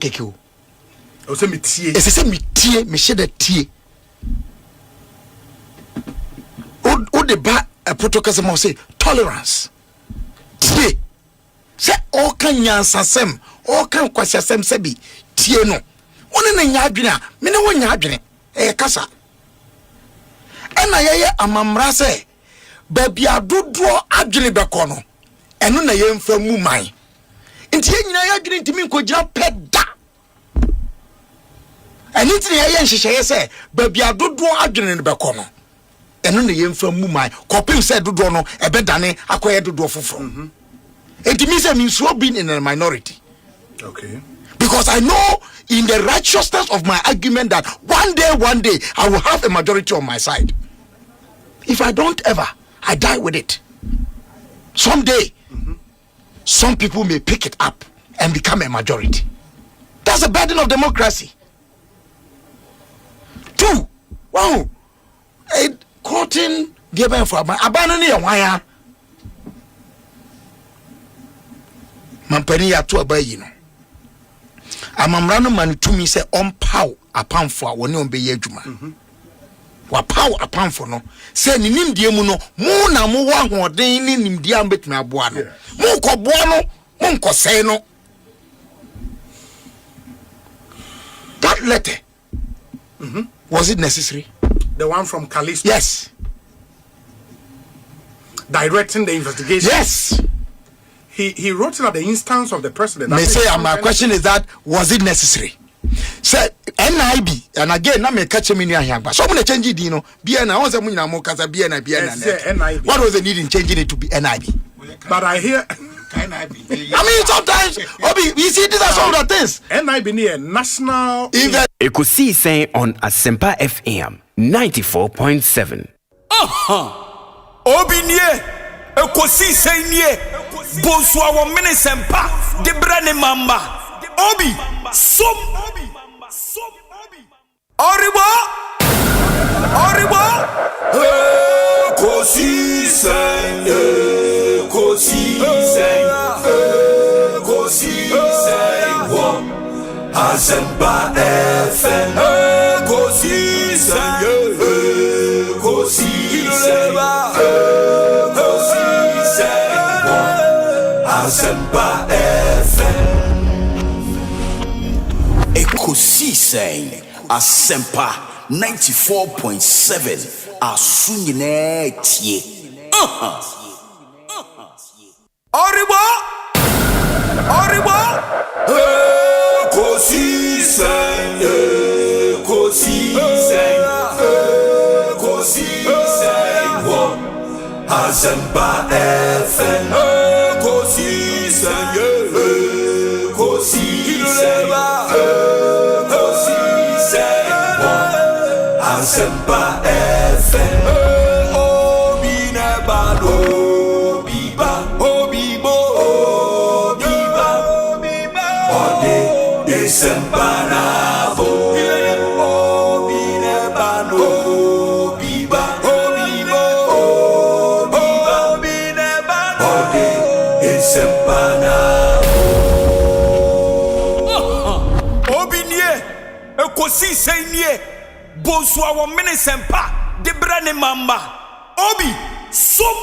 keke o se metie se metie me hye da tie o de ba a protocol se mo say tolerance tie se o kan nyansasem o kan kwasiasem se bi tie no woni na nya adwene a me ne wo nya adwene kasa ena ye amamra se ba bia dodo adwene beko no eno na ye mfa mu man nti ye nyina ye adwene ntimi nkogina peda eni nti ye nhyehyeye se ba bia dodo adwene ne beko no eno na ye mfa mu man kopim se dodo no ebedane akoye dodo foforo nti me say me so being in a minority. Okay. Because I know in the righteousness of my argument that one day I will have a majority on my side. If I don't ever, I die with it. Someday, some people may pick it up and become a majority. That's the burden of democracy. 2, wow, courting given for abandoning wire. Mampani ya to abayi no. Amamra no man to me say on pow apamfo a woni on be ye adwuma wa pow apamfo no say ni nimdie mu no mu na mu wa hoden ni nimdie am betumi aboa no mu ko boa no mu nko sei no. That letter was it necessary? The one from Callisto? Yes. Directing the investigation? Yes. He wrote it at the instance of the president. May say, my question is that, was it necessary? Say, NIB, and again, na me catch me near here, but so many change it, you know, BNI, I was a Munamo Casa, BNI. What was the need in changing it to be NIB? But I hear. I mean, sometimes, you see, these are some of the things. NIB near National. Ekosiisen On Asempa FM 94.7. Obi nie, Ekosiisen nie. Bonsu our Ministerial, the brand mamba. Obi, some. Oribo. Ekosiisen, On Asempa FM. Ekosiisen, Asempa FM. Ekosiisen Asempa 94.7 Asunyine tie. Oribo. Ekosiisen On Asempa FM. Asempa FM. Obi ne bado biba obibo obiba ode Asempa na bo obi ne bado biba obibo obi ne bado ode Asempa na bo obi nie Ekosiisen nie. Bonsu our Ministerial, the brand mamba. Obi, some.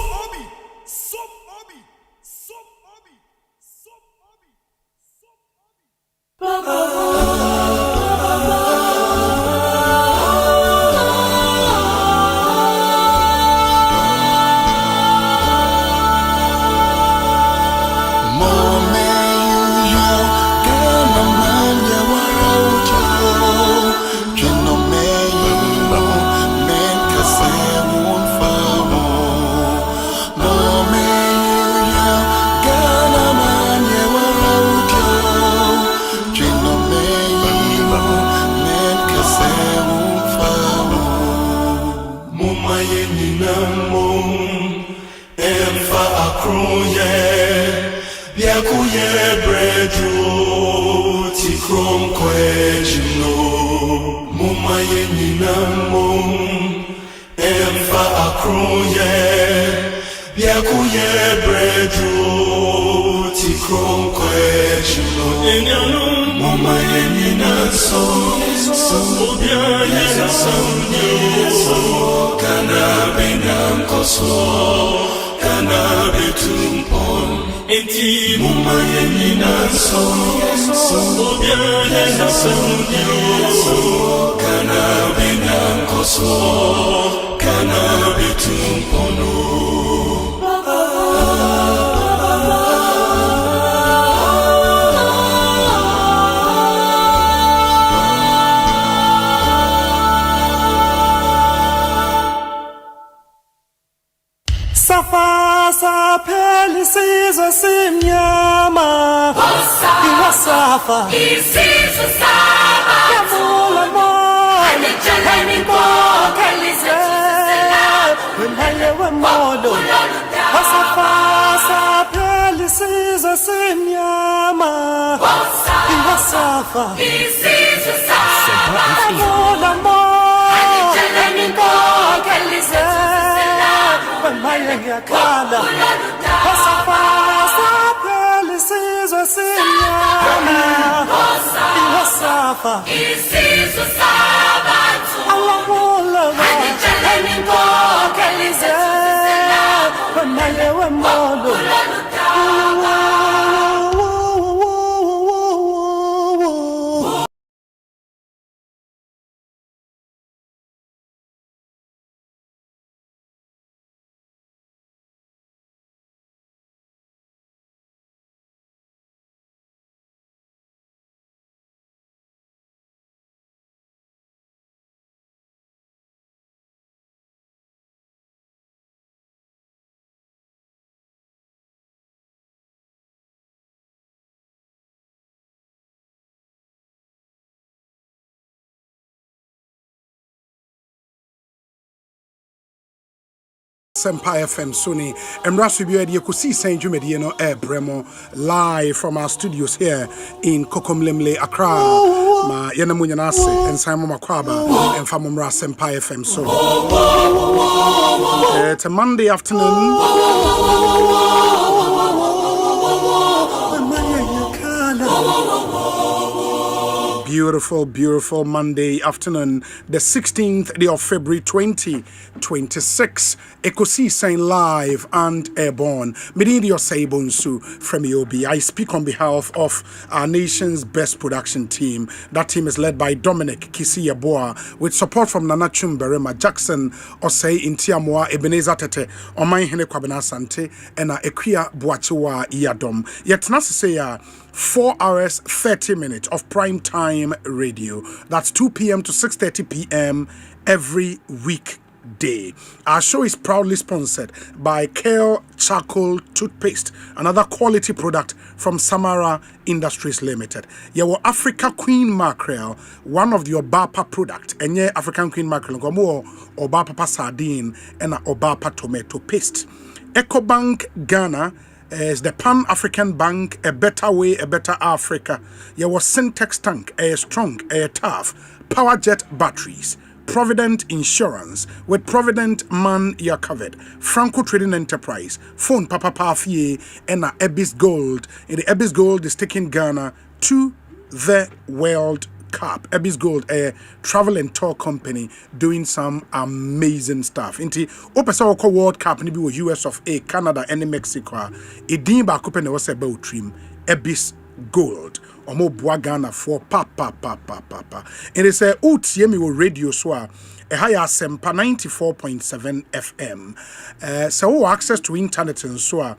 Mama Safasa pelisizo simnyama Iwasafa isizo saba Yamula mo Anijalani mo Kalize Wemaye wemodo Safasa pelisizo simnyama Iwasafa isizo saba Yamula mo Anijalani mo Kalize Maya kala Pasapasa pelisizo sinyama Iwasafa isizo sabatu Alamula Anijalani mo Kalize Maya wemodo Asempa FM Sony Emrasubio de Ekosiisen Dwumedie no Bremo live from our studios here in Kokomlemle Accra. Ma yenamu nyana ase ensan mo makwaba emfa mo mra Asempa FM so. It's a Monday afternoon. Beautiful Monday afternoon, the 16th day of February 2026. Ekosiisen live and airborne. Ministerial Osei Bonsu from EOB. I speak on behalf of our nation's best production team. That team is led by Dominic Kisiyaboa with support from Nana Chumberema, Jackson Osei Intiamwa, Ebenezer Tete, Omai Hene Kwabena Sante, and Ekuya Boachiwa Iyadom. Yet not to say 4 hours 30 minutes of prime time radio. That's 2 p.m. to 6:30 p.m. every weekday. Our show is proudly sponsored by Kale Charcoal Toothpaste, another quality product from Samara Industries Limited. Your Africa Queen Mackerel, one of the Obapa product, and yeah, African Queen Mackerel, more Obapa sardine and Obapa tomato paste. EcoBank Ghana is the Pan-African Bank, a better way, a better Africa. Your Syntex tank, a strong, a tough, power jet batteries. Provident Insurance, with Provident Man you're covered. Franco Trading Enterprise, phone Papa Pafie, and Ebis Gold. And the Ebis Gold is taking Ghana to the World Cup. Ebis Gold, a travel and tour company, doing some amazing stuff. Inti Opesa World Cup ni bi wo US of A, Canada and Mexico. Edin ba coupe ne was about trim. Ebis Gold. Omo boa Ghana for papa. And they say utie mi wo radio so a higher Asempa 94.7 FM. So access to internet and so a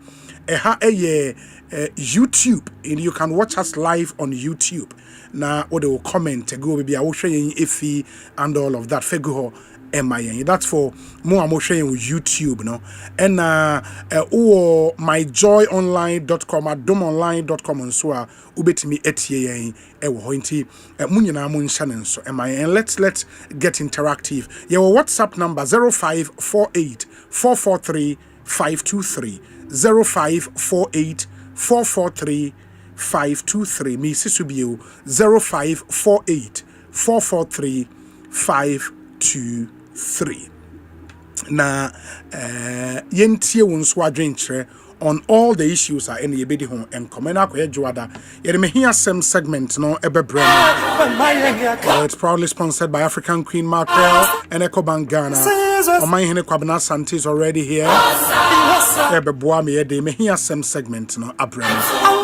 YouTube, and you can watch us live on YouTube. Now, what they will comment, go baby, I will show you iffy and all of that. Fego MIN. That's for more emotion with YouTube, no. And or myjoyonline.com, adomonline.com, and so ubet me etie hointi munyana mun channel so MIN. Let's get interactive. Your WhatsApp number 0548 443 523 0548 443 523. Me sisubio 0548 443 523. Na yentie won so adwenkyere on all the issues are in the ebedi ho and komena ko edwada yede me hia sem segment no ebebrem. It's proudly sponsored by African Queen Mackerel and Ecobank Ghana. Oman hene Kwabena Sante is already here. Ebeboa me yede me hia sem segment no abrem.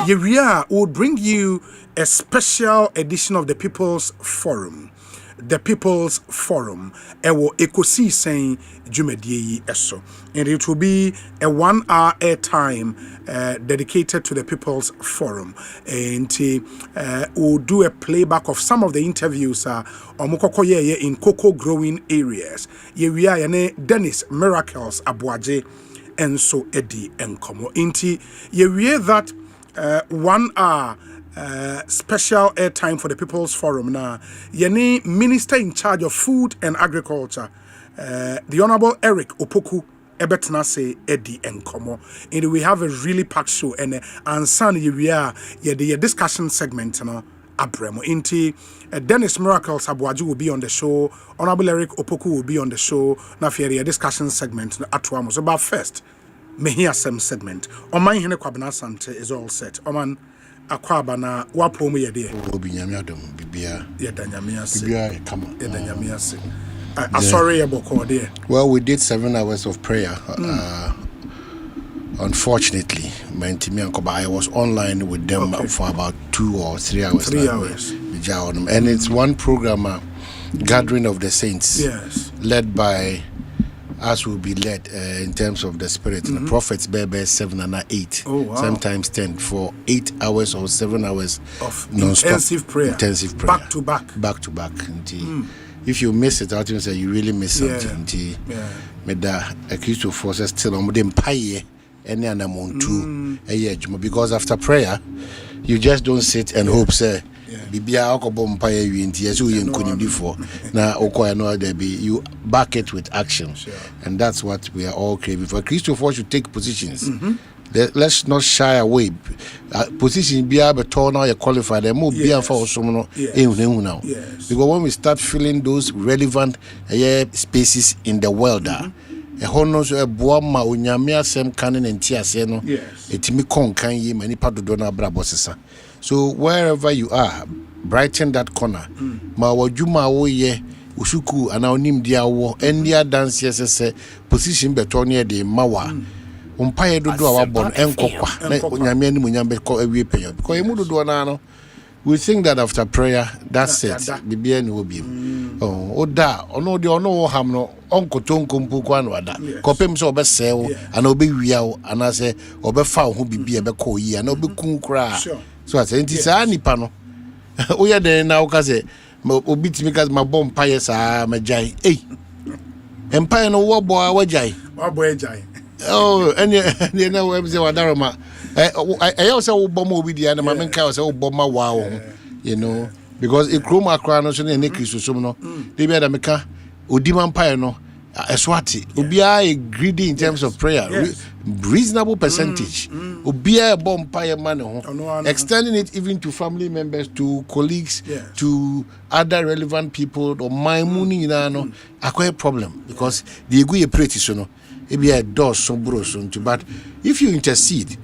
Yewia would bring you a special edition of the People's Forum. The People's Forum. Ewo Ekosiisen Jumedie eso. And it will be a 1-hour airtime dedicated to the People's Forum. And we'll do a playback of some of the interviews in cocoa growing areas. We are Dennis Miracles Abuaje and so Eddie Enkomo. Inti we that 1 hour special airtime for the People's Forum now. Yeni Minister in charge of Food and Agriculture, the Honorable Eric Opoku Ebetnase Eddie Enkomo. And we have a really packed show and Ansan we are the discussion segment no Abremo. Inti Dennis Miracles Abuaju will be on the show. Honorable Eric Opoku will be on the show. Now for the discussion segment no Atuamo. So but first, me hear some segment. Oman hene Kwabena Sante is all set. Oman akwaba na wapo mu yede obi nyame adom bibia yeda nyame ase bibia kama yeda nyame ase sorry about there. Well, we did 7 hours of prayer. Unfortunately, I was online with them for about 2 or 3 hours. 3 hours. And it's one program, Gathering of the Saints, yes, led by us will be led in terms of the spirit. The prophets bear 7 and 8, sometimes 10 for 8 hours or 7 hours of non-stop intensive prayer, back to back. If you miss it, I think say you really miss something. Still on them pay any amount because after prayer, you just don't sit and hope say. Bibia akobom paye wi nti yesu ye nkonim before na okoya no there be you back it with action. And that's what we are all craving for. Christopher should take positions. Let's not shy away. Position bia beto now you qualify them mo bia for osom no ehunu now, because when we start filling those relevant spaces in the world hono so eboa ma onyame asem kanen enti ase no etimi konkan yi mani padodo na bra bosesa. So wherever you are, brighten that corner. Ma wajuma wo ye usuku ana onim dia wo endia dance yesese position beto ne de mawa. Umpaye dodo awabon enkokwa na onyame ani munyambe ko awie peyo because emu dodo na no we think that after prayer that's it bibia ni obi oda ono de ono wo ham no onkotonko mpuku anu ada kopem so obesewo ana obewia wo ana se obefa ho bibia be ko yi ana obekun kra so ati enti sa nipa no oya den na okaze obitimi ka ma bom paye sa majai empire no wo bo awajai any na we say wadaroma I say wo bom obi dia na ma menka say wo bom ma wa wo you know, because e kroma akra no so na ne kristosom no dey be da meka odiman paye no eswati obia a greedy in terms of prayer, reasonable percentage obia bom paye man ho, extending it even to family members, to colleagues, to other relevant people or my money no akwa problem because the egu ye pray so no e be a door so bro so but if you intercede,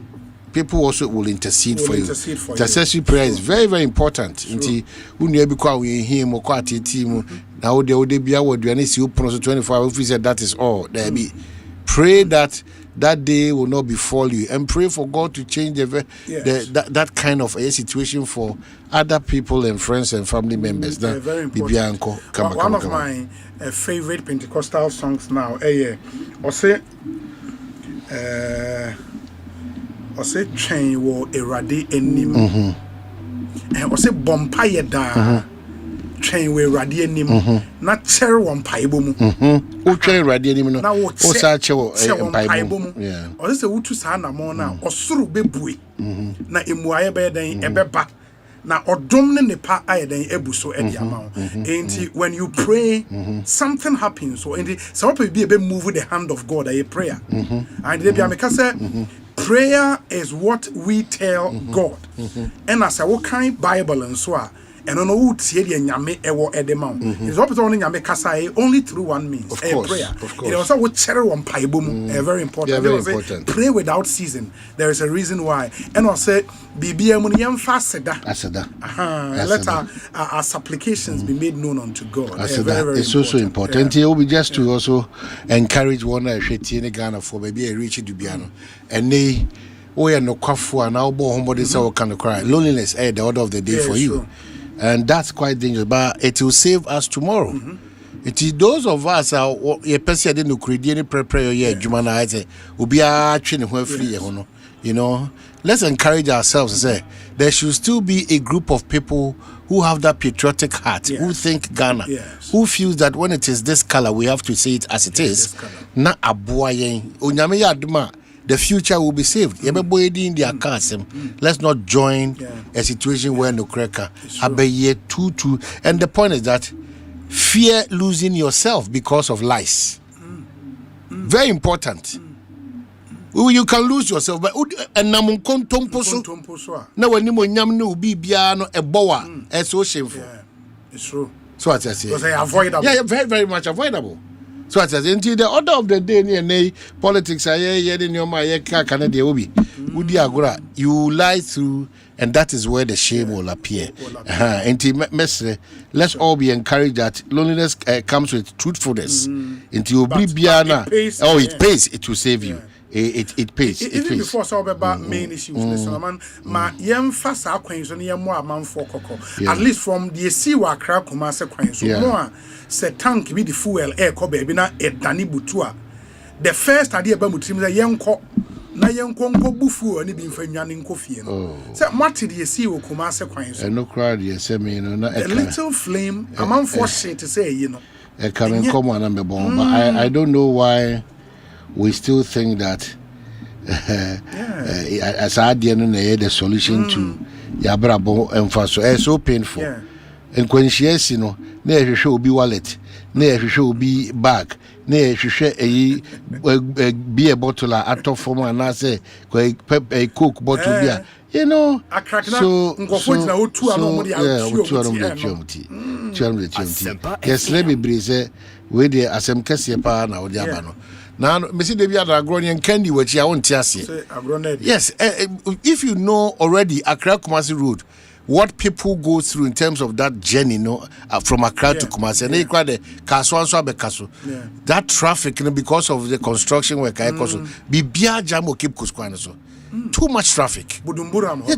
people also will intercede for you. Intercessory prayer is very, very important. Nti unu ebi kwa we him or kwa tete mu na wo de bia wo duane si open so 24 hours. If you said that is all there be, pray that day will not befall you, and pray for God to change that kind of a situation for other people and friends and family members. That very important. One of my favorite Pentecostal songs now, Osei train wo erade enim Osei bompaye da train we erade enim na cher won paibo mu o train erade enim no o sa che wo paibo mu Osei se wutu sa na mo na osoro bebue na emuaye be den ebeba na odom ne nepa aye den ebuso e dia ma enti when you pray something happens. So enti some people be move the hand of God a prayer and they be ameka say prayer is what we tell God. And as I will kind Bible and so and on who tie the nyame ewo edema is what person nyame kasa only through one means prayer. Of course. It also would cherry one paibo very important. Yeah, very important. Pray without ceasing. There is a reason why. And also bibia mun yam faseda. Let our supplications be made known unto God. It's also important. It will be just to also encourage one in Ghana for maybe a rich Dubiano. And they no kwafu and now somebody say kind of cry. Loneliness the order of the day for you. And that's quite dangerous. But it will save us tomorrow. It is those of us a person didn't create any prayer Jumana I say will be free, you know. Let's encourage ourselves to say there should still be a group of people who have that patriotic heart, who think Ghana, who feels that when it is this color, we have to say it as it is. Na abuayen, the future will be saved. Let's not join a situation where no cracker. And the point is that fear losing yourself because of lies. Very important. You can lose yourself, but now when you no be no a boa, it's so shameful. It's true. So what I say, avoidable. Yeah, very, very much avoidable. So what I say, until the order of the day, near politics, you lie through, and that is where the shame will appear. Let's all be encouraged that loneliness comes with truthfulness. Until you be biana, it pays. It will save you. It pays. Even before so about main issues, man, ma yem fast acquaintance on yem more man for cocoa. At least from the sea wa crack commerce acquaintance. More se tank be the fuel air ko baby na e dani butua. The first idea about mutim that young co na young conco bufu and be for yanning coffee. So what did you see with commerce acquaintance? And no crowd, yes, I mean, a little flame, a man forced to say, you know, a coming common number bomb, but I don't know why. We still think that as I didn't know the solution to Yabrabo and Faso is so painful. And when she has, you know, near she will be wallet, near she will be bag, near she share a beer bottle at top form and I say a Coke bottle beer. You know, yes, let me breeze with the Asempa Kasiepa now, Diabano. Now, Mr. David Agronian candy, which I won't tell you. Yes, if you know already Accra Kumasi Road, what people go through in terms of that journey, from Accra to Kumasi, and they call the Kaswanswa Bekaso. That traffic, because of the construction work, be Bia Jamo keep Kusquanaso. Too much traffic.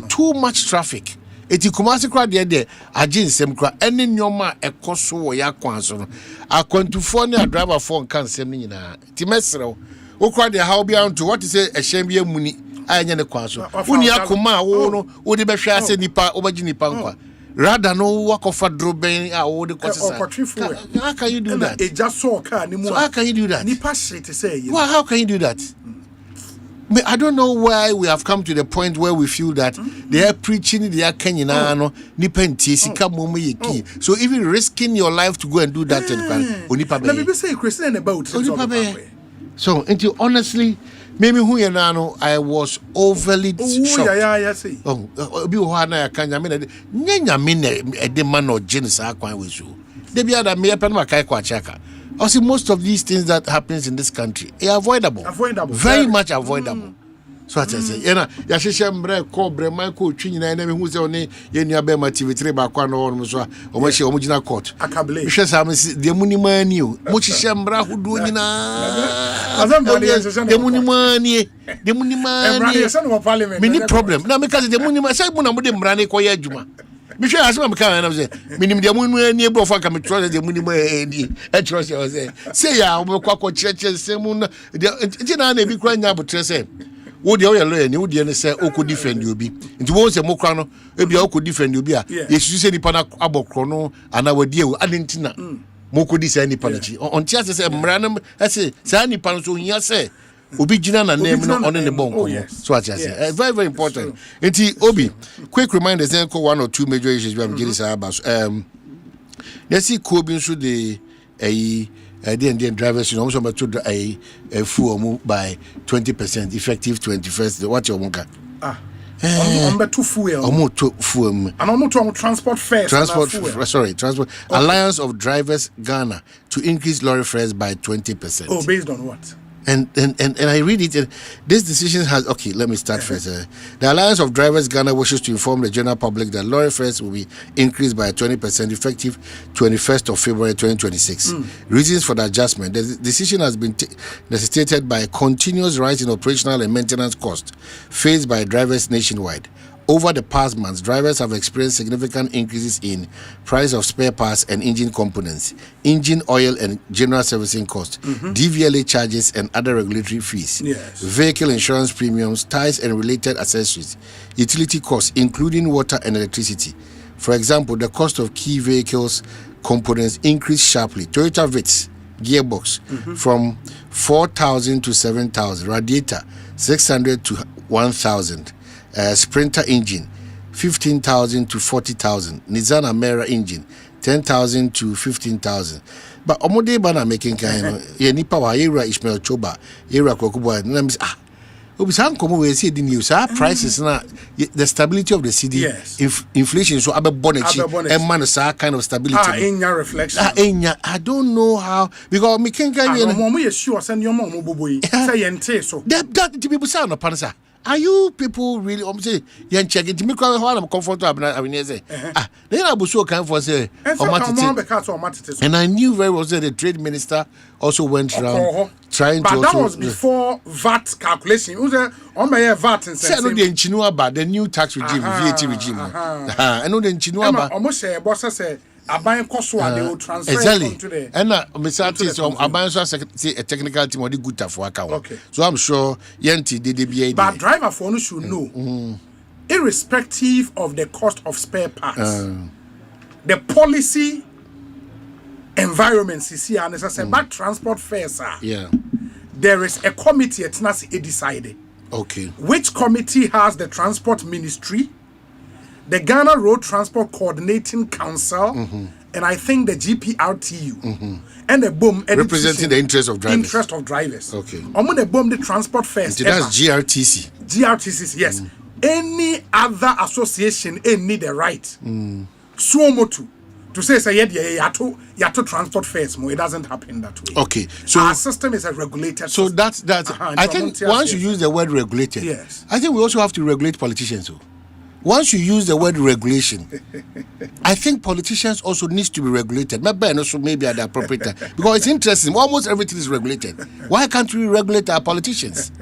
Too much traffic. Eti Kumasi kwa de agin sem kwa ene nyoma ekoso wo ya kwanso no akwantufo ne driver phone kan sem ni nyina ti mesrew wo kwa de how be on to what is a shame be muni anya ne kwanso uni akoma wo no wo de behwe ase nipa wo bagi nipa nkwa rather no wakofa droben a wo de kwasesa how can you do that? It just saw car ni mu. So how can you do that? Nipa shit to say. Well, how can you do that? I don't know why we have come to the point where we feel that they are preaching, they are Kenyano, Nipenti, Sika Momi Yeki. So even risking your life to go and do that, let me say Christian about it. So, until honestly, maybe who you know, I was overly shocked. Oh, be Hana Kanyamina, Nyamine, a demand or Genesis Aquan with you. They be other mere Panama Chaka. Also, most of these things that happens in this country are avoidable. Very much avoidable. So I say, Yashembre, Cobre, Michael, China, and who say only Yenabema TV3 back one or Omashi Omujina court. I can't believe the Munima knew. Muchishembra who do the Munimani, many problem. Now, because the Munima Sabuna Mudimrani Koyajuma. Michel Asempa can say, minimum the moon near Bofaka, the minimum trust you say, ya, Quaco churches, Simon, the Tina be crying out to say, would the other lawyer, you didn't say, who could defend you be? It was a Mocrano, maybe I could defend you be. Yes, you say the Pana Abocrono, and I would deal Adentina. Moko dis any panachi. On Tia say, Mranum, I say, Sani Panaso, yes, say. Obijina na name no on the bonko. So I say very, very important. Enti Obi, quick reminder, then one or two major issues we have getting about. Let's see Kobe should the then drivers, you know, so much to a full move by 20%, effective 21st. What your monka? to fuel. And almost transport fares. Transport. Okay. Alliance of Drivers Ghana to increase lorry fares by 20%. Oh, based on what? And I read it. This decision has let me start first. The Alliance of Drivers Ghana wishes to inform the general public that lorry fares will be increased by 20% effective 21st of February 2026. Reasons for the adjustment: the decision has been necessitated by a continuous rise in operational and maintenance costs faced by drivers nationwide. Over the past months, drivers have experienced significant increases in price of spare parts and engine components, engine oil and general servicing costs, DVLA charges and other regulatory fees, vehicle insurance premiums, tires and related accessories, utility costs, including water and electricity. For example, the cost of key vehicles components increased sharply. Toyota Vitz gearbox from 4,000 to 7,000, radiator 600 to 1,000. Sprinter engine 15,000 to 40,000, Nissan Amera engine 10,000 to 15,000. But omode bana making kind ye nipa wa era Ishmael Choba era Kokuba na miss obisan komo we see the news prices na the stability of the city inflation so abebonechi and man sa kind of stability enya reflection I don't know how because me can kind you sure send your mom boboy say yente so that people say no pansa. Are you people really say you check it me call how I'm comfortable I mean say then I so kind for say and I knew very well that the trade minister also went around trying but to that was before VAT calculation. It was on my VAT and say I know the enchinu about the new tax regime VAT regime I know the enchinu about almost say boss say aban koso they will transfer exactly. to the and Mr. Aban so say a technical team or the good for account. Okay. So I'm sure yenti DDBA but driver for no should know irrespective of the cost of spare parts the policy environment CC and as I said back transport fares there is a committee at NASI decided which committee has the transport ministry, the Ghana Road Transport Coordinating Council, and I think the GPRTU, and the BOM representing the interest of drivers. Okay. I'm the BOM the transport first. That's GRTC. GRTC, yes. Any other association need the right. Suomotu to say yato transport fares more. It doesn't happen that way. Okay. So our system is a regulated. So that's I think once you use the word regulated, I think we also have to regulate politicians too. Once you use the word regulation, I think politicians also needs to be regulated. Maybe at the appropriate time. Because it's interesting. Almost everything is regulated. Why can't we regulate our politicians?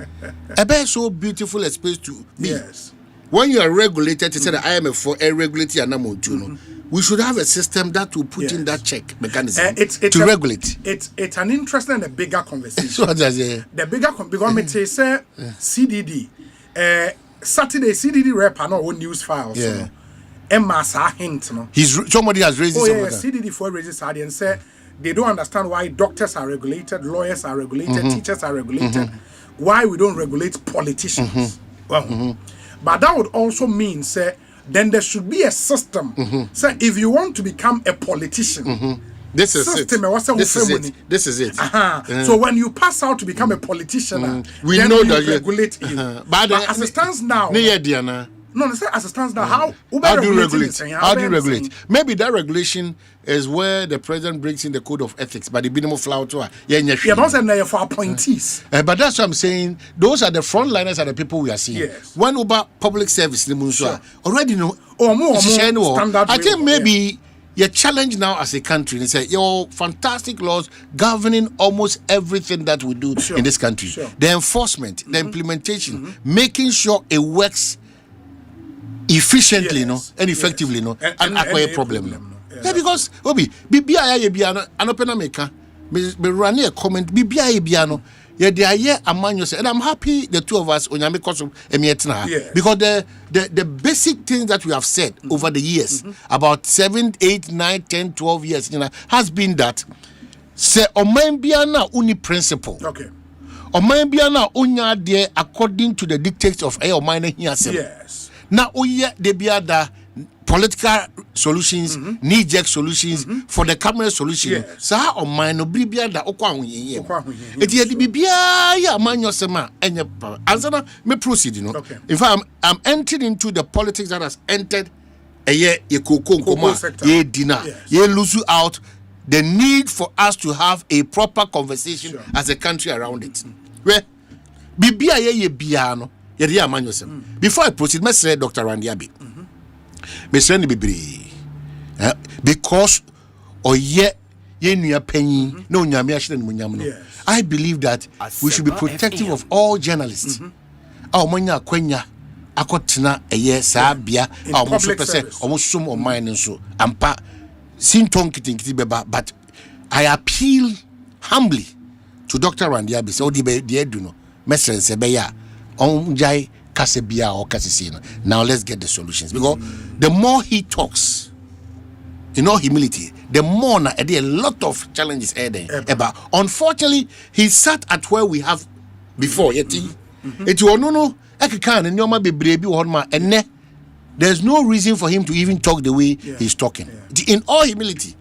A bear so beautiful a space to be. Yes. When you are regulated, it's I am for a regulator and we should have a system that will put in that check mechanism to regulate. It's an interesting and a bigger conversation. So the bigger because me say CDD Saturday CDD rep and all news files. Emma sa hint no. Somebody has raised this. CDD for raises and say they don't understand why doctors are regulated, lawyers are regulated, teachers are regulated. Why we don't regulate politicians? But that would also mean say then there should be a system. So if you want to become a politician, this is system it. This is it. So when you pass out to become a politician, we then know we that regulate you. But as it stands now, as it stands now, how do you regulate? How do you regulate? Maybe that regulation is where the president brings in the code of ethics, but the minimum flower to don't for appointees. But that's what I'm saying. Those are the frontliners are the people we are seeing. Yes. When about public service, already know. More I think maybe. Your challenge now as a country is say your fantastic laws governing almost everything that we do in this country. The enforcement, the implementation, making sure it works efficiently, and effectively, and acquire problem. Because Bibia an open maker, me run a comment Bibia biano. They are here among yourself, and I'm happy the two of us on because the basic things that we have said over the years about 7, 8, 9, 10, 12 years, has been that say Omembiana uni principle. Okay. Omembiana unya there according to the dictates of a minor here. Yes. Now we the biada political solutions, knee-jerk solutions, for the camera solution. So how mine no bribia da okwa hunye. Eti yedi bibia ya manyo sema enye power. Answer me proceed, you know. Okay. In fact, I'm entering into the politics that has entered a year cocoa ye dinner. Ye lose out the need for us to have a proper conversation as a country around it. Where bibia ye biano yedi ya manyo sema. Before I proceed, me say Dr. Randiabi. Because I believe that we should be protective of all journalists. Our manya kwenya akotina eye sabia almost some of mine so ampa sinton kitin beba. But I appeal humbly to Dr. Randiabi. So the do no message sebeya on jai Kasebia or Kasisina. Now let's get the solutions, because the more he talks, in all humility, the more a lot of challenges about. Unfortunately, he sat at where we have before. It no and there's no reason for him to even talk the way he's talking. In all humility,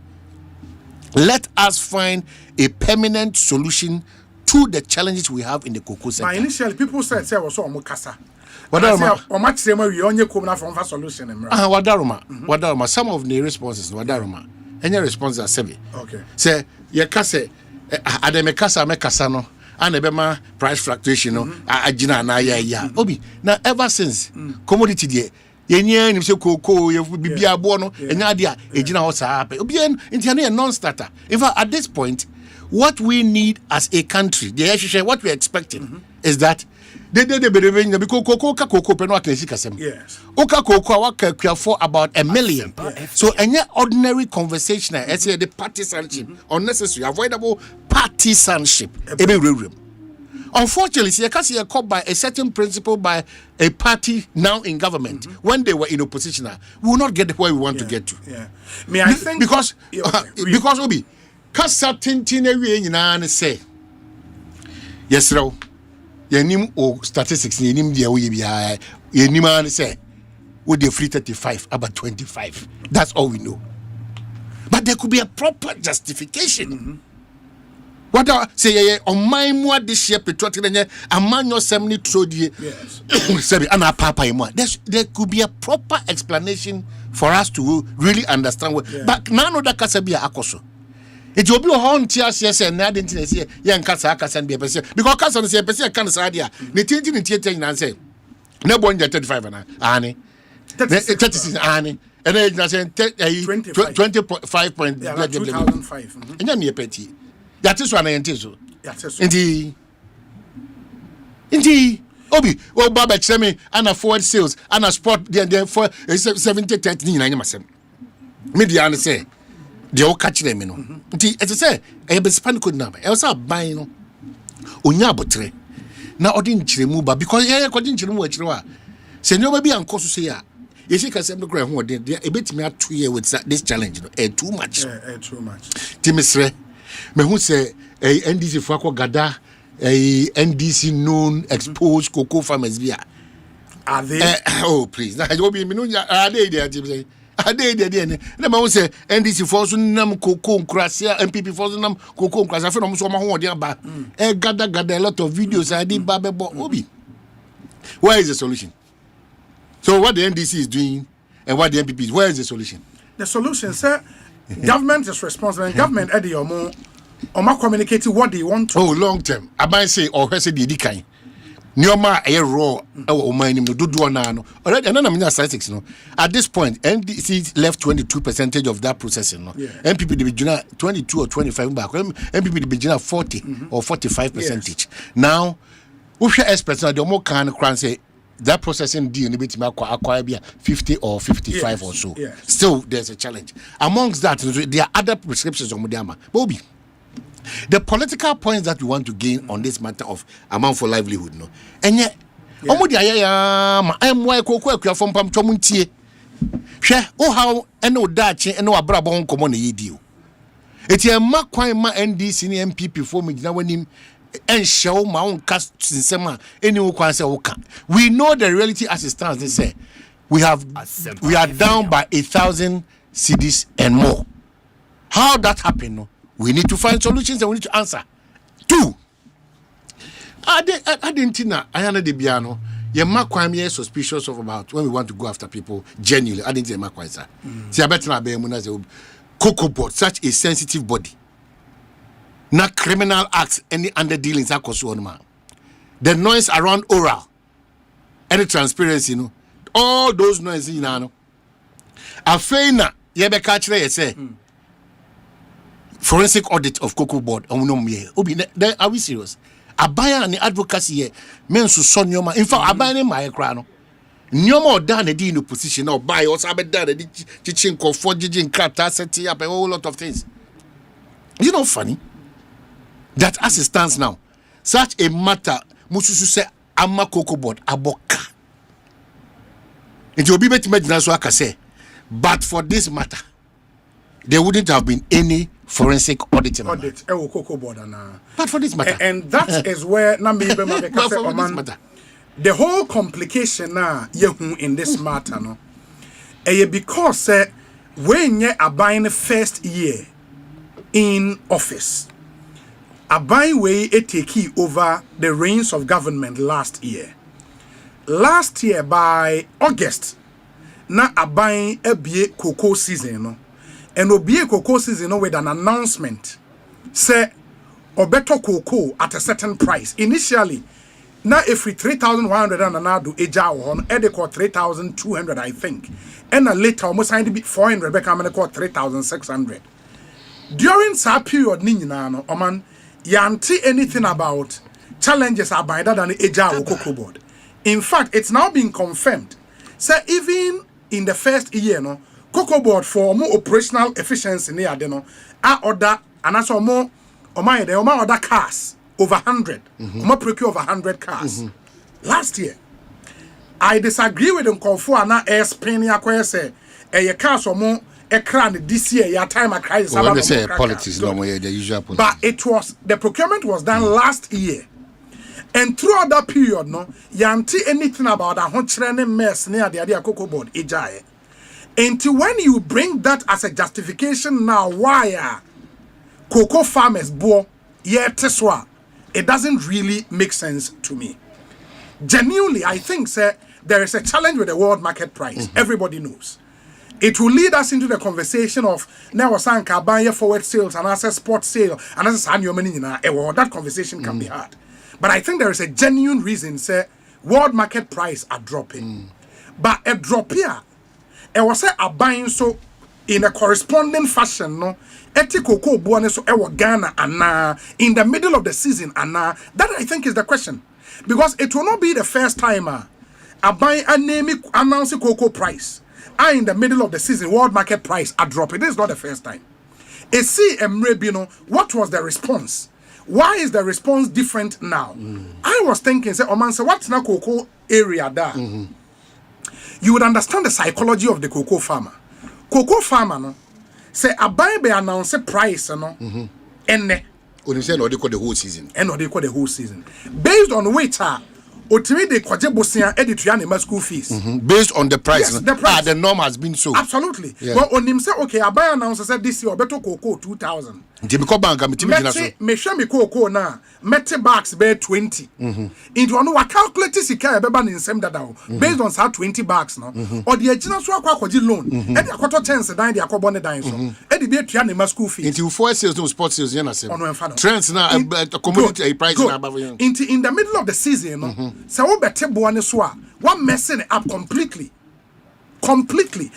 let us find a permanent solution to the challenges we have in the cocoa sector. Initially, people said also Mukasa. Wadaruma. Some of the responses, Wadaruma. Any responses are semi. Okay. Say, Yakase, Ademekasa, Mekasano, and Ebema price fluctuation, Ajina, ya. Obi, now ever since commodity day, Yenye, you say cocoa, you be a bono, and Nadia, Ejina Hosa, Obian, Indiana, non starter. In fact, at this point, what we need as a country, what we're expecting is that they be because cocoa penwa kesika. Yes. Oka cocoa waka for about 1 million. So any ordinary conversation, I say the partisanship, unnecessary, avoidable partisanship. Unfortunately, see, because you're caught by a certain principle by a party now in government when they were in opposition, we will not get where we want to get to. May I think because Obi, because certain thing we say yes, no. Yenim o statistics yenim dia we bia yenim an say we dey free 35 about 25. That's all we know. But there could be a proper justification. What say on my mo this year petrol a man your 70 trodi say ana papa mo. There could be a proper explanation for us to really understand what but none of that kasabia akoso. It will be a haunt yes, and I didn't say young Casa can be a person because Casa is a person can say, idea. The teaching in theatre and say, no one 35 and Annie, 36 Annie, and then I say 25 point 2005. And then me petty. That is one I entitle. Indeed. Obi, well, Baba Chemi, and afford sales, and a sport, then for 70 13 I must say. Media say. They all catch them, you know. As I say, a Hispanic could number. I was up buying Unyabotre. Now, I didn't move, but because I couldn't move. Say, no, maybe I'm close to say, you see, because I'm the grand one, they a bit me up 2 years with this challenge. Too much. Too much. Timisre, me who say, a NDC Fako Gada, a NDC known exposed cocoa farmers via. Are they? Oh, please. Now, I will be Minunya. Are they there, Tim? Ade the man say NDC force nam cocoa crasia MPP force nam cocoa crasia fe no so ma ho de ba gather a lot of videos I did babebo obi. Where is the solution? So what the NDC is doing and what the MPP is, where is the solution? The solution, sir, government is responsible and government at the omo communicating what they want to. Oh, long term. I might say or say the kind. Nyoma a raw no do na no already and I'm in statistics no at this point NDC left 22% of that processing no MPP the begin 22 or 25 back MPP the begin 40 or 45%. Now we share experts now the more can say that processing deal bit acquire 50 or 55 or so. Still there's a challenge amongst that. There are other prescriptions of Mudiama Bobby. The political points that we want to gain on this matter of amount for livelihood, no, and yet, I'm why cocoa from Pamtomuntie. Share, oh, how and no Dutch and no Abrabon common deal. It's a mark quite my NDC MPP for me now when him and show my own cast in summer any one. We know the reality as it stands, they say. we are down by 1,000 cedis and more. How that happened? No? We need to find solutions and we need to answer. 2. I didn't know. I had the piano. Your Makwam is suspicious of about when we want to go after people genuinely. I didn't say Makwam, sir. See, I better not be Cocoa Board, such a sensitive body. Not criminal acts, any under dealings. The noise around oral, any transparency, all those noises, Afena, yebe catch say forensic audit of Cocoa Board. Are we serious? Abaya and the advocacy here, men so son yoma. In fact, Abaya my crown. Nyoma done a deal position or buy or sabe done a teaching for judging crap, setting up a whole lot of things. You know, funny that as it stands now, such a matter, Mususu say, Amma Cocoa Board, Aboka. It will be better to so I can say, but for this matter, there wouldn't have been any forensic auditing. Cocoa Board, but for this matter, and that is where the whole complication now in this matter, no, because when you are buying the first year in office, a buying way take over the reins of government last year. Last year by August, na a buying a cocoa season, no. And obie cocoa season with an announcement say obeto cocoa at a certain price. Initially, now every 3,100 and another eja on edeko 3,200 I think. And later almost signed to be 400 become called 3,600. During that period no oman yanti anything about challenges are by that than eja cocoa board. In fact, it's now been confirmed. So even in the first year no Cocoa Board for more operational efficiency near deno order and also more order cars over 100 more procure over 100 cars last year. I disagree with them for na air spin ya say a cars or more a crown this year your time a crisis when they say politics no more the usual politics. But it was the procurement was done last year. And throughout that period no yanti anything about a hundred mess near the idea Cocoa Board ejaye. Until when you bring that as a justification now, why are cocoa farmers bo teswa? It doesn't really make sense to me. Genuinely, I think, sir, there is a challenge with the world market price. Everybody knows. It will lead us into the conversation of now sanka buy forward sales and as a spot sale and as annual money that conversation can be had. But I think there is a genuine reason, sir, world market price are dropping. But a drop here. I was a buying so in a corresponding fashion, no. Cocoa buone so Ghana and in the middle of the season and that I think is the question, because it will not be the first time a buy a name announce cocoa price. In the middle of the season, world market price are dropping. This is not the first time. What was the response? Why is the response different now? I was thinking, say, Oman, say, what's na cocoa area there? You would understand the psychology of the cocoa farmer. Cocoa farmer, no, say a buy be announce a price, no, and they say no, they call the whole season. And no, they call the whole season based on which ultimately they kwaje bosia edit school fees. Based on the price. Yes, the price. The norm has been so. Absolutely. Yeah. But on him say okay, a buy announce said this year better cocoa 2,000. Me share me cocoa na mete bags be 20. Into one we calculate sika be ba nsem dada based on sa 20 bags no. Or the agina so akwaji loan. E dey akoto 10 sedan dey akobo ne dan so. E dey be atua ne school fees. Into for sales no sports sales you na same. Trends na commodity price na above. Into in the middle of the season no. So we better boane so one messing it up completely.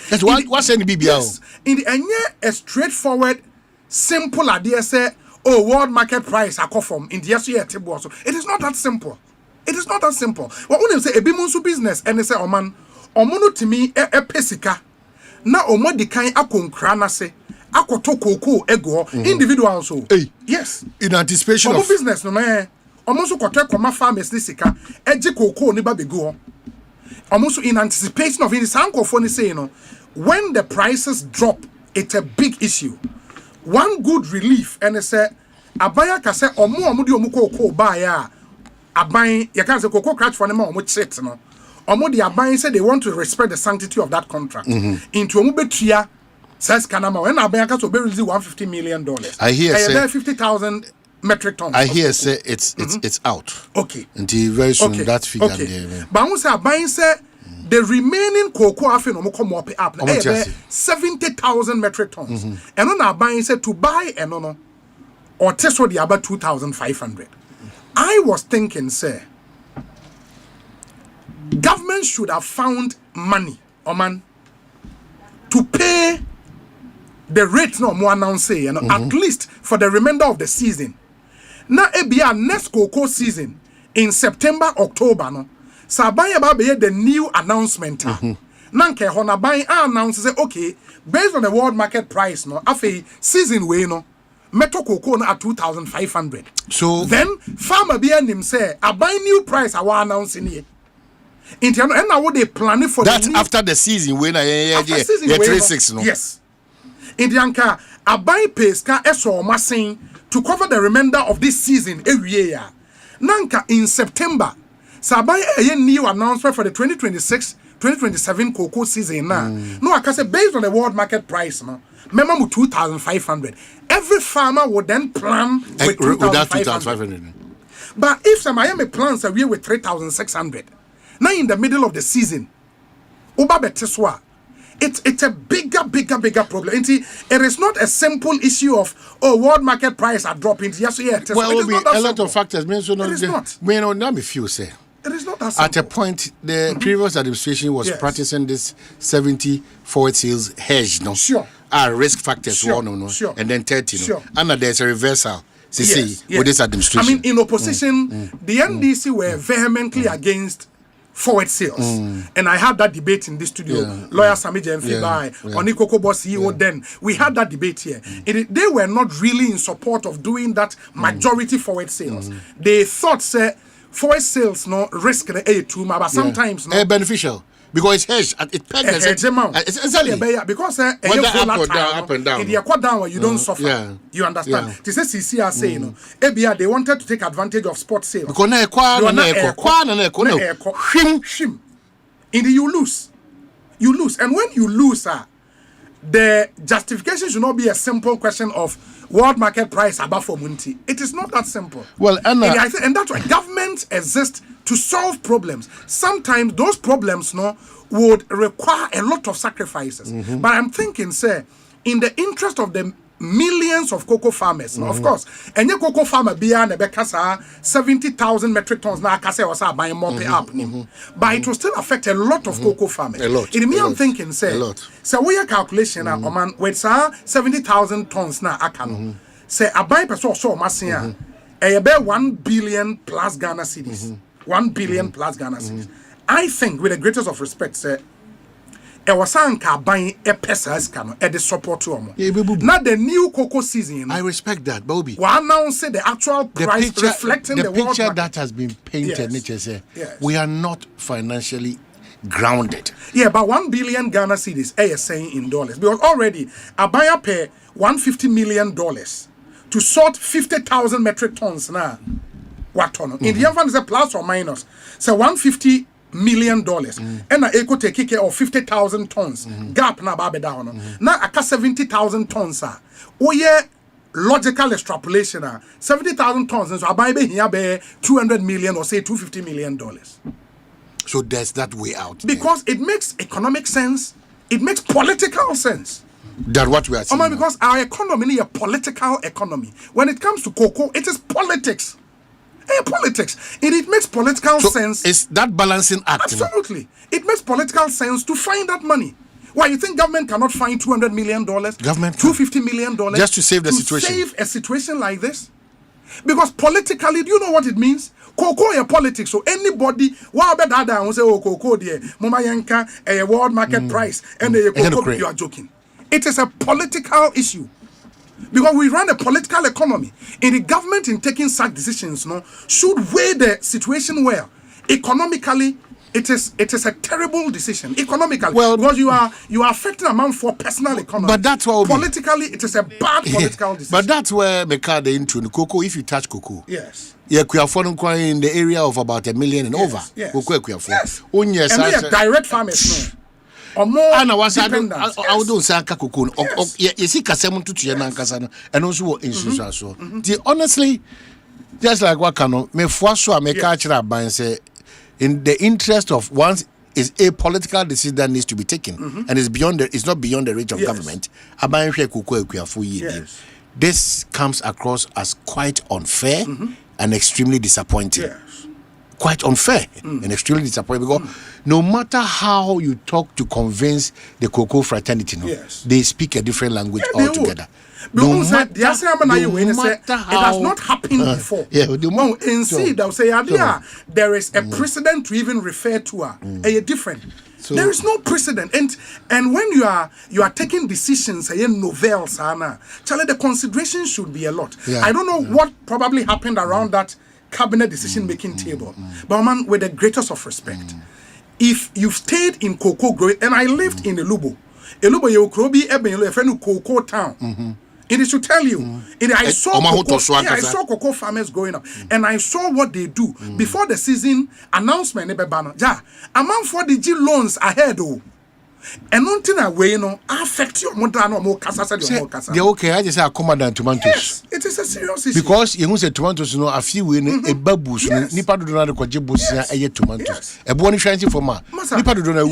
That's what's in the BBL. Yes, in the a straightforward simple idea say world market price I from in the year table so it is not that simple. What when you say a bimunsu business and they say man omono timi e pesika na omo di kan akonkra na se akoto cocoa ego individual so yes in anticipation of business no man almost koto koma farmers ni sika eje cocoa ni ba begu almost in anticipation of in sanko for ni say when the prices drop it's a big issue. One good relief and say abaya ka say omo di omo cocoa buy ya aban you can say cocoa crash for them omo chit no Omo they are buying say they want to respect the sanctity of that contract. Into omo betua says Kanama when Aban can so be release $150 million. I hear say 50,000 metric tons. I hear say it's out. Okay. Until very soon that figure there. But once Aban say the remaining cocoa after no come up 70,000 metric tons. And on Aban said to buy and no or test for the about 2,500. I was thinking, sir, government should have found money, to pay the rate no more announce, at least for the remainder of the season. Now, next cocoa season in September, October, no. Sabaya Babe the new announcement. Nanke Hona buying announce say, okay, based on the world market price, no, afe season way no. Metal cocoa at 2,500. So then farmer behind him say, I buy new price I want announcing here. And now they planning for that's after the season when I 36 no. Yes. Indianka I buy pesca eso massing to cover the remainder of this season every year. Nanka in September, so I buy a new announcement for the 2026-2027 cocoa season now. No, I can say based on the world market price, no. Minimum 2,500. Every farmer would then plan with 2,500. But if some Miami plants away with 3,600, now in the middle of the season, it's a bigger problem. It is not a simple issue of world market price are dropping. Yes, well, it will be a lot of factors. It is not. Let me feel say. It is not that simple. At a point, the previous administration was practicing this 70 forward sales hedge, no? Sure. Risk factors, sure. And then 30, sure. No? And there's a reversal, with this administration. I mean, in opposition, the NDC were vehemently against forward sales. And I had that debate in this studio. Lawyer Sami Jemfi Onikoko Boss CEO then. We had that debate here. They were not really in support of doing that majority forward sales. They thought, say, forward sales no risk the A2, but sometimes no beneficial because it's hedged. It pegs exactly because up and down. If you are down, you don't suffer. You understand? This is CCR saying ABA they wanted to take advantage of spot sales. Because you lose, and when you lose, the justification should not be a simple question of world market price above for munti. It is not that simple. Well, and that's why government exists to solve problems. Sometimes those problems would require a lot of sacrifices. But I'm thinking, sir, in the interest of the millions of cocoa farmers, of course, and your cocoa farmer beyond the Bekasa 70,000 metric tons now Kasa was buying more up. But it will still affect a lot of cocoa farmers. A lot. In me, I'm thinking, say, so we are calculation with 70,000 tons now akano. Say a buy person so massia a 1 billion plus Ghana cedis. 1 billion plus Ghana cedis. I think, with the greatest of respect, say, I was buying a pesas cano at the support to not the new cocoa season. I respect that, Bobby. Well, now say the actual price reflecting the picture that has been painted. We are not financially grounded. Yeah, but 1 billion Ghana cedis, are saying in dollars because already a buyer pay $150 million to sort 50,000 metric tons now. What ton? In the end, is a plus or minus. So $150 million and a eco take care of 50,000 tons gap na babe down now aka 70,000 tons logical extrapolation 70,000 tons so abai be here be 200 million or say $250 million. So there's that way out because it makes economic sense, it makes political sense. That what we are saying because our economy is a political economy. When it comes to cocoa, it is politics. Politics. It makes political sense. It's that balancing act. Absolutely. It makes political sense to find that money. Why you think government cannot find $200 million? Government $250 million just to save the situation. Save a situation like this? Because politically, do you know what it means? Cocoa is politics. So anybody, what about that? Will say, oh, cocoa, dear, Mama Yanka, a world market price, and cocoa, you are joking. It is a political issue. Because we run a political economy, and the government in taking such decisions should weigh the situation well. Economically, it is a terrible decision. Economically, because you are affecting amount for personal economy. But that's what politically it is a bad political decision. But that's where the into the cocoa. If you touch cocoa, yes, Yeah, Kuyafon in the area of about 1 million and over. Yes. Yes. And they are direct farmers, no. Or more I was dependent. I would do Saka Cocoon. You see, Casemon to Chianankasano, and also insurance. So, honestly, just like what can me Fwaswa make catch up by and say, in the interest of once is a political decision that needs to be taken, and it's not beyond the reach of government. This comes across as quite unfair and extremely disappointing. Quite unfair and extremely disappointing because no matter how you talk to convince the cocoa fraternity, they speak a different language altogether. No matter how, it has not happened before. They'll say, there is a precedent to even refer to a different. So, there is no precedent, and when you are taking decisions, novels, Charlie, the consideration should be a lot. I don't know what probably happened around that cabinet decision-making table, but man, with the greatest of respect, if you've stayed in cocoa growing, and I lived in Elubo, you a friend of cocoa town. It should tell you. I saw cocoa farmers growing up, and I saw what they do before the season announcement. Amount for the G loans ahead, and nothing away, affect your mother no more casa. They're okay. I just say commandant tomatoes. Yes, it is a serious issue because you say tomatoes, a few in a babus. Nipa do not go jibus a tomatoes. A boni shanty for ma. Nipa do not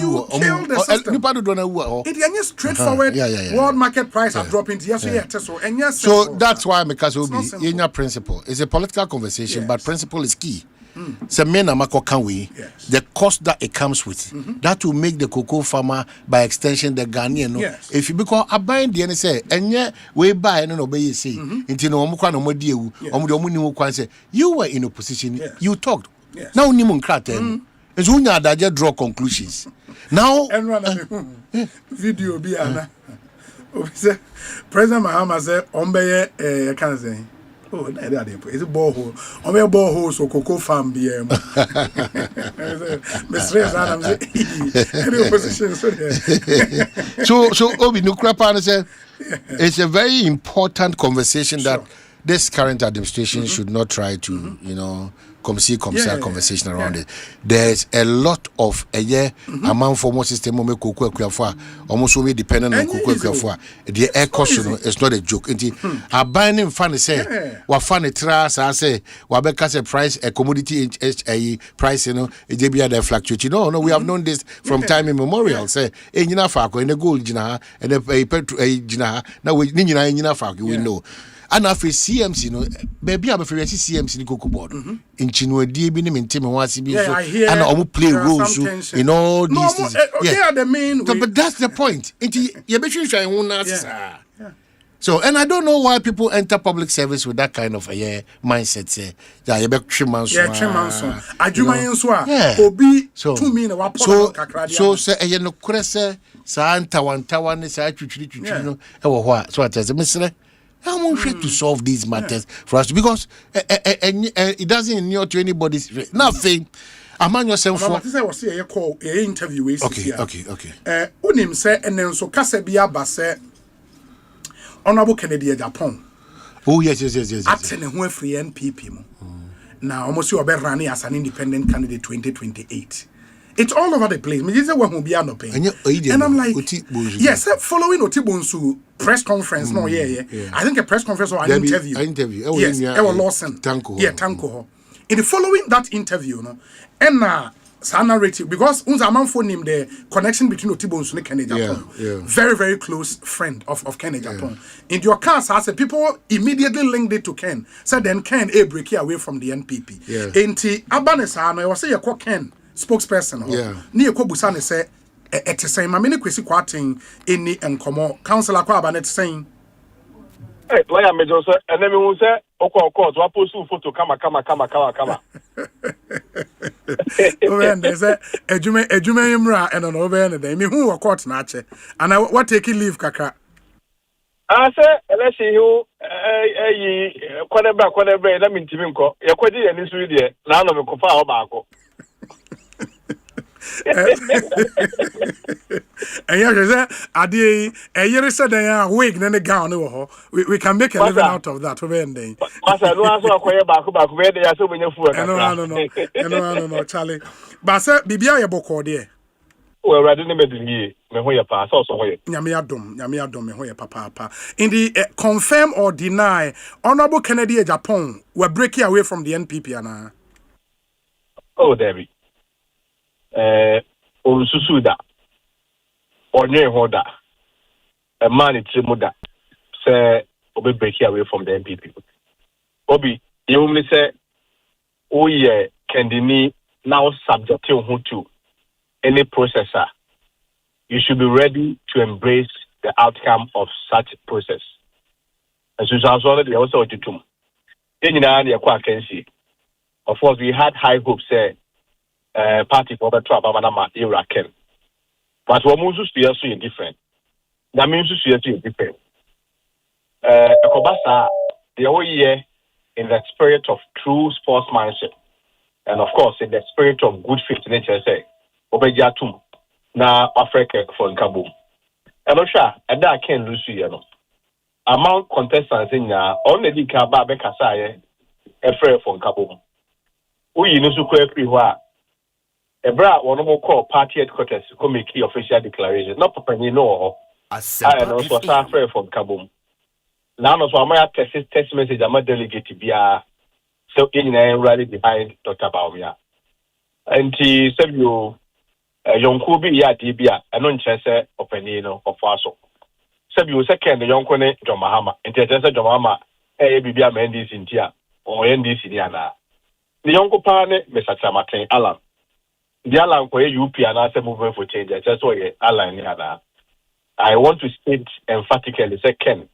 Nipa do not it is straightforward. World market price are dropping. So that's why Mekasobi in your principle is a political conversation, but principle is key. The cost that it comes with, that will make the cocoa farmer, by extension, the Ghanaian. If you become a buying the NSA, and yet we buy and obey you say, you were in a position, you talked. Now, Nimon Kraten, as soon as I just draw conclusions. Now, video be President Mahama said, Ombeye, can say. Oh, it's a borehole. I'm a borehole, so cocoa farm BM. So Obi Nukrapana said it's a very important conversation that this current administration should not try to, conversation around it. There's a lot of amount for more system of cocoa almost only dependent on cocoa. The air caution is not a joke. A binding fan say, what funny trust, I say, what a price, a commodity a price, it be at fluctuate. No, we have known this from time immemorial. Say, in Faco, in a gold jina, and a petro jina, now we Nina in Faco, we know. And after CMC, baby, I'm afraid CMC in cocoa board. In Chinua DB, in Tim and Wasibi, and I play roles in all these things. They are the main. But that's the point. So, and I don't know why people enter public service with that kind of mindset. Say, you be 3 months. So say, you know, Krese, Santa Wantawan, so I tell how much to solve these matters for us because it doesn't inure to anybody's nothing. Among yourself for was a call interview. Okay. Unim say and then so Kasabia Basse Honorable Kennedy Japan. Oh, yes. Acting who free NPP. Now almost you are running as an independent candidate 2028. It's all over the place. Me just want to be no pain. And I'm like, yes, following Bonsu press conference. No, I think a press conference or an interview. Yes, Ewa Lawson. Tanko. In the following that interview, and narrative because unza for him the connection between Bonsu and Kennedy Japan. Very, very close friend of Kennedy Japan. In your case, I said people immediately linked it to Ken. Said then Ken break away from the NPP. Inti Abanesano, I was say you call Ken. Spokesperson ni ekobusane say etesen ma me ne kwesi kwaten eni enkomo councilor kwa aba net saying lawyer major say enemi hu say okọ court wa post photo kama when they say ejume imra eno no be ne me hu court na ache and what take leave kakra I say let's see who kwanebra na me ntimi nko ye kwadi ye ni suru de na no me kofa ho baako And yeah, Adi, a year said they are wig, then the gown. We can make a living out of that. Master, no answer for back where they are so many food. I know, Charlie. But sir, Bibia Yaboko, dear. Well, I didn't make me who you pass also. Yamiadum, me hoya papa. In the confirm or deny, Honorable Kennedy Japan were breaking away from the NPP. Anna. Oh, Debbie. Susuda. Or near Hoda. A man in Trimuda. Say, Obi breaking away from the NPP. Obi, you only say, oh, yeah, Kendini now subject to any processor. You should be ready to embrace the outcome of such process. And so I was already also to do. Of course, we had high hopes. Party for the trouble, era can. But what moves to us is different. That means to see it different. Ekobasa, the whole year in the spirit of true sportsmanship, and of course in the spirit of good faith nature, say, Obejatum, na Africa for Nkabo. And Osha, and that can lose you. Among contestants in only the Kaba Bekasaye, a prayer for Nkabo. We know so quickly why. A bra one more call party headquarters come make the official declaration. Not Papa, no. I also a prayer for Nkabo. Now, so I have text message. I'm a delegate to be so in rally behind Dr. Baumia. And he said, you young Kubi, ya Dibia, and non chesse openino of Faso. Said you second the young Kone, John Mahama, and Tessa John Mahama, Bibia Mendes in Tia, or NDC Diana. The young Kupane, Mr. Chamatin Alan. The Alan for UP and I said movement for change. I just saw Alan. I want to state emphatically, second.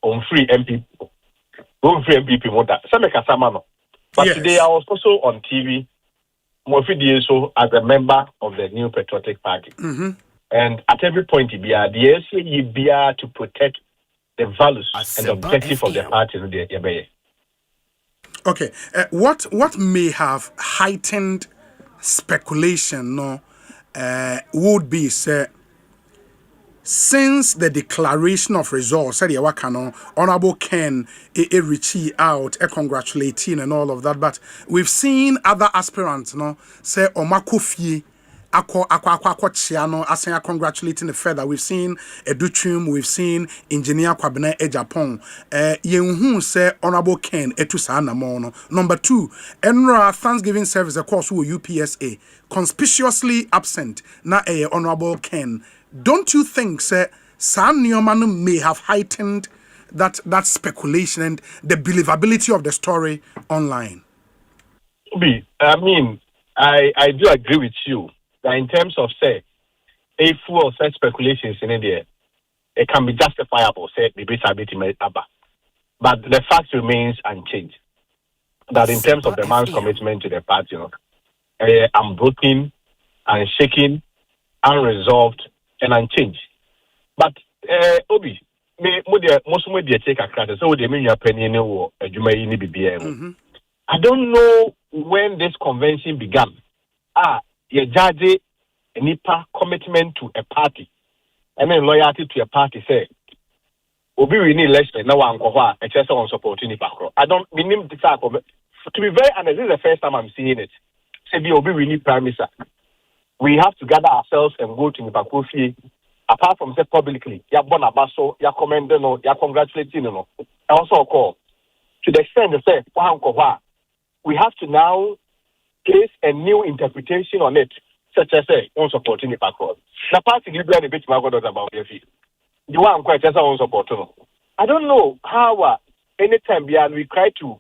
On free MP, on free MP, more that. Some Casamano. But yes. Today I was also on TV, more so as a member of the New Patriotic Party. Mm-hmm. And at every point, the SCE be to protect the values and the objective of the party. Okay, what may have heightened speculation? Would be say. Since the declaration of results, said Yawakano, Honorable Ken, Richie out, congratulating and all of that, but we've seen other aspirants, say Omakofi, Chiano, Asaya congratulating the further. We've seen Educhum, we've seen Engineer Kwabene Ejapon, Yenhu say Honorable Ken, Etusana Mono. Number 2, Enra Thanksgiving service, of course, who UPSA, conspicuously absent, na Honorable Ken. Don't you think, sir, San Newman may have heightened that speculation and the believability of the story online? I mean, I do agree with you that in terms of, say, a full of such speculations in India, it can be justifiable, say, the bit abba. But the fact remains unchanged. That in terms of the man's commitment to the party, unbroken, unshaken, unresolved, and unchanged. But Obi, most of the take a credit, so they mean your opinion or a Jumaini BBM. I don't know when this convention began. You judge a NIPA commitment to a party and then loyalty to a party. Say, Obi, we need election. Now I'm going to just on supporting NIPA. I don't mean to be very honest. This is the first time I'm seeing it. Say, Obi, we need prime minister. We have to gather ourselves and go to Nipakofi. Apart from say publicly, ya bon abaso, ya commend no, ya congratulating no. I also call to the extent that say, we have to now place a new interpretation on it, such as say, on supporting Nipako. The party you a bit about your feet. You want quite just on support. I don't know how anytime we try to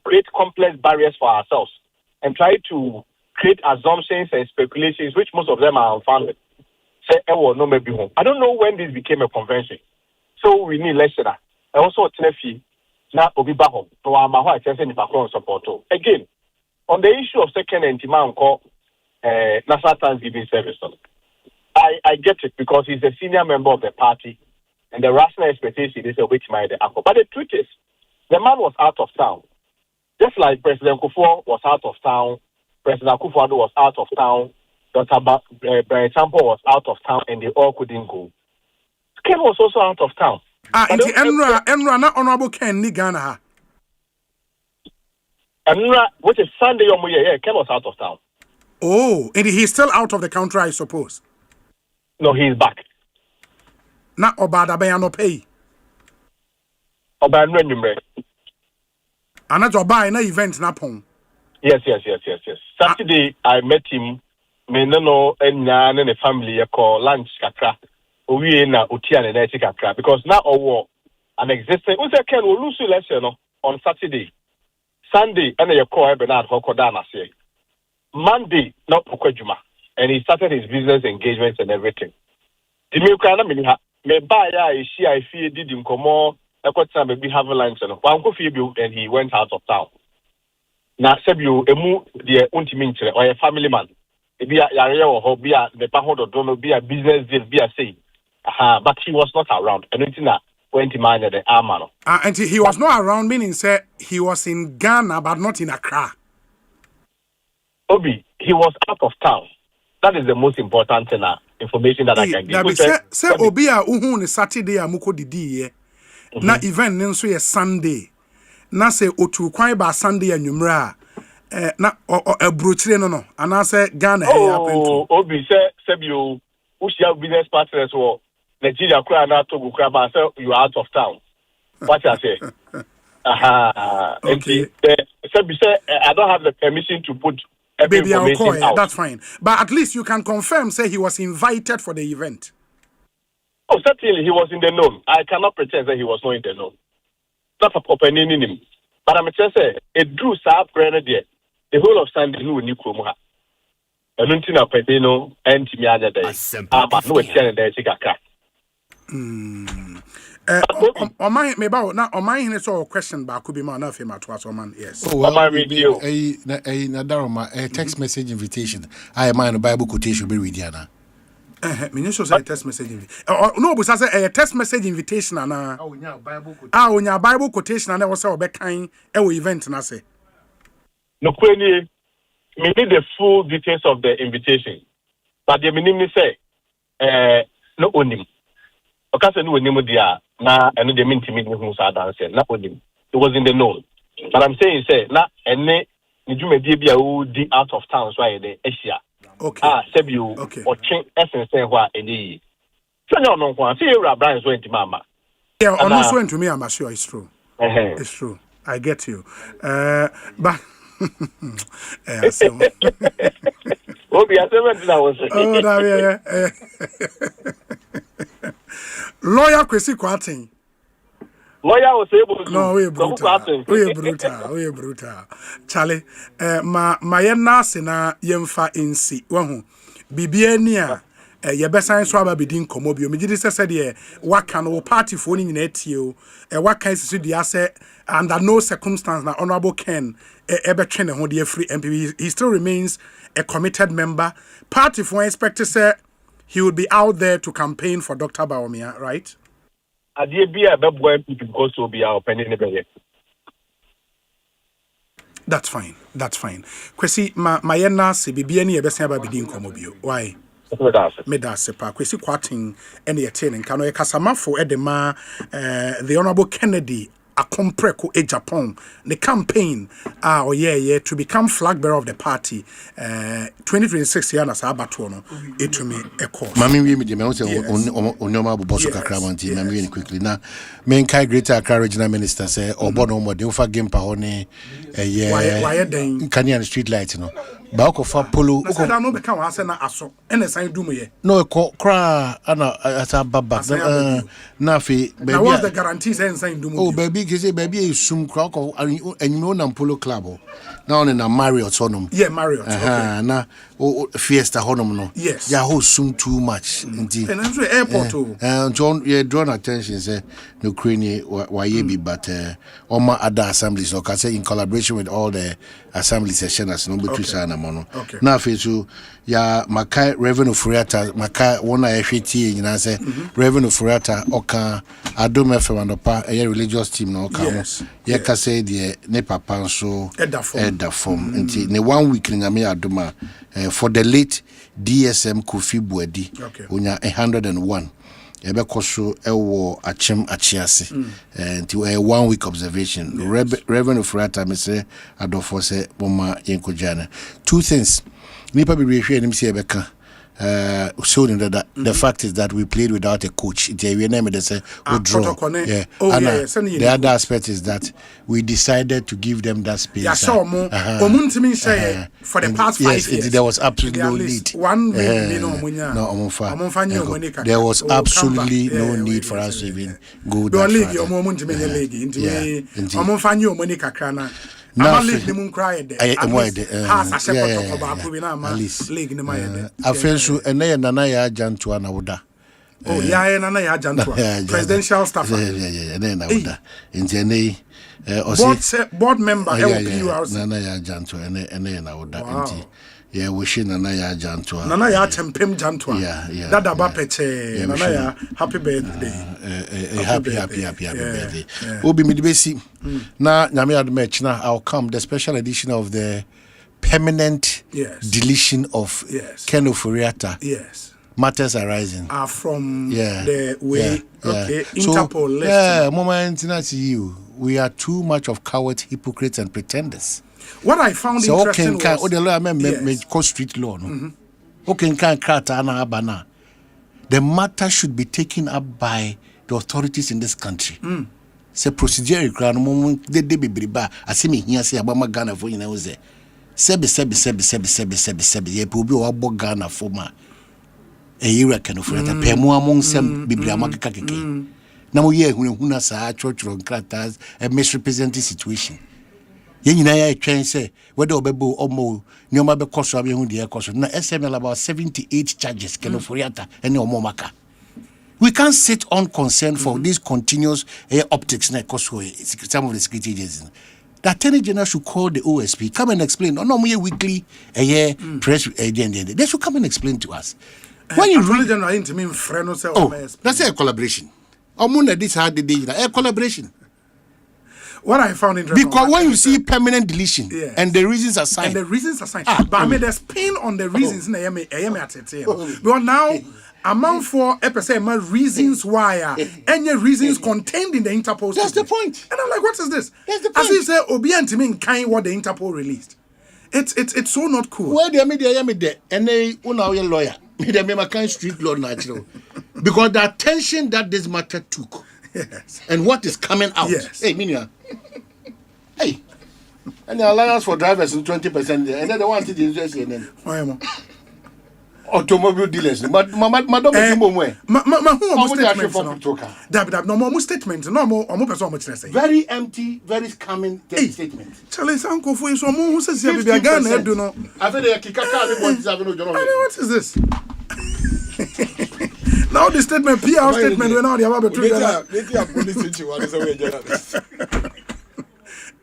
create complex barriers for ourselves and try to create assumptions and speculations, which most of them are unfounded. Say, no, maybe home. I don't know when this became a convention. So we need lecturer. And also, Tenefi, now Obi Bahom, to our Mahua, Tenefi, support. Again, on the issue of second and Timan call National Thanksgiving service, I get it because he's a senior member of the party and the rational expectation is a which might the alcohol. But the truth is, the man was out of town. Just like President Kufuor was out of town President Akufo-Addo was out of town, Dr. Brian Sampo was out of town, and they all couldn't go. Ken was also out of town. And the Enra, not Honorable Ken ni Ghana ha. Enra, which is Sunday, Ken was out of town. Oh, and he's still out of the country, I suppose. No, he's back. Na Obada Bayano pay. Oban Renumre. And that's Oba in an event napon. Yes. Saturday, I met him. Me no and the family call lunch kakra. We na utia and kakra because now our an existing. We say Ken will lose lesson on Saturday, Sunday, and you call Bernard Hokodana say. Monday, not Pokojuma, and he started his business engagements and everything. The Milkana me buy I fear did him come on. I got some baby have a lunch and and he went out of town. Now, Sebu, a move the ultimate or a family man. Be a area or be a the pahold or don't be a business deal, be a say. But he was not around. And it's not went to mind the armor. And he was not around, meaning say he was in Ghana but not in Accra. Obi, he was out of town. That is the most important information that I can give. Say Obi a uhun Saturday a muko didi na event nso ye Sunday. Na say otu kwan ba Sunday anwumra na abrochire no ana say Ghana happen to. Obi say you usia business partners or Nigeria kra na Togo kra ba say you are out of town. What I say? Okay. Say I don't have the permission to put baby, I'll call you. That's fine. But at least you can confirm, say he was invited for the event. Oh, certainly he was in the know. I cannot pretend that he was not in the know. That's a proper name in him. But I'm just saying, it drew South Grenadier. The whole of Sunday, who knew Kumuha. And until now, Pedino and Timiana Day. But no, it's there, Chicaka. On my maybe now on my hand, it's all question, but could be more enough him at was man. Yes. Oh, well, a text message invitation. I mind a Bible quotation be with Diana. Minister say text message no, but say a text message invitation and on your Bible quotation and I was say be kind event na say. No, we need the full details of the invitation. But the minimum say no onim. Okase no onim dia na eno de mintimi hu sa dance na onim. It was in the know. But I'm saying say na ene ni dwumadi bia wo di out of town so aye de Asia. Okay. Sebio or change essence where any. So no one see you Brian went to mama. Yeah, almost went to me, I'm sure it's true. It's true. I get you. But Lawyer Kwesi Kwatin. Lawyer was able to. No, we're brutal. Charlie, my nurse na yemfa insi. Wahu. Bibiania. Ye besan so aba bidin komobio. Me gidi say de waka no party for ni nyina tie o. Waka isi di ase under no circumstance na Honorable Ken ebe twe ne ho de free MP. He still remains a committed member. Party for expect to say he would be out there to campaign for Dr. Bawumia, right? That's fine. Kwesi my yena se bibia ni ebesa ba bidin komobio. Why? Medase pa Kwesi Kwatin ene yete nka no yekasamafo edema the Honorable Kennedy Akompreko Japan the campaign to become flag bearer of the party 2026 year na sabato no etumi eko mami wi me de me say onyoma boboso kakra manti na me quickly na men kai Greater Accra regional minister say obodo mo de ufa game pa ho ne why den Kanian street light no ba ko fa polo ko no be kan wa say na aso ene san du mu ye no ko kra ana asa baba na fi baby what's the guarantee say san du mu oh baby ke say baby e sum kra ko anyimo na polo club na on na Marriott honum Marriott okay na fiesta honum no yes ya ho sum too much indeed and airport John drawn attention say no crane but Oma other assemblies or say in collaboration with all the assembly sessions no betu sana mono na fesu ya makai revenue furiata makai wona ehweti nyina say revenue furiata oka adom FM anopa a religious team no oka ye ka say the ne papa nso eda form nti ne 1 week nyame adoma for the late DSM Kofi Buadi onya 101 Ebekoso ewo achem achiase nti 1 week observation revenue frata me say adofo say mama yenkojana. Two things nipa be rehwe nim say ebeka so the fact is that we played without a coach. We name it say draw. The other aspect is that we decided to give them that space. For the past 5 years, there was absolutely no need. There was absolutely no need for us to even go that far. I feel so and nana ya jantua na woda. Oh yeah, nana ya jantua. Presidential staff. Na woda. Nti board member LPU nana ya jantua ene na woda nti. Yeah, wishing nana ya jantua. Nana ya tempem jantua. Yeah. Dada ba peche. Nana ya happy birthday. Happy birthday. Obi midibesi. Na nyame admech na I'll come the special edition of the permanent deletion of Ken Oforiatta. Yes. Matters arising from the way Interpol list. Yeah, moment na see you. We are too much of cowards, hypocrites and pretenders. What I found interesting was the law me street law no. The matter should be taken up by the authorities in this country. Say procedure crown moment they be briba asemi hia say abama Ghana for nyina uze. Sebi ye pobi o abo Ghana for ma. Yira Ken Oforiatta pemu among sem biblia makeka keke. Na mo ye hunhuna saa churchron kratas a misrepresenting situation. Ye nyina ya twen say whether obebo omo nyoma be koso abi hu de koso na SML about 78 charges Ken Oforiatta ene omo maka. We can't sit unconcerned for these continuous optics na koso some of the security agencies. The Attorney General should call the OSP, come and explain. No more weekly press agenda. They should come and explain to us. When you Attorney General into me friend that's a collaboration. Omuna this hard the day a collaboration. What I found interesting because when you see permanent deletion and the reasons assigned. But I made a spin on the reasons in the because now amount for my reasons why any reasons contained in the Interpol. That's the point. And I'm like, what is this? That's the point. As you say, Obi and Timin kind what the Interpol released. It's so not cool. Where the media and they lawyer. Media me kind street law natural. Because the attention that this matter took and what is coming out. Hey, Minia. Hey. And the allowance for drivers is 20% there. And then they want to do this and then. Automobile dealers. Madam statement. No person very empty, very scamming statement. Charles Uncle for so who says you be a gun head do no. I feel like what is this? Now the statement PR statement when all the about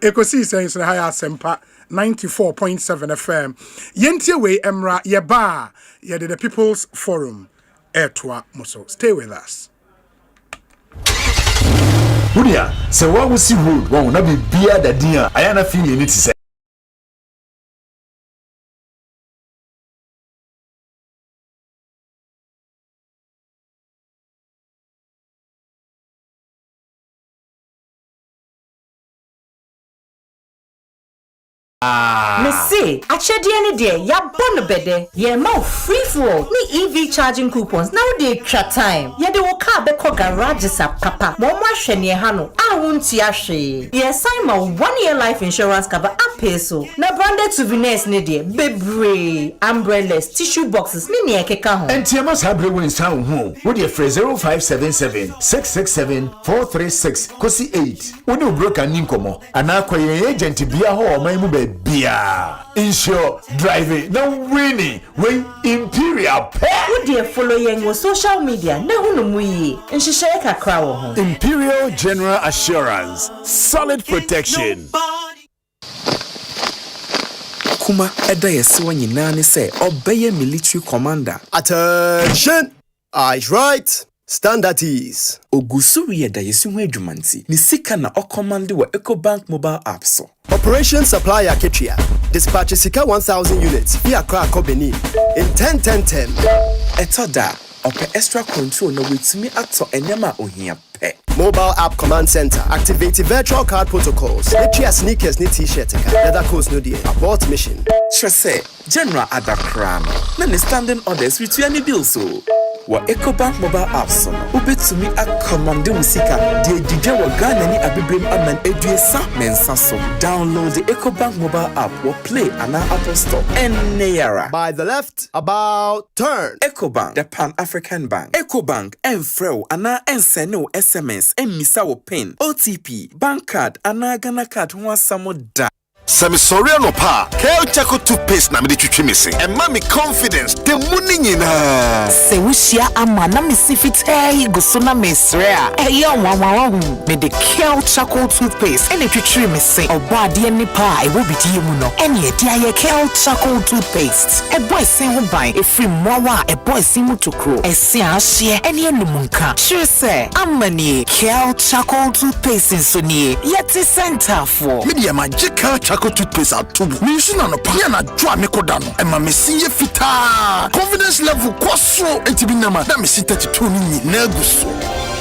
Ekosiisen On Asempa 94.7 FM. Yentie we emra yeba ye the People's Forum etwa muso. Stay with us. Budia, se wa wo si road wa na be bia da din a aya na fi ni ti se. Me say, achede ne de ya bon bede ye ma free for me EV charging coupons now dey twa time ye de wo car be ko garage sa papa mo mo ahwe ne ha no a wonti ahwe ye sign ma 1 year life insurance cover appeso na branded souvenirs ne de bebre umbrellas tissue boxes ne ne ekeka ho Entiama sabre win sound ho with your 0577 667 436 kosi 8 when you broke an incomo and akwaye agent bia ho o man mu be bia insure driving no winning when Imperial Who dey follow yen wo social media na hunu mu yi nhihye kakra wo ho Imperial General Assurance solid protection Kuma eda yesi wa nyina ne se obeye military commander. Attention! Eyes right. Stand at ease. Ogusuri eda yesi ho adwumanti. Ni sika na ocommand wa EcoBank mobile app so. Operation Supplier Ketria. Dispatch sika 1,000 units via Krakow Benin in 10-10-10. Etoda ope extra control na wetimi ato enyama ohia pe. Mobile app command center activate virtual card protocols. Ketria sneakers ni t-shirt leather coats no die abort mission. Trese General Adakran na ne standing orders with any bill so. Wa EcoBank mobile app so no ubetumi command musika de didwe wa Ghana ni abibrem aman eduesa mensa so. Download the EcoBank mobile app or play on our Apple Store any era. By the left, about turn. EcoBank, the Pan-African Bank. EcoBank, Enfreo, ana enseno SMS, emisa wo pin, OTP, bank card, ana Ghana card, huwa samo da. Semi-sorry no pa. Kale Chaco toothpaste na me de twitwi me se. And me confidence. The money nyina. Se wushia ama na me sifite guso na mesre a. Eya me de Kale Chaco toothpaste. Ene twitwi me se. Oba de ni pa e wo bidie mu no. Ene e dia ye Kale Chaco toothpaste. E boy sen ho ban e free mwawa e boy sin mu tokro. E se ahye ene enumunka. Sure se amani Kale Chaco toothpaste so ni. Yeti center for. Me de magic Chaco toothpaste atubu. Me use na no pa na dwa me koda no. E ma me sinye fita. Confidence level kwaso entibi na ma. Na me sin 32 ni na guso.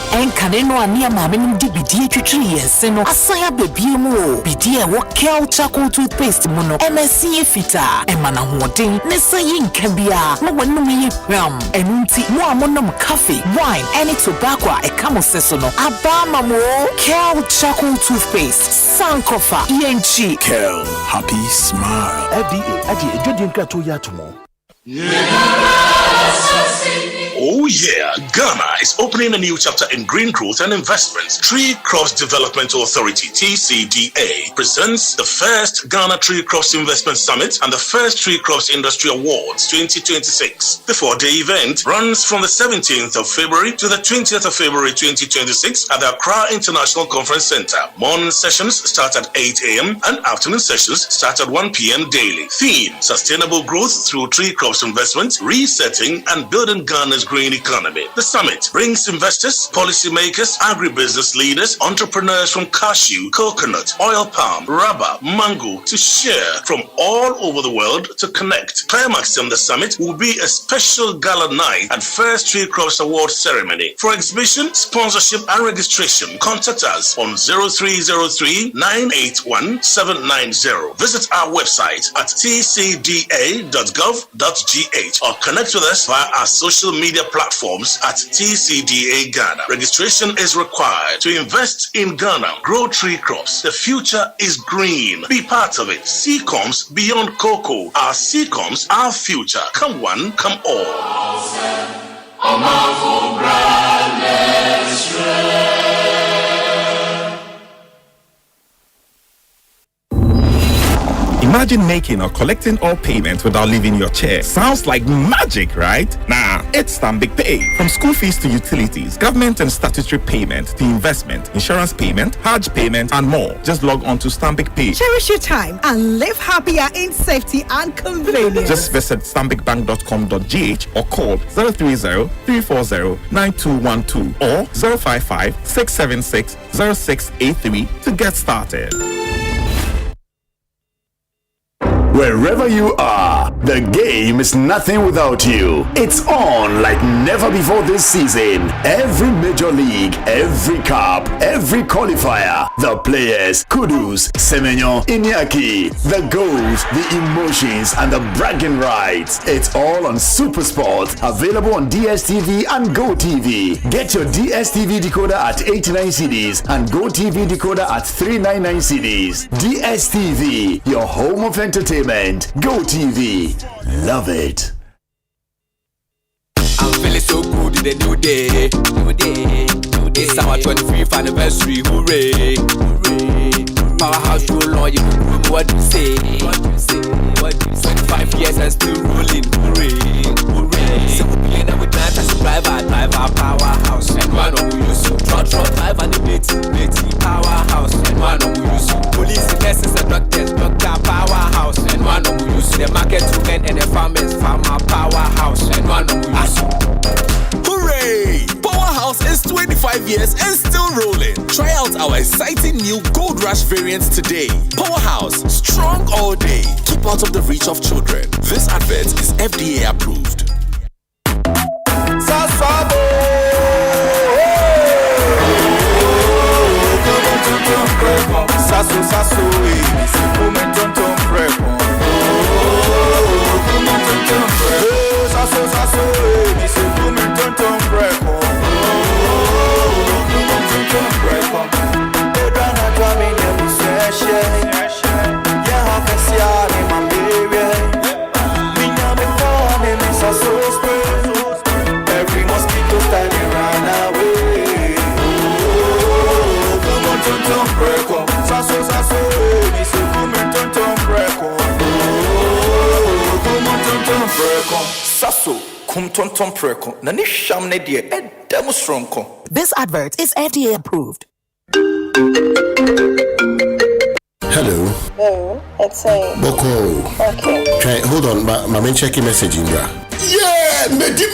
Enkane no ani ama me nim di bidie twitwi yense no. Asan ya bebie mu o. Bidie wo Kale Chaco toothpaste mu no. MSC fita. E ma na hoden ne sayi nka bia. Mo wonum yi hwam. Enunti mo amonom coffee, wine, any tobacco e kamo seso no. Abama mo Kale Chaco toothpaste. Sankofa ENG. Kale, happy smile. FDA adi ejodi nkrato ya tomo. Oh yeah, Ghana is opening a new chapter in green growth and investments. Tree Crops Development Authority, TCDA, presents the first Ghana Tree Crops Investment Summit and the first Tree Crops Industry Awards 2026. The 4-day event runs from the 17th of February to the 20th of February 2026 at the Accra International Conference Center. Morning sessions start at 8 a.m. and afternoon sessions start at 1 p.m. daily. Theme: Sustainable Growth through Tree Crops Investment, Resetting and Building Ghana's Green Economy. The summit brings investors, policymakers, agribusiness leaders, entrepreneurs from cashew, coconut, oil palm, rubber, mango to share from all over the world to connect. Climaxing the summit will be a special gala night and first Tree Crops Award ceremony. For exhibition, sponsorship and registration, contact us on 0303 981 790. Visit our website at tcda.gov.gh or connect with us via our social media platforms at TCDA Ghana. Registration is required to invest in Ghana. Grow tree crops. The future is green. Be part of it. Seacoms beyond cocoa. Our Seacoms, our future. Come one, come all. Imagine making or collecting all payments without leaving your chair. Sounds like magic, right? Nah, it's Stanbic Pay. From school fees to utilities, government and statutory payment, to investment, insurance payment, Hajj payment, and more. Just log on to Stanbic Pay. Cherish your time and live happier in safety and convenience. Just visit stanbicbank.com.gh or call 030-340-9212 or 055-676-0683 to get started. Wherever you are, the game is nothing without you. It's on like never before this season. Every major league, every cup, every qualifier, the players, kudos, Semenyo, Iñaki, the goals, the emotions, and the bragging rights. It's all on SuperSport, available on DSTV and GoTV. Get your DSTV decoder at 89 cedis and GoTV decoder at 399 cedis. DSTV, your home of entertainment. GoTV, love it. I'm feeling so good in the new day. It's our 25th anniversary, hooray. Powerhouse roll on, you know what you say. 25 years and still rolling, hooray. So we're playing with night as a driver, powerhouse. And one of we use to trot, drive and the lady, powerhouse. And one of we use to police, nurses and doctors, doctor, powerhouse. And one of we use to the market women and the farmers, farmer, powerhouse. And one of we use to Hooray! Powerhouse is 25 years and still rolling. Try out our exciting new Gold Rush variants today. Powerhouse, strong all day. Keep out of the reach of children. This advert is FDA approved. Every mosquito standing run away. This advert is FDA approved. Hello. Hello, it's a Boko. Okay. Try, hold on, my main checking message in there. Yeah, Medi.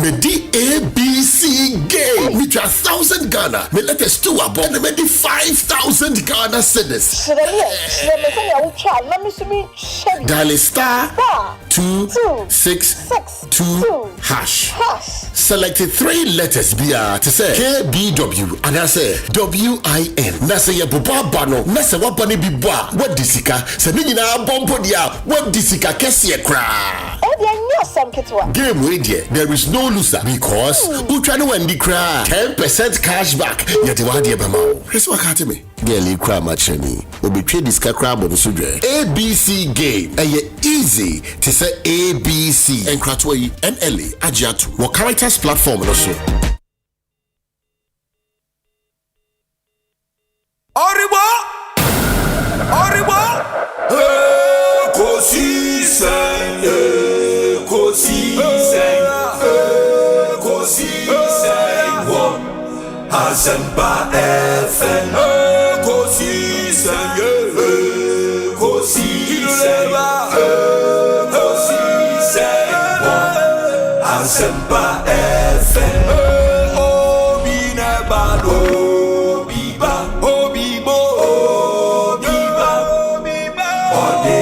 Medi ABC game. Me try 1,000 Ghana. Me let us two above. And Medi 5,000 Ghana cedis. Dial star 262 hash. Selected 3 letters BR to say KBW and I say WIN. Na say Boba Bano. Na say wapani bibwa. What disika? Se ni na bombo dia. What disika kesi ekra? Game radio. There is no loser because Utrano Wendy cry 10% cash back. Yet what dear Bama? Press what can't me. Girl, cry much me. We be trade this crab on the sudre. ABC game. Easy to say ABC and Kratway and Ellie Ajatu. What characters platform also. Oribo Ekosiisen Asempa FM Ekosiisen Asempa FM Obine balo biba obibo obiba ode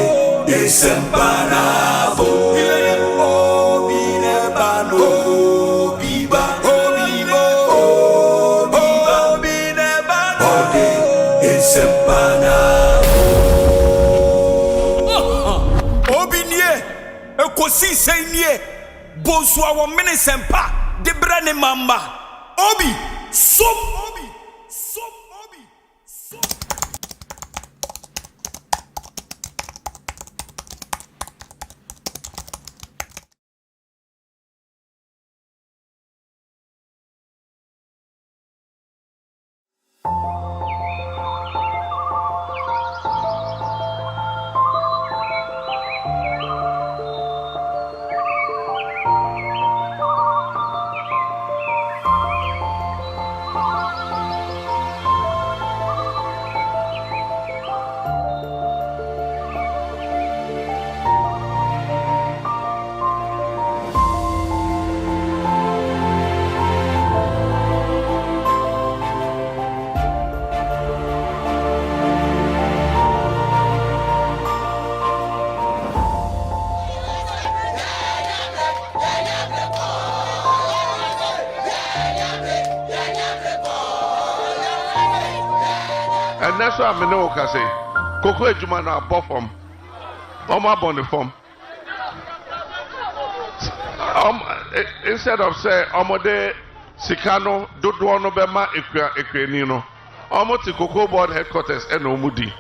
esempana bo obine balo biba obibo obine balo ode esempana obinie Ekosiisen nie Bonsu our Ministerial Debrane Mamba Obi And that's why I know can say Cocoa Juma na bottom. On the form. Instead of say Omode Sikano Dodono Bema Ekwenino. Almost Cocoa Board headquarters and Omudi.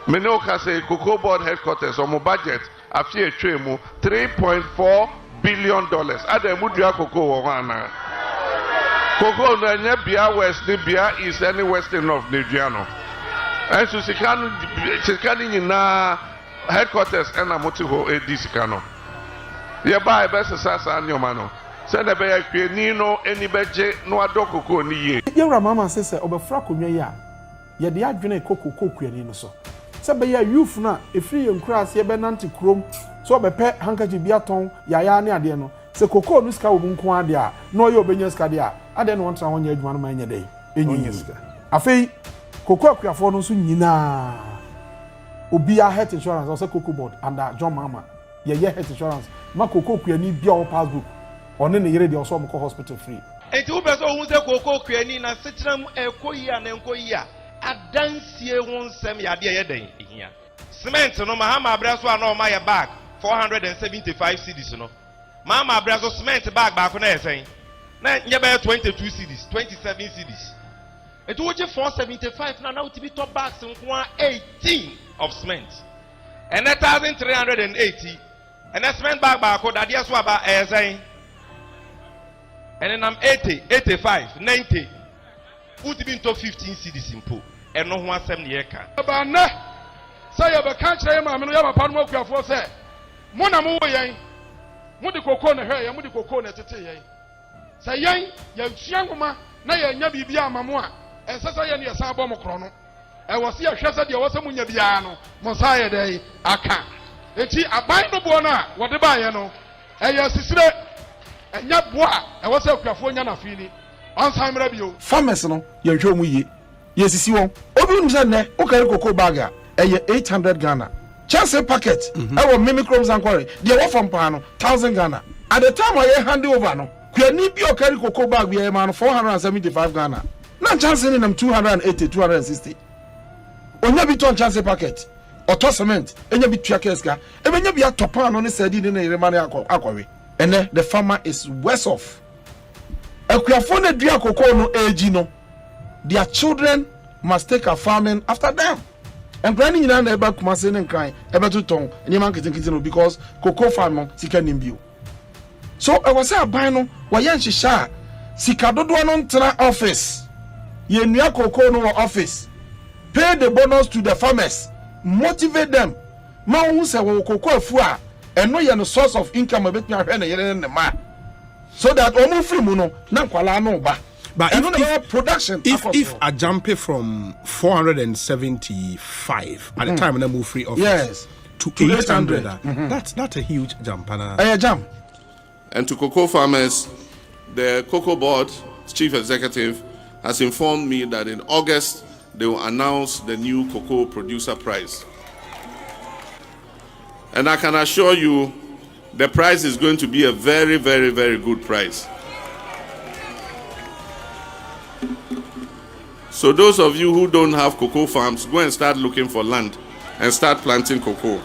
Meno can say Cocoa Board headquarters on my budget a few tremu $3.4 billion. Ade Mudia Cocoa Wana. Cocoa na Bia West, Bia East, any Western of Nigeria. And so Sikani na headquarters and a motivo AD Sikano. Yeba best sasa and your mano. Send a bear Nino, any beje, no adoko ni ye. Yara mama says, Obafra Kunya, ye the advene cocoa coquia so. Sabe ya youth na, a free and crass, ye benanti chrome, so be pet handkerchief biaton, yaya ne adiano. Se cocoa nuska wunquadia, no your benyas cadia. I don't want someone yet 1 man a day. In years. A fee, cocoa for no soon yina. Obia health insurance, also cocoa board, and John Mama. Ye health insurance. Ma cocoa ni bio passbook. On any year, they also make hospital free. And two person who say cocoa creani na sitram ekoya na enkoya. Adansie won sem ya de yeden here. Cement no mahama abraso na my bag 475 cedis no. Mama abraso cement bag back na esen. Na nye be 22 cedis, 27 cedis. It would be 475 now to be top bags in 18 of cement. And 1,380. And that cement bag back that yes waba esen. And then I'm 80, 85, 90. Would be into 15 cedis in pool. And no one 7 year can. Abana say about country, mamma, you have a pan work for say. Mona Moy, Mudi Cocona, her, Mudi Cocona to say. Say, young woman, Naya Yabia Mamma, and Sasaya near Sabom Chrono. I was here, Shasa, there was a Munyabiano, Mosiah Day, I can't. And she a bind no bona, what the Bayano, and your sister, and Yabwa, I was a California Fini. On time review. Farmers, no, you're showing me. Yes, you won't. Open Zane, okay, cocoa bagger, and 800 Ghana. Chance packet, I will mimicrons and quarry. The offer from Pano, 1,000 Ghana. At the time I hand over, no, could need your carry cocoa bag be a man 475 Ghana. Not chance in them 280, 260. Only be ton chance packet, or tossament, and you be Trakeska, and when you be a topan on the said in a remania aquary. And then the farmer is worse off. A Kuafone Dia Cocoa no Egino. Their children must take a farming after them. And granting in an ever Kumasin and crying, ever to tongue, and your marketing because cocoa farmer, Sikan in so I was a bino, Wayan Shisha, Sikado Duanon Tana office. Ye near cocoa no office. Pay the bonus to the farmers, motivate them. Man say cocoa fua, and no yan source of income a bit me and the man. So that almost free mono, Nakwala no ba. But if production, if I jump from 475 at the time when I move free office, yes, to 800, that's a huge jump. Jump. And to cocoa farmers, the Cocoa Board Chief Executive has informed me that in August they will announce the new cocoa producer price. And I can assure you, the price is going to be a very, very, very good price. So those of you who don't have cocoa farms, go and start looking for land and start planting cocoa.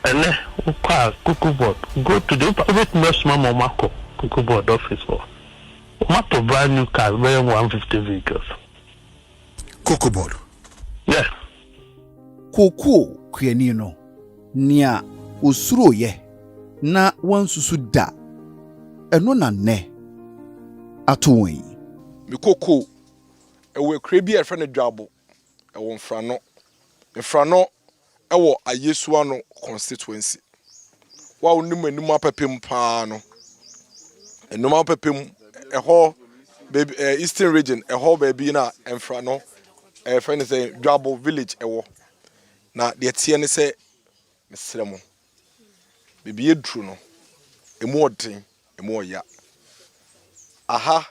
And cocoa board, go to the cocoa board office for brand new cars, 150 vehicles. Cocoa board. Yeah. Cocoa kwenino nia usuro ye na wansusu da eno na ne atowen mi cocoa ewe krebi e frene dwabo ewo mfrano ewo ayesuwa no constituency wa onim anim apepem pa no enum apepem eho baby eastern region eho baby na mfrano friend say dwabo village ewo na de tie ne se mesremo baby edru no emu odin emu oya aha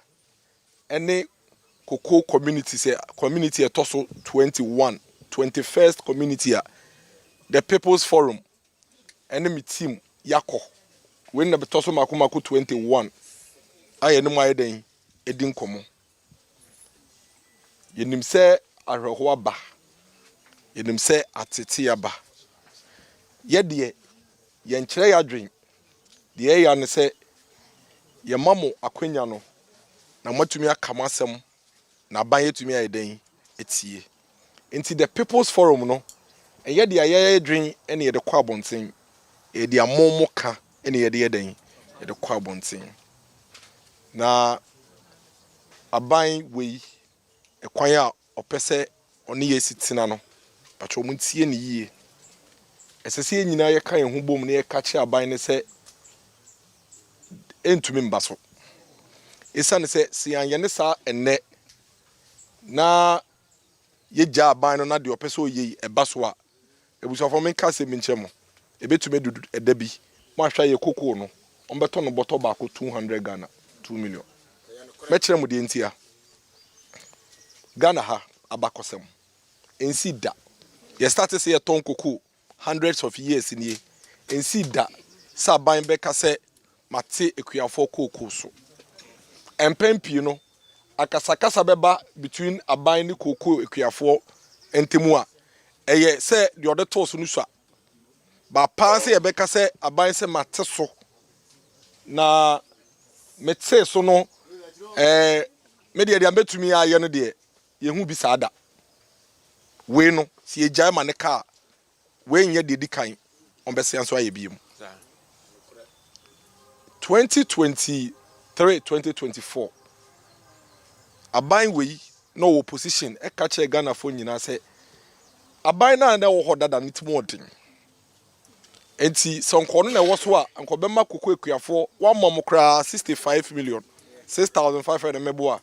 ene cocoa community say community etoso 21st community the People's Forum enemy team yako when the betoso makumako 21 aye no maye den edin komo yenim sɛ ahwɛho aba yenim sɛ atete aba yɛdeɛ yɛnkyerɛ yɛadwen deɛ ɛyɛ ne sɛ yɛma mo akwanya no na matumi aka masɛm na ban yɛtumi ayɛ den etie nti the people's forum no ɛyɛ deɛ ayɛ dwen ɛne yɛde kɔ abɔnten yɛde amomo ka ɛne yɛde yɛ den yɛde kɔ abɔnten na aban wei ɛkwan a ɔpɛ sɛ ɔne yɛ si tena no patro mu tie ne yie ɛsɛ sɛ nyinaa yɛka yɛn ho bom na yɛka kyerɛ aban ne sɛ ɛntumi mba so ɛsiane sɛ sɛ yɛanyɛ ne saa ɛnnɛ na yɛgya aban no na deɛ ɔpɛ sɛ ɔyɛ yi ɛba so a ebusuafo menka sɛ menkyɛ mo ɛbɛtumi dudu ɛda bi mo ahwɛ yɛ kokoo no ɔmbɛtɔ no bɔtɔ baako 200 Ghana 2 million mɛkyerɛ mo deɛ ntia Ghana ha abakɔsɛm ensi da yɛ start sɛ yɛtɔn kokoo hundreds of years nie ensi da sɛ aban bɛka sɛ mate ekuafo kokoo so empempie no akasakasa bɛba between aban ne kokoo ekuafo ntemu a ɛyɛ sɛ deɛ ɔde tɔɔ so no so a ba paa sɛ yɛbɛka sɛ aban sɛ mate so na mete so no me deɛ deɛ mbɛtumi ayɛ no deɛ yɛhu bi saa da wei no si yɛgyae ma ne ka wei nyɛ deɛ di kan ɔmbɛsia nso ayɛ biem 2023-2024 aban wei na ɔwɔ position ɛka kyerɛ Ghana fo nyinaa sɛ aban na ɛwɔ hɔ dada ne timo ɔden enti sɛ nkɔ no na ɛwɔ so a nkɔbɛma koko ekuafo wama mo koraa 65 million 6,500 mɛbo a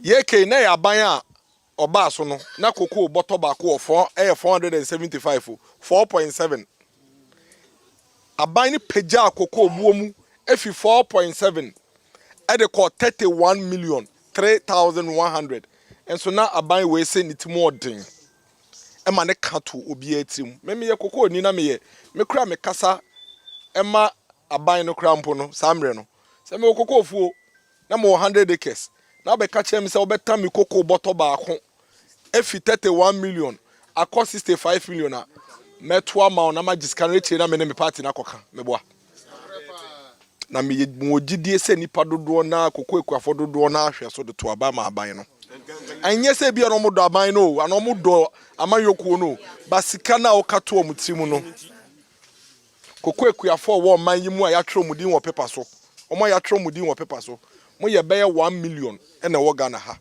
yɛkei na yɛ aban a ɔbaa so no na koko bɔtɔ baako wɔ ɛyɛ 475 4.7 aban ne pagya koko buo mu efi 4.7 ɛde kɔ 31 million 3,100 enso na aban wei sɛ ne timo ɔden ɛma ne kato obi atim mɛmeyɛ koko ni na meyɛ me kura me kasa ɛma aban no kura mpo no samre no sɛ me koko fuo na mo 100 acres na bɛka kyerɛ me sɛ wobɛta me koko bɔtɔ baako efi 31 million akɔ 65 million a meto ama na magiska no ekyire na me ne me party na kɔka meboa na me mogidie sɛ nipa dodoɔ na koko ekuafo dodoɔ na ahwɛ so de to aba ma aban no anya sɛ bia no mo do aban no ana mo do amanyokuo no ba sika na okato mu timu no koko ekuafo wo man yi mu a yatwero mu din wo paper so omo yatwero mu din wo paper so mo ye bɛyɛ 1 million ɛna wo Ghana ha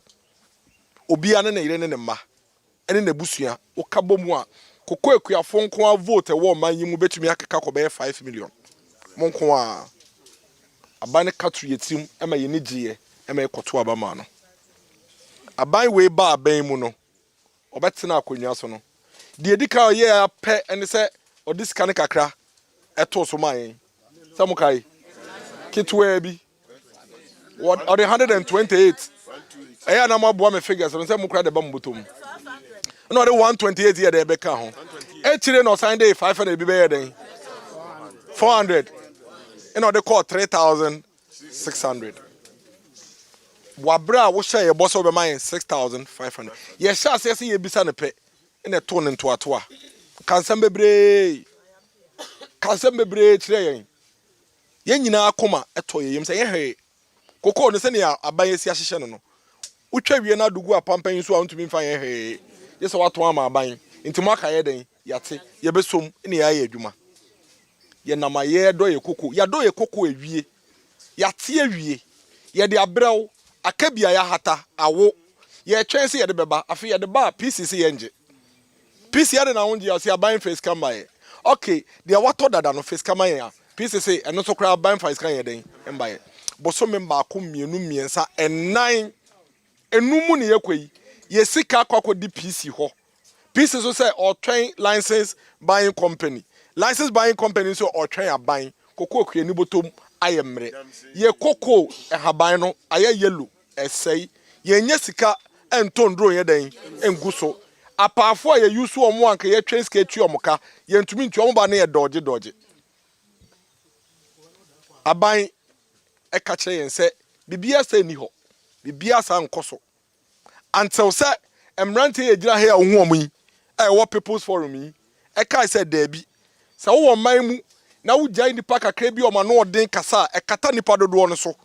obi ane na yire ne ne mma ɛne na busua wo kabo mu a koko ekuafo nko a vote wo man yi mu betumi akeka kɔ bɛyɛ 5 million mo nko a aban katu yetim ɛma ye ne giye ɛma ekoto aba ma no aban we ba aban mu no obetena akonwa so no de edika oye apɛ ene sɛ odi sika ne kakra ɛto so man samukai kitwe bi what are 128 ɛya na mo aboa me figures no sɛ mo kra de ba mbotom no de 128 here de bɛka ho etire no sign day 500 bi bɛyɛ den 400 and they call 3,600 wabra wo share boss over mine 6,500 yes sha say ye bisa ne pe na to ne to ato a kansam bebre kire yen nyina akoma eto ye yim say ye he kokko ne se ne aban si ahyehye no no utwa wie na dugu apampan so a ntumi mfa ye he ye se wato ama aban ntimo aka ye den yate ye besom ne ya ye adwuma ye namaye do ye kokko ya do ye kokko ewie yate awie ye de abrɛw akabia ya hata awo ye twen se ye de beba afi ye de ba pieces ye nje piece ya de na wonje ya se aban face kamaye okay de wato dada no face kamaye ya pieces se eno so kra aban face kan ye den mbaye boso memba ko mienu miensa enan enumu ne yekoyi ye sika kwakọ di PC ho PC so say or train license buying company so or train aban kokko akue ni botom ayemre ye kokko ehaban no aye yellow esei ye nya sika entondro ye den enguso apafo ye yusu omo anka ye train sika tu omoka ye ntumi ntu omo ba na ye doje aban catch and say, Bibia say ni ho, Bibia san koso. Until say, Emranti ejira here woman, what people's forum me, Eka said Debbie. So, my na wo jai nipa kakra bi o ma no odin kasa e kata nipa dodo no so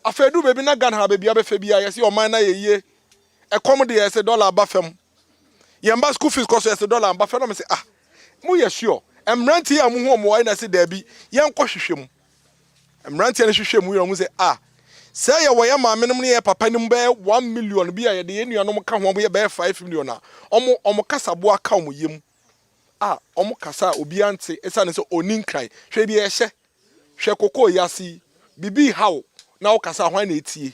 afedu bebi na gan ha bebi abefa bi ayese o man na yeye e kom de yese dollar abafam yamba school fees cost yese dollar abafam no me say mu ye sure emranti ya mu ho mo wai na se da bi yen kɔ hwehwem emranti na hwehwem mu yo mu say say ye wo ya ma menom ne ye papa nim be 1 million bi aye de ye nuanom ka ho bo ye be 5 million a omo kasabo aka omo yem omo kasa obi ante esa ne so oninkrai hwe bi ehye hwe kokoo yasi bibi hawo na wo kasa hwan na etie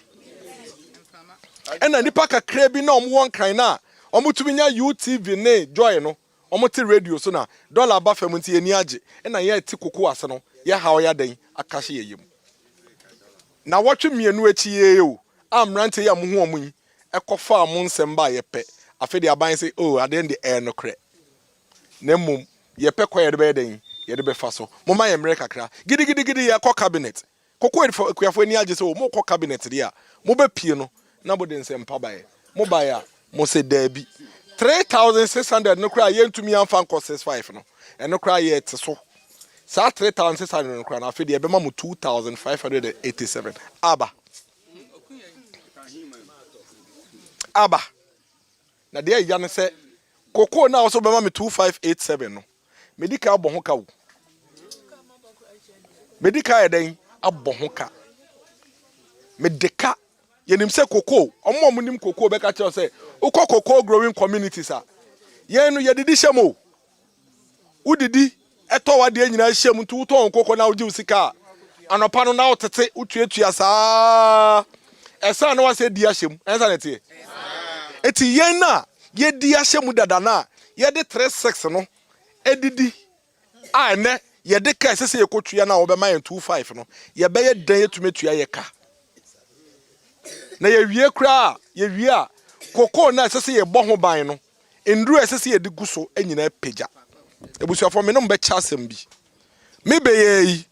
ena nipa kakra bi na omo won kran na omo tumi nya UTV ne joy no omo ti radio so na dollar ba fam nti eni age ena ye ti kokoo ase no ye hawo ya den akahye yeyem na wotwe mienu achi ye o amrante ya mo ho omo yi ekofa mo nsem ba ye pe afede aban say ade ndi no kre Nemum, ye pe kwa yede be den, yede be faso. Moma ye mre kakra. Gidi ye kwa cabinet. Koko for kuafo ni age so mo kwa cabinet dia. Mo be pie no, na bo den se mpa bae. Mo ba ya, mo se dabi. 3600 no kra ye ntumi amfa nko 65 no. E no kra ye te so. Sa 3600 no kra na afede ye be ma mo 2587. Aba. Na dia ya ne se Koko na also be ma me 2587 no. Medical abɔ ho ka wo. Medical eden abɔ ho ka. Medeka yenim se koko, omo nim koko be ka che say, ukọ koko growing communities a. Ye no ye didi hyem o. Udidi eto wade anyina hyem tu to koko na uji usika. Anopa no na otete utuatua saa. Esa na wase di ahyem. Ensa na tie. Eti yen na ye di ahyemu dada na ye de 36 no edidi ne ye de ka sese ye kotua na wo be ma 25 no ye be ye dan ye tumetua ye ka na ye wie kra ye wie a koko na sese ye bɔ ho ban no nduru sese ye de guso anyina peja ebusuafo me no be chasem bi me be ye yi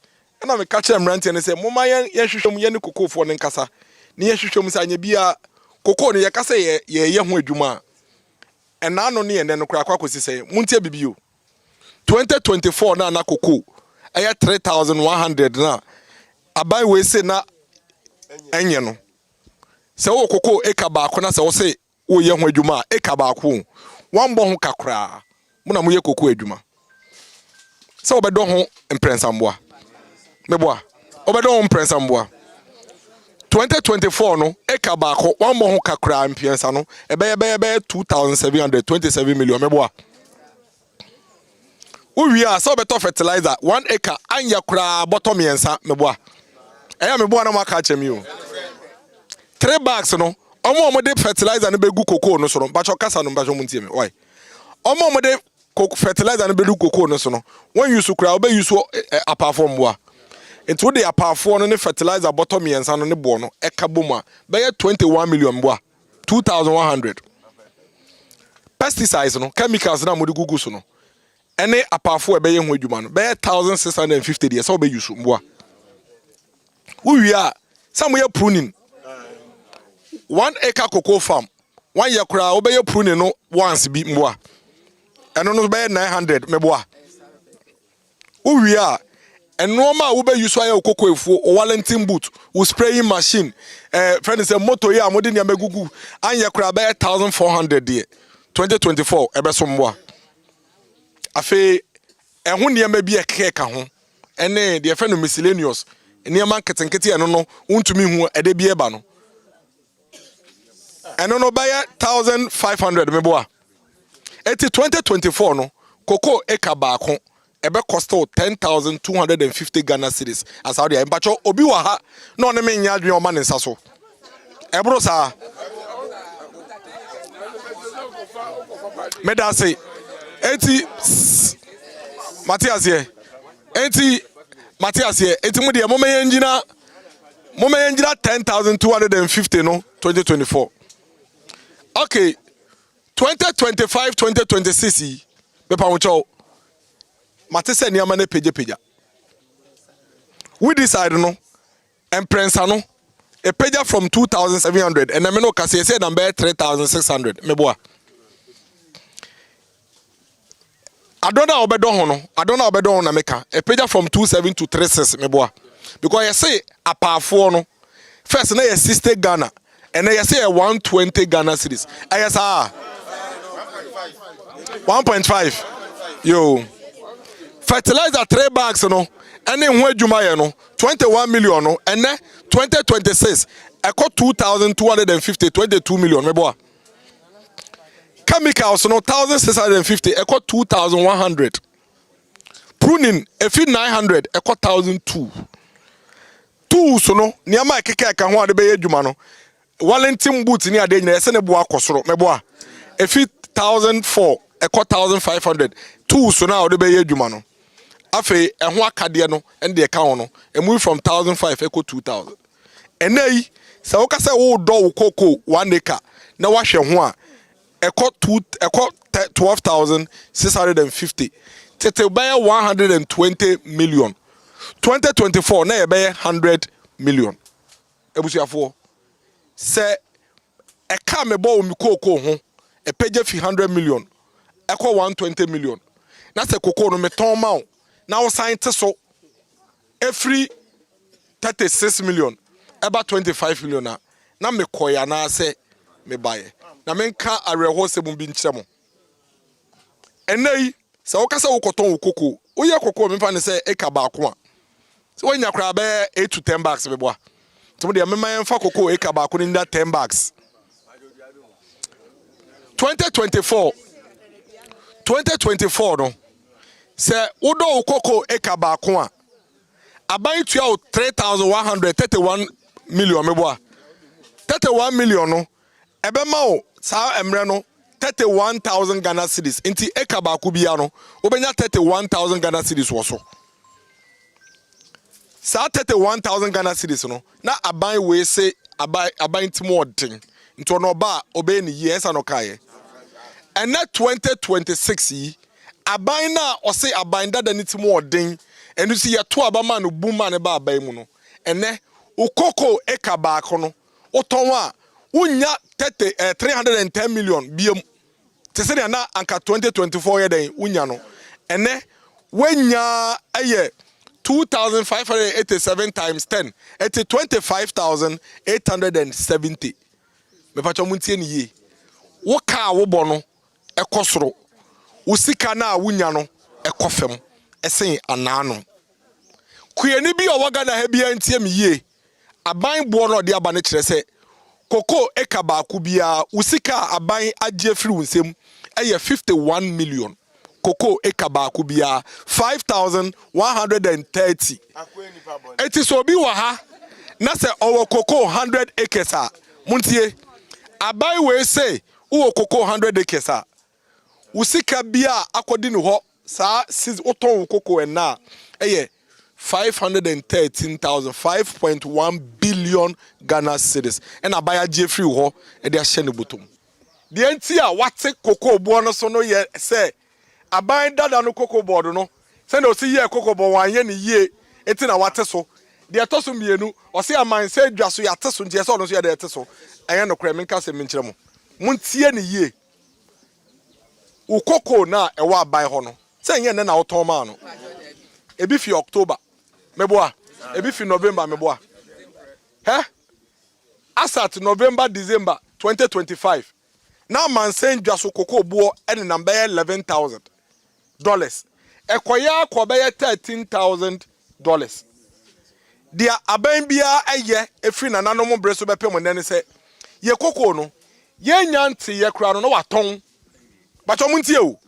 na me ka kire mrante ne se moma ye hwehwem ye ne kokofo ne nkasa ne ye hwehwem sa anya bia koko ne ye ka se ye ho adwuma and now no ni and then no crack was say muntie bibio 2024 na koko aya 3100 na abai we say na enye no se wo koko eka ba ko na se wo say wo ye ho adwuma eka ba ko wan bo ho kakra mu na mu ye koko adwuma se wo be do ho imprensamboa meboa obedo ho imprensamboa 2024 no eka ba ko wan mo ho kakra mpiensa no ebe 2727 million meboa uwi a so beto fertilizer 1 acre anya kura bottom yensa meboa eya meboa na maka chemi o 3 bags no omo de fertilizer no begu koko no so no bacho kasa no bacho muntie me why omo de fertilizer no begu koko no so no when you su kura obe use apart from boa into the apafo no ne fertilizer bottom yensa no ne bo no eka boma be 21 million boa 2100 pesticides no chemicals na mo de gugu so no ene apafo e be ye ho adwuma no be 1650 de so be use boa uwia some ye pruning 1 acre cocoa farm 1 year kura obey pruning no once bi boa eno no be 900 me boa uwia enoma wo be use aye okoko efu o Wellington boot wo spraying machine friend say motor ya amode ne magugu anya kura be 1400 de 2024 ebe so mboa afi ehun ne ma bi ekeka ho ene de friend miscellaneous ne ma nketenkete eno no untumi hu ede bi eba no eno no be 1500 me boa eti 2024 no cocoa eka ba ko ebe cost 10,250 Ghana cedis as how they mpacho obi wa ha no ne menya adwen o ma ne nsa so ebro sa me da say enti Matthias here enti mu de mo me ngina 10,250 no 2024 okay 2025 2026 be pa wo Matese niama ne peja we decide no and Prensano, a pager from 2,700, and I'm no case said number 3,600. Meboa. I don't know Obedono Nameka, a pager from 27 to 36, Meboa. Because I say a powerful no. First, I 60 Ghana, and I say a 120 Ghana cities. I say 1.5. Yo. Fertilizer 3 bags, no. And then when Jumaya, no. 21 million, no. And then 2026, I got 2,250, 22 million, Meboa. Chemicals, no. 1,650, I got 2,100. Pruning, a feed 900, I got 1,002. Tools no niama keke ka ho ade be adwuma no Wellington boot ni ade nyina ese ne boa kosoro meboa e fit 1,004 e ko 1,500 tools no ade be adwuma no afi e ho akade no ende e ka ho no e move from 1,005 e ko 2,000 enai se wo ka se wo do wo koko 1 acre na wa hwe ho a e ko 12,650 tete be 120 million 2024 na be 100 million ebusuafo se e ka me bo mi koko ho e page fi 100 million e ko 120 million na se koko no me ton ma na wo sign te so every 36 million about 25 million na me koya na se me baye na me nka areho se bu bi nkyeremo enei se wo kasa wo koton wo koko wo ye koko me fa ne se e ka ba ko a so when you grab 8 to 10 bags, me boy. So the man for cocoa eka ba ko ninda 10 bags. 2024 no. Say odo cocoa eka ba ko a. Abai to out 3,131 million me boy. 31 million no. Ebe ma o sa emre no 31,000 Ghana cedis. Inti eka ba ko bia no. Obenya 31,000 Ghana cedis wo so. Sa 31,000 Ghana cedis no na aban we say aban timo odin nto no ba obey ni yes anokaye and na 2026 yi aban na o say aban dada ni timo odin enu si yeto abama no buma ne ba aban mu no ene ukoko eka ba ko no oton a unya 310 million biem te se na anka 2024 ye den unya no ene wenya aye 2,587 times 10 it's 25,870 me pacho muntie ni ye wo ka wo bono ekosoro usika na wunya no ekofem esen anano kuyeni bi owaga na ha bia ntie me ye aban bo no de aba ne kire se koko eka ba ku bia usika aban agye firi wunsem eye 51 million Cocoa ekaba kubia 5,130. It is obi waha na se owo cocoa 100 acres a muntie abai we say uwo cocoa 100 acres a usika bia akodi no ho sa oton cocoa na eye 513,000 5.1 billion Ghana cedis and abaya Jeffrey ho e de ahye ne botom de enti a wate cocoa bo no so no ye say aban dada no cocoa board no se na o si ye cocoa board wan ye ne ye eti na wate so de to so mienu o se aman se dwa so ya te so ntie so no so ya de te so enye no kra me nka se me nkyere mo muntie ne ye u cocoa na e wa aban ho no se enye ne na woton ma no ebi fi October meboa ebi fi November meboa asat November December 2025 na man se dwa so cocoa bo e ne number $11,000 ekoya ko be $13,000 dia aban bia eye efri na nanom breso be pem nene se ye cocoa no ye nyanti ye kra no waton bacho muntie o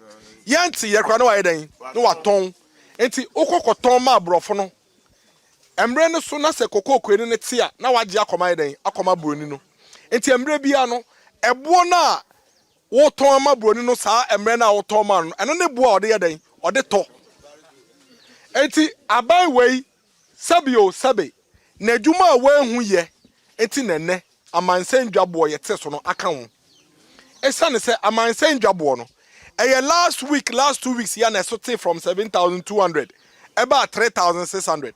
ye nti ye kra no wa yedan no waton enti okokoton ma brofo no emre no so na se cocoa kwani ne tia na waje akoma yedan akoma broni no enti emre bia no ebo na woton ma broni no saa emre na woton ma no eno ne bo ode yedan ode to enti aban wei sabio sabe na adwuma we hu ye enti nene amansen dwabo ye te so no aka ho esane se amansen dwabo no last 2 weeks ya na sote from 7,200 about 3,600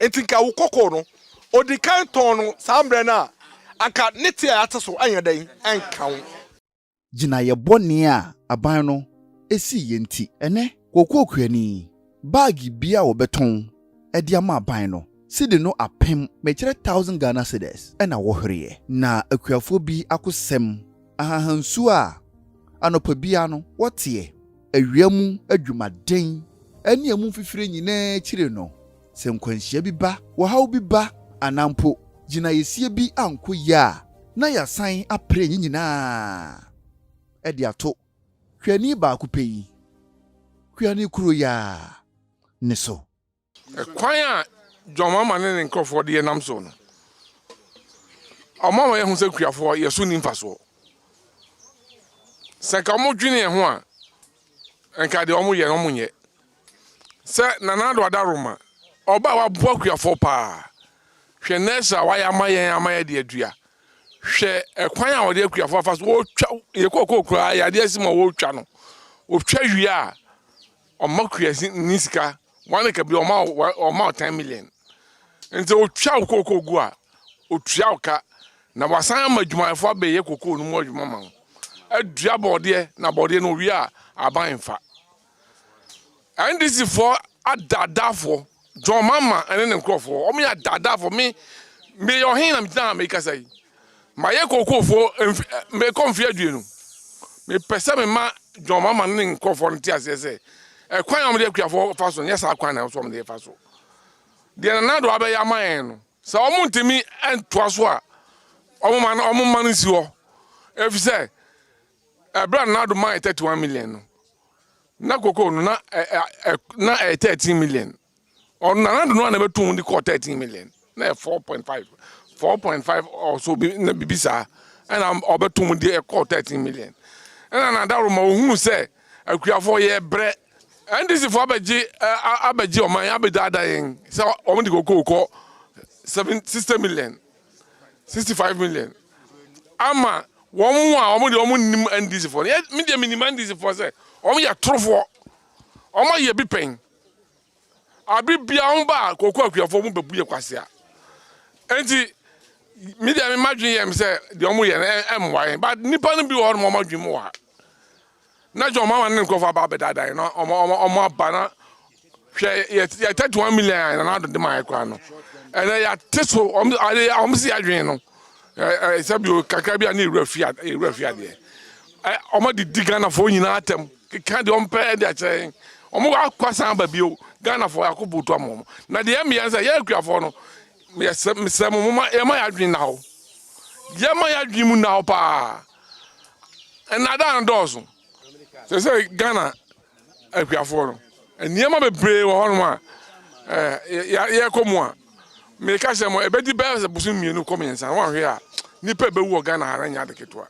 enti ka wo kokko no odi kan ton no sambre na aka neti a ate so anya dan enka gyina ye bɔne a aban no esi yenti ene kokoo kuani bag bia wɔbɛtɔn ɛde ama aban no sidi no apem mekire 1000 Ghana cedis ɛna wɔhwere na akuafo bi akosɛm ahahansu a anopa bia no wɔteɛ awiamu adwumaden ɛne amu fifire nyinaa kyire no sɛ nkwanhyia bi ba wɔhaw bi ba anampo gyina yesie bi anko ya na yasan apre nyinaa ɛde ato hwani baako pɛyi hwani kuro ya ne so kwan a Jomama ne nkofo de nam so no omama ye hu se kuafo ye so ni mfaso se ka mo dwene ye ho a enka de omo ye no mo nye se nana do adaroma oba wa bo kuafo pa hwe nesa wa ya amaye de adua hwe ekwan a wo de kuafo afaso wo twa ye kokokura ya de asima wo twa no wo twa wi a omo kuasi ni sika wane ka bi oma 10 million nti o twa kokoko gu a o twa ka na wasan madwumayefo abeye kokoko no mo adwuma man adua bode na bode no wi a aban fa ndc for adadafo John Mama ene ne nkrofo o me adadafo me yo hin na mtana me kasai ma ye kokofo me konfia duenu me pese me ma John Mama ne nkrofo nti asese kwan am de akuafo fa so nyesa kwan na so am de fa so de na do abeya man no se omo ntimi entoa so a omo man si ho efise brand na do man 31 million no na koko no na 13 million on na do no na betum di ko 13 million na 4.5 or so na bibisa and obetum di ko 13 million na da ro ma ohunu se akuafo ye bre and this is for abeji o man abedada yen so o ndi kokoko 60 million 65 million ama won a o di nim and this for me dey minimum this for say o ya trofo o ma ye bi pen abi bia on ba kokoko akuafo mu bebu ye kwase a enti me dey me madwin ye me say de o mu ye emwa but nipa no bi o mo madwin mu wa na John Mama ne nkrofo aba bedada no omo abana hwe ye 31 million na do de mai kwa no ene ya teso om si adwen no sabi kakra bia na erafia de omo di Ghana fo nyina atem ka de ompe de achen omo akwasan ba bio Ghana fo yakobuto amom na de em yansa ye akuafo no me sem mo e ma adwen na ho ye ma adwen mu na ho pa enada ndoso se say Ghana akuafo no eniema bebre wo hono a ye komo a me ka se mo ebedi be se busu mienu komensa wan hwe a nipa be wo Ghana haranya de ketwa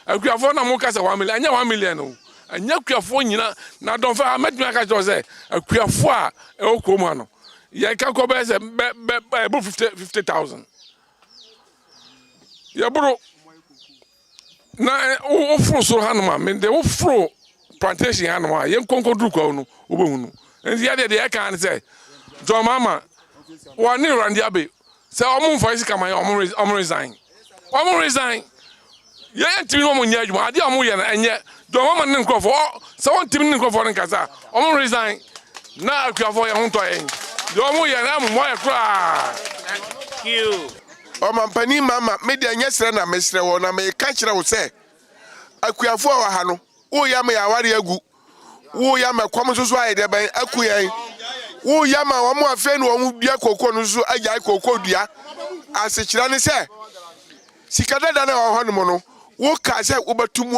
akuafo na mo ka se 1 million anya 1 million no anya akuafo nyina na don fa amadua ka jo se akuafo a e o komo ano ye ka ko be se be 50,000 ye bro na o fro so hanuma me de o fro plantation hanuma ye konkodru kwa no obehunu nti ya de kan say John Mama wani randi abe say omo mfa isi kama omo resign ye ntimi no mo nya adwuma ade omo ye na enye John Mama ne nkofo say won timi ne nkofo ne kasa omo resign na akuafo ye hunto yen de omo ye na mo ye kra thank you o mampani mama media nya sere na mesere wo na me ka kire wo say akuafo wa ha no wo ya me ya ware agu wo ya me kwom so aye de ban akuyan wo ya ma wo mo afi no wo bia kokko no so agya kokko dua asekira ne se sikadada na wo hono mo no wo ka se wo batum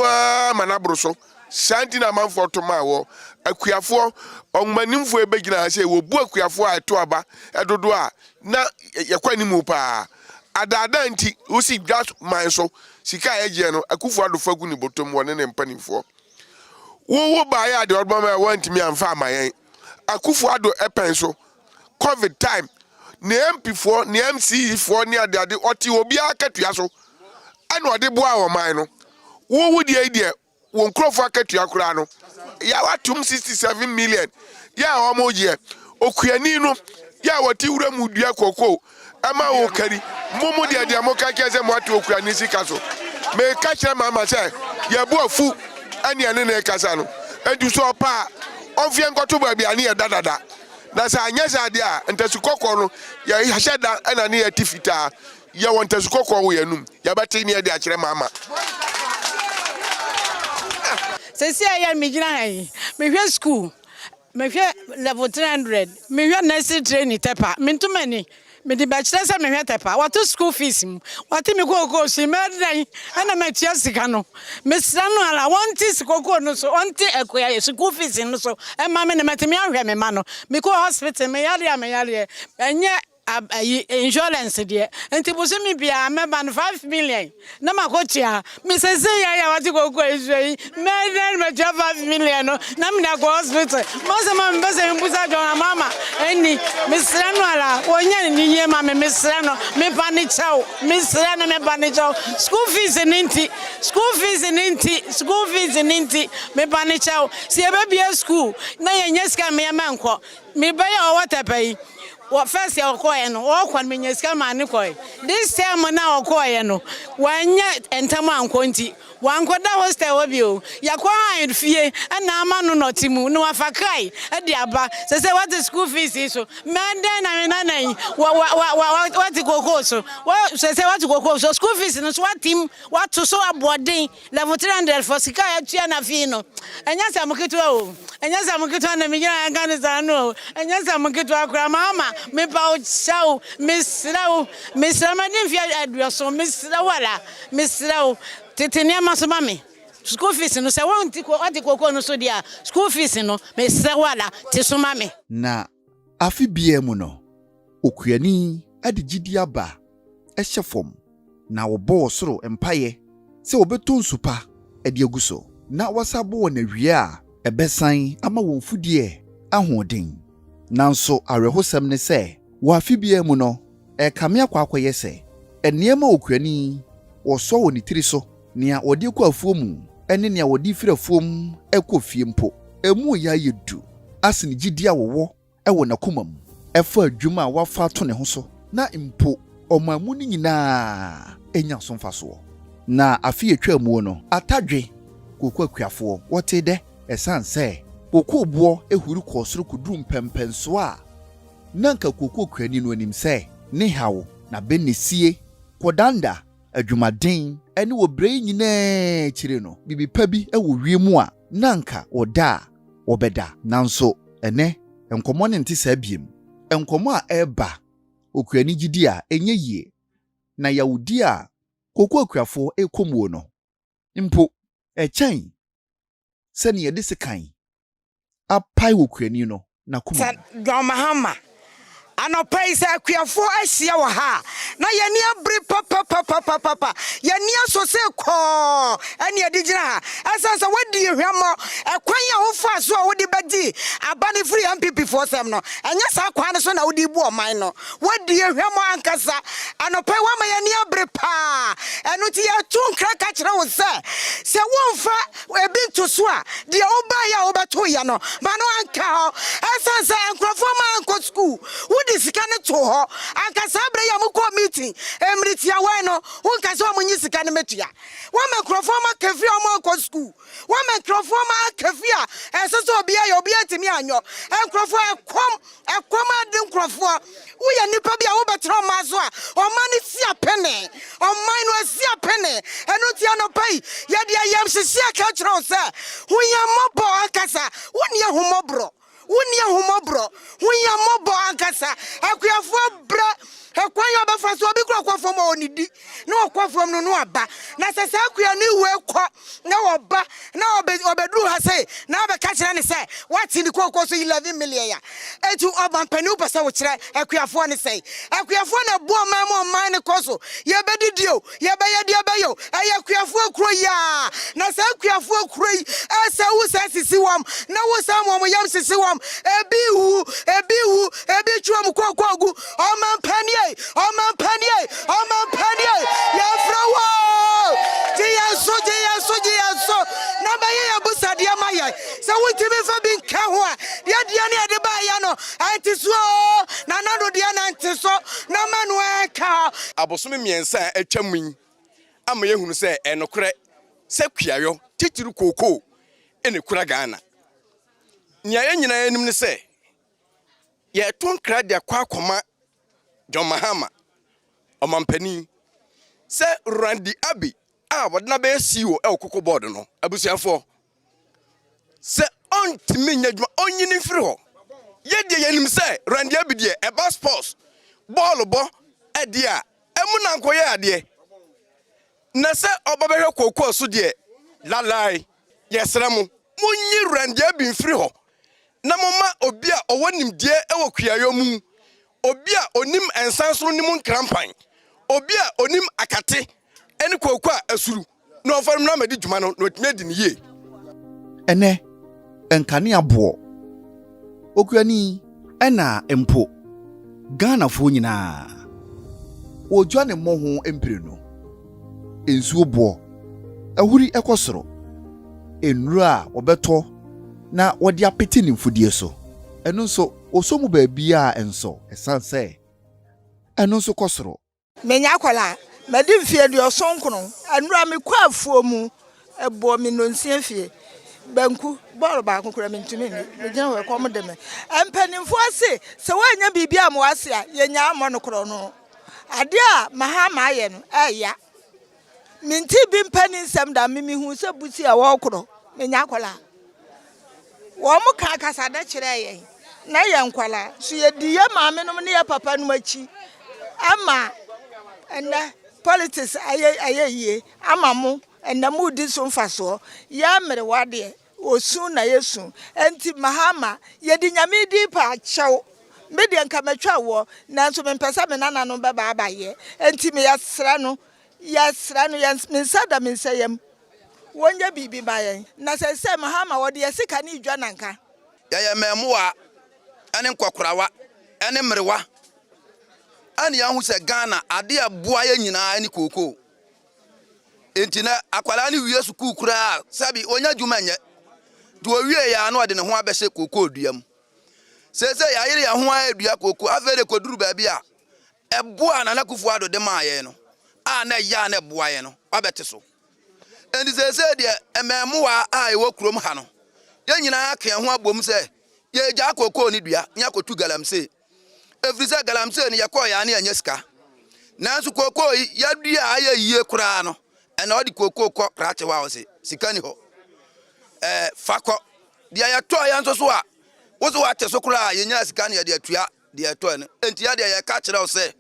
manabro so santi na manfo to ma wo akuafo onmanimfo ebegina se wo bu akuafo a to aba edodo a na yekwani mu pa adada nti wo si dwa man so sika eje no akufo adofa gu ni botom wo ne mpanimfo wo ba ya de odba ma want me amfa amayen akufo ado epen so covid time ne MP4 ne MC4 ne ade oti obi akatua so ana ode boa wo man no wo die wo nkrofo akatua kura no ya watum 67 million ya omoje okuani no ya wati wura mu dua kokko ama wo kari mumu de mo ka keze mo atu okura ni sika so me ka kire mama say ye bu afu ani ane na kasa no edu so pa onfie nkoto ba bia ne dadada na sa anya sa de a ntasu kokko no ye hyeda ana ne atifita ye won ntasu kokko wo yanum ye beti ne de a kire mama sesi aya me gina han me hwe school me hwe level 300 me hwe nursery training tepa me ntumani me di bachelor se me hwe tepa what school fees what me go so me dan ana me tia sika no me sra no ala wanti sikoko no so wanti ekoya school fees no so e ma me na metimi ahwe me ma no me go hospital me yare enye insurance there enti boso mi bia me ban 5 million na makotia me say ya wati kokko ezui me then me 5 million no na me na go hospital mo se ma me se mbusa don mama eni me sra no ala wonya ni ye ma me sra no me bani chao me sra no me bani chao school fees ninti me bani chao si e be bia school na ye nyeska me manko me ba ya watepai what first your coin, or when you scam and coin. This time now coin, one yet and Taman Conti, one quarter was there with you. Ya quiet fear, and now man not Timu, no afakai, at the Abba, says what the school fees is. Man, then I mean, what to go so? Well, says what to go so school fees and what team, what to so a boarding, level 300 for Sika Chiana Fino. And yes, I'm a kid, and yes, I'm a kid on the Miguel and yes, I'm a kid to our grandmama. Me ba chao Miss Ramadin fi address so Miss Rawala Miss Raw tetenia maso mame school fees no se won ti ko no so dia school fees no Miss Rawala ti so mame na afi bia mu no okuani adigidi aba ehye fom na wo bo soro empaye se obeto nsupa ade aguso na wasabo wona wie a ebesan ama wonfudie ahoden nanso arehosem ne se wa fibia mu no kame akwakoye se eniema okuani wo so woni tiri so nia wodi kwa afuo mu ene nia wodi fira afuom ekofie mpo emu ya yedu asini gidia wowo ewo na komam efa adwuma wafa to ne ho so na mpo omamu ni nyina enya so mfaso na afi etwa mu no atadwe kokwa kuafo wote de esanse kokobuo ehuru kosoro kudum pempenso a nanka koko kwani no anim se ne hawo na benesie kodanda adwumaden ene wobrei nyina chire no bibipa bi ewo wiemu a nanka oda obeda nanso ene enkomo ne nti sabiem enkomo a eba okwani gidi a enye yie na yawudi a koko akwafo ekomuo no mpo echen sene yede sekan apai wokwani no na kuma Mahama anopai se akuafo ahia wo ha na yeni abri papa yeni asose ko ene adigina ha asansa wadi hwemo ekwan ya wo fa so wo de bedi abane free MPP for sem no enya sa kwan so na wo di bu oman no wadi hwemo ankasa anopai wa ma yeni abri pa enu ti ya tunkra ka kire wo se wo mfa ebi to so a de oba ya obeto ya no ba no anka ho asansa enkrofo ma anko school sika ne to ho ankasa bre ya mko meeting emritia we no unkasa o munyi sika ne metua wa makrofo ma kafi o ma ko school wa makrofo ma kafi a eseso obi ya obi atimi anyo enkrofo ekom ade nkrofo wo ya nipa bia wo betro ma so a o ma ne sia pene o man no sia pene enu tia no pai ya dia yam hyesia ka kiro se wo ya mobo ankasa wo ne humobro Unia humobro, unia mobo ankasa, akuafo bra, ekwan yo befa so obi kro kwafo ma onidi, na okwafo no no aba, na sese akua ni we kọ, na oba, na obedru ha sei, na be ka kire ne se, wati ni kokọ so 11 million ya. Etu oban panu pese wo kire akuafo ne sei. Akuafo na bu man ne koso, ye bedidio, ye be ye de be yo, akuafo kro ya, na se akuafo kro yi, ese wo se sisi wam, na wo sa mo yam sisi wam, ebi chuam kokogu, o man panie, ya frawo, je so, na ba ye busa dia maye, So what to be for being Kawa? The Adiana de Bayano, Antiso, Nanado Diana Antiso, Namanu Ka. Abosumi miensa etwamui. Ama yehunu se enokre se kuayo titiru koko ene kura Ghana. Nya ye nyina enim ne se ye ton krade akwa John Mahama omampani se Randy Abi wadna be CEO Koko board no abusiafo se ontimi nyadwuma onyini firi ho ye de yanim se Randy Abi de eba sports ball bo ade a emu na nkoye ade na se obabehwe Koko so de lalai yesramu munyi Randy Abi mfiri ho na mama obi a owonim de ewo kuayo mu obi a onim ensansoro nim nkrampan obi a onim akate eni Koko a asuru no farum na medi djuma no otime di niye ene enkane abo okuani ena empo Ghana fo nyina odwa ne moho empire no ensuo bo ahuri ekosoro enura obeto na wodi apeti ne mfudie so eno nso osomu ba bia enso esanse eno nso kosoro menya kwala medi mfie de osonkono anura me kwa afuo mu ebo mi no nsia fie banku boro ba akokora mentumi me gina we kom de me empanimfo ase se wanya bibia mo ase a yenya amo no kro no ade a Mahama aye no eya minti bi mpani nsem da mimi hu se busi a wo kro menya kwala wo mo ka kasa da kire ye na ye nkwala so ye di ye maame no ne ye papa no machi ama enda politics aye ama mo enda mu di so mfaso ya mere wade osu na yesu enti Mahama ye di nyame di pa chew me de nka matwa wo na so me mpesa me nana no baba abaye enti me yasra no me nsayam wonja bibi baye na se Mahama wode yesika ni dwa nanka ya memoa ane nkwakorawa ane mrewa ane ya hu se Ghana ade aboa ya nyina ani Koko enti na akwala ni wiye su kukura sabi onya dwuma nye do wiye ya no ade ne ho abehye Koko oduam se ya yire ya ho adua Koko afere koduru ba bia eboa na nakufu ado de maaye no a na ya na eboa ye no abete so enti se de ememoa a ewo kurom ha no ye nyina aka ho abom se ye ja Koko ni dua nya kotu galamse efrisa galamse ni yakọ ya na anya sika nanso Koko ya dua aye yie kura no ena odi Koko kọ krache wa ose sika ni ho fakọ dia ya to ya nso so a wozo wa te so kura ye nya sika na ya de atua de to no enti ya de ya ka kire ose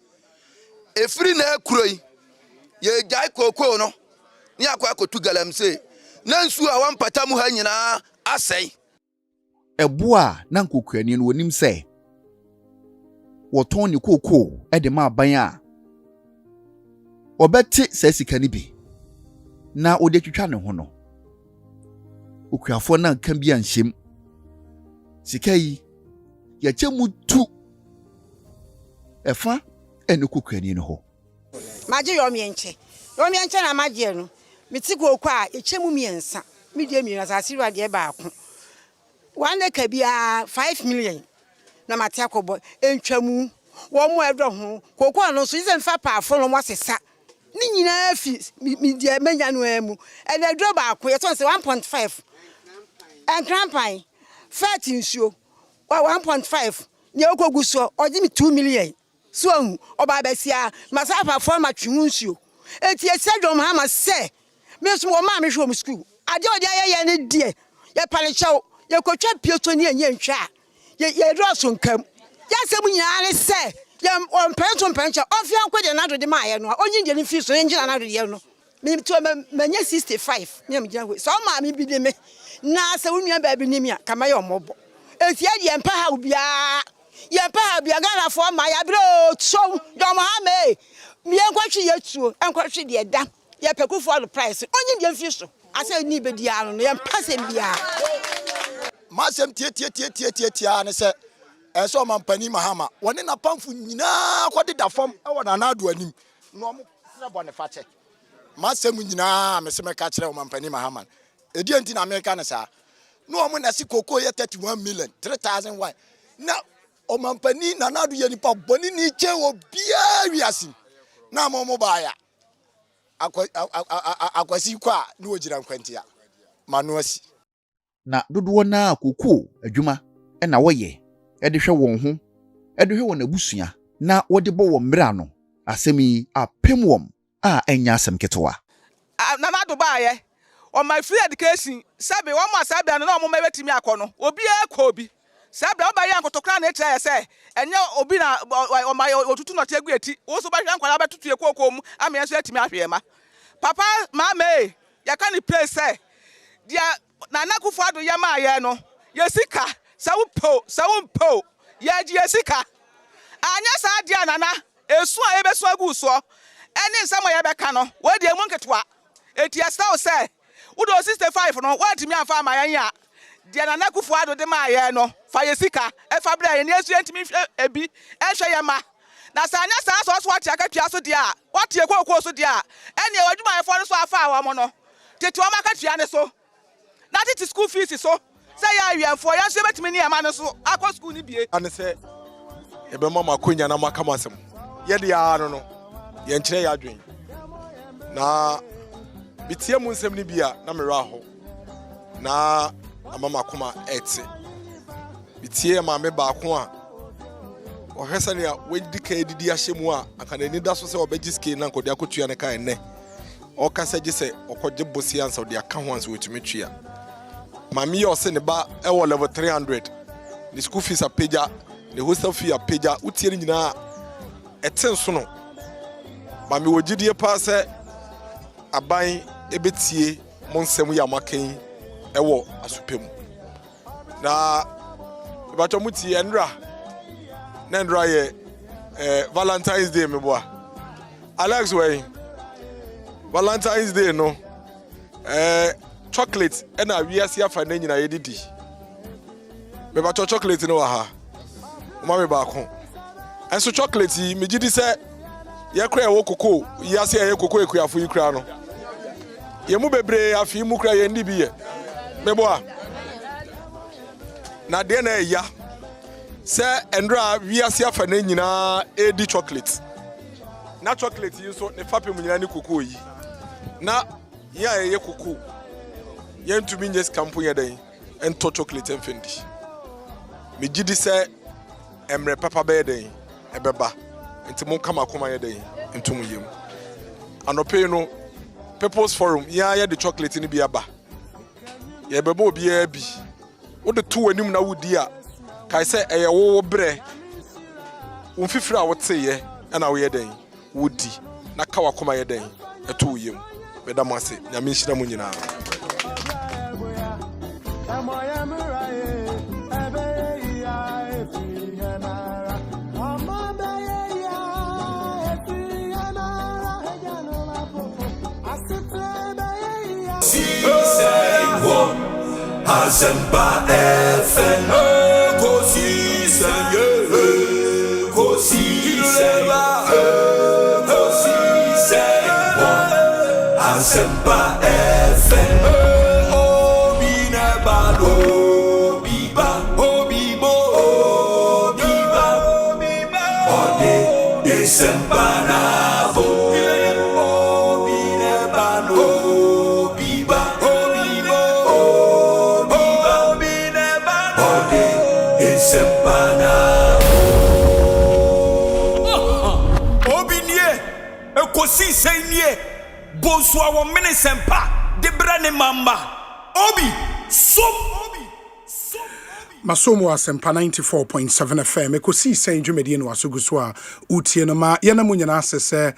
efri na kuroi ye jai Koko no ni akọ akotu galamse nanso a wampata mu ha nyina asai eboa na nkokuani no wonim se woton ni Koko de ma ban a obeti se sika ni bi na ode twitwa ne ho no okuafo na nka bi anhyem sika yi ya chemu tu efa ene kokuani no ho maje yomienche na maje no miti Koko a echemu miensa midie mi na sasiru ade ba ako wane ka bia 5 million na matia kobo entwamu wo mo edo ho Koko no so ize mfa paafo no mo sesa ni nyina fi midie manya no amu ene edo ba ako ye ton se 1.5 enkrampan fat nsuo 1.5 ni okogu so oji mi 2 million so hu oba basia masafa for matwu nsuo enti esedom ha ma se me so wo ma me hwo mu school ade ode aye ne die ye palechew ye kotwa pieto ni enye ntwa ye droso nkam ya sem nyina ne se ye ompencha ofia nkode na do de ma ye no onyi de ne fi so enjina na do de no me to manya 65 me am gina so ma me bi de me na se wonua ba bi nimia kama ye omobo etia de empa ha obia ye empa ha bia Ghana fo ma ya bro so dom ha me me enkwatwe ye tuo enkwatwe de da ye pekufu all price onyi de fi so ase ni be dia no ye empa se bia masem tie ne se eso mampani Mahama woni na pamfu nyina kwode da fam e wona na ado anim no mo sre bone fache masem nyina me se me ka kire mampani Mahama edi enti na America ne sa no omo na si koko ye 31 million 3,000 why na omampani na nadu ye nipa boni ni che obia wiase na mo ba ya akwasi kwa na ogira nkwantia manuasi na dodoɔ na koko adwuma na wɔyɛ de hwɛ wɔn ho de hwɛ wɔn abusua na wɔde bɔ wɔn mmra no asɛm yi apem wɔm a ɛnya asɛm ketewa na na do baayɛ on my free education sabe wɔn ma sabe no na wɔn ma betimi akɔ no obi akɔ obi sabe oba yɛ nkotokra na ekyɛ sɛ ɛnyɛ obi na on my otutu no tegu eti wo so ba hwɛ nkwala betutu ekoko mu ama yɛn so etimi ahwɛ ma papa mama ya ka ni place sɛ dia na nakufo ado yɛ ma yɛ no yesika sawumpo yɛ ji yesika anya sa dia nana esu a yebesu agu so ɛne nsɛm yɛ bɛka no wo de emu nketwa eti asaw sɛ wo do 65 no wo atimi afa ma yɛn a dia nana nakufo ado de ma yɛ no fa yesika ɛfa bra yɛ ne esu entimi ebi ɛhwɛ yɛ ma na sa anya sa so ate akatua so dia wate ekoko so dia ɛne wadwuma yɛ fo no so afa awɔ no tete o maka tua ne so na tete school fees so say ya wianfo ya so betimi ne yama no so akọ school ni bie ane se ebe mama konya na maka masem ye de ya no ye nkyere ya adwen na bitie mu nsem ni bia na me ra ho na mama koma ete bitie ma me ba ko a o hwesa ne a wedi ka edidi ahye mu a aka na ni da so se obegi ske na nkodi akotua ne ka enne o ka se gise okogye bosi ansa odi aka ho ansa wetumi twia mami yo se ne ba e wo level 300 the school fees a pager the hostel fee a pager utie ni nyina eten so no mami wogidie pa se aban ebetie monsem ya makan e wo asopem na bato muti enra na ndra ye Valentine's Day me boa Alex way Valentine's Day no chocolate and a wiase afa na nyina yedidi me ba chocolate no wa ha o ma me ba ko enso chocolate yi me gidi se ye kra wo koko yase ye koko ekuafo yi kra no ye mu bebre afi mu kra ye ndi bi ye me boa na de na ya se endra wiase afa na nyina edi chocolate na chocolate yi so ne fape mu nyina ni koko yi na ya ye koko yen to be just campaign day and to chocolate and fendi me gidi say emre papa be day e beba enti mon kama koma ye day entum yem anope no people's forum ya the chocolate ni bi aba ye beba obi a bi wo de to anim na wudi a kai say eye wo bre wo fifira a wote ye na wo ye day wudi na kawa koma ye day eto yem beda mo ase nyame nhira mu nyina Asempa FM Ekosiisen Asempa FM Obi ne bado Obibo Ode Asempa na bo Obi ne bado Asempa na Obinie Ekosiisen nie Bonsu awon Ministerial de mamba Obi som Masomo Asempa 94.7 FM Ekosiisen dwumedi no asoguso a utie no ma yana mu nyina asese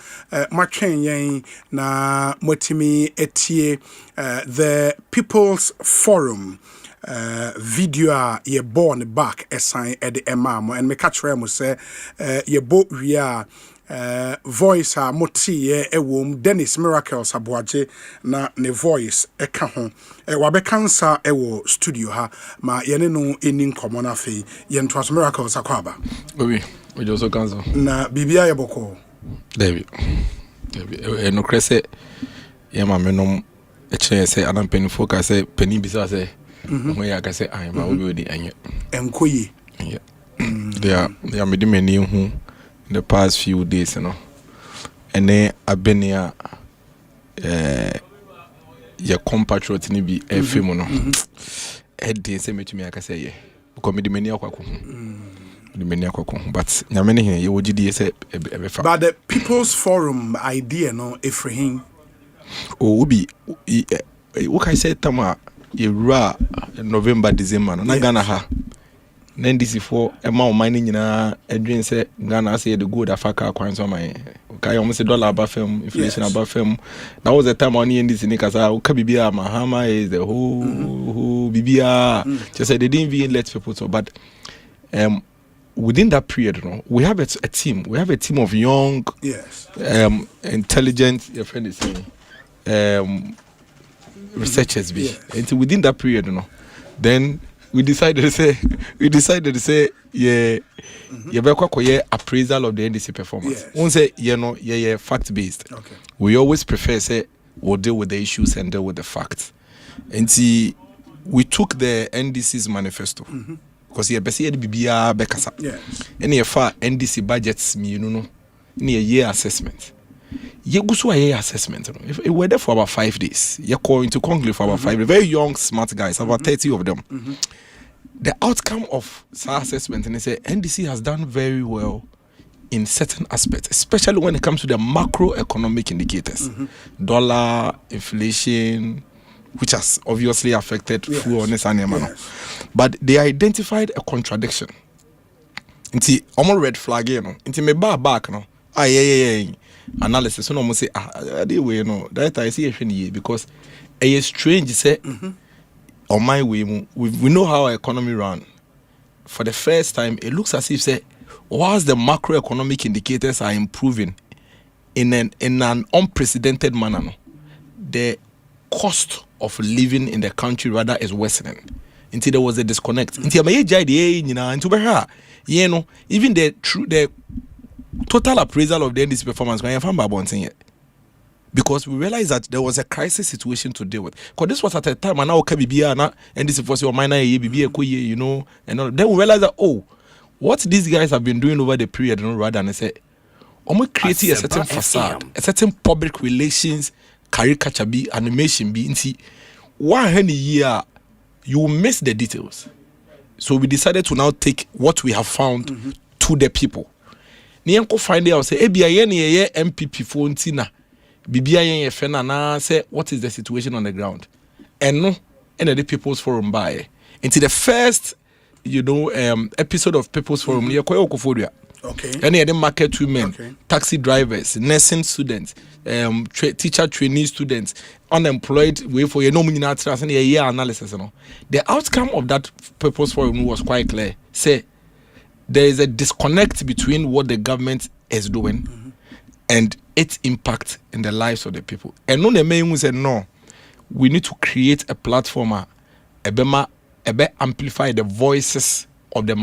matwen yen na motimi etie the People's Forum video a ye born back esan ede emamo and me catch remo say ye bo wi a voice a moti ewom Dennis Miracles aboaje na ne voice eka ho wabe kansa ewo studio ha ma yene no eni nkomo na fe ye ntwas Miracles akwaba obi ojo so kansa na bibia ye boko David no krese ye ma menom e che se anampeni focus se peni bisa se When I say I am will be the anya. Enkoye. Yeah. They are made many who the past few days, you know. And then I've been here your compatriot ni bi FM no. Edi say me to me I can say yeah. Because me the many akwa the many akwa but nyame ne here you gidi say ebefa. But the People's Forum idea no Efrahin. Oh ubi what I say tama yewura November December no na Ghana ha. Then this is for a man mining in a dream say Ghana say the good Africa coins on my okay almost $1 above film inflation above film. That was the time on in this in Nikasa Kabibia Mahama is the whole Bibia just said they didn't even let people so but within that period we have a team of young intelligent your friend is saying researchers be and within that period then we decided to say yeah appraisal of the NDC performance. Won't say fact based. Okay. We always prefer say we'll deal with the issues and deal with the facts. And see we took the NDC's manifesto because BBA Bekasa. And NDC budgets near year assessment. You go to a year assessment. If we're there for about 5 days, you're going to conclave for about 5 days. Very young, smart guys, about 30 of them. The outcome of SAR assessment, and they say NDC has done very well in certain aspects, especially when it comes to the macroeconomic indicators, dollar, inflation, which has obviously affected food on this animal. But they identified a contradiction. Into almost red flag, into me back, analysis. So almost say, that I see because a strange say. On my way, we know how our economy run. For the first time, it looks as if say, whilst the macroeconomic indicators are improving in an unprecedented manner, the cost of living in the country rather is worsening. Until there was a disconnect. Until even the total appraisal of the NDC performance, because we realized that there was a crisis situation to deal with. Because this was at a time and now and this was your minor and all. Then we realized that what these guys have been doing over the period, rather than say, creating a certain facade, a certain public relations, caricature be, animation be, see, 1 year you miss the details. So we decided to now take what we have found to the people. Niyanko find out say, MPP phone tina. Bibia yen fena na say what is the situation on the ground and no and the People's Forum by into the first episode of People's Forum near Koyokoforia. Okay. Any of the market women, taxi drivers, nursing students, teacher trainee students, unemployed way for and a year analysis. The outcome of that People's Forum was quite clear. Say there is a disconnect between what the government is doing and its impact in the lives of the people. And no, the main said no. We need to create a platform, amplify the voices of the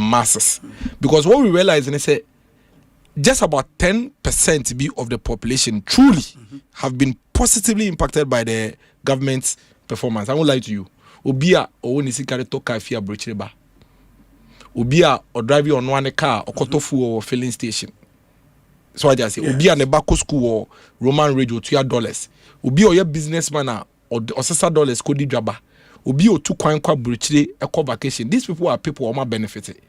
masses. Because what we realize and they say just about 10% of the population truly have been positively impacted by the government's performance. I won't lie to you. Obia or nisikare toka fia brochireba. Obia or drive you on one car or kotofu or filling station. So I just say, Obi and Nebako school or Roman radio $2. Obi or your businessman or $6 Kodi Jaba. Obi or 2 coin kwa bruchide eco vacation. These people are people who are benefited.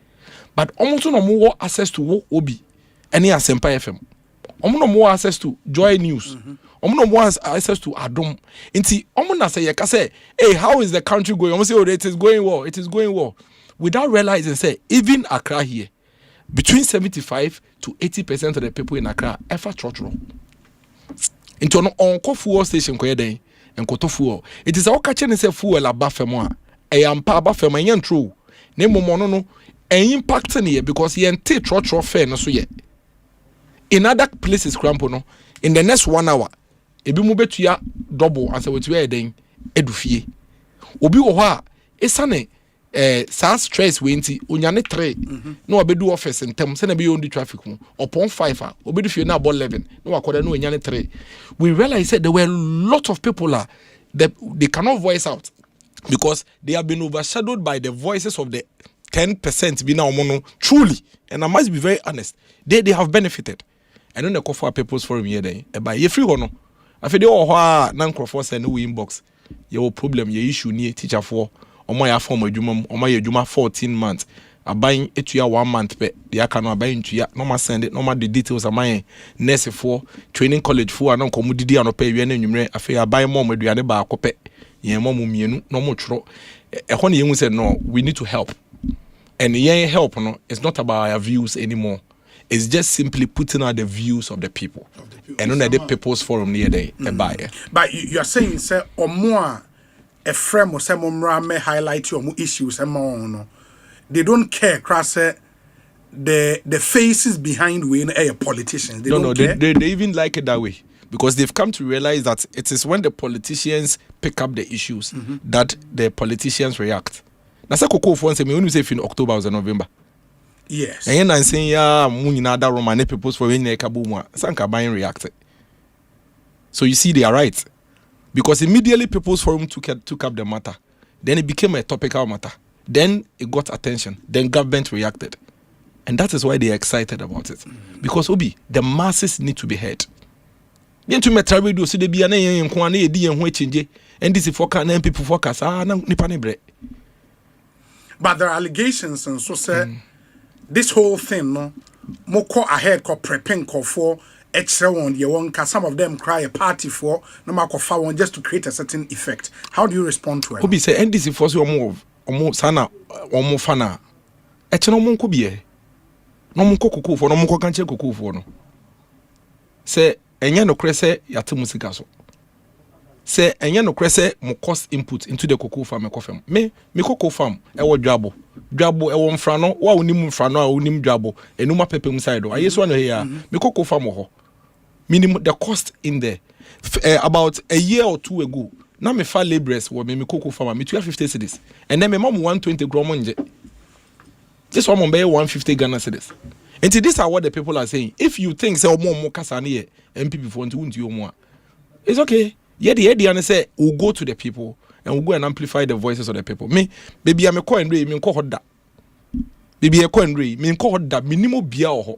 But almost no more access to Obi any Asempa FM. No more access to Joy News. No more access to Adom. Inti na say you can say, hey, how is the country going? Almost say, it is going well. It is going well. Without realizing, say, even Accra here, between 75 to 80% of the people in Accra ever church. Into an on fuel station and koto fuel. It is our catching and say fuel abafemo. I am pa abafemo yen true. Nemo mono impact here because he ente church fair no so ye. In other places crampo in the next 1 hour, ebi mu betua double and say what we are doing edufie. Obi wo ha esane SARS stress wenti onyane 3 no obedu office ntem se na be on traffic mu upon 5 obedu fie na about 11 no akoda no onyane 3. We realized that there were a lot of people they cannot voice out because they have been overshadowed by the voices of the 10% be now mono truly, and I must be very honest, they have benefited. I don't know for people's forum here day by ye free no I feel oh nan crofo send no inbox your problem your issue near teacher for or my form adwuma or my adwuma 14 months I buying etua 1 month pe the aka no buying etua no ma send it no ma the details am my nurse for training college for an komu didi an pe wie na nwumre afi I buy more aduane ba akopɛ yen mom mienu no mo tworo ho ne yemu say no we need to help. And yen help no, it's not about our views anymore. It's just simply putting out the views of the people. And on the people's forum near the buyer. But you are saying, sir, or more a frame or some may highlight your issues and more. No, they don't care. Cross the faces behind when a politicians. They don't care. They even like it that way because they've come to realize that it is when the politicians pick up the issues that the politicians react. Na se koko for say me when you say in October or November. Yes. And I'm saying yeah, munyina da Roman people's for when ekabu mu sanka buying reacted. So you see they are right. Because immediately people's forum took up the matter. Then it became a topical matter. Then it got attention. Then government reacted. And that is why they are excited about it. Because Obi, the masses need to be heard. Yen to me travel do see the be an yen kwa na edi yen ho change. And this forecast na people forecast na nipa ne bre. But there are allegations and so say this whole thing no moko ahead ko prepping ko for extra one ye one some of them cry a party for no mako fa one just to create a certain effect. How do you respond to it? Obi say NDC for so omo sana omo fana e che no mo nko bie no mo kokoko for no mo kanche kokoko for no say enye no kre say yate musika so say enye no kre say mo cost input into the cocoa farm ekofam me cocoa farm e wo dwabo e wo mfra no wa onim mfra no a onim dwabo enuma pepem side o ayeso no here me cocoa farm ho minimum the cost in there about a year or two ago na me fa laborers wo me cocoa farm me 250 cedis and then me mom 120 gromo nje this one be 150 Ghana cedis. And this are what the people are saying. If you think say omo kasa na ye MPP for nti omo a it's okay. Yeah, the idea say we'll go to the people and we'll go and amplify the voices of the people. Me, baby, I'm a coin ray, me nko hoda. Baby, a coin ray, me nko hoda, minimo bia ho.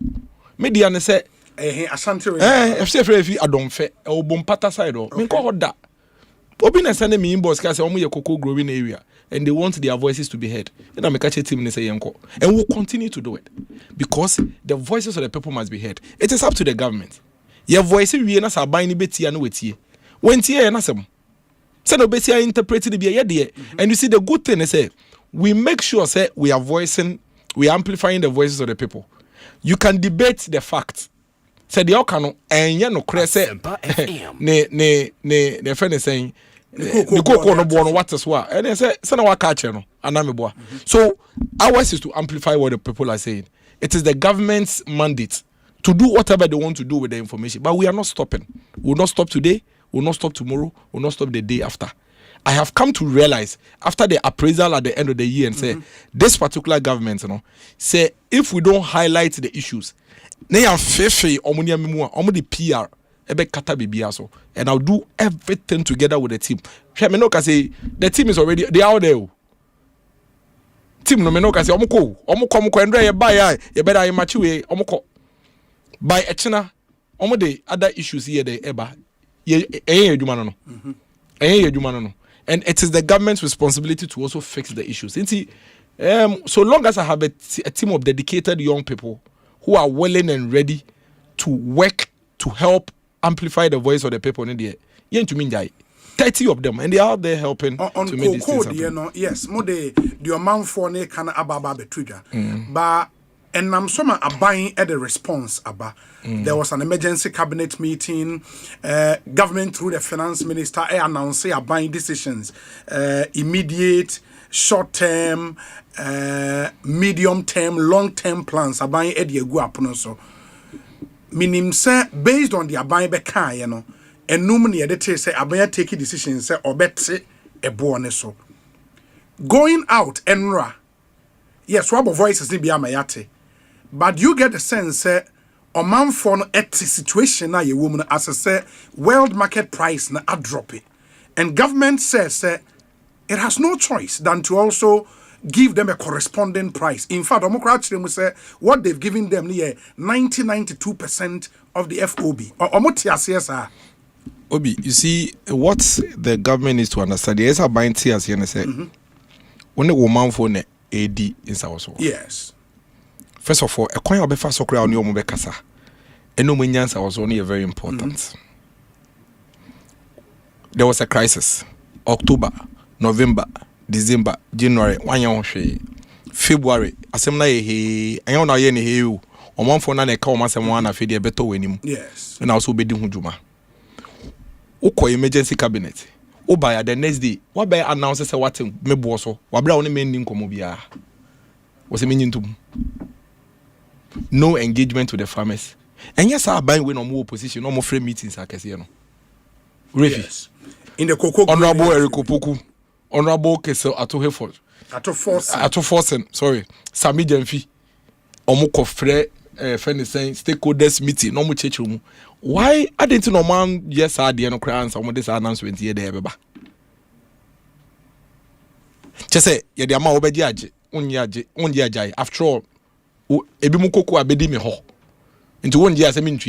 Me the say, asante ray. If say if I don't fe, o bompata side o. Me nko hoda. Obi na send me inbox ka say omo ye cocoa growing area and they want their voices to be heard. And I catch a team and say yenko. And we'll continue to do it because the voices of the people must be heard. It is up to the government. Your voice we na sa ban ni betia no wetie. When tie na sem say no betia interpret the be there and you see the good thing is say we make sure say we are amplifying the voices of the people. You can debate the facts say the okano enye no kre say ne friend is saying the koko no bo no what is what and they say na wa catch no anameboa. So ours is to amplify what the people are saying. It is the government's mandate to do whatever they want to do with the information, but we are not stopping. We will not stop today. Will not stop tomorrow, will not stop the day after. I have come to realize after the appraisal at the end of the year and say this particular government, say if we don't highlight the issues, they are fefe omunia memua, omudi PR, ebe kata bibia so, and I'll do everything together with the team. Say the team is already they are there. Team no menoka say omuko endre ye buy ye better match we omuko by echina omude other issues here the eba. And it is the government's responsibility to also fix the issues. So long as I have a team of dedicated young people who are willing and ready to work to help amplify the voice of the people in there, 30 of them, and they are out there helping to make this happen. Yes, more the amount for ne kana ababa betruja, but. And I'm some buying at the response about there was an emergency cabinet meeting, government through the finance minister announced buying decisions, immediate, short term, medium term, long term plans buying at the guapono so. Meaning say based on the buying beka and normally they say abaya taking decisions say or bet a born so. Going out enra. Yes, what voices ni be amayate. But you get the sense that a man for no situation na ye woman as I say world market price na a drop it. And government says it has no choice than to also give them a corresponding price. In fact, Democrats say what they've given them near 92% of the FOB. Obi, you see, what the government needs to understand, there is a buying tears here and say, when the woman for AD in South. Yes. First of all, a coin of a fast soccer on your mobekasa. And no minions was only very important. There was a crisis. October, November, December, January, 1 year, February, Asempa he, I don't know any here. On one for none, call myself one of the better winning. Yes. And also be doing Juma. Oko emergency cabinet. O by the next day, what by announces a what me bosso, what brown men in Comobia was a meaning to no engagement with the farmers. And yes, I buy when no more opposition, no more free meetings. I can see, yes. In the cocoa, Honorable Eric Opoku, Honorable Kesel Ato Heford, Ato Forsen, sorry, Sami Jenfi, Omoko Fre, friend saying stakeholders meeting, no more church room. Why I didn't know man, yes, I didn't know some of this announcement here, there, Baba. Just say, yeah, the amount of Yaji, Unyaji, after all, Ebimukoko abedi me ho. Into 1 year, I mean,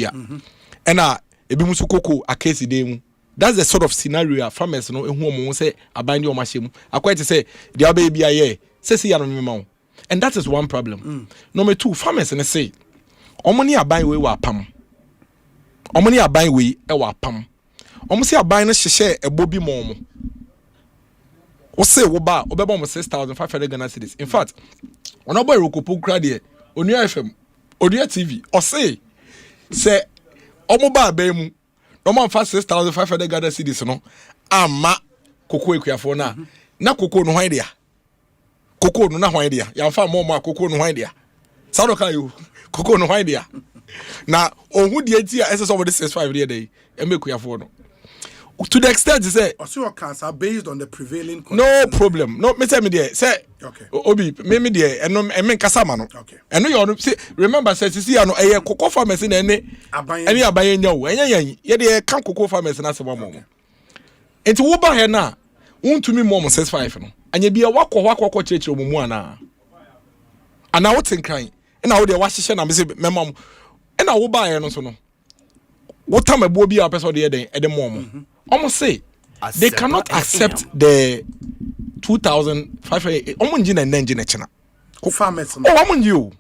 and Ebimusukoko, a case in. That's the sort of scenario farmers know who say I bind your machine. I quite to say the baby I says he and that is one problem. Number two, farmers and say money are buying way wa pam. Money are buying way wa pam. Almost are buying a share a bobby mom. Or say woba obeba 6,500 Ghana cedis. In fact, on a boy Rokopu Cradie, on your FM, or your TV, or say Omoba Bemu. No man fast 6,500 Ghana cedis no. Ama koko ekuafo na koko no hwan dia. Koko no na hwan dia. Ya fa mo koko no hwan dia. Sado ka you. Koko no hwan dia. Na ohun dia ti a ese so with 65 dia dey. E me ekuafo no. To the extent say also your cancer based on the prevailing no problem. No me say me there. Say okay. Obi me there eno me kasa ma no. Okay. Eno you see remember say see ano eye koko farmers na ene abaye nya wo. Enyan ye de kan koko farmers na se mo mo. Enti wo ba he na untumi mo 65 no. Anya bia wakọ church mo mu ana. Ana wo tinkan. Na wo de wa hihye na me se memam. Na wo ba he no so no. Wo tamabo bia person de den e de mo. Almost say they cannot accept the 2,500 engine and engine china. Farmers. You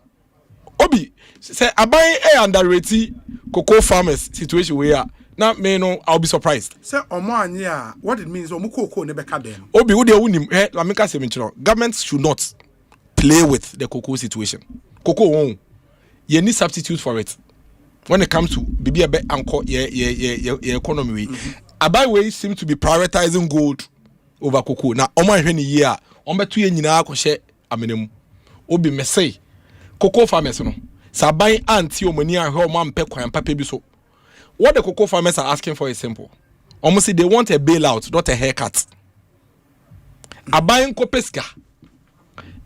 Obi say abai underrated cocoa farmers situation where now me no I'll be surprised. Say what it means cocoa never them. Obi wo dey unim lamika say me government should not play with the cocoa situation. Cocoa you need substitute for it when it comes to bibi ebe anko your economy. Abai seem to be prioritizing gold over cocoa. Now, Oma hwe ni year, ombe tu ye nyina akɔhye amenem. Obi me say, cocoa farmers no. Sa ban anti omani ahwe o man pe kwan papa bi so. What the cocoa farmers are asking for is simple. Almost say they want a bailout, not a haircut. Abai nko peska.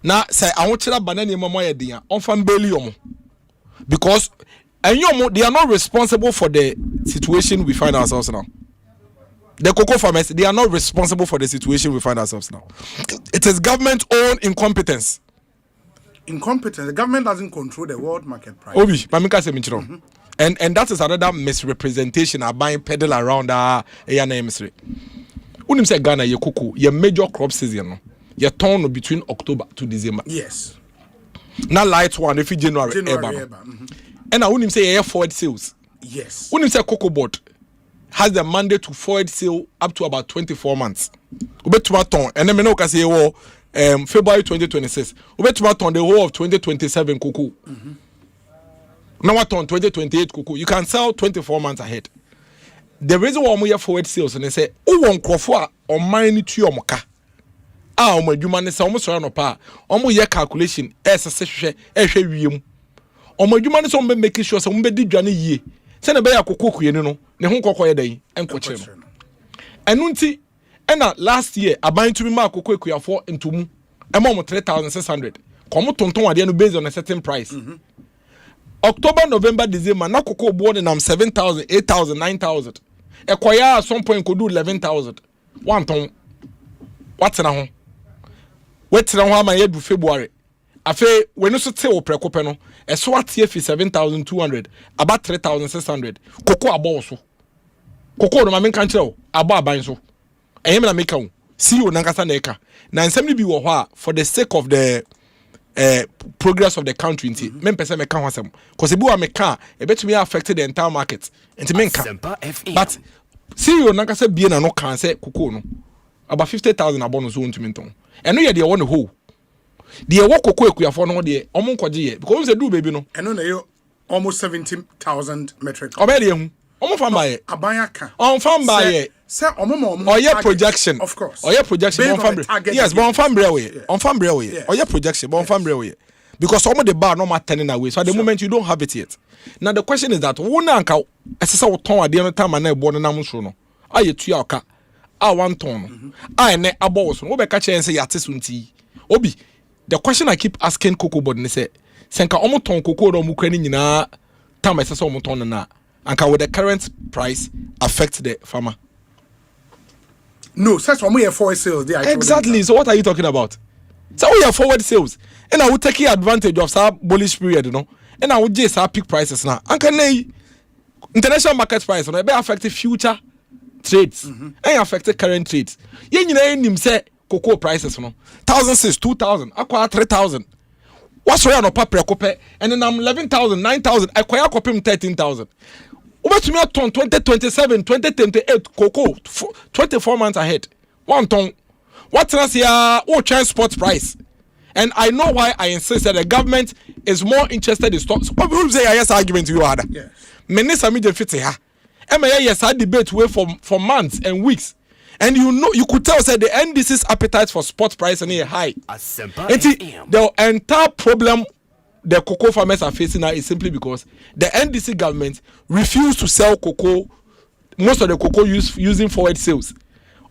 Na say I want to banana mama ye dia, on fan bail yomo. Because they are not responsible for the situation we find ourselves now. The cocoa farmers, they are not responsible for the situation we find ourselves now. It is government-owned incompetence. Incompetence. The government doesn't control the world market price. Obi, mamika se minchiro. And that is another misrepresentation of buying pedal around ANMSRE. Unim say Ghana ye cocoa, your major crop season, your turn between October to December. Yes. Now light one if January. And I wouldn't say air forward sales. Yes. Wouldn't say cocoa board has the mandate to forward sale up to about 24 months. Ubetumaton, and then me no can say February 2026. Ubetumaton the whole of 2027 cocoa. Now what on 2028 cocoa? You can sell 24 months ahead. The reason why we have forward sales and they say, "Oh, one crofwa or mine to your moka." Ah, my human is almost around a par. Almost your calculation as a session, my human is on making sure some be did Johnny ye. Send a bear cocoa, you know, the home cocoa day and coach. And Nunti, and last year, I bind to me mark cocoa for into mu, a moment 3,600. Come tonton at the end based on a certain price. October, November, December, now cocoa board and I'm 7,000, 8,000, 9,000. A choir at some point could do 11,000. 1 ton. what's na ho wait na ho ama ye du February afi when you say o prekope no eso atie fi 7,200 about 3,600 koko abo so koko no ma men kan kire o abo aban so eyem na meka o CEO nankasa na eka na nsem ni bi wo ho a for the sake of the progress of the country nti men pese meka ho asem cause bi wa meka e betumi affect the entire market nti menka but CEO nankasa bie na no kan say koko no about 50,000 abono so ntumi nton eno ye de wo no ho de wo koko ekuyafo no de omo nkwaje ye because say do baby no eno na yo almost 70,000 metric ton obere hu omo fan ba ye abayaka on fan ba ye say omo oye projection of course oye projection bon fan yes bon fan bre we on fan bre we oye projection bon fan bre we because omo the bar no ma turning away so at the moment you don't have it yet. Now the question is that wo na anka esesa wo ton ade no time na ebo no nam so no aye tua oka a one ton no a ene abo so no wo be ka chen say yate so nti obi the question I keep asking Cocoa Board say senka omo ton cocoa do mu kwani nyina time esesa omo ton na anka with the current price affect the farmer. No, such one we have forward sales there. Exactly. So what are you talking about? So we have forward sales. And I will take advantage of some bullish period, you know. And I will just have peak prices now. And can international market price no be affect future trades. And affect current trades. Yen nyina nim say cocoa prices no. 1,006, 2,000, akwa 3,000. What's where no paper kope and then I'm 11,000, 9,000, akwa kopim 13,000. Over to me ton 2027, 2028 cocoa 24 months ahead. One ton. What's here? Oh, transport price. And I know why I insist that the government is more interested in stocks. Who say yes argument to you other? Yes. Minister media fit here. Yes, I debate way for months and weeks. And you know you could tell that the NDC's appetite for spot price is high. The entire problem the cocoa farmers are facing now is simply because the NDC government refused to sell cocoa, most of the cocoa using forward sales.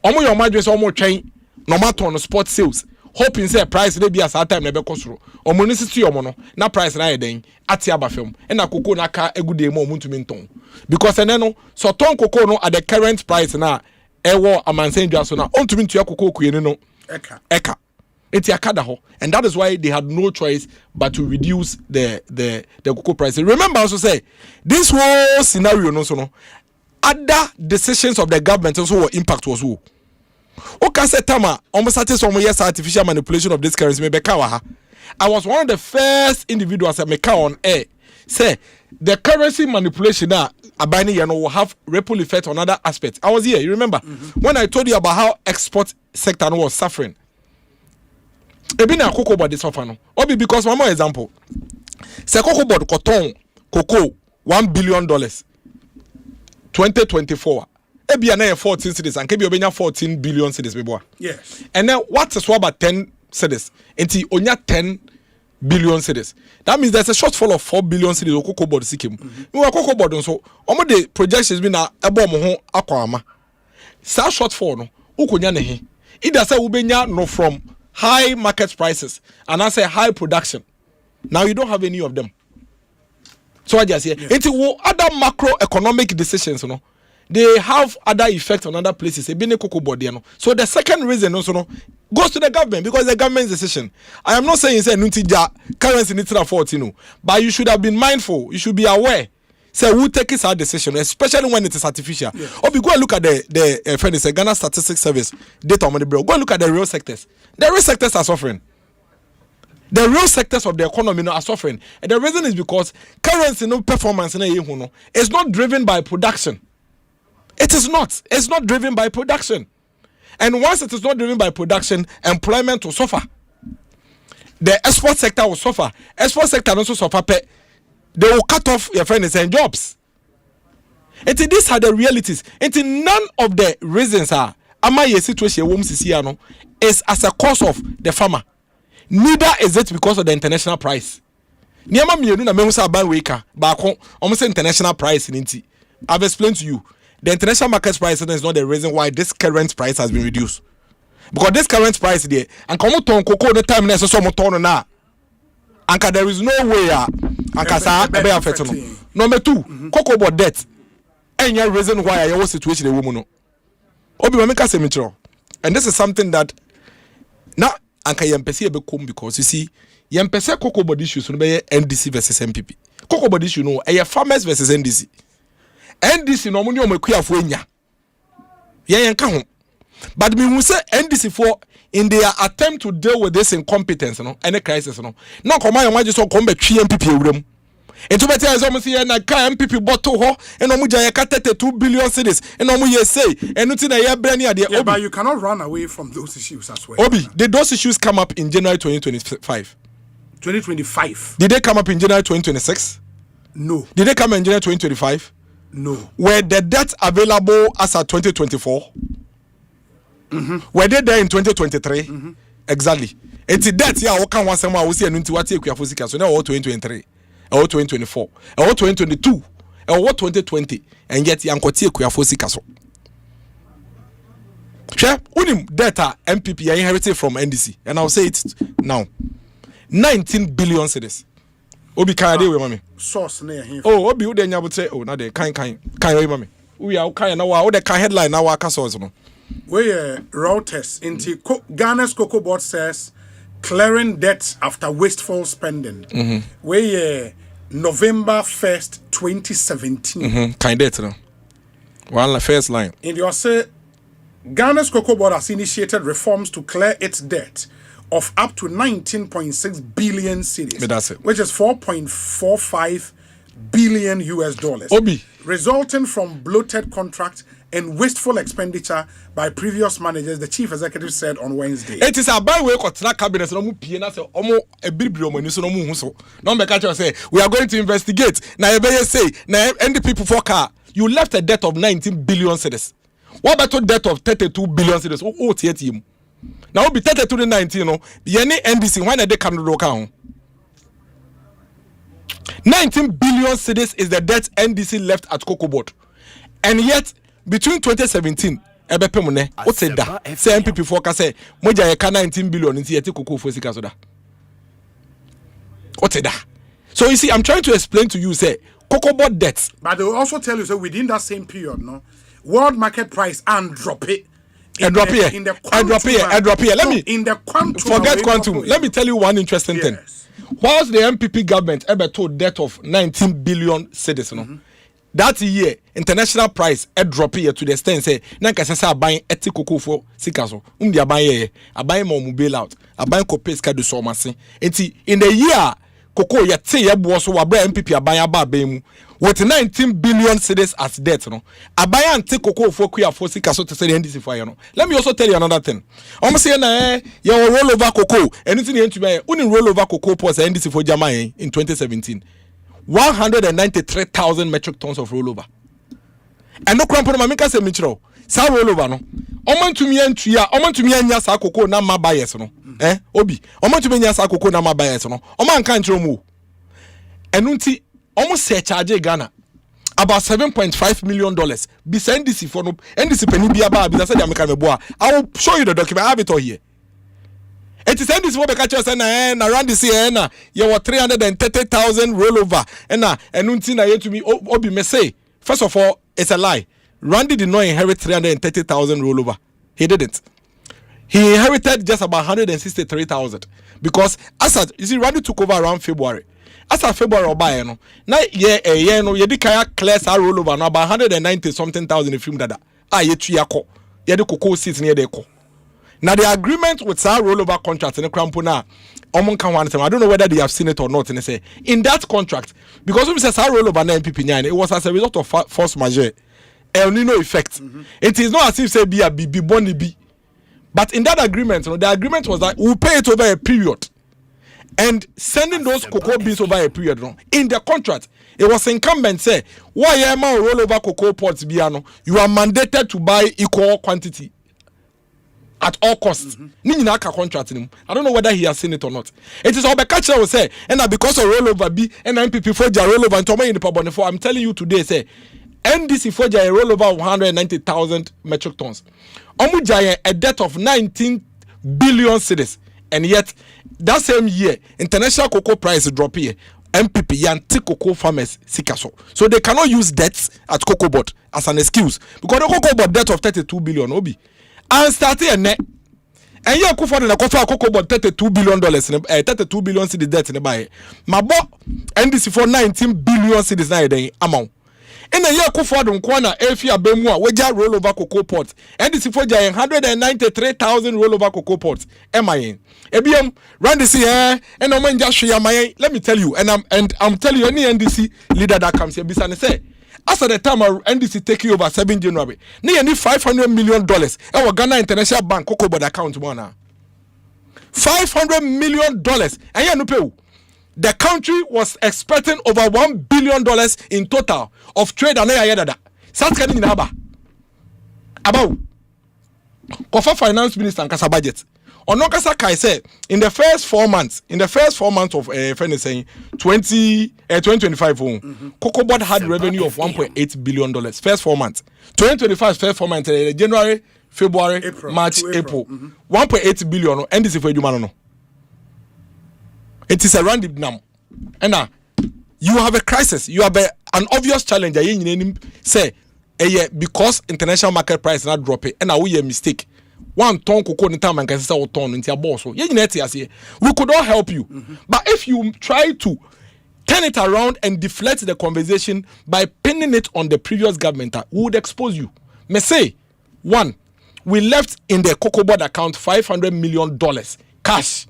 Omo your margin is almost train no matter on spot sales. Hoping say price they be as that time never cost through. Omo necessity omo no na price na den ati abafem. And na cocoa na ka egude mo muntu minton. Because no so ton cocoa no at the current price na ewo amansen so na ontumi ntua cocoa kuyeni no eka. It's yakada ho, and that is why they had no choice but to reduce the cocoa prices. Remember, also say this whole scenario, no, so no, other decisions of the government also what impact was who. Okay, say Tama, almost some years artificial manipulation of this currency. I was one of the first individuals that make on air say the currency manipulation now will have ripple effect on other aspects. I was here, you remember when I told you about how export sector was suffering. Ebi na cocoa board this offer no. Obi because one more example. Say cocoa board cotton cocoa $1 billion 2024. Ebi na 14 cities and kebi obenya 14 billion cities beboa. Yes. And then what is about 10 cities? Enti onya 10 billion cities. That means there's a shortfall of 4 billion cities o cocoa board sikim. We cocoa board so omo the projections be na ebo mo ho akwama. Sa shortfall no ukonya ne he. Either say ubenya no from high market prices and I say high production. Now you don't have any of them. So I just say it's other macroeconomic decisions, you know. They have other effects on other places. So the second reason also no goes to the government because the government's decision. I am not saying say currency needs to afford, you know, but you should have been mindful. You should be aware. Say who takes our decision, especially when it is artificial. Yes. Or we go and look at the Ghana Statistics Service data on the bill. Go and look at the real sectors. The real sectors are suffering. The real sectors of the economy are suffering, and the reason is because currency no performance is not driven by production. It is not. It's not driven by production, and once it is not driven by production, employment will suffer. The export sector will suffer. Export sector also suffer. They will cut off your friends and jobs. And these are the realities. And none of the reasons are situation is as a cause of the farmer. Neither is it because of the international price. Almost international price. I've explained to you. The international market price is not the reason why this current price has been reduced. Because this current price there, and come on, cocoa the time necessary now. And there is no way Number two, cocoa board debt. Any reason why I was situation a woman. And this is something that na anka yempese e be kom because you see yempese cocoa board issues no be NDC versus MPP cocoa board issue no e farmers versus NDC no mo ni o makuafo anya yen ka ho but me hu say NDC for in their attempt to deal with this incompetence no any crisis no na koma yon waje so kom be twi MPP ewuram ento beti azo mo se na ka MPP bottle ho eno mo gya ka 32 billion cedis eno mo ye say eno ti na ye brani ade yeah, but you cannot run away from those issues as well. Obi, did those issues come up in January 2025? 2025. Did they come up in January 2026? No. Did they come in January 2025? No. Were the debts available as at 2024? Were they there in 2023? Exactly. It's debt ya okan wasema wo se enu nti wate ekuafo sika so na 2023 or 2024 or 2022 or 2020 and yet yankotie ekuafo sika so. Sure, unim data MPP I inherited from NDC and I'll say it now. 19 billion cedis. Obi kan dey we mami. Source na here. Oh, obi wo dey nya bote oh na dey kan we mami. We are kan na wa wo dey kan headline na wa ka source no. We Reuters into Ghana's Cocoa Board says clearing debts after wasteful spending. We November 1st, 2017. Kind debt no. One first line. In the say Ghana's Cocoa Board has initiated reforms to clear its debt of up to 19.6 billion cedis, which is 4.45 billion US dollars. Obi. Resulting from bloated contracts and wasteful expenditure by previous managers, the chief executive said on Wednesday. It is a by way of cabinet no mu pie na say omo ebiribiri omo ni so no mu hu so. No me catch say we are going to investigate. Na e be say na NDP for car you left a debt of 19 billion cedis. What about a debt of 32 billion cedis? Oh TTM. Now will be 32 to 19 no. Yene NDC when they come to account. 19 billion cedis is the debt NDC left at Cocoa Board. And yet between 2017 ebepem ne o say da say MPP for ka say moja ye ka 19 billion nti yeti Cocoa for sika so da. O say da. So you see I'm trying to explain to you say Cocoa Board debts. But they will also tell you so within that same period no world market price and drop it. And drop here. Let me in the quantum. Forget quantum. Let me tell you one interesting thing. Whilst the MPP government ever told debt of 19 billion cedis, that year international price drop here to the extent say na nka sesa buying cocoa for sika so dia buy more bailout buy copeska de so mase enti in the year cocoa ye te ye bo so wa bra MPP aban aba mu with 19 billion cedis as debt no aban ante cocoa for kuya for sika so to say the NDC for no. Let me also tell you another thing. Say na ye roll over cocoa anything you to buy uni roll over cocoa pos NDC for jama in 2017 193,000 metric tons of rollover. And no crampo na make say mitro sa rollover no omantumi anya sa cocoa na ma buyers no obi omantumi anya sa cocoa na ma buyers no omanka ntro mu enunti almost say charge Ghana about $7.5 million be NDC for no NDC penny be about be say the American meboa. I will show you the document. I have it all here. It is NDC for the catcher say na around this year na you were 330,000 rollover and enunti na yet to me obi me say first of all it's a lie. Randy did not inherit 330,000 rollover. He didn't. He inherited just about 163,000 because as you see Randy took over around February. As a February buy no na ye no ye di kaya clear sa rollover no about 190 something thousand if film dada ye tu yakọ ye di cocoa seats near dey ko. Now the agreement with sa rollover contract in the crampo na omon kan one time I don't know whether they have seen it or not and they say in that contract because we say sa rollover na MPP nyan it was as a result of force majeure El Nino effect. It is not as if say be a be boni be but in that agreement the agreement was that we pay it over a period. And sending those cocoa beans over a period in the contract, it was incumbent say, why am I roll over cocoa pots biano? You are mandated to buy equal quantity at all costs. Contract. I don't know whether he has seen it or not. It is all the catcher will say, and because of rollover B and MPP for rollover and Toma in the Pabon for I'm telling you today, say NDC for a rollover of 190,000 metric tons. Omujaya a debt of 19 billion cedis. And yet, that same year, international cocoa price drop here. MPP yanti cocoa farmers sikaso. So they cannot use debts at Cocoa Board as an excuse because the Cocoa Board debt of 32 billion obi. And starting a net And you for the cocoa board $32 billion, 32 billion cedi debt in the buy. My bo NDC for 19 billion cedis na day amount. And a year for the corner, Efia Bemua, Waja rollover cocoa pot. NDC for 193,000 rollover cocoa pots. MIA. EBM, run this year, and I'm just share my. Let me tell you, and I'm telling you, any NDC leader that comes here, Bisane say. As at the time NDC taking over 7 January, need $500 million. Our Ghana International Bank cocoa board account one. $500 million. And you know, the country was expecting over $1 billion in total of trade and ayada. Satkani naba. About Kofa Finance Minister and Kasa budget. Onokasa Kai said in the first 4 months, of saying 2025, Cocoa Board had revenue of $1.8 billion. First 4 months. 2025 first 4 months, January, February, March, April. 1.8 billion. And this is for you, it is a random number. And now you have a crisis. You have an obvious challenge. Say, because international market price not dropping, and now we a mistake. One ton cocoa in time and can say ton into your boss. We could all help you. But if you try to turn it around and deflect the conversation by pinning it on the previous government, we would expose you. May say, one, we left in the cocoa board account $500 million cash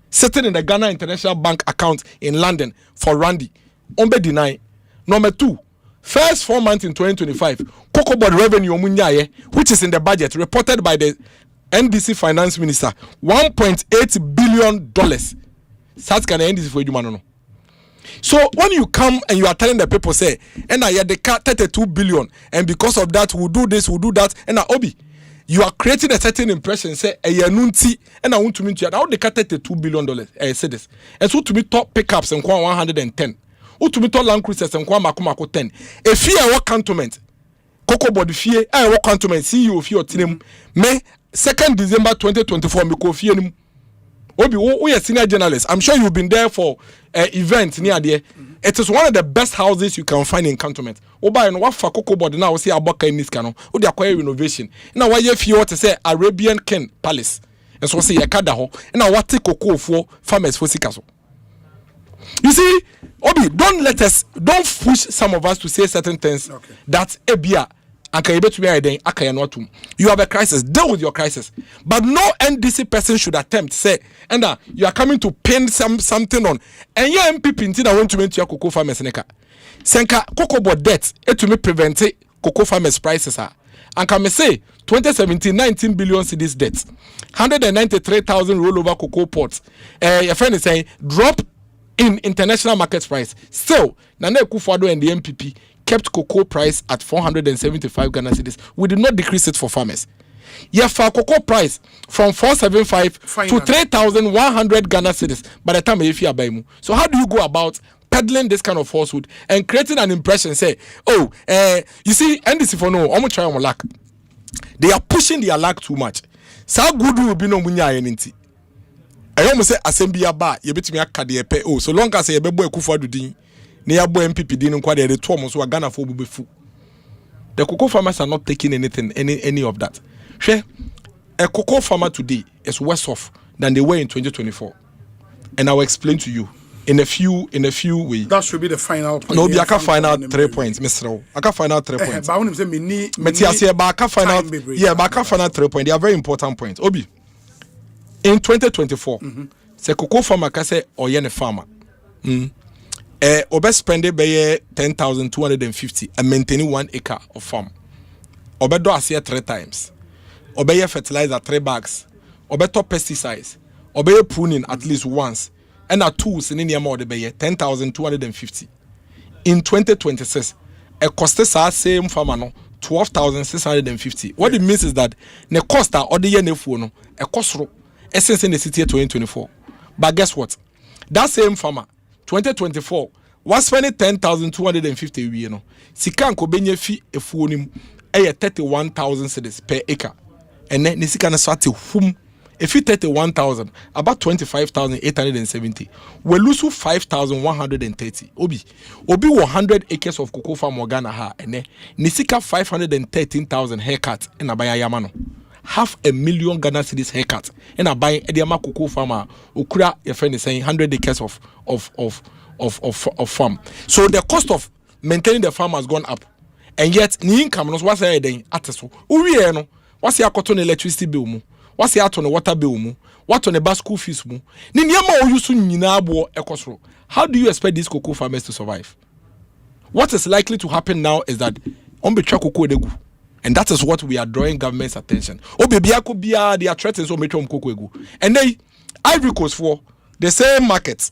sitting in the Ghana International Bank account in London for Randy. Ombe deny. Number 2, first 4 months in 2025, cocoa board revenue which is in the budget reported by the NDC Finance Minister, $1.8 billion. That's can NDC for you, man. So when you come and you are telling the people, say, and I had the cut 32 billion, and because of that, we'll do this, we'll do that, and Obi, you are creating a certain impression, say, a yanunti, and I want to meet you. Now they cut $2 billion, say this. And so to me, top pickups and 110. Who to me, top land cruisers and Makumako 10. A fear what cantonment, Cocoa Body fear, I what cantonment, CEO of your team, May 2nd December 2024, me ko fear him. Obi, we are senior journalists. I'm sure you've been there for events near there. It is one of the best houses you can find in cantonment. Oba and what for cocoa board now see Aboka in this canon. Who they acquire renovation. Now why if you want to say Arabian Ken Palace. And so say Yakadaho. And now what take cocoa for farmers for Sikaso. You see, Obi, don't push some of us to say certain things that Ebia. You have a crisis, deal with your crisis. But no NDC person should attempt say, and you are coming to pin something on. And your MPP indeed I want to make your cocoa farmers neka. Senka cocoa board debt to me prevent cocoa farmers prices are. And can me say 2017 19 billion cedis debt, 193,000 rollover cocoa pots. Your friend is saying drop in international market price. Still, Nana Akufo-Addo and the MPP kept cocoa price at 475 Ghana cedis. We did not decrease it for farmers. Yeah, for cocoa price from 475 to 3,100 Ghana cedis by the time if you are buying. So how do you go about peddling this kind of falsehood and creating an impression? Say, you see, NDC for no, I'm trying to lack. They are pushing their luck too much. So good will be no munya entity. I almost say Asempa ba you bet me akade pe. Oh, so long as you be boy Akufo-Addo din. Near MPP didn't quite the two months were Ghana for before. The cocoa farmers are not taking anything, any of that. Share a cocoa farmer today is worse off than they were in 2024. And I will explain to you in a few ways. That should be the final point. No, I can find out 3 points, Mr. I can find out 3 points. But I want to say, I can find out. Yeah, but I can find out 3 points. They are very important points. Obi, in 2024, the cocoa farmer can say, or yen farmer. Obe spend it 10,250 and maintaining 1 acre of farm. Obe do asia 3 times. Obe fertilizer 3 bags. Obe top pesticides. Obe pruning at least once. And our tools in India more de 10,250. In 2026, a cost same farmer no 12,650. What it means is that the cost or the year no a cost essence in the city 2024. But guess what? That same farmer 2024 was spending 10,250 you know. Sika ko benye fi efuo nim 31,000 cedis per acre. And then nisika na swati hum if you 31,000 about 25,870 we lose 5,130 obi 100 acres of cocoa farm Ghana ha and then nisika 513,000 haircut in abaya yamano 500,000 Ghana cedis haircut. And I buy Ediama cocoa farmer ukura your friend is saying 100 acres of farm. So the cost of maintaining the farm has gone up. And yet the income was what's a day at so. No, what's your cotton electricity bill mu? What's your on the water bill mu? What on the bus school fees mu? Ninyama oyusu nyinabo ekosro. How do you expect these cocoa farmers to survive? What is likely to happen now is that cocoa degu. And that is what we are drawing government's attention. They are threatening so much cocoa. And they Ivory Coast for the same market,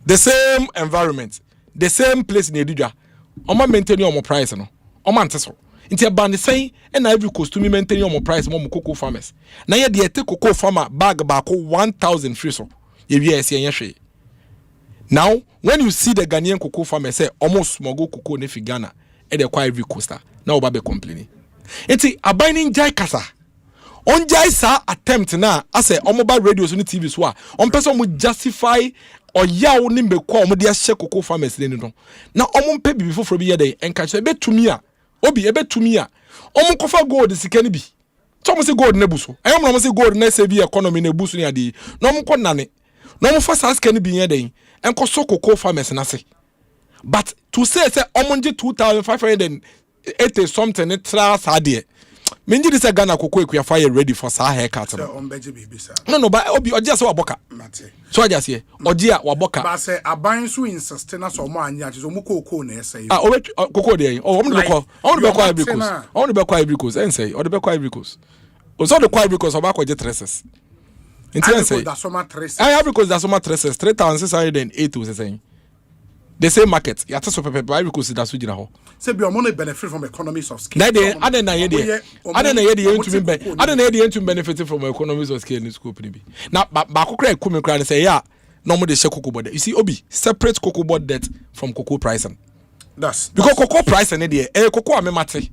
the same environment, the same place in Edija. Oma maintain your price no. Oma anteso. Inti abande saying and Ivory Coast to me maintain your price more cocoa farmers. Na ye de take cocoa farmer bag bako 1,000 free so. Ye now, when you see the Ghanaian cocoa farmers say almost smuggle cocoa ne fi Ghana, e de kwa Ivory Coast. Now oba be complaining. Enti abaining jai kasa. On jai sa attempt na ase omoba radios ni TV so a on person mu justify or yaw ni be kwa omo de ahye cocoa farmers ni no. Na omo pe bibi foforo bi ye dey enka so ebe tumi a obi ebe tumi a omo kofa gold sika ni bi. So omo se gold na buso. Ayom na omo se gold na se bi economy na buso ni ade. Na omo konane. Na omo fa sa sika ni bi ye dey. Enko so cocoa farmers na se. But to say omonje 2,580 something it tras adie. Minji this Ghana cocoa fire ready for sa haircut. No, but obi oja so waboka. So I just say oja waboka. But say aban so insist na so mo anya so mo cocoa na say. Cocoa dey. Oh, omo be kwa Ivory Coast. Omo be kwa Ivory Coast. En say, o de be kwa Ivory Coast. O so de kwa Ivory Coast oba kwa je tresses. Inti say. Ivory Coast da so ma tresses 3,608 to say. The same market. You have to super paper. Ivory Coast that's what ho. Say be money benefit from economies of scale. I don't benefit from economies of scale in school. Now, but come and say, yeah, no more the share cocoa board. You see, Obi separate cocoa board debt from cocoa pricing. That's because cocoa pricing cocoa amemate.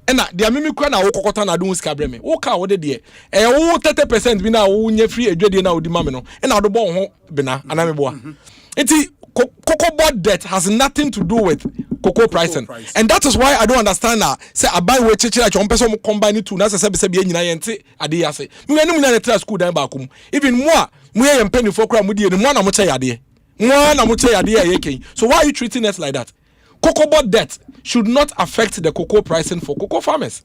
And the amemi na wo kokota na do skabre me. Wo ka wo de de. 30% bi na wo nya free adwade na wo di mame no. And na do bo ho bena anameboa. Enti cocoa board debt has nothing to do with cocoa pricing. And that is why I don't understand that. Say I buy we chichira chon person combine two na say be nyina yente ade ya say. Me enu na na school dan ba kum. Even moi ye mpeni for kra mu die ni mo na mo che yade. Mo na mo che yade ya yeken. So why are you treating us like that? Cocoa board debt should not affect the cocoa pricing for cocoa farmers.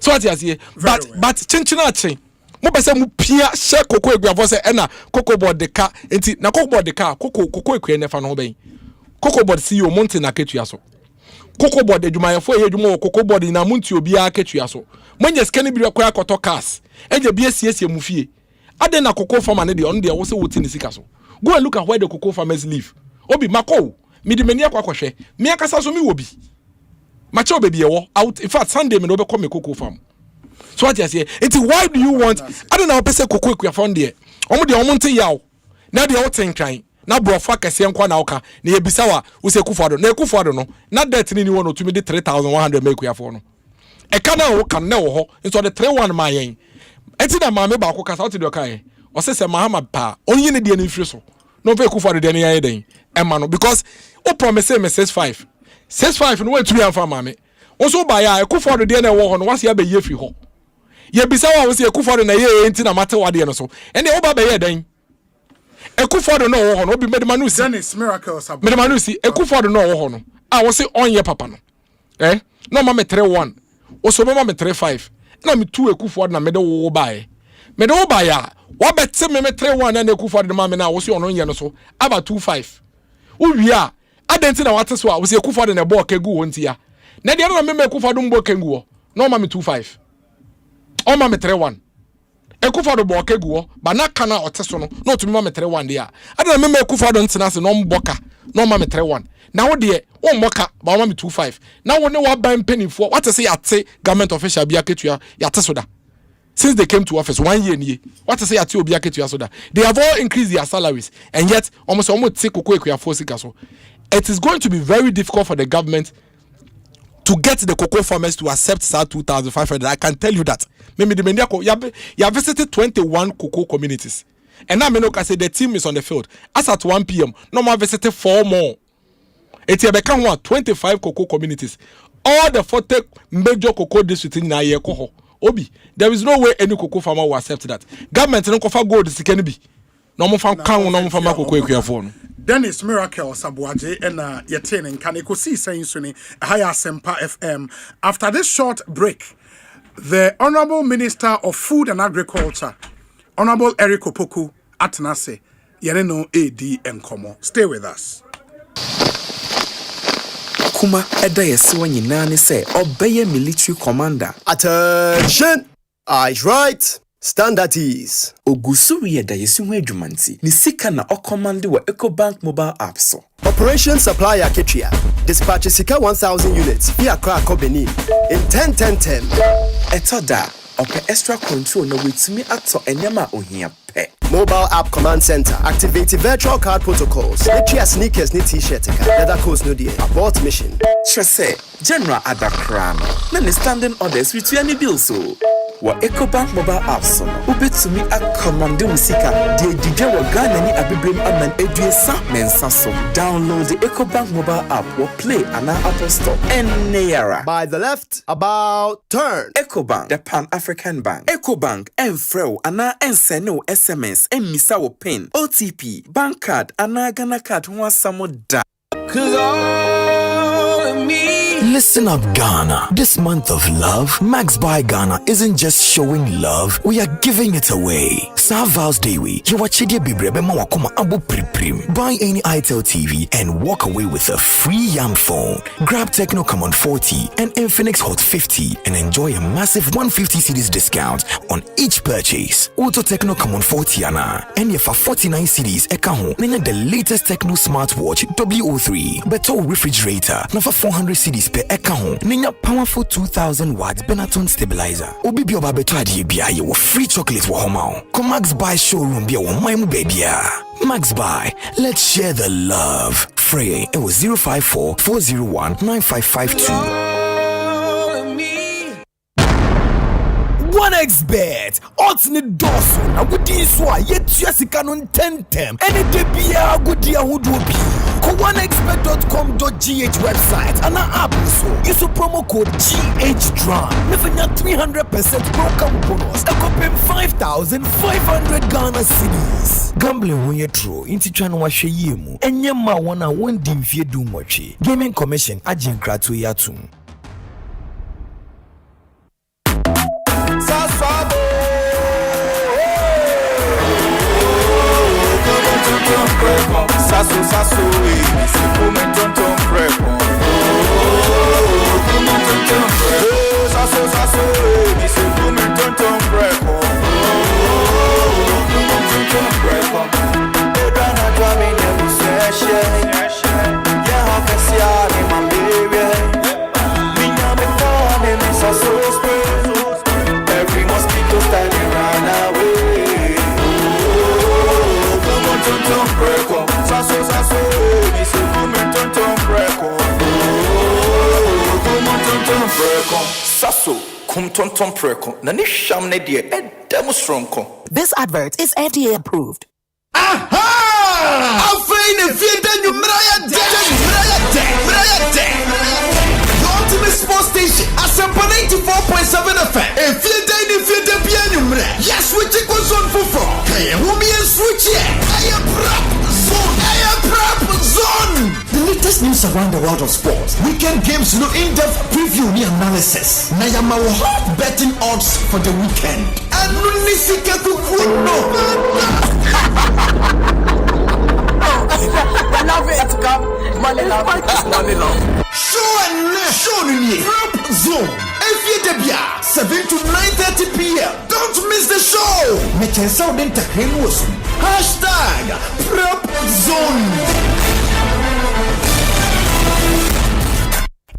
So what you say? But chinchina chin. Mo pese mu pia share cocoa egua say na cocoa board de ka enti na cocoa board de ka cocoa ekua ne fa no ben cocoa board CEO monte na ketua so cocoa board adwumayefo ye adwuma cocoa board na monte obi a ketua so monye skani bi kwa akoto cars eje bi asiesie mu fie ade na cocoa farmer ne de on de wo se woti ne sika so go and look at where the cocoa farmers live obi mako mi de mani akwa kwahwe mi akasa so mi wo bi macho baby e wo out in fact Sunday me no be come cocoa farm. So what you say? Why do you want? I don't know. Person cocoa you found there. Omo de omo nte yaw. Na de oten kan. Na brofa kese nkwa na oka. Na ye bisawa wo se kufuado. Na kufuado no. Na debt ni won otumi de 3,100 make ya for no. E ka na wo kan na wo ho. Nso de 3,1 ma yen. Enti na ma me ba ko kasa ote de oka o se Mahama pa. Onye ne de na firi so. No fe kufuado de na ye den. E ma no because o promise me 65. 65 no we tumi amfa ma me. Onso ba ya e kufuado de na wo ho no wase ya be ye firi ho. Ye bisawa wo se Ekufado na ye enti na mate wade no so ene wo ba be ye dan Ekufado no wo ho no obi medemanu si Dennis miracles about medemanu si Ekufado no wo ho no a wo se onye papa no no ma me 3-1 wo so ma me 3-5 na me 2 Ekufado na mede wo bae mede wo bae a wo bete me 3-1 na Ekufado na ma me na wo se ono nye no so aba 2-5 wo wi a adenti na wate so a wo se Ekufado na bo kegu ho ntia na de no me Ekufado mbo kegu ho no ma me 2-5 on ma me 3-1 Ekufado bo kegu ba na kana oteso no no to me ma me 3-1 dia adana me Ekufado ntena se no mboka no ma me 3-1 na wo de wo mboka ba ma me 2-5 na wo ne wa ban penifo what say ate government official bia ketua ya tesoda since they came to office 1 year nie what say ate obi aketua soda they have all increased their salaries and yet almost take kokko ekua fosika so it is going to be very difficult for the government to get the cocoa farmers to accept 2,500. I can tell you that. Maybe the Mendiako, you have visited 21 cocoa communities. And now I say the team is on the field. As at 1 p.m., no more visited 4 more. It's become 25 cocoa communities. All the 40 major cocoa districts in Nayeko, Obi, there is no way any cocoa farmer will accept that. Government no cofa gold is can be. No more farm can no more farm cocoa equiafon. Dennis Miracle Sabuaje and Yatin and Kanikosi saying Sunni higher Asempa FM. After this short break, the Honorable Minister of Food and Agriculture, Honorable Eric Opoku Atenase, Yereno AD Nkomo. Stay with us. Kuma eda yesiwa nyinani se obeye military commander. Attention! Eyes right. Stand at ease. Ogusuri eda yesiwa jumanti. Nisika na okomandi wa EcoBank mobile app so. Operation Supplier Ketria. Dispatch Sika 1,000 units via Crack Benin in 10-10-10. Etoda. Ope extra control na witimi ato enyama ohia pe. Mobile app command center. Activate virtual card protocols. Ketria sneakers ni t-shirt. Leather coats no die. Abort mission. Trese. General Adakrano. Nani standing orders with any bill so. Wa EcoBank mobile app so no. Ubetumi akomande musika. Die dije wa Ghana ni abibrim aman eduesa mensa so. Download the EcoBank mobile app or play an Apple Store. Neyara. By the left, about turn. EcoBank, the Pan-African Bank. EcoBank, Enfreo, ana enseno SMS, emisa wo pin, OTP, bank card, ana Ghana card, one samo da. Listen up, Ghana. This month of love, Max by Ghana isn't just showing love, we are giving it away. Savals Dewi, you watch it buy any ITEL TV and walk away with a free Yam phone. Grab Techno Common 40 and Infinix Hot 50 and enjoy a massive 150 cedis discount on each purchase. Auto Techno Common 40 ana and you for 49 cedis ekaho nina the latest Techno smartwatch WO3 beto refrigerator na for 400 cedis per ekaho nina powerful 2000 watts Benaton stabilizer. Obi bi oba beto adie bia ye wo free chocolate wo homa. Come Max Buy showroom bia wo maimu baby. Max Buy, let's share the love. Frey, it was 054-401-9552. 1xBet, odds ni Dawson, a good iswa, yet Yasikanon 10-10, any debia good year would be. 1xbet.com.gh website and our app so use a promo code GHDRAM. Never not 300% welcome bonus. A copy 5,500 Ghana cedis. Gambling when you're true, into China washe yemu. And yema wana one dim fie do mochi. Gaming Commission agent kratu yatum. Sasso, sasso, se come tonton preco. Sasso, sasso, se come tonton preco. Edana dwami nebu seshe. Yeah, can see me my baby. Minya me kane me sasso spray. Every mosquito standing run away. Tonton preco. Sasso, sasso, mi se come tonton preco. Come tonton preco. Sasso, come tonton preco. Na ni sham ne die edem stronko. This advert is FDA approved. Aha! Afraid if you then you mraya de. The ultimate sports station, Asempa 94.7 FM. If you then bien you mre. Yes, we take one zone for four. Kaya humi and switch here. I am prop zone. The latest news around the world of sports. Weekend games, no in-depth preview ni analysis. Na yama hot betting odds for the weekend. Anu nisika kukuno. Love it, come. Money love. Money love. Show ni prop zone. Every day, 7 to 9:30 p.m. Don't miss the show. Make yourself entertained. Hashtag prop zone.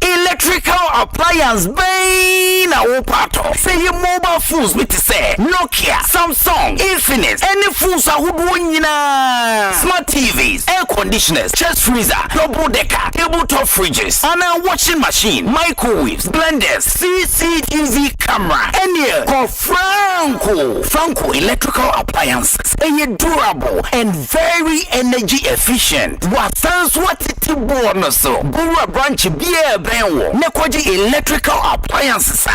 Electrical appliance bay na wopato. Say your mobile phones with say Nokia, Samsung, Infinix, any phones are nyina. Smart TVs, air conditioners, chest freezer, double decker, tabletop fridges, and a washing machine, microwaves, blenders, CCTV camera, and here confirm Franco electrical appliances. Durable and very energy efficient. What sounds what it bonus? Gura branch beer benwo. Nekwaji electrical appliances.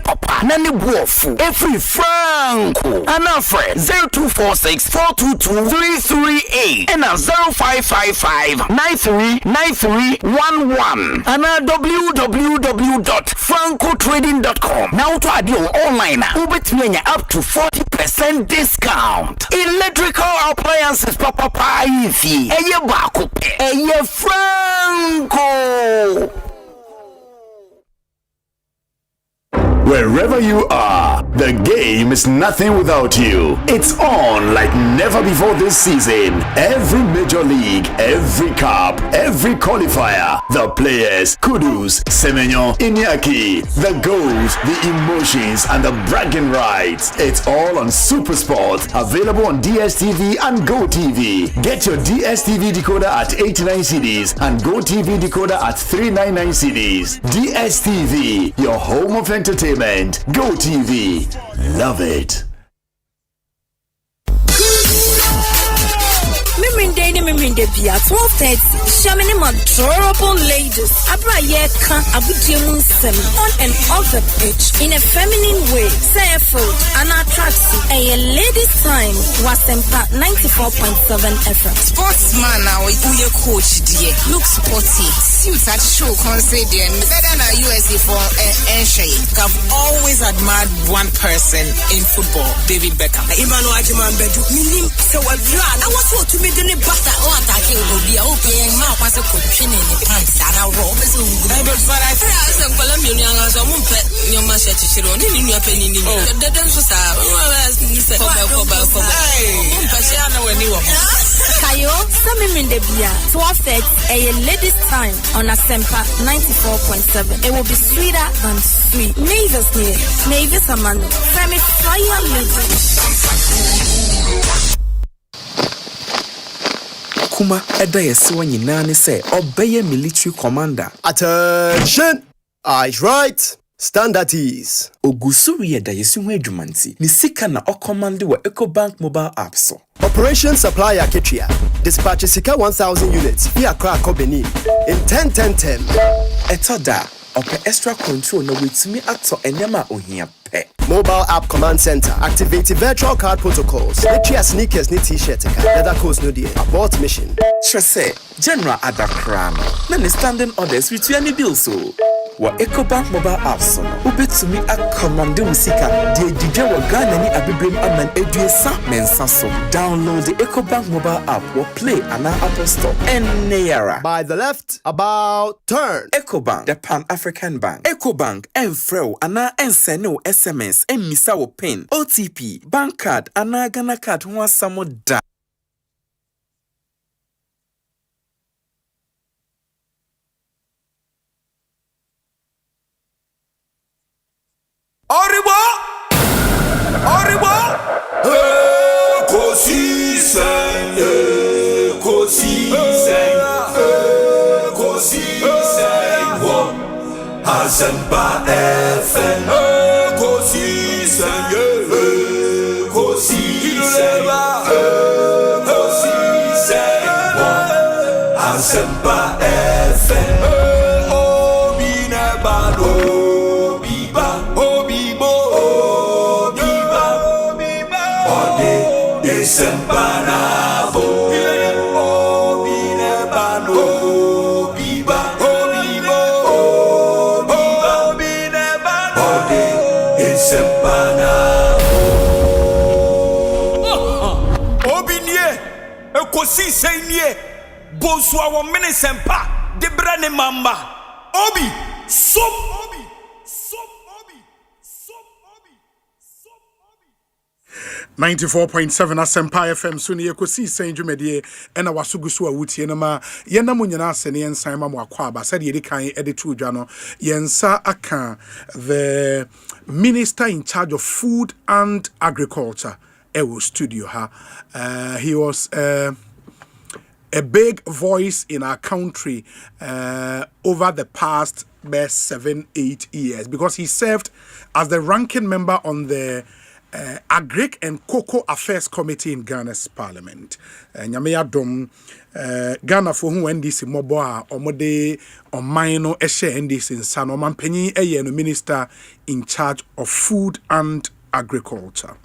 Papa nani buofu. Every Franco. Anafre 0246 422 338 and 0555 939311 and www.francotrading.com. Now to add your online up to 40% discount. Electrical appliances papa ifi. Eye bakupe. Eye Franco. Wherever you are, the game is nothing without you. It's on like never before this season. Every major league, every cup, every qualifier, the players, kudos, Semenyo, Iñaki, the goals, the emotions, and the bragging rights. It's all on SuperSport, available on DSTV and GoTV. Get your DSTV decoder at 89 cedis and GoTV decoder at 399 cedis. DSTV, your home of entertainment. Go TV. Love it. Miminde bia 12:30. Shamini adorable ladies. Abra yeka abudiemu sem on and off the pitch in a feminine way. Say food and attraction. A ladies time was Asempa 94.7 FM. Sportsman now we coach dear. Look sporty. Suits at show concert and better than USA for Enshay. I've always admired one person in football, David Beckham. Emmanuel Ajiman Bedu. Minim so I was told to me the butter or attacking will be opening my was a cooking in the pants and I roll as a good for I some Colombian as a mumpet, your master teacher on in your penny. The dance was Kayo, some in the beer, 12:30 a ladies time on Asempa 94.7. It will be sweeter than sweet. Mavis near, Mavis Amano, Femi Fire Legend. Kuma eda yesiwa nyina ne se obeye military commander. Attention! Eyes right. Stand at ease. Ogusuri eda yesiwa adwumanti. Ni sika na ocommand wa EcoBank mobile app so. Operation Supply Aketria. Dispatch Sika 1,000 units via Accra Benin in 10-10-10. Etoda ope extra control na wetumi ato enyama ohia pe. Mobile app command center. Activate virtual card protocols. Letria sneakers ni t-shirt. Leather coats no dear. Abort mission. Trese General Adakran. Na standing orders with any bill so. Wa EcoBank mobile app so no. Ubetumi akomande musika. Die didwe wa Ghana ni abibrem aman eduesa mensa so. Download the EcoBank mobile app or play an Apple Store. Neyara. By the left, about turn. EcoBank, the Pan-African Bank. EcoBank, Enfreo, ana enseno SMS, emisa wo PIN, OTP, bank card, ana Ghana card, huwa samo da. Oribo! Ekosiisen, wo Asempa FM. Ekosiisen, wo Asempa FM. Ekosiisen nie Bonsu our Ministerial Debrane Mamba Obi Som 94.7 Asempa FM so ne Ekosiisen dwumedie ena wasugusu awutie na ma yena munyina asene yensan ma mo akwa aba sade yedi kan editu dwa no yensa aka the minister in charge of food and agriculture Ewo studio he was a big voice in our country over the past best 7-8 years because he served as the ranking member on the Agric and Cocoa Affairs Committee in Ghana's Parliament. Nyame adom Ghana for who NDC moboa omode omaino eshe NDC insano mampenyi eye no minister in charge of food and agriculture.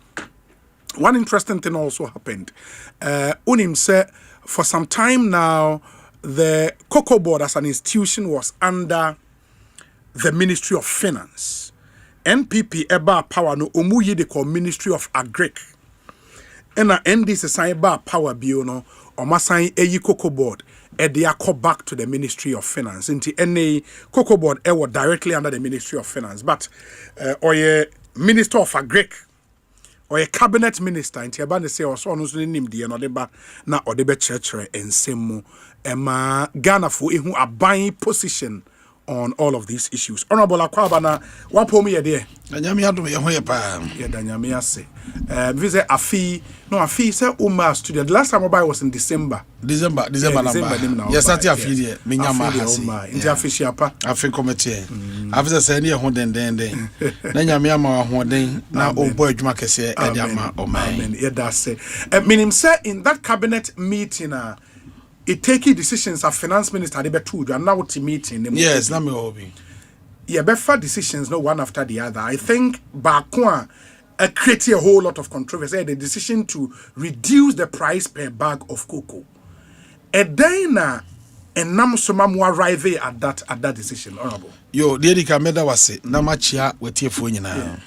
One interesting thing also happened. Unim said for some time now the Cocoa Board as an institution was under the Ministry of Finance. NPP eba power no omuye de call Ministry of Agric. Ena NDC sign ba power bio no omasan eyi Cocoa Board e they are back to the Ministry of Finance. Inti NA Cocoa Board were directly under the Ministry of Finance, but oye Minister of Agric or a cabinet minister inti eba ne say oso no so nim de no de ba na odebe churchere ensemu ema Ghana for ehu aban position on all of these issues. Honorable Akwabana, what po me there? Nyame adom ye ho ye pa. Yeah, Nyame ase. Visit Afi say Umar studio. The last time I was in December number. Yes, that Afi there. Me nyama hase. Inti Afi shiapa. Afi committee. Afi say ne ho den. Na nyame ama ho den na obo adwuma kese e dey ama o man. Amen. Yeah, that's it. Meaning say in that cabinet meeting it taking decisions as finance minister they be told you and now to meeting. Yes, na me obi. Yeah, better decisions no one after the other. I think Bakwa created a whole lot of controversy. The decision to reduce the price per bag of cocoa. And then and nam somamu arrive at that decision, honorable. Yo, the edika meda wase na machia wetie fo nyina.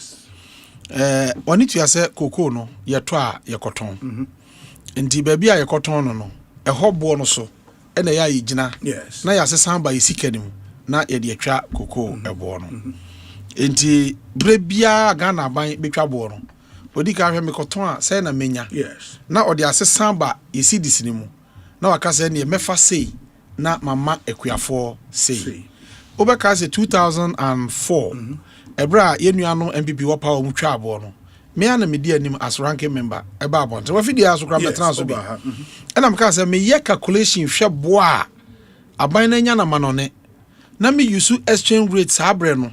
Oni to say cocoa no ye to a ye koton. Nti baabi a ye koton no a hobo no so e na ya yigina. Yes. Na ya sesan ba yisikanim na ye de atwa cocoa ebo no. Nti brebia Ghana ban betwa bo no. Odi ka hwe me koton a say na menya. Yes. Na odi asesan ba yisi disinimu. Na waka say na mefa sei na mama ekuafo sei. Obeka say 2004 ebra yenuano MPP wopa o mutwa abo no. Me ana me di anim as ranking member eba abonte. Wa fidi aso kra metra so bi. Ena mka say me ye calculation hwe bo a aban na nya na manone. Na me use exchange rate sabre no.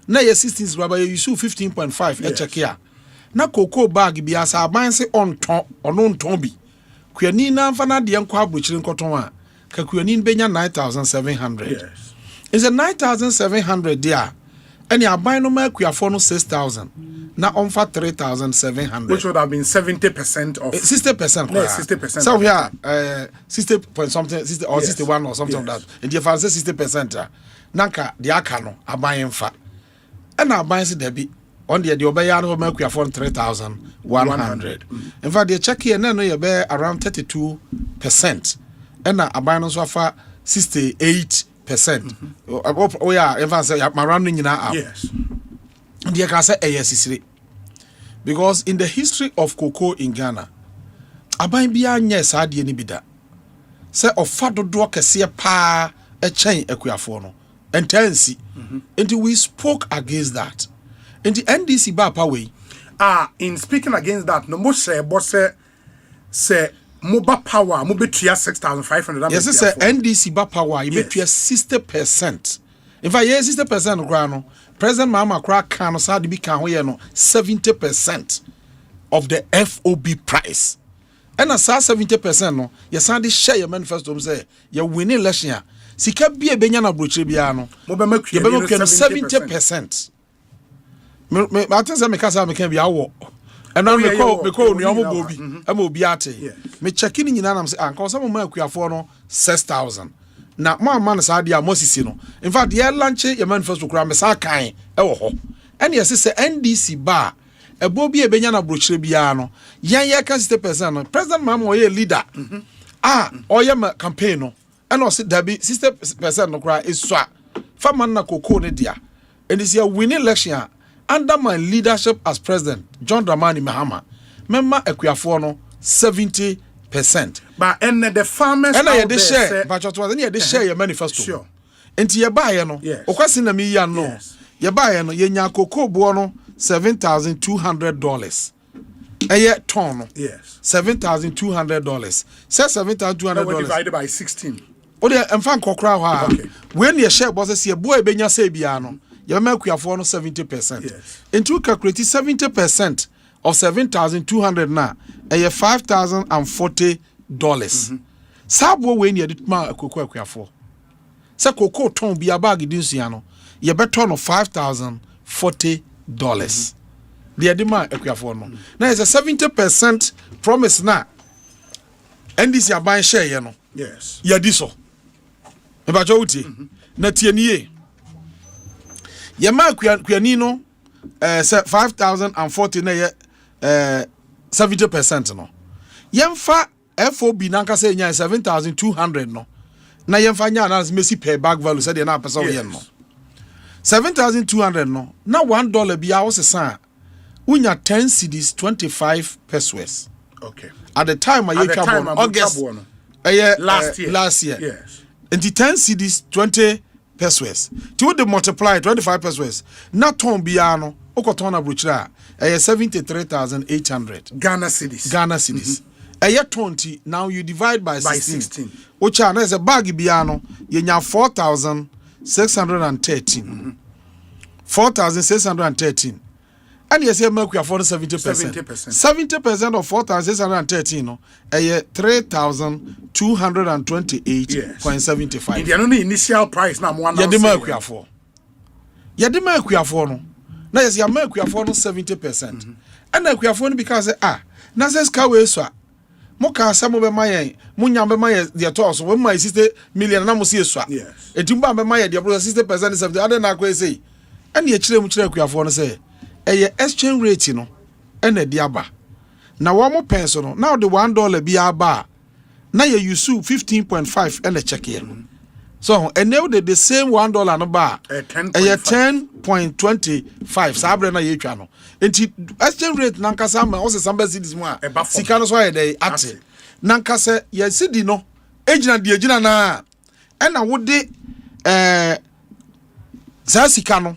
Na ye 16s raba ye use 15.5 e check here. Na cocoa bag bi asa aban se on ton bi. Kuani na mfa na de enko abrochire nkoton a ka kuani benya 9700. Yes. Is a 9700 there. Any aban no ma kuafo no 6000. Na onfa 3700. Which would have been 70% of 60%. No, 60%. So we are 60 point something 60 or 61 or something like that. And the fancy 60%. Nanka the akano aban mfa. And aban se debi on the obaya no ma kuafo 3100. In fact the check here na no ye be around 32%. And aban no so fa 68%. Oh yeah, even say around nyina up. Yes. They can say ASCC because in the history of cocoa in Ghana, aban bia nye saade ni bida. Say ofado do kese pa e chen ekuafo no. Entansi. Until we spoke against that. In the NDC ba pa we. In speaking against that, no more say mobile power, mobile 6,500. Yes, say NDC ba power, you bet 60%. In fact, 60% grano. President Mama Kra can sad be can we no 70% of the FOB price. And as 70% no, you send share your manifesto say you winning election. Sika be a benyana brochire bia no. You be make 70%. Me I think say me kasa me can be awo. And now me call nuamo bobi. Am obi ate. Me checking nyina na say anka some man akuafo no 6,000. Na man sa dia mosisi no. In fact, the lunch your manifesto kura me sa kan e wo ho. And yes say NDC ba e bobi e benya na brochire bia no. Yan ye kan 60% no. President Mama o ye leader. O ye ma campaign no. And o say dabi 60% no kura is so. Fa man na cocoa ne dia. And this year winning election under my leadership as president, John Dramani Mahama, member ekuafo no 70%. But and the farmers and I share, but what was any share your manifesto. Sure. Enti ye buy no. Okwasi na me ya no. Ye buy no ye nya cocoa bo no $7,200. Eye ton no. Yes. $7,200. Say $7,200 divided by 16. O de emfa nkokra ho a. When ye share boss say ye boy e benya say bia no. You make your phone 70%. Yes. And to calculate 70% of $7,200 na $5,040. Sabo we near it ma cocoa for. Sa cocoa ton be a bag dinsiano. Ye better no $5,040. The demand equiafor no. Now it's a 70% promise na. And this ya buying share, you know. Yes. Ya diso. Eba jowuti. Na tienie. Ya ma kuanino 5,040 na ye 70% no. Yemfa FOB nanka say nya 7,200 no. Na yemfa nya na mesi per bag value say dey na person we no. 7,200 no. Na $1 bia wo sesa. Unya 10 cedis 25 pesos. Okay. At the time I August last year. Yes. And the 10 cedis 20 pesos. To the multiply 25 pesos. Not ton biano. Okotona bruchra. 73,800 Ghana cedis. Ghana cedis. A year 20. Now you divide by 16. Which is a bag biano. Yenya 4,613. 4,613. And yes, we afford 70%. 70% of 4,613 no, 3,228.75. The only initial price now one. Yadima Equiafor no. Now yes, Yama Equiafor no 70%. And Equiafor because na says kawe so. Moka samo be maye, munya be maye the toss when my sister million na mo see so. Yes. Etumba be maye the 60% of the other na kwe say. And ye chire mu chire Equiafor no say. Exchange rate no ene di aba na wo mo penso no now the $1 bi aba na ye use 15.5 ene check here so ene the same $1 no ba 10.25 sabre na ye twa no enti exchange rate na nkasa ma o se samba cedis mu a sika no so ye dey ate na nkasa ye cedi no ejina na ena wo de za sika no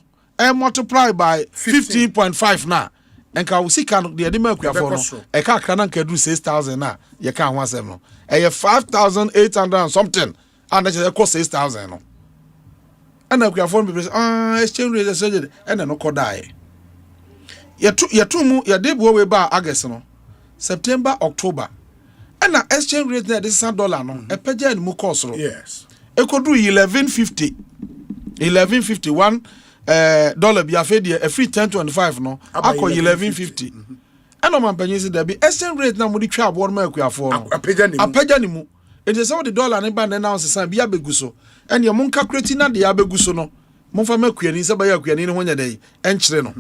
multiply by 15.5 na enka wo sika no de ma akuafo no e ka aka na nka du 6,000 na ye ka ho asem no 5,800 and something and e cost 6,000 no ana akuafo no be exchange rate so ena no kodai ye tu mu ye de bo we ba August no September October ana exchange rate na this $1 no e pagya ni mu cost ro yes e kodu 1151 dollar bi afedi a free 10.25 no akọ 1150 and man panyin say there be exchange rate na mo di twa abo no akuafo no apagya ni mu it is all the dollar ne ba na now say bi abeguso and ye mon calculate na de abeguso no mo fa makuani say ba ya akuani ne ho nya dai enkyere no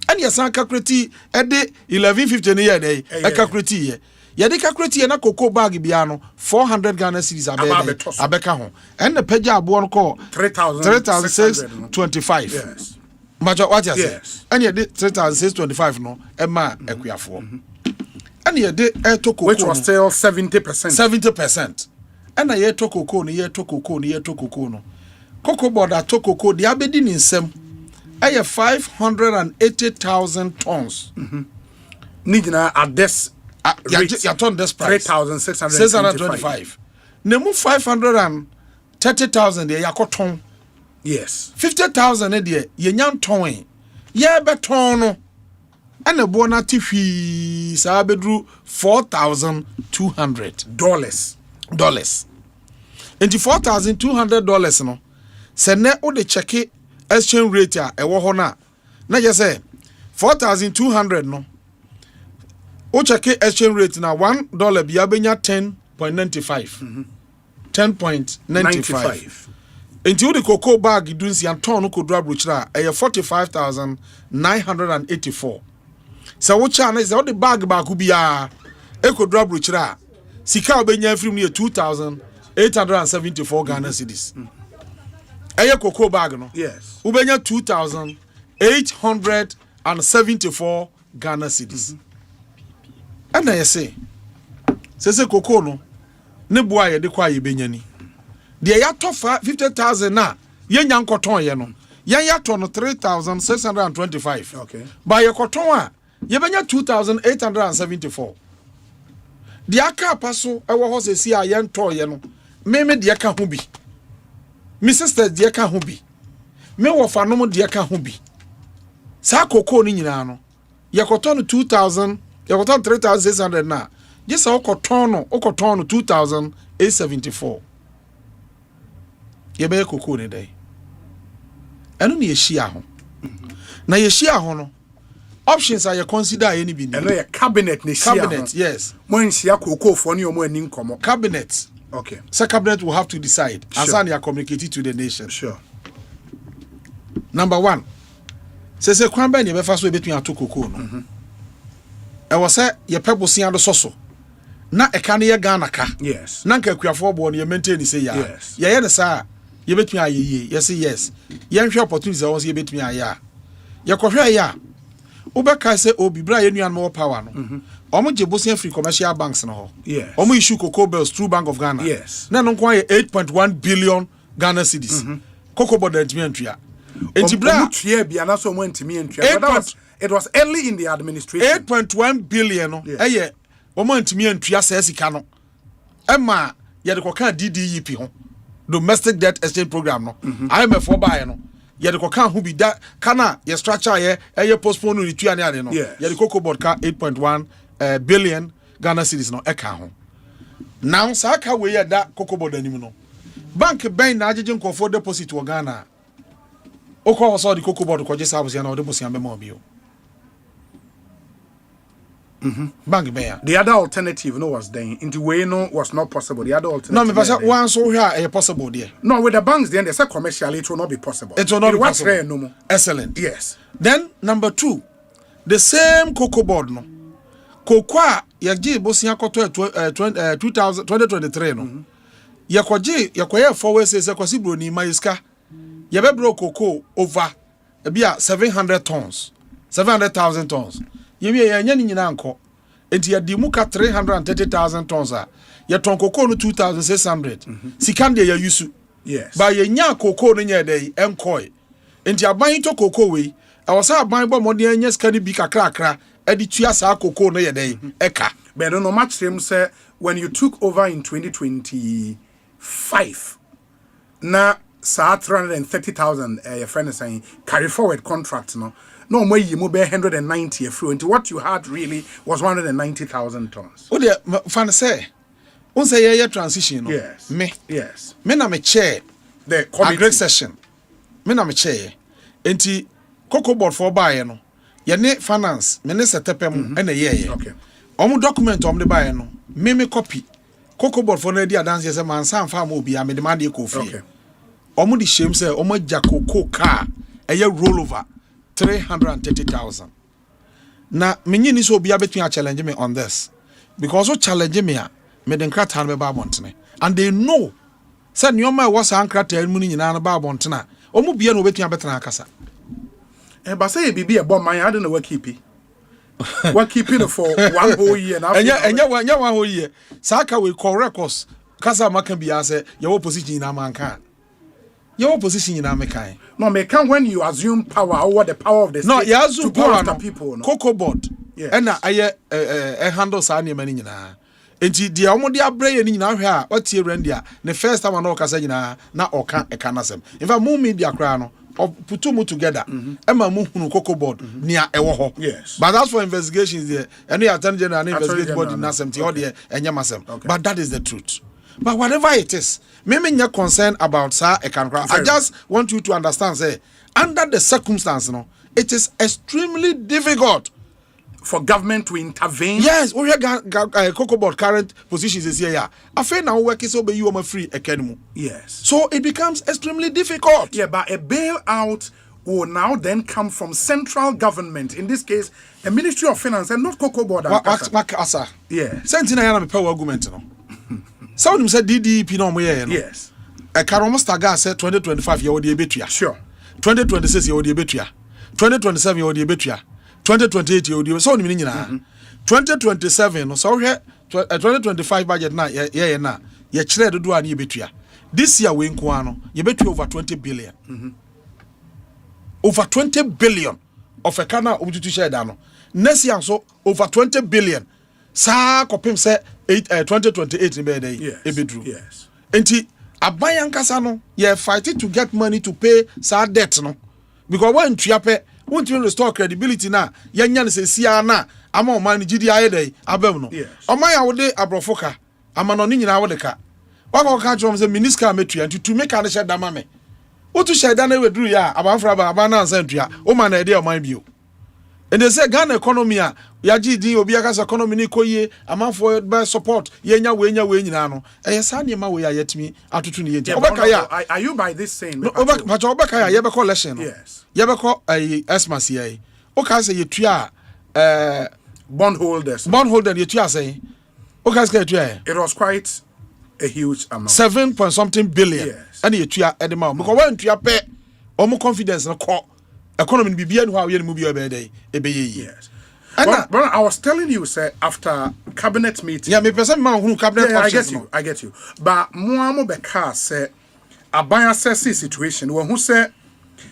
and ye san calculate e de 1150 ne ye dai e calculate ye de calculate ye na cocoa bag bia no 400 Ghana cedis abeka ho and the pagya abo no call 3,625 yes majo what you say and ye de 3,625 no e ma akuafo and ye de to cocoa which was still 70% and ye to cocoa no cocoa board to cocoa the abedi ni nsem e 580,000 tons nigina at this you turn this price 3,625 nemu 530,000 de yakoton yes 50,000 de ye nyanton ye beton no ana bo na tifwi sa bedru $4,200 enti $4,200 no se ne o de check exchange rate a ewo ho na je say 4,200 no o check exchange rate na $1 bia benya 10.95 10.95 enti o de cocoa bag dunsi anton no kodra brochira e 45,984 se wo cha na se o de bag ba ku bia e kodra brochira sika obenya afrim ne 2,874 Ghana cedis eye cocoa bag no yes ubenya 2,874 Ghana cedis ana yese se cocoa no ne boa ye de kwa ye benyani de ya tofa 50,000 na ye nya nkoton ye no ye ya to no 3,625 okay ba ye koton a ye benya 2,874 de aka paso e wo ho se si a ye nto ye no me de aka ho bi mi sister de aka ho bi me wo fa no de aka ho bi sa cocoa ni nyina no Yakoton 2,000, Yakoton 3,600 na. Just a okoton 2,874. Yebe cocoa ne day. Eno ni yeshia ho. Na yeshia ho no. Options are you consider any be. Eno ye cabinet ne shia. Cabinet, yes. Mo nshia cocoa for ni omo ani nkomo. Cabinet. Okay. So cabinet will have to decide. Sure. And send communicate to the nation. Sure. Number 1. Say kwamba ni befa so between ato cocoa no. E was say ye pebosia do soso. Na e ka ne ye Ghana ka. Yes. Na nka akuafo bo no ye maintain say ya. Yes. Ye ye ne sa ye between ayeye. Yes yes. Ye nhwe opportunities was ye between aya. Ye kohwe ya. Ubeka say obi bra ye nuan more power no. Omo je bosia free commercial banks no ho. Yes. Omo issue cocoa bills through Bank of Ghana. Yes. Na no kwa 8.1 billion Ghana cedis. Cocoa board entry. It was early in the administration. 8.1 billion no. Eye omo ntimi antua sesika no. Emma ye de koka DDEP ho. Domestic Debt Exchange Program no. IMF for buy no. Ye de koka ho bi da kana ye structure ye postpone no tua ne ade no. Ye de cocoa board ka 8.1 billion Ghana cedis no eka ho. Now saka we ye da cocoa board anim no. Bank ben na agege nkofo deposit wo Ghana. Oko so the cocoa board ko je sabusia na odebusia be mo bi o. Bank ben. The other alternative was then into way no was not possible. The other alternative. No, me pass one so here possible there. No, with the banks then they say commercially it will not be possible. It will not be possible. No more. Excellent. Yes. Then number 2, the same cocoa board no. Cocoa ya ji bosia koto 2023 no. Ya kwaye forward say kwasi bro ni maiska. Ya be bro cocoa over bia 700 tons. 700,000 tons. Yewie ya nya ni nyina nko. Enti ya dimuka 330,000 tons a. Ya ton cocoa no 2,600. Sikande ya yusu. Yes. Ba ye nya cocoa no nya dey enkoi. Enti aban to cocoa we. Awasa aban bo modern nya skani bi kakra edi tua sa cocoa no ye dey eka. But no much them say when you took over in 2025 na sa 330,000 your friend is saying carry forward contract no more you move 190 a few. What you had really was 190,000 tons. Oh, dear, fan say, on say year transition. No? Yes. Yes. Me na me chair the great session. Me na me chair. Enti cocoa board for buy no. Ye ne finance, me ne setepem ene ye. Okay. Omu document om de buy no. Me copy. Cocoa board for no dia dance say man san fa mo bia me demand e kofi. Okay. Omu di shame say omu ja cocoa car eye rollover 330,000. Na menyi ni so obi abetun challenge me on this because o challenge me a me den krata no be ba bontene and they know say nyoma was an krata mu ni nyina no ba bontena omu bia no obetun abetena akasa but say bibi e bomb man I don't know what keep it for 1 whole year now enya 1 whole year saka we call records kasa maka bia say your opposition na manka your opposition in America. No, me can when you assume power over the power of the state. No, you assume to power after no. People. No? Cocoa board. Yes. And I handle sani mani nyina. Enti dia omo dia brey ni nyina hwe a watie rendia. The first time na okasa nyina na oka ekanasem. In fact, mu media kra no put mu together. Emma mu hunu cocoa board nia ewo ho. Yes. But that's for investigations there. Any attorney general and investigate body na sem ti ode enyamasem. But that is the truth. But whatever it is, me not concerned about sir I just want you to understand say under the circumstance no, it is extremely difficult for government to intervene. Yes, we have cocoa board current positions is here. I feel now work is over you free academy. Yes. So it becomes extremely difficult. Yeah, but a bailout will now then come from central government. In this case, the Ministry of Finance and not cocoa board. Yeah. Sentina yana me power argument no. Some say DDP no mo ye no. Yes. A Karomo Staga said 2025 year odi ebetua. Sure. 2026 year odi ebetua. 2027 year odi ebetua. 2028 year odi so ni nyina. 2027 no so hwe 2025 budget na ye na ye kire dodo ani ebetua. This year we nko ano ye betua over 20 billion. Over 20 billion of a kana obututu share da no. Next year so over 20 billion. Sa kopim se 2028 ni be dey ebedru. Yes. Enti abayan kasa no ye fighting to get money to pay sa debt no because when tuape won't you restore credibility na yanyan se sia na ama o man gidi aye dey abem no o man ya wode abrofoka ama no nyina wode ka waka ka chom se minister metua ntutu meka ne sheda ma me otu sheda na weduru ya abanfra ba na ansa ntua o man na dey o man bio and they say Ghana economy ya gidi obi aka economy ni koye amanfo by support yenya we nyina no sa ne ma we ya yetimi atutu ne yenti obeka ya are you by this saying obeka ya ye be collection no yes ye be call Esmas ye o ka say yetua bondholder yetua say o ka say yetua it was quite a huge amount 7 point something billion and yetua edema because when tua pe omo confidence no call economy bibia no how ye mu bia be dey yes but I was telling you say after cabinet meeting me person man who cabinet I get you but mo be ka say aban assess situation when who say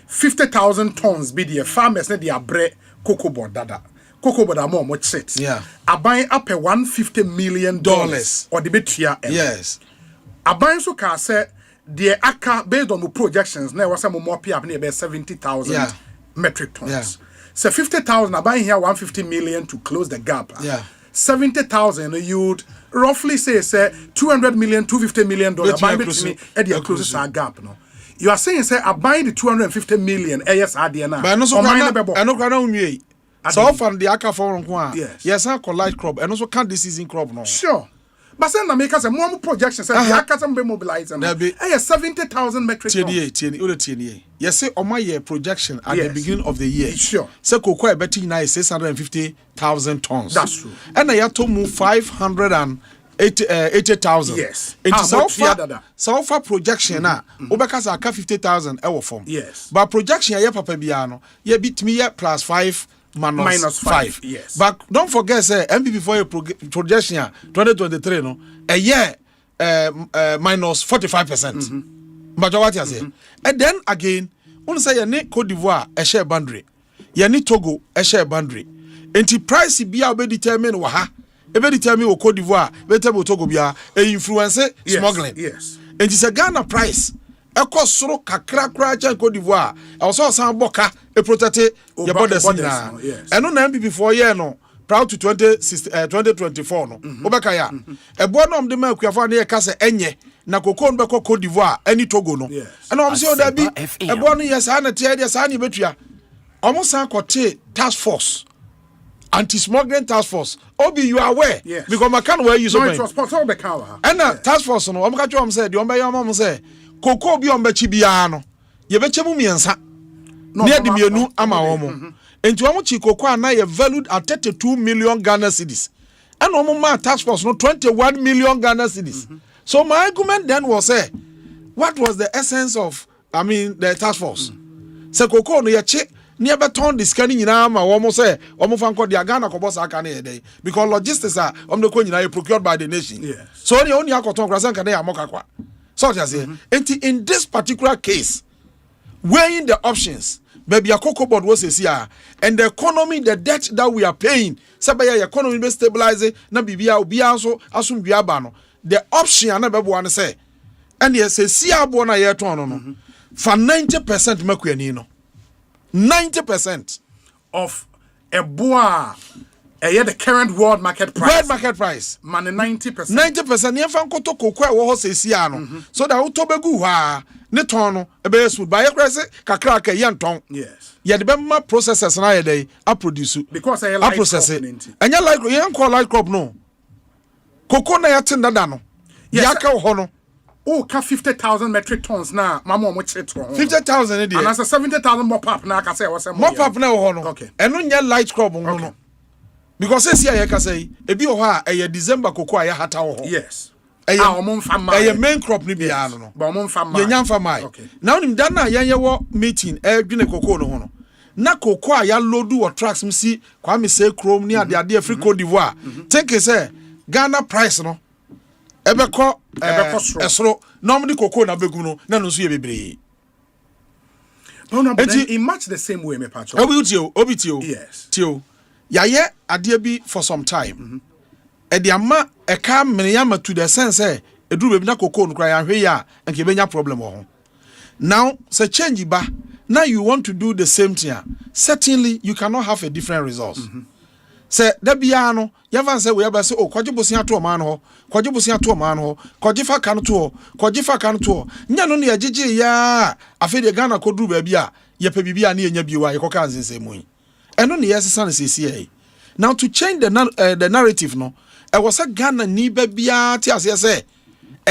50,000 tons be the farmers na dia bre cocoa board dada cocoa board am mo chit aban up $150 million or the betua yes aban so ka say the aka based on the projections na was some more pay up near 70,000 metric tons so 50,000 aban here 150 million to close the gap 70,000 you'd roughly say 200 million $250 million aban between at the closes our gap no you are saying say aban the 250 million ASRD na but no so no so from the aka for nko yes I collide crop and also can this season crop no sure but say na make us more projections say the aka some be mobilize and 70,000 metric tons tieni yes say on my year projection at the beginning of the year sure say cocoa betting now is 650,000 tons that's true and I to move 580,000 yes into so far projection na obeka say aka 50,000 e wo form yes but projection ya papa bia no ye bit me ye +5 minus 5 yes but don't forget say MPP for your projection 2023 no a year minus 45%. But what you say and then again when say ye Cote d'Ivoire a share boundary ye ni Togo a share boundary enti price bia be determine wa ha e be determine o Cote d'Ivoire be table Togo bia e influence smuggling yes enti say Ghana price ekosoro kakra kra chan Cote d'Ivoire e also san boka e protect your borders na eno na MPP for year no proud to 2024 no obeka ya ebo no mde ma akuafo na ye ka se enye na kokon be Cote d'Ivoire ani Togo no eno om se o da bi ebo no yes ana tie dia sa na betua omo san kote task force anti-smuggling task force obi you are aware because my can where you so it was part of the cover and task force no omo ka twa om say de om be ya om say koko bi ombachi bia no ye bechemu miensa near the mienu ama omo enti omo chi koko ana ye valued at 32 million Ghana cedis and omo ma task force no 21 million Ghana cedis so my argument then was what was the essence of the task force se koko no ye chi near beton this scanning nyina ma omo say omo fan ko dia Ghana ko boss aka na ye dey because logistics are omo ko nyina procured by the nation so only akoton krasan kan ya mokakwa so just say in this particular case weighing the options maybe a cocoa board was here and the economy the debt that we are paying sabaya economy be stabilizing na bibia obi anso asum biaba no the option na be one say and yes say abo na ye ton no for 90% makuani no 90% of a boa the current world market price man 90% ne fan koto kokwa wo ho sesia no so that utobegu ha ne ton no e be smooth ba ye krese kakra ka ye nton yes ye de be ma processors na ye dey a produce because I like process anya like ye call like crop no koko na ya tinda da no ya ka ho no oh ka 50,000 metric tons na mama mo cheto 50,000 e dey and as 70,000 mop up na ka say was mop up na ho no okay eno nya light crop no because say ya ka say ebi ho a e December koko a ya hata ho yes main crop ni bia no ba omon fama ye nyamfa mai now nim dan na ye wo meeting dwene koko no ho no na koko a ya loadu wo trucks msi kwa me say chrome ni ade Africa Cote d'Ivoire take say Ghana price no ebeko esro normally koko na begum no na no so ye bebre but it match the same way me patcho obitio yes tio yaye ade bi for some time ediama eka meneyama to the sense eduru be na koko no kra ya hwe ya nke benya problem ho now se change ba now you want to do the same thing, certainly you cannot have a different result. Say that biano, Yavan say we have say, oh, Quajibusia to a man ho, Quajibusia to a man ho, Quajifa can to, Quajifa can to, Nyanoni a Gigi, ya, I feel the Ghana could do baby, ye pebibia near Yabiwa, your cocans in same way. And only yes, son is CCA. Now to change the narrative, no, I was a Ghana ni babia, tias, yes, a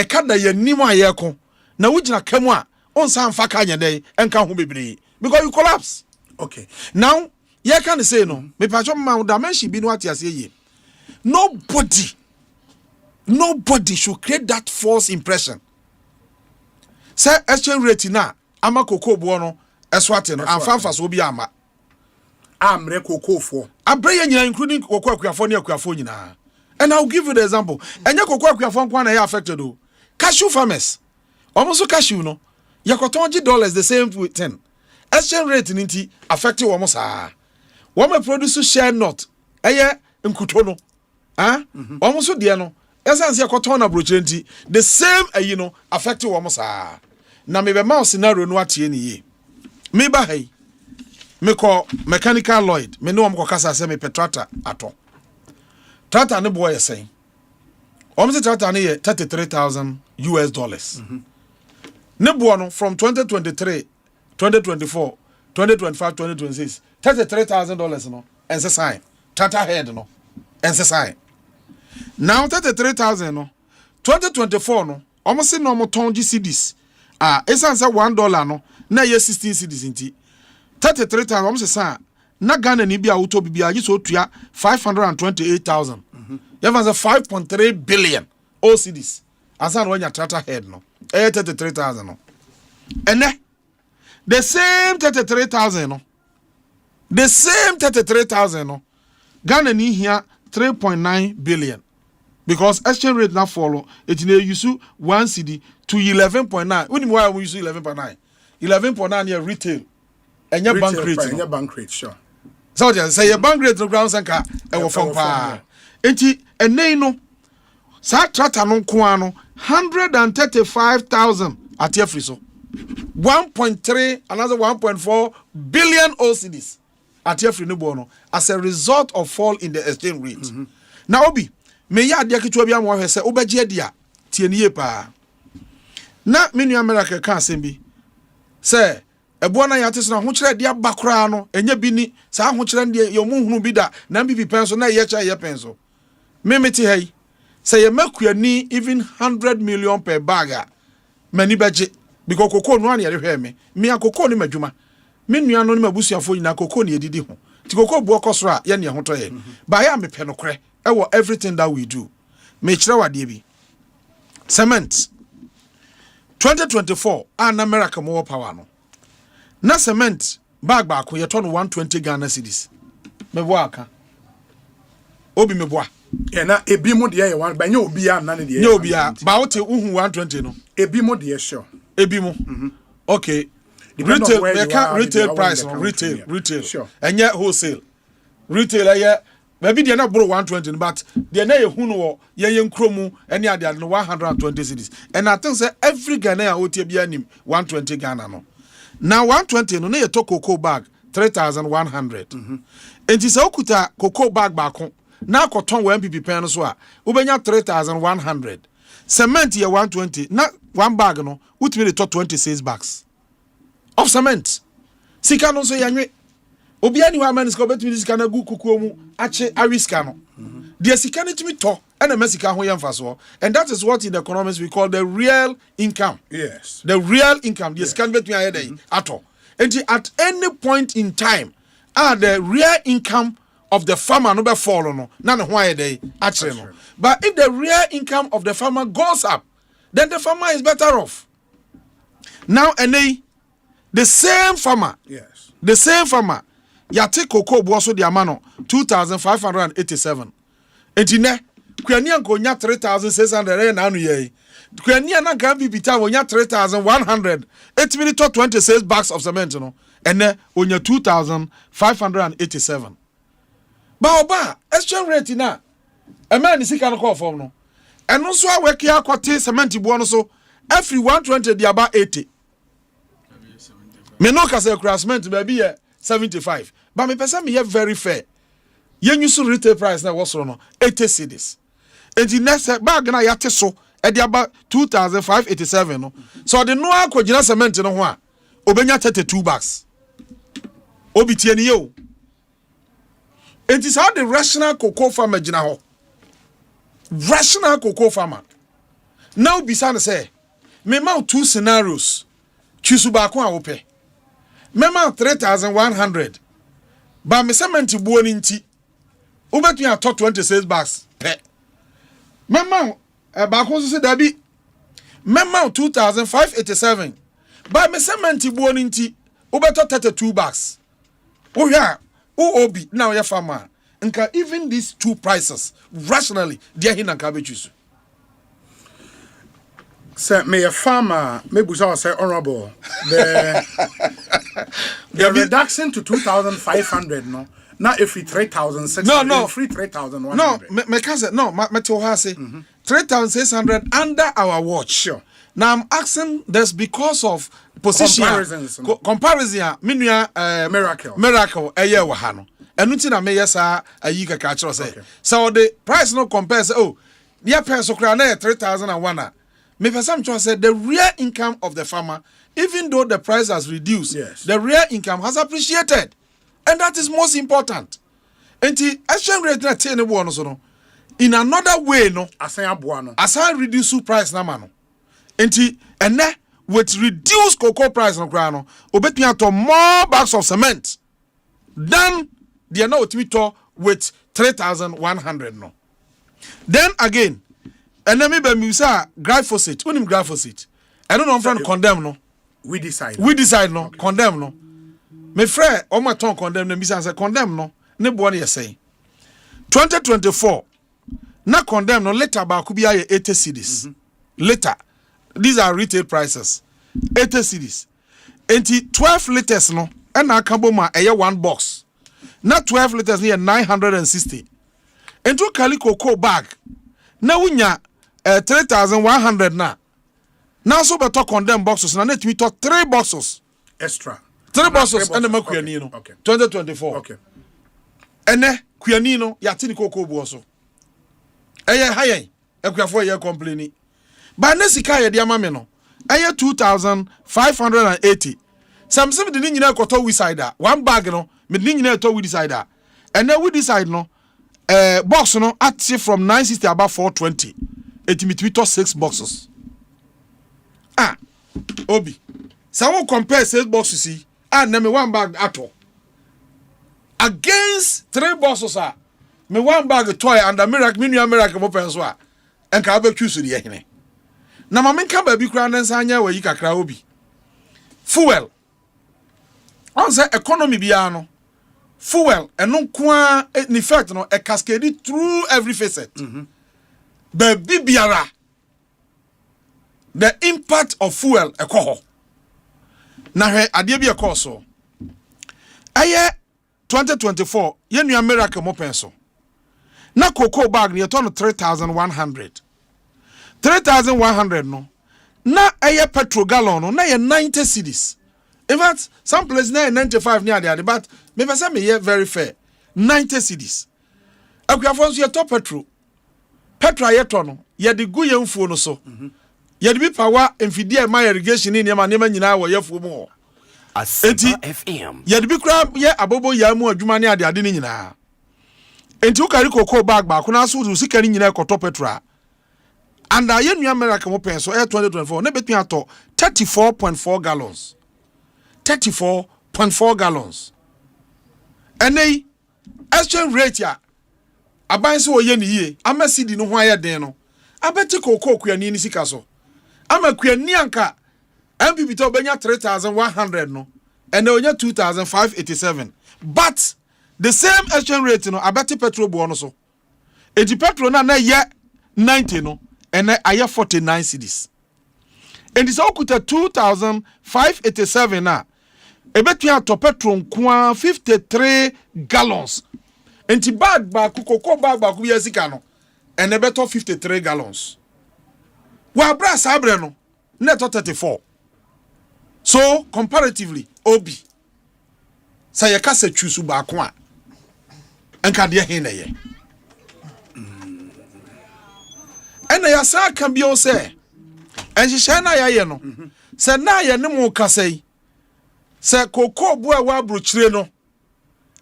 kada ye nima yako, na wijna kemwa, on some fakanya day, and can't be because you collapse. Okay. Now, yeah, can say no. Me patcho ma dimension be no what you say. Nobody should create that false impression. Say exchange rate na ama koko buono eswate no amfanfa so bi ama. Amre koko for. Abreye nyina including koko akuafo ne akuafo nyina. And I'll give you the example. Enye koko akuafo kwa na ya affected o. Cashew farmers. Almost cashew no. Yakotonji dollars the same with 10. Exchange rate ninti affected almost Wama produce share not. Eye nkutono. Almost dear no. Essence ya kotona brochenti. The same you know affected almost na me be mouse scenario no atie ni ye. Me ba hey. Me call mechanical Lloyd. Me no am ko kasa se me petrata ato. Trata ne boy saying. Almost trata ne ye $33,000 US. Ne boy no from 2023, 2024, 2025, 2026. $33,000 no, and say sign. Tata head no, and say sign. Now 33,000 no, 2024 no, almost no more tonji CDs. It's answer $1 no, na ye 16 CDs inti. 33,000 almost sign. Na Ghana ni bia auto bibia ji so tuya 528,000. You have 5.3 billion OCDs. Asan when your tata head no, 33,000 no, and the same 33,000 no. The same 33,000 no. Ghana ni here 3.9 billion. Because exchange rate now follow. It may use 1 CD to 11.9. When why we use 11.9? 11.9 here retail. And your bank rate. And your bank rate, sure. So just say your bank rate no ground sanka e wo from pa. Enti ene no. Sa trata no kwa no 135,000 at your free so. 1.3 another 1.4 billion OCDs. At your free no as a result of fall in the exchange rate. Now obi me ya de ketua bia mo hwese obagie dia tie ne pa. Na menu America kan sembi. Say ebo na ya tese na ho kire dia bakora no enya bi ni sa ho kire de yo mu hunu bi da na bi penso na ye cha ye penso. Me meti hey say ye makuani even 100 million per bag mani baje because koko no an ye hwe me akoko ni madwuma. Me nua no mabusuafo nyina koko ne edidi ho ti koko bu okosoro a ye ne ho to ye ba ya me pe no kre e wo everything that we do me kire wade bi cement 2024 an America more power no na cement bag ba ko ye to no 120 Ghana cedis me bo aka obi me bo na ebi mo de ye one ba nya obi ya na ne de nya obi ya ba wote uhu 120 no ebi mo de ye sure ebi mo okay. Retail price on retail. Sure. And yet wholesale. Retail maybe they not borrow 120, but they na who ye kromu any other 120 cities. And I think say every Ghana OT be 120 Ghana no. Now 120 no ye to cocoa bag 3,100. And it's okuta cocoa bag back na koton we MPP pen so a ubenya 3,100. Cement ye 120. Na one bag no utimi the top 26 bags. Of cement. Sika no so yanwe. Obi ani wa man sika betumi sika na gu kukuo mu ache awiska no. The sika no tumi to and the sika ho yemfa so. And that is what in economics we call the real income. Yes. The real income. The sika betumi ayede ato. And at any point in time, the real income of the farmer no be fall no. Na no ho ayede ache no. But if the real income of the farmer goes up, then the farmer is better off. Now the same farmer, yes. The same farmer, ya take cocoa boso di amano 2,587. Etine, kwani anko nya 3,600 na anu ye. Kwani na kan bibita wo nya 3,100. 8 minutes to 26 bags of cement no. Ene onya 2,587. Ba oba, exchange rate na. E man ni sika no call form no. Eno so aweki akwate cement bo no so every 120 di aba 80. Me no ka say crassment baby 75. But me person me very fair. Yen use retail price na was no 80 cedis. And the next bag na yate so e dey about 2587 no. So the no akogina cement no ho a obenya 32 bags. Obi tie ni yo. It is how the rational cocoa farmer gina ho. Rational cocoa farmer. Now bisa say me ma 2 scenarios. Choose ba ko a wo pe. Me ma 3100. Ba me cement buo ni nti. Ubetu ya top 26 bags pe. Mema ba ko so se dabi. Mema 2587. Ba me cement buo ni nti ubeto 32 bags. Oh yeah, obi now ya farmer. Nka even these two prices rationally they are hinanka be choose. Say me a farmer, maybe so say honorable. The reduction to 2,500 no. Not if we 3,600. No. Free 3,100. No, me can say no. Me to her say 3,600 under our watch. Sure. Now I'm asking this because of position comparisons. Comparison. Minua miracle. Eye wa ha no. Enu ti na me yesa ayi ka ka say. So the price no compares. Oh, near peso kra na 3,001. Me person say the real income of the farmer, even though the price has reduced, the real income has appreciated. And that is most important. And the exchange rate na ten no so no. In another way no, asan reduce price na ma no. Enti ene with reduced cocoa price no kra no, obetumi to more bags of cement than the na otimi to with 3,100 no. Then again, enemy be mi say glyphosate, unim glyphosate. I don't know friend condemn no. We decide no, condemn no. Me friend o ma ton condemn no, mi say condemn no. Ne bo na say 2024 na condemn no later ba ku bi aye 80 cedis. Later these are retail prices 80 cedis. Enti 12 liters no e na akabo ma eye one box. Na 12 liters near 960. Ento kali cocoa bag na wunya 3,100 na. Now so better condemn boxes na net we to 3 boxes extra. 3 boxes and the makuani no. 2024. Okay. Ene kuani no ya tini cocoa bo so. Eye hayen ekuafo ye complaining. Ba na sika ye dia ma me no. Eye 2,580. Samsem de nyina ekoto we side one bag no me de nyina eto we side and then we decide no box no at from 960 about 420. It to 6 boxes. Obi. Someone compare 6 boxes see and me one bag at all. Against 3 boxes me one bag toy and the miracle mo pen so and ka be choose the hene. Na ma men ka ba bi kura nan sanya wa yi kakra obi. Fuel. On say economy bia no. Fuel eno kwa in fact no a cascade through every facet. Baby biara the impact of fuel ekoho. Na he ade bi ekoso. So. Aye 2024 ye nua miracle mo pen so. Na cocoa bag ne to no 3,100. 3,100 no. Na aye petrol gallon no na ye 90 cedis. In fact, some places na 95 near there, but me person me here very fair. 90 cedis. Akuafo so ye top petrol. Petrol ye to no, ye de gu ye mfuo no so. Ye de bi power mfidie ma irrigation ni nema nyina wo ye fuo mu. Asempa FM. Ye de bi kura ye abobo ya mu adwuma ne ade ni nyina. Enti u kari cocoa bag ba ko na so du sika ni nyina ekoto petrol. And ye nua America mo pen so 2024 na betu ato 34.4 gallons. 34.4 gallons. And they exchange rate ya aban se oye ni yie amasidi no ho aye den no abeti cocoa kuani ni sika so amakuani anka MPP to benya 3,100 no and onya 2,587 but the same exchange rate no abeti petrol bo no so edi petrol na ye 90 no and aye 49 cedis and this okuta 2,587 na ebetua to petrol kwa 53 gallons. Enti bag ba cocoa bag ba ku yasika no. And ebeto 53 gallons. Wa bra sabre no. Net 34. So comparatively obi say you can say choose baako a enka de he na ye ena ya sa kan bi o say enhihye na ya ye no say na ye ne mo ka say koko bu a wa brochire no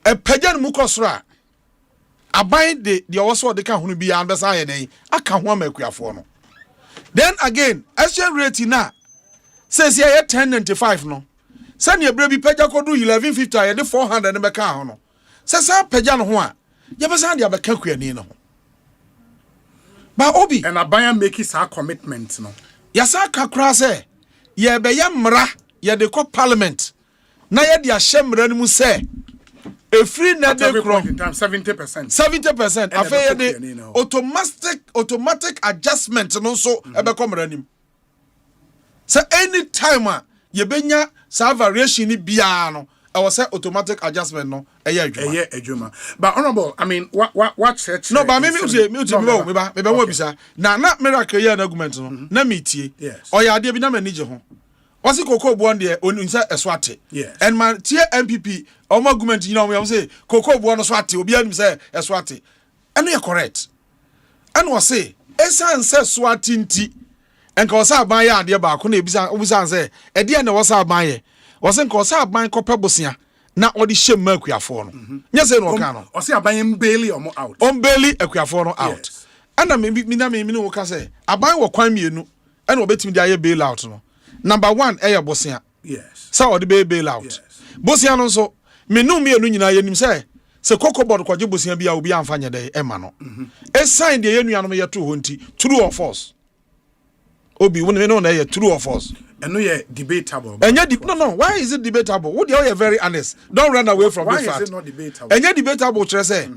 e pagya ne mu kosoro a aban de owo de ka hunu bi ya mbesa ye den aka ho amakuafo no. Then again exchange rate na says here 1095 no. Send your baby pagya kodu 1150 ya de 400 ne beka ho no. Says pagya no ho a ye besa de abeka kuani no. Ba obi and aban make his commitment no. Ya sa kakra say ye be ye mra ye de ko parliament na ye de ahyemra no mu say a free net de krom 70%. 70% afey de automatic adjustment no so e be komra nim. So any time ye benya sa variation ni bia no I was say automatic adjustment no adwuma. But honorable, I mean what church no but me wo bisa na miracle ye na argument no na metie o ya de bi na manage ho wasi koko buon de onunsa eswate and man tie MPP o argument you know we say koko buon no swate obi anim say eswate eno ye correct and we say esan say swate nti enka o sa ban ya ade ba ko na ebisa say e de na wo sa ban ye was in Cosa bank copabosia, not all the shame mercuafo. Yes, no cano. Or say a buying Bailey or more out. On Bailey, a quiafono out. And I mean, me can say, a buy what crime you know, and will bet me the bail out. Number one, air bosia. Yes. So the bail out. Bosiano so, me no me a union say, so cocoa bot quadrubosia be a be unfanya day, Emano. A sign the union me 220, true or false. Obi, when we know they true or false. And no, debatable. And yet, no. Why is it debatable? Would you are very honest? Don't run away from this fact. Why is it not debatable? And yet, debatable. Say,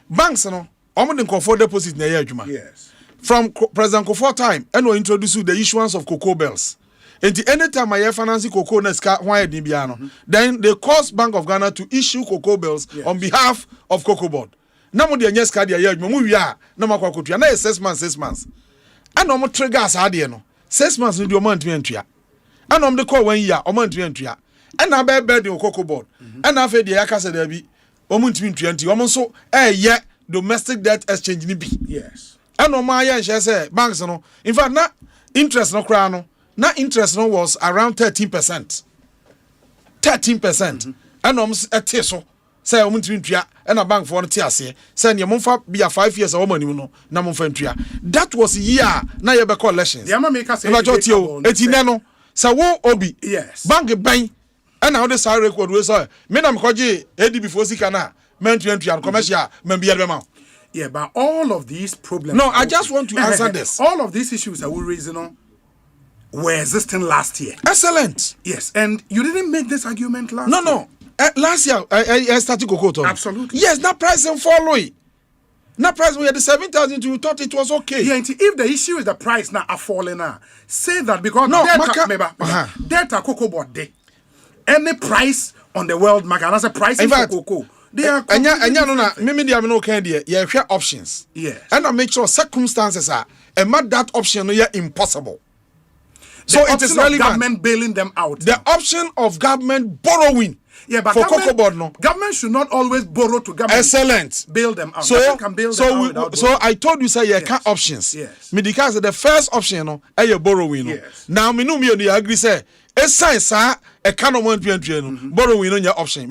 banks, no, I'm comfort deposit na yejuma. Yes. From President Kufuor time, and we introduce the issuance of cocoa bells. And any time I finance cocoa neska why dibiano, then they cause Bank of Ghana to issue cocoa bells on behalf of Cocoa Board. Now, when the neska dia yejuma, we are no makwa kutu. Na 6 months. And no more triggers ade no. 6 months no do month entry. And on the call 1 year, or month entry. And I bear the Cocoa Board. And I fed the Akasa Debbie, or month 20, almost so, yet domestic debt exchange be. Yes. And on my end, she say, banks no. In fact, not interest no crown, not interest no was around 13%. 13%. And almost a teso. Say a month and a bank for an TSA. Send your month be a 5 years or money, no, Namon. That was a year, now you be collections. The America say, Etinano. So wo obi yes bank ban and how the salary record we say me na mkoje edi before sika na mentu and commercial men be ma. Yeah, but all of these problems. No, I just want to answer this. All of these issues that we raising on were existing last year. Excellent. Yes, and you didn't make this argument last year. No. Last year I started Kokoto. Absolutely. Yes, now price and follow it. Now price we had the 7,000 you thought it was okay. Yeah, if the issue is the price now are falling now, say that because no, data cocoa board day. Any price on the world market, that's a price for cocoa. They are options. Yes. And I make sure circumstances are and make that option impossible. So it is really government bailing them out. The option of government borrowing. Yeah, but for Cocoa Board, no. Government should not always borrow to government. Excellent. Bail them out. So, can bail them out so I told you, say, can't options. Yes. Me because the first option, no, you borrowing. Yes. Now, me no me agree, say, a science, a kind of borrowing on your option.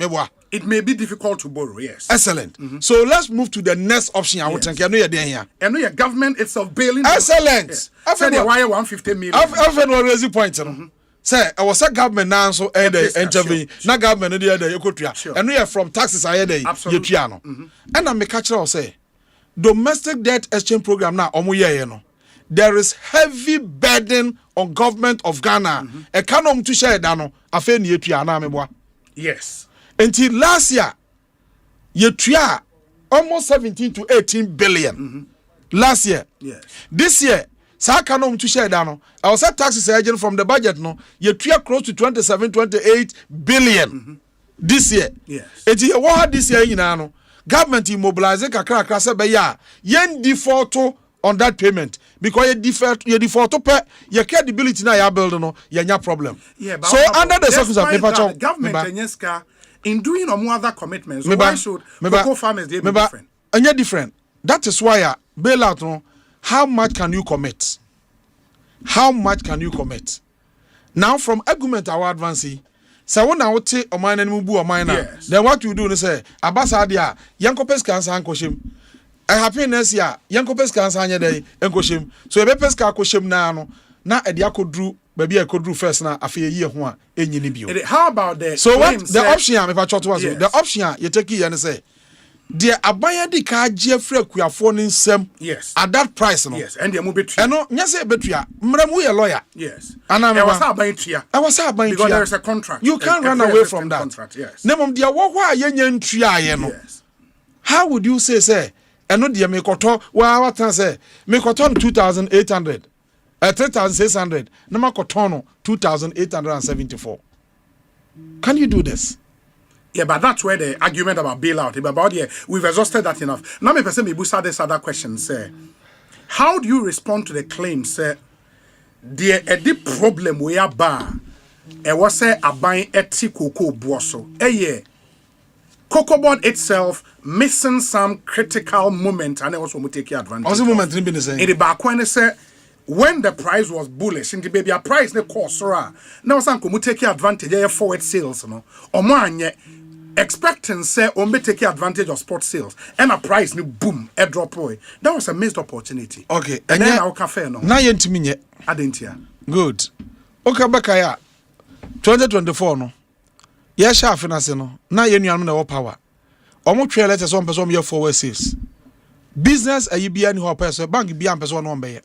It may be difficult to borrow, yes. Excellent. So let's move to the next option. I would think I know you're there here. And your government itself bailing. Excellent. Yes. I've said wire 150 million. I've had one raising point. Say, I was a government now, so intervene. Now government the other you could and we are from taxes I day. Absolutely. And I'm a catcher. Say, domestic debt exchange program now. There is heavy burden on government of Ghana. Economy to share dano. Afen yetuana. Yes. Until last year, yetua almost 17 to 18 billion. Last year. Yes. This year. Sa economy to share down. I was at taxes agent from the budget no. You close to 27-28 billion this year. Yes. It is what this year no. Government immobilizing kakra say be ya yen default on that payment because you default to pay your credibility na your build no your problem. Yeah, but so under the circumstances paper the government Enyeska in doing other commitments, so why should cocoa farmers be different? And different. That is why bailout no, how much can you commit? How much can you commit? Now from argument our advancing. So when I would say a mine and mubu or miner, then what you do is say, Abasadia, Yankopes cancer and Koshim. A happiness ya, Yankopes cancer and day and Koshim. So a Pepesca Koshim now, not a Diako drew, maybe I could do first now a few year one in Unibio. How about the so what the option if I thought was the option you take it and say, dear Abaya di car Jeffrey, we are phoning some at that price. No? Yes, and the movie. And no, yes, Betria, Mramu a lawyer. Yes, and I was out buying Tria. I was out buying because there is a contract. You can't run away from that. Contract, yes. Nemom dear, why yen Tria? Yes. How would you say, and no dear Mekoto, well, what can say? Mekoton 2,800, 3,600, Namakotono 2,874. Can you do this? Yeah, but that's where the argument about bailout, about we've exhausted that enough. Now, me person me busa this other question, say, how do you respond to the claim, say, the problem we are bar, was say a buying eti cocoa bosso, cocoa board itself missing some critical moment, and it also will take advantage. Also, moment in the same. In the back when they say, when the price was bullish, in the baby a price ne cost, now some come take advantage of forward sales, no, or more. Expecting say on me take advantage of spot sales and a price ni boom a drop boy. That was a missed opportunity. Okay, and then our cafe no. Na yentimi nye. Adentia. Good. Okay, bakaya 2024 no. Ye sha finance no. Na ye nuanum na wo power. Omo twe letters on person ye forward sales. Business ayi bia ni ho person bank bia person no be ye.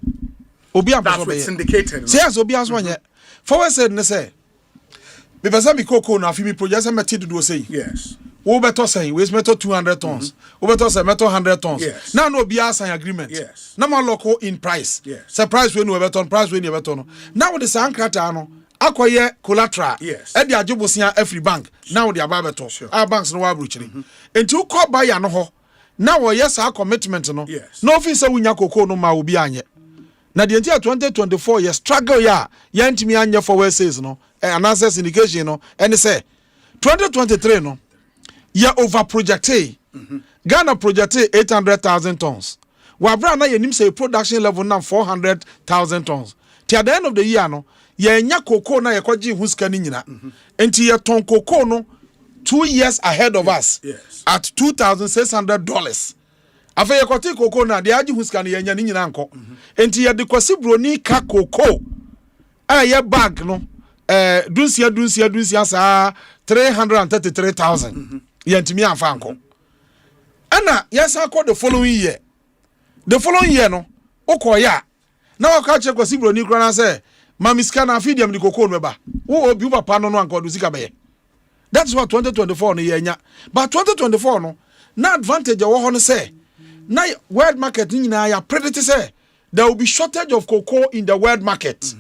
Obi am person be ye. That's syndicated. Yes, obi aso nye. Forward sales ne say because some cocoa now, if you project some material to do say yes. We better say we metal 200 tons. We better say metal 100 tons. Yes. Now no be sign agreement. Yes. Now man local in price. Yes. Say price when we better price when you better no. Now with the sankrata no, akoye collateral. Yes. E di ajobosia every bank. Now the aba better. Sure. Our banks no wa bruchiri. Enti call buyer no ho. Now we yes our commitment no. Yes. No fit say we nya cocoa no ma obi anye. Na the entire 2024 year struggle ya ntimi anye forward sales no. An answer indication no and say 2023 no ya over projected Ghana projected 800,000 tons wabra na yenim say production level na 400,000 tons till the end of the year no ya nya cocoa na yekoji huska ni nyina enti ya ton cocoa no 2 years ahead of us at $2,600 afa yekoti cocoa na de aji huska ni nya ni nyina nko enti ya de kwasi broni ka cocoa ya bag no dunsia sa 333,000 yantimi anfanko ana yesa call the following year no okoya na waka che kwasi broni kra na say mamiska na feedium ni kokoo no ba wo obi papa no anko do sika be. That's what 2024 no yenya but 2024 no na advantage wo ho no say na world market ni na ya predict say there will be shortage of cocoa in the world market.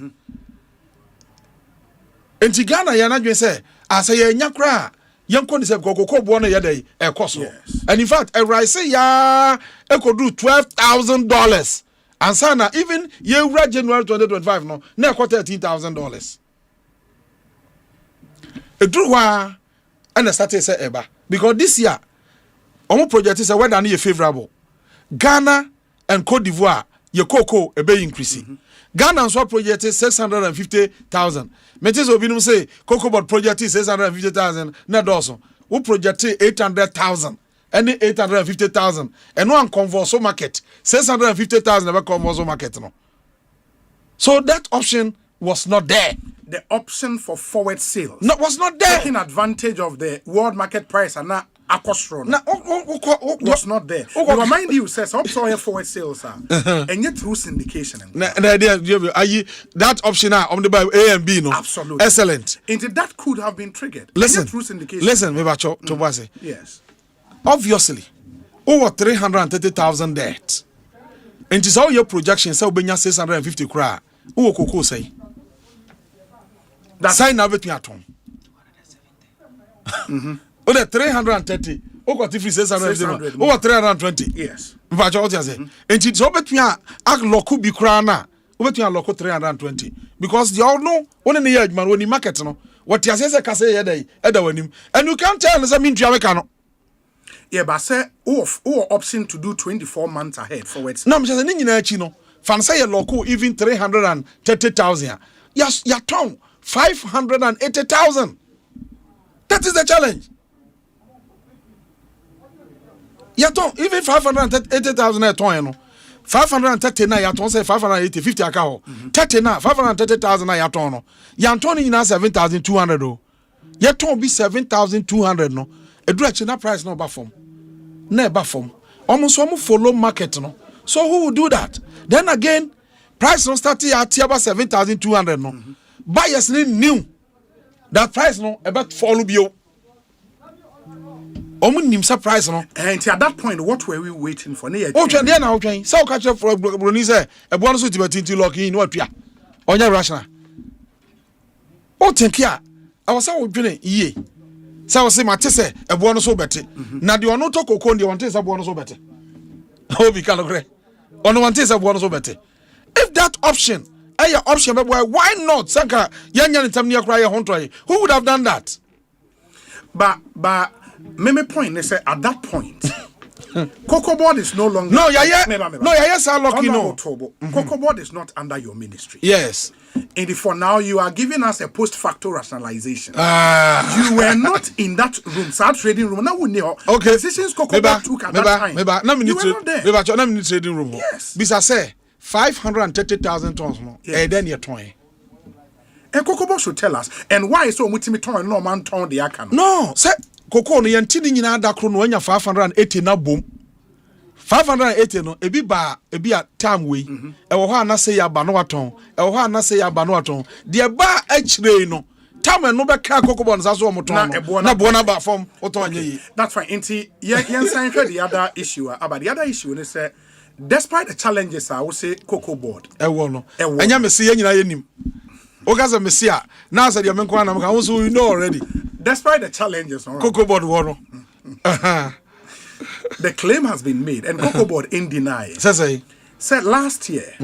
Enti Ghana ya na dwen say asa ya nya kra yanko ni say cocoa bo no ya dey e koso. And in fact a rice ya e could do $12,000 and sana even ye January 2025 no na e ko $13,000. E dru wa and start say eba because this year omo project say weather na favorable. Ghana and Cote d'Ivoire ye cocoa e be increasing. Ghana and project is 650,000. Metis obinum say cocoa board project is 650,000. Na doso. We project 800,000. Any 850,000. And no converso market 650,000 never converso market no. So that option was not there. The option for forward sales was not there. Taking advantage of the world market price and not Akosro was not there. Remind you, says I'm sorry forward sales and yet through syndication. That option on the by A and B no. Absolutely excellent. And that could have been triggered. Listen, through syndication. Listen, to yes. Obviously, over 330,000 debt. And it's all your projections. So benya 650 kra. Who cocoa say? That sign now between at home. Oh, 330. Oh, got if 650. Over 320. Yes. But what you say? And it's over to ya. Ak loku bi krana. Over to ya loku 320 because you all know one the year man when you market no. What you say kase yedai eda wanim. And you can't tell us mean no. Yeah, but say who option to do 24 months ahead forward. No, I'm just saying nyina achi no. Fan say loku even 330,000. Yes, ya ton 580,000. That is the challenge. Ya ton even 580,000 a ton no. 539 ya ton say 580 50 aka ho. 30 na 530,000 ya ton no. Ya ton ni na 7,200 o. Ya ton be 7,200 no. Edu achi na price no ba form. Na ba form. Almost follow market no. So who will do that? Then again, price no start at about 7,200 no. Buyers new that price no about follow bio. Price no. And at that point, what were we waiting for? Oh, now okay. So catch up for Bruni say a bonus to be locking in what ya. On your rational. Oh, think ya. I was so doing ye. So I was saying my say a bonus so better. Now the one to cocoa the one taste a bonus so better. Oh, we can agree. On one taste a bonus so better. If that option, option, why not? Sanka, young Tamnia cry a who would have done that? But my point is at that point, Cocoa Board is no longer. No, yes, I'm lucky. No, Cocoa Board is not under your ministry. Yes. And for now, you are giving us a post-facto rationalization. You were not in that room, that trading room. Now we know. Okay. Decisions Cocoa Board took at that time. You were not there. Maybe trading room. Yes. Because I say 530,000 tons more. And then you're towing. And Cocoa Board should tell us. And why so much me towing no man towing the account? No, say. Cocoa no yantini nyina da kro no anya 580 na bom 580 no ebi a time we e wo ho anase ya ba no waton e wo ho anase ya ba no waton de ba akire no time no be ka Cocoa bon so so moton na bo na ba form oton anye yi. That's fine. Enti yen sign the other issue about the other issue ne say despite the challenges I would say Cocoa Board e wo no anya me se ye nyina ye nim ogaza me se a na say de me kwa na me ka so you know already. Despite the challenges, Cocoa Board won. The claim has been made, and Cocoa Board in denial. Said last year,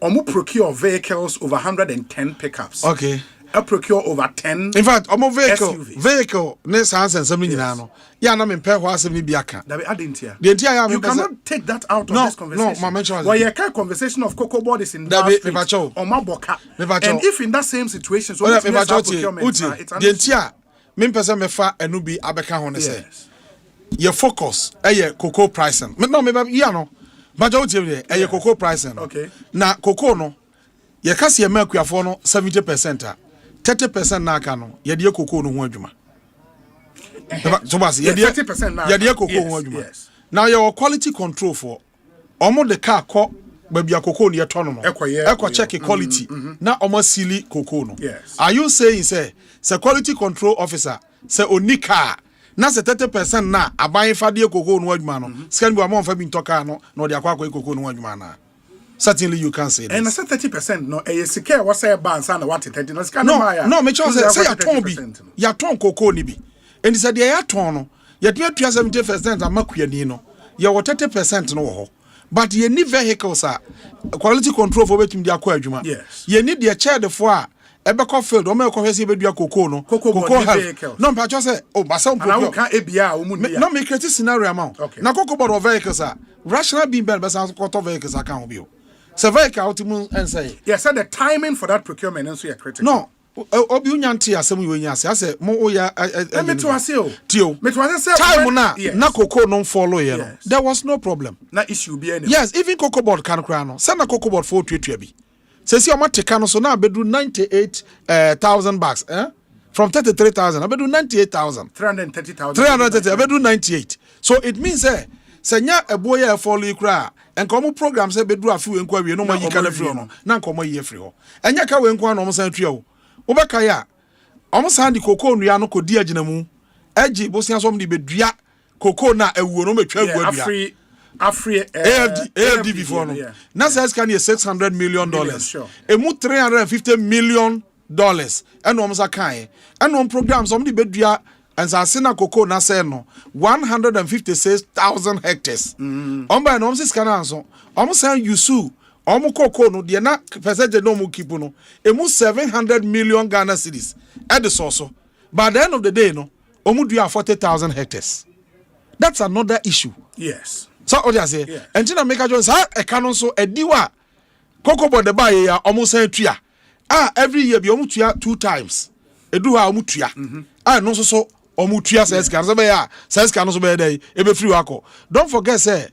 Omu procure vehicles over 110 pickups. Okay. I procure over 10. In fact, Omu SUVs. vehicle. Next answer and something no. Yeah, na me pay what some biaka. That be adding here. The entire you cannot take that out of this conversation. No, mention. Well, your conversation of Cocoa Board is in that street or Maboka. And if in that same situation, so it's the entire me person me fa enu bi abeka ho ne say. Your focus cocoa pricing. No, me yeah no. But you tell me cocoa pricing. Okay. Na cocoa no. Ye ka se makuafo no 70%. 30% na aka no. Ye de cocoa no ho adwuma. So bas ye de 30% na. Ye de cocoa ho adwuma. Now your quality control for omo the car ko baby cocoa no ye tono no. Ekwa check quality. Na omo sili cocoa no. Yes. Are you saying say quality control officer say onika na se 30% na aban fa de cocoa no adwuma no. Scan bi amon fa bi ntoka no na de akwa cocoa no adwuma na. Certainly you can say this. And I said 30% no secure what say ban sana what 30 no me sure say ya ton bi ya ton cocoa ni bi and said ya ton no ya 70% amakuani no ya 30% no ho but ye need vehicles quality control for wetin dia kwa adwuma ye need the chair the for ebeko field o me ko hwese bedua cocoa no cocoa no pa say oh ba some procure can ebia o mu ni no me create scenario amount na cocoa board of vehicles rational being bel besa quarter vehicles account bi o so vehicle ultimate and say yes said the timing for that procurement and so you critical no obi unyanti asem you nya say mo oya me to ase o tio me to ase time na cocoa no follow here no there was no problem na issue bi any yes even cocoa board can cry no say na cocoa board for tuatua bi say see o mateka no so na bedu 98,000 bucks from 33,000 abedu 98,000 330 abedu 98 so it means senya eboya follow ikra enko mo program say bedu afi we nkwa wie no mo yika na free no na enko mo yie free ho enya ka we nkwa no mo san tua wo obeka ya omo san di cocoa nua no kodi agina mu agi bosia so mo di bedua cocoa na awuo no metwa agua bia Afri AFD before no na says can $600 million emu $350 million and omo sa kan and on programs omo di bedua and Sasina Coco Naseno 156,000 hectares. Omba no msis kananso. Omo san yusu. Omo Coco no de na percentage no mu kipu no. Emu 700 million Ghana cedis. At the source. By the end of the day no, omo do 40,000 hectares. That's another issue. Yes. So what I say? And Tina make a joint a canon so a diwa. Coco board the buy almost a tria. Every year be almost 2 times. Eduha omutria. No so omutria says can be day ebe free wako. Don't forget say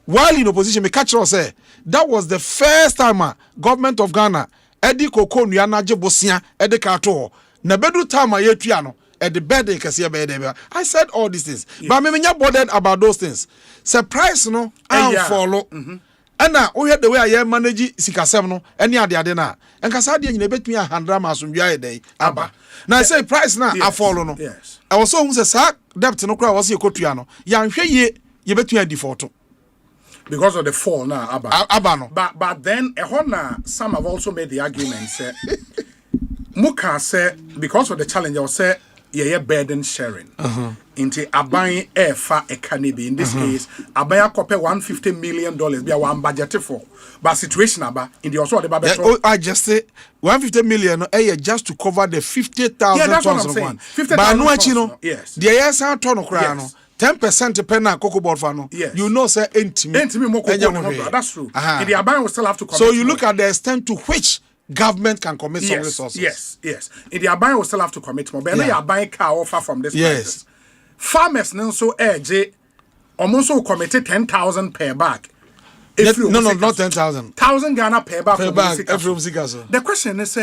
while in opposition me catch us say that was the first time government of Ghana edi koko nuana je bosia edi kato na bedu time yetua no at the bed they can see I said all these things but me nya bothered about those things. Surprise no I follow. And now we had the way I manage sikasem no any ade na enka sa de nyina betumi ahandra ma asomdua day aba na say price na I follow no yes I was so who say debt no kra was ekotua no ya nhwe ye ye betumi default because of the fall now aba no but then some have also made the argument say muka say because of the challenge I say yeah burden sharing into aban airfa ekanibi in this case aban akope $150 million be one budget for but situation aba in the also the babeto I just say 150 million just to cover the 50,000 that's what I'm saying 50,000 but no achino yes the yes an ton okra no 10% penna cocoa board for no yes. You know say entimi more cocoa that's true in the aban will still have to commit so you look at the extent to which government can commit some resources. Yes. In the Aban will still have to commit more. But yeah. Aban car offer from this prices. Farmers now so edge almost committed 10,000 per bag. No, not 10,000. 1,000 Ghana per bag. The question is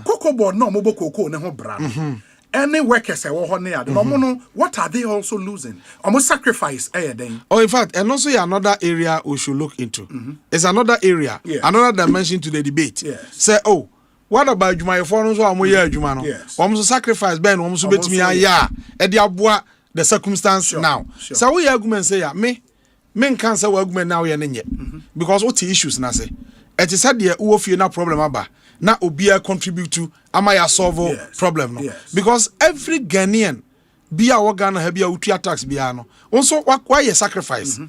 cocoa board no mobile cocoa no brand. Any workers say what are they also losing? Almost sacrifice in fact, and also another area we should look into. It's another area, another dimension to the debate. Say, what about Juma for Juma? Almost sacrifice Ben, almost bet me the circumstance now. So we argument say men cancer argument now because what the issues na say. It is said there who feel no problem about. Na obia contribute to amaya solve problem no because every Ghanaian bia wo Ghana ha bia utua tax bia no also why sacrifice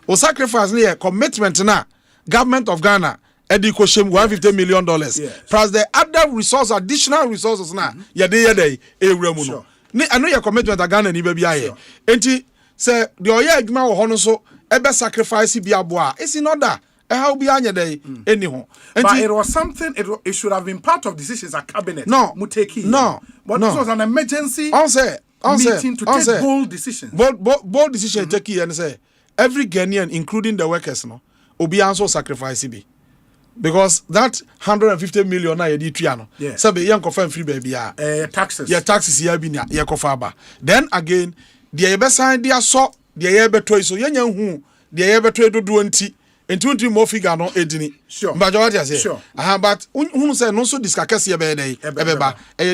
o sacrifice na commitment na government of Ghana ediko shem $150 million plus the other additional resources na ye dey ewura mu no ni ano ye commitment of Ghana ni ba bia ye enti say the oye adwuma wo ho no so ebe sacrifice bia boa it's in order how be anyhow. But it was something. It should have been part of decisions at cabinet. No, Muteki. No, but this was an emergency meeting to take bold decisions. Bold decision take and say every Ghanaian, including the workers, no, will be also sacrifice be because that 150 million na yedi tuano. So be young confirm free baby taxes. Yeah, taxes here be na ye kofa. Then again, the ebe sign dia so the ebe toy so yenya hu the ebe toy do 20. And 20 more figure no edini. Sure. But what I say? Sure. But who say no so discuss here be dey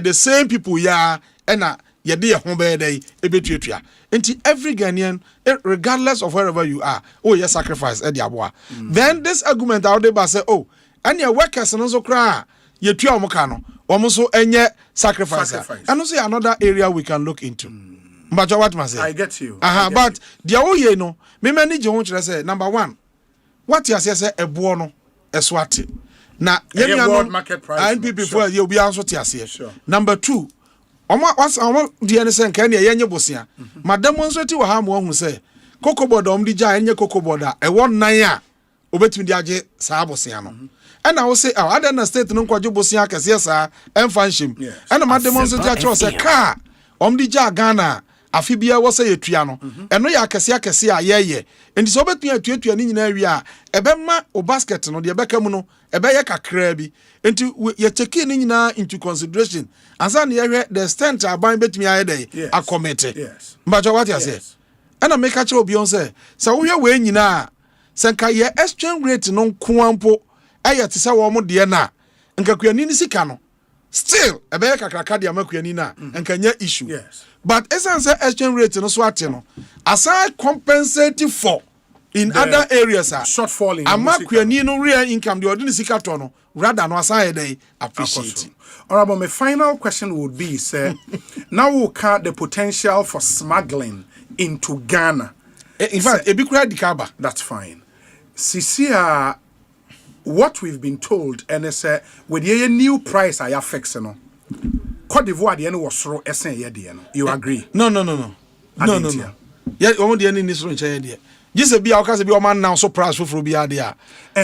the same people ya na ye dey ho be dey ebetuatua. Enti every Ghanaian regardless of wherever you are, you sacrifice e dey aboa. Then this argument out there say and your workers no so kra ye tua omo ka no, omo so enye sacrifice. And also another area we can look into. But what must say? I get you. But the no, me many je ho say number 1 what you say a buono eswati na world market price and before you be answer tiase number 2 omo the NSN kan ye nye bosia madam demonstrate wa ha mo hu say cocoa board di ja enye cocoa board e won nan a obetimi di age saa bosia no and I will say other than state no kwaje bosia kase saa emfanshim and madam demonstrate a say car di ja Ghana afibia wo say yetua no eno ya akese a yeye enti so betua atuatua ni nyina wi a ebema o basket no de ebeka mu no ebeye kakra bi enti ye cheki ni nyina into consideration ansa na ye the extent aban betumi ayede akomete mbacho what you say and I make a chiro bion say so wo we nyina senka ye exchange rate no nkoampo aye te se wo mo de na nka kuani ni sika no still ebeye kakraka de amakuani na nka nya issue but essence exchange rate no so ate no aside compensating for in other areas shortfall in amakwani no real income the ordinary sika to no rather no aside they appreciate. Honorable, my final question would be, sir, now we count the potential for smuggling into Ghana. In fact, a big crowd dikaba. That's fine. Sisia, what we've been told, and it's with the new price I have fixed, no. Cote d'Ivoire the end was through SN. You agree? No. Yeah, the end in this room. Just be our case be man now so price for be there.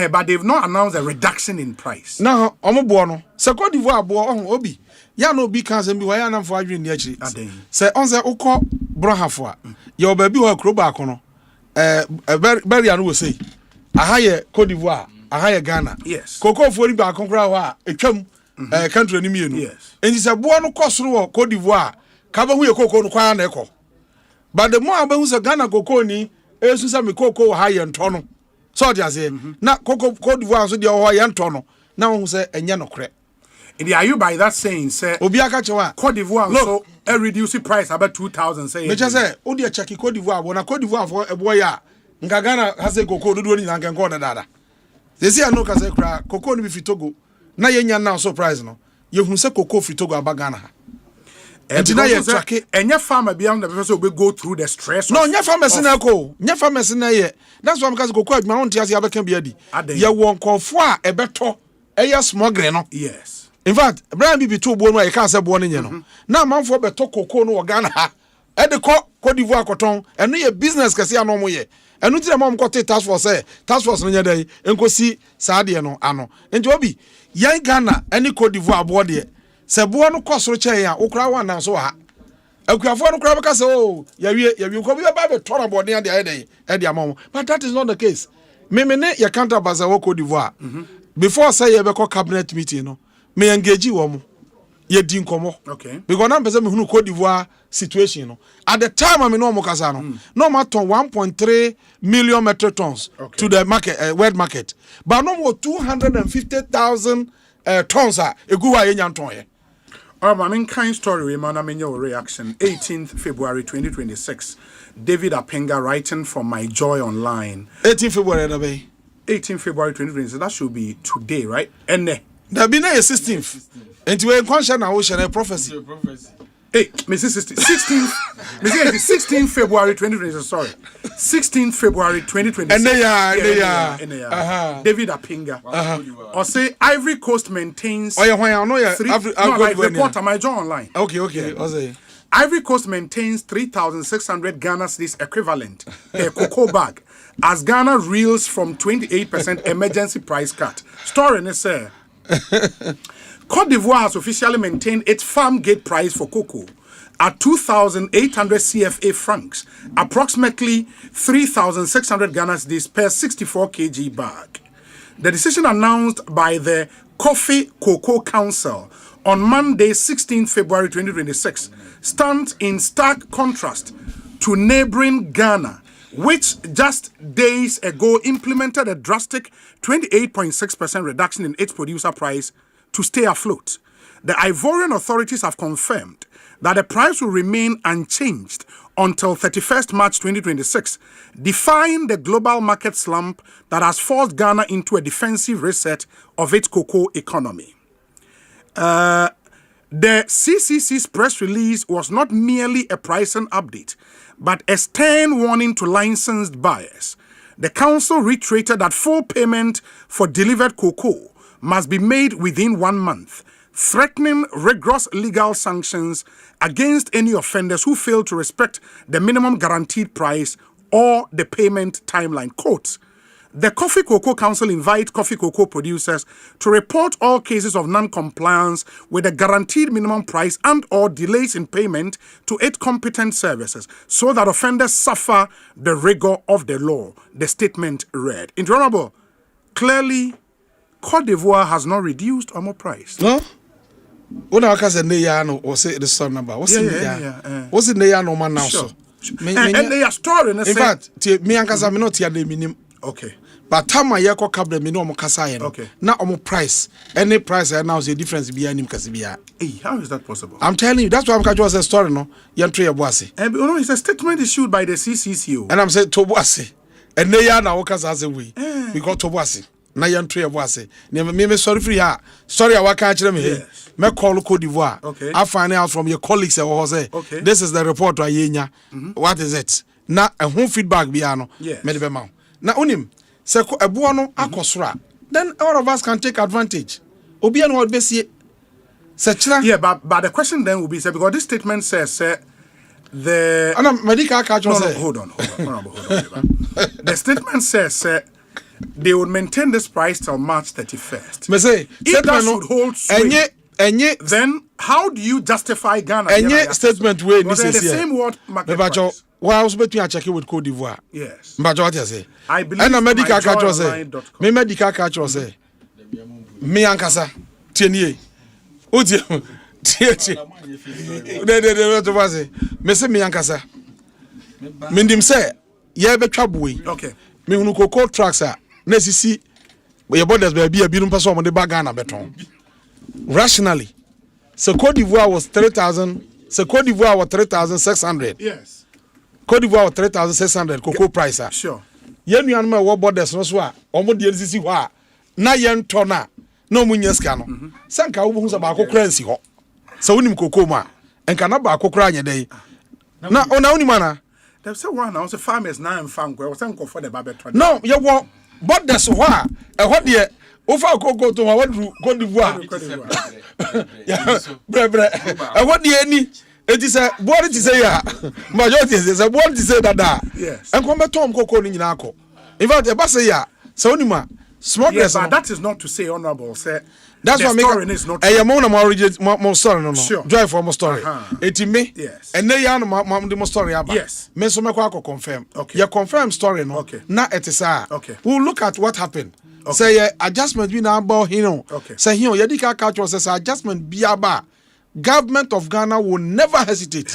But they've not announced a reduction in price. No, omo se Cote d'Ivoire bo obi. Ya no bi kan se bi wa ya na fo adwene ni achi. Se on se ukọ brohafo a. Ye obabi ho akro ba kono. Beri anu Osei. Aha ye Cote d'Ivoire, aha ye Ghana. Yes. Koko fo ri ba konkra ho a etwam country ni mienu. Yes. Enti se bo no kosoro wo Cote d'Ivoire, ka ba hu ye koko no kwa na ekọ. But the more abahu se Ghana koko ni esu sa me koko ha ye nto no. So dia say na koko Cote d'Ivoire so dia ho ye nto no. Na hu se enye no kre. Are you by that saying, sir? Obi aka chewa Cote d'Ivoire so a reduce price about 2,000 say. Me say o dia check Cote d'Ivoire bo na Cote d'Ivoire for ebo ya. Nka Ghana ha say koko dodo ni nka nko na dada. They say no ka say kra koko ni bi fi Togo. Na ye nya na surprise no. Ye hu se koko fi Togo aba Ghana ha. And now you track it. And your farmer beyond the person will go through the stress. No, your farmer is not go. Your farmer is not yet. That's why I'm going to go quite my own tears. You can be ready. You won't call for a better a smuggling. Yes. In fact, Brian be too born where you can't say born in you know. Now, man for better cocoa no Ghana. At the Cote d'Ivoire cotton, and no your business can see no more yet. And no tell mom got a task force, task force in your day, and go see Sadiano, Ano. And Joby, young Ghana, any Cote d'Ivoire board yet. Se bo no koso che ya okra wa na so ha akuafo no kra beka se oh ya ko bi ba be tora body and the amount. But that is not the case. Me ne ya counter bazawo Cote d'Ivoire before say ye be call cabinet meeting no me engage wo mo ye din komo. Okay, because na pese me hunu Cote d'Ivoire situation no at the time I no mo kasa no ma ton 1.3 million metric tons to the market world market, but no more 250,000 tons egu wa ye nyanton ye. I mean, kind story, man. I mean, your reaction. 18th February 2026. David Apenga writing from My Joy Online. 18th February, 18th February 2026. That should be today, right? And there be no 16th. And to a conscious now, ocean a prophecy. Hey, Mrs. 16th February 2026. Sorry, 16th February 2026. And they are. David Apinga. Osei Ivory Coast maintains. Oh yeah, why I know ya. Reporter My Joy Online. Okay. Osei. Ivory Coast maintains 3,600 Ghana cedis equivalent per cocoa bag as Ghana reels from 28% emergency price cut. Story is say. Cote d'Ivoire has officially maintained its farm gate price for cocoa at 2,800 CFA francs, approximately 3,600 Ghana cedis per 64 kg bag. The decision announced by the Coffee Cocoa Council on Monday, 16 February 2026, stands in stark contrast to neighboring Ghana, which just days ago implemented a drastic 28.6% reduction in its producer price to stay afloat. The Ivorian authorities have confirmed that the price will remain unchanged until 31st March 2026, defying the global market slump that has forced Ghana into a defensive reset of its cocoa economy. The CCC's press release was not merely a pricing update, but a stern warning to licensed buyers. The council reiterated that full payment for delivered cocoa must be made within 1 month, threatening rigorous legal sanctions against any offenders who fail to respect the minimum guaranteed price or the payment timeline. Quote, the Coffee Cocoa Council invites coffee cocoa producers to report all cases of non-compliance with the guaranteed minimum price and or delays in payment to its competent services so that offenders suffer the rigor of the law, the statement read. Honorable, clearly, Cote d'Ivoire has not reduced or more price. No? When I was in the Yano, or say the son number, what's in the Yano? What's in the Yano man now? Sure. And they are storing. In fact, me and Kazam not here, minimum. Okay. But time my yako cabinet, me no more Kasayan. Okay. Now, more price. Any price I now the difference behind him Kasibia. Hey, how is that possible? I'm telling you, that's why I'm catching a story, no? Yan Tria Boise. And it's a statement issued by the CCCO. And I'm saying to Boise. and they are now workers as a way because to was it. Na yɛnto yɛ bo ase me sorry free ha sorry I waka kyerɛ me hey me call Cote d'Ivoire I find out from your colleagues say this is the report ayenya what is it na home feedback bia no me de be ma na onim se ebo no akosoro then all of us can take advantage obi no what be see se kyerɛ yeah but the question then will be say because this statement says the medical catch hold on the statement says they would maintain this price till March 31st. Me say, if that should hold sway, then how do you justify Ghana? Any statement way this is the same word market price. Well, I was between a check with Cote d'Ivoire. Yes. But what you say? I believe. And a medical catcher say. Me medical catcher say. Me ankasa. Tienye. Odi. Tienye. De what say? Me say me ankasa. Me ndim say. Ye betwa boy. Okay. Me hunu cocoa tracks a. Na sisi your borders be a binom person on the bag Ghana beton. Rationally, so Cote d'Ivoire was 3,000. So Cote d'Ivoire was 3,600. Yes. Cote d'Ivoire was 3,600 cocoa price. Sure. Yen you know what borders no so a omo de sisi ho a na yen tona na omo nyeska no. Sanka wo hu sa ba currency ho. So wonim cocoa ma enka na ba kokora anye dey. Na ona wonim ana. They say one now say farmers now in farm go say for the babetron. No, you want borders ho a ho de ofa cocoa to what do Cote d'Ivoire. Bre. What the any it is a board to say ya. Majority is a board to say that. Yes. And come Tom cocoa in Yako. In fact, a say ya. So onima smokers. But that is not to say honorable. Say that's what story is not. A yamona more story no. Sure. Drive for more story. It me. Yes. And they are the more story about. Yes. Me so me confirm. Okay. You confirm story no. Okay. Na it is okay. We'll look at what happened. Okay. Say adjustment we now about okay. Say yedika catch was say adjustment biaba. Government of Ghana will never hesitate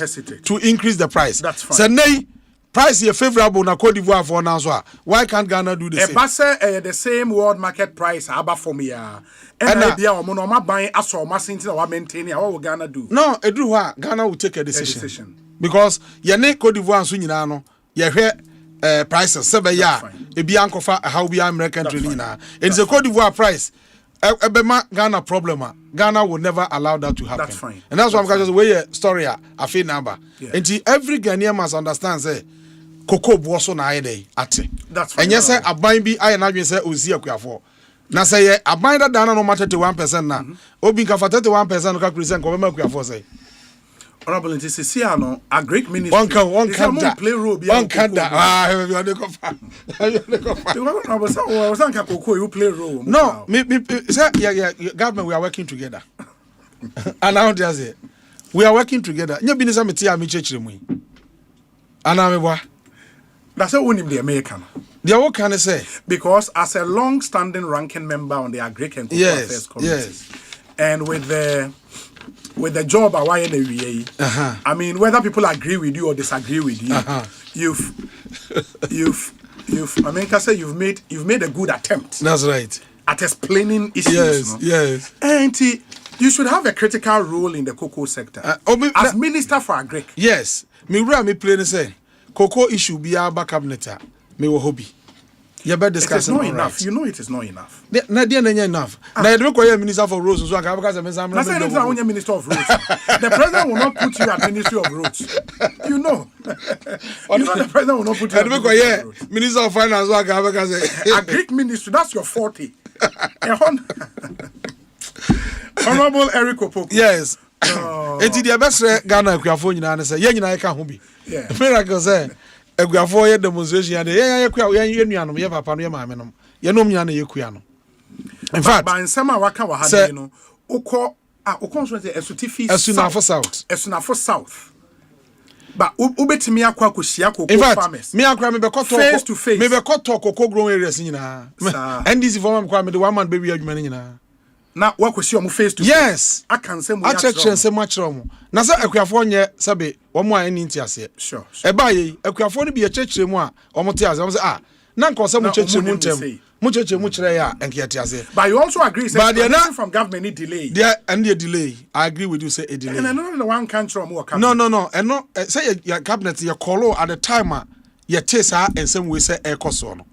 to increase the price. That's fine. Say nay price is favorable na Cote d'Ivoire for now so. Why can't Ghana do the same? The same world market price aba for me ya. And bia omo no ma ban aso ma sinti na wa maintain ya what will Ghana do? No, edu ho Ghana will take a decision. Because ye ne Cote d'Ivoire so nyina no ye hwe prices sebe ya e bia nkofa how bia American trade nyina. It's a Cote d'Ivoire price. Ebema Ghana problem. Ghana will never allow that to happen. That's fine. And that's why I'm going to say story a fee number. And every Ghanaian must understand say cocoa boso na ide ate. That's fine. And yes, a bind be I na say ozi akuafo. Na say a bind that Dana no matter 31% na. Obi ka 31% ka present ko mema akuafo say. Honorable Ntisisi no a great ministry. One can play role be one can you are the confirm. You play role. No, me say yeah government we are working together. And now just say we are working together. Nya bi ni say metia me chechire mu. Ana me boa. That's what we the American. The what can I say? Because as a long-standing ranking member on the Agric and Cocoa Affairs Committee, and with the job at YNAVA, I mean, whether people agree with you or disagree with you, I mean, can say you've made a good attempt. That's right. At explaining issues. Yes. And you should have a critical role in the cocoa sector as Minister for Agric. Yes. Me plain say cocoa issue be our cabinet. Me wo hobby. You better discuss it. It is not enough. You know it is not enough. Na dia na enough. Na you don't call Minister for Roads so I can because I'm not Minister of Roads. The president will not put you at Ministry of Roads. You know. The president will not put you at Ministry of Roads. Minister of Finance so I can because a Greek ministry, that's your forte. Honorable Eric Opoko. Yes. Enti dia best Ghana akuafo nyina na say ye nyina ka ho bi. Yeah. Miracle say akuafo ye demonstration ye ye nuanom ye papa no ye maame nom ye nom nyina na ye kua no. In fact, ba nsema waka wa ha no ukọ so say Esutifi Esunafo South. But ubetimi akwa kosia cocoa farmers. Me akwa me be koto face to face. Me be koto cocoa growing areas nyina. NDC for me kwa me the one man baby adwuma nyina. Na wakosi omo face to face. Yes. I can say mo ya chekire say mo akire omo. Na say akuafo nye sabe omo a eni ntiase. Sure. E ba ye akuafo no bi ye chekire mu a omo te ase. Omo say na nko say mo chekire mu ntem. Mo chekire mu kire ya enke te ase. But you also agree say but from government need delay. There and the delay. I agree with you say a delay. And no one country or more No. And no say your cabinet your call at the time yɛte saa nsɛm wei sɛ ɛkɔ soɔ no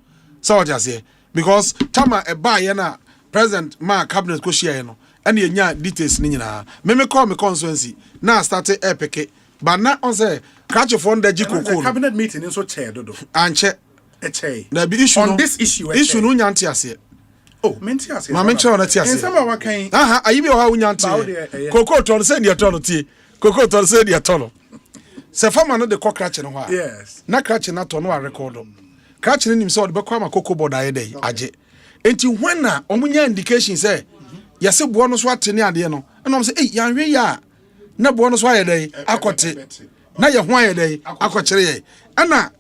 sɛ wɔde aseɛ because tama ɛbaeɛ no a president ma cabinet kɔhyiaeɛ no ɛne yɛnya details no nyinaa meme kɔɔ me constituency na starte ɛpeke but na ɔn sɛ krakyefoɔ no dagye kokoo cabinet meeting nso kyɛɛ dodo ankyɛ ɛkyɛe na bi issue on no this issue issue no nya nte aseɛ oh mente aseɛ ma menkyerɛ no te aseɛ nsɛm a wakan aha ayi bi wɔ ha wonya nte kokoo tɔ no sɛ deɛ tɔ no tie kokoo tɔ no sɛ deɛ tɔ no sɛ fama no de kɔ krakye no hɔ a yes na krakye no atɔ no a record krakye no nim sɛ ɔde bɛkɔ ama kokoo board ayɛ dɛ agye enti when na ɔmo nya indication sɛ yɛse boɔ no so ate ne adeɛ no ɛna ɔmo sɛ ei yɛanhwɛ yɛ a na boɔ no so ayɛ dɛ akɔte na yɛ ho ayɛ dɛ akɔkyere yɛ ɛna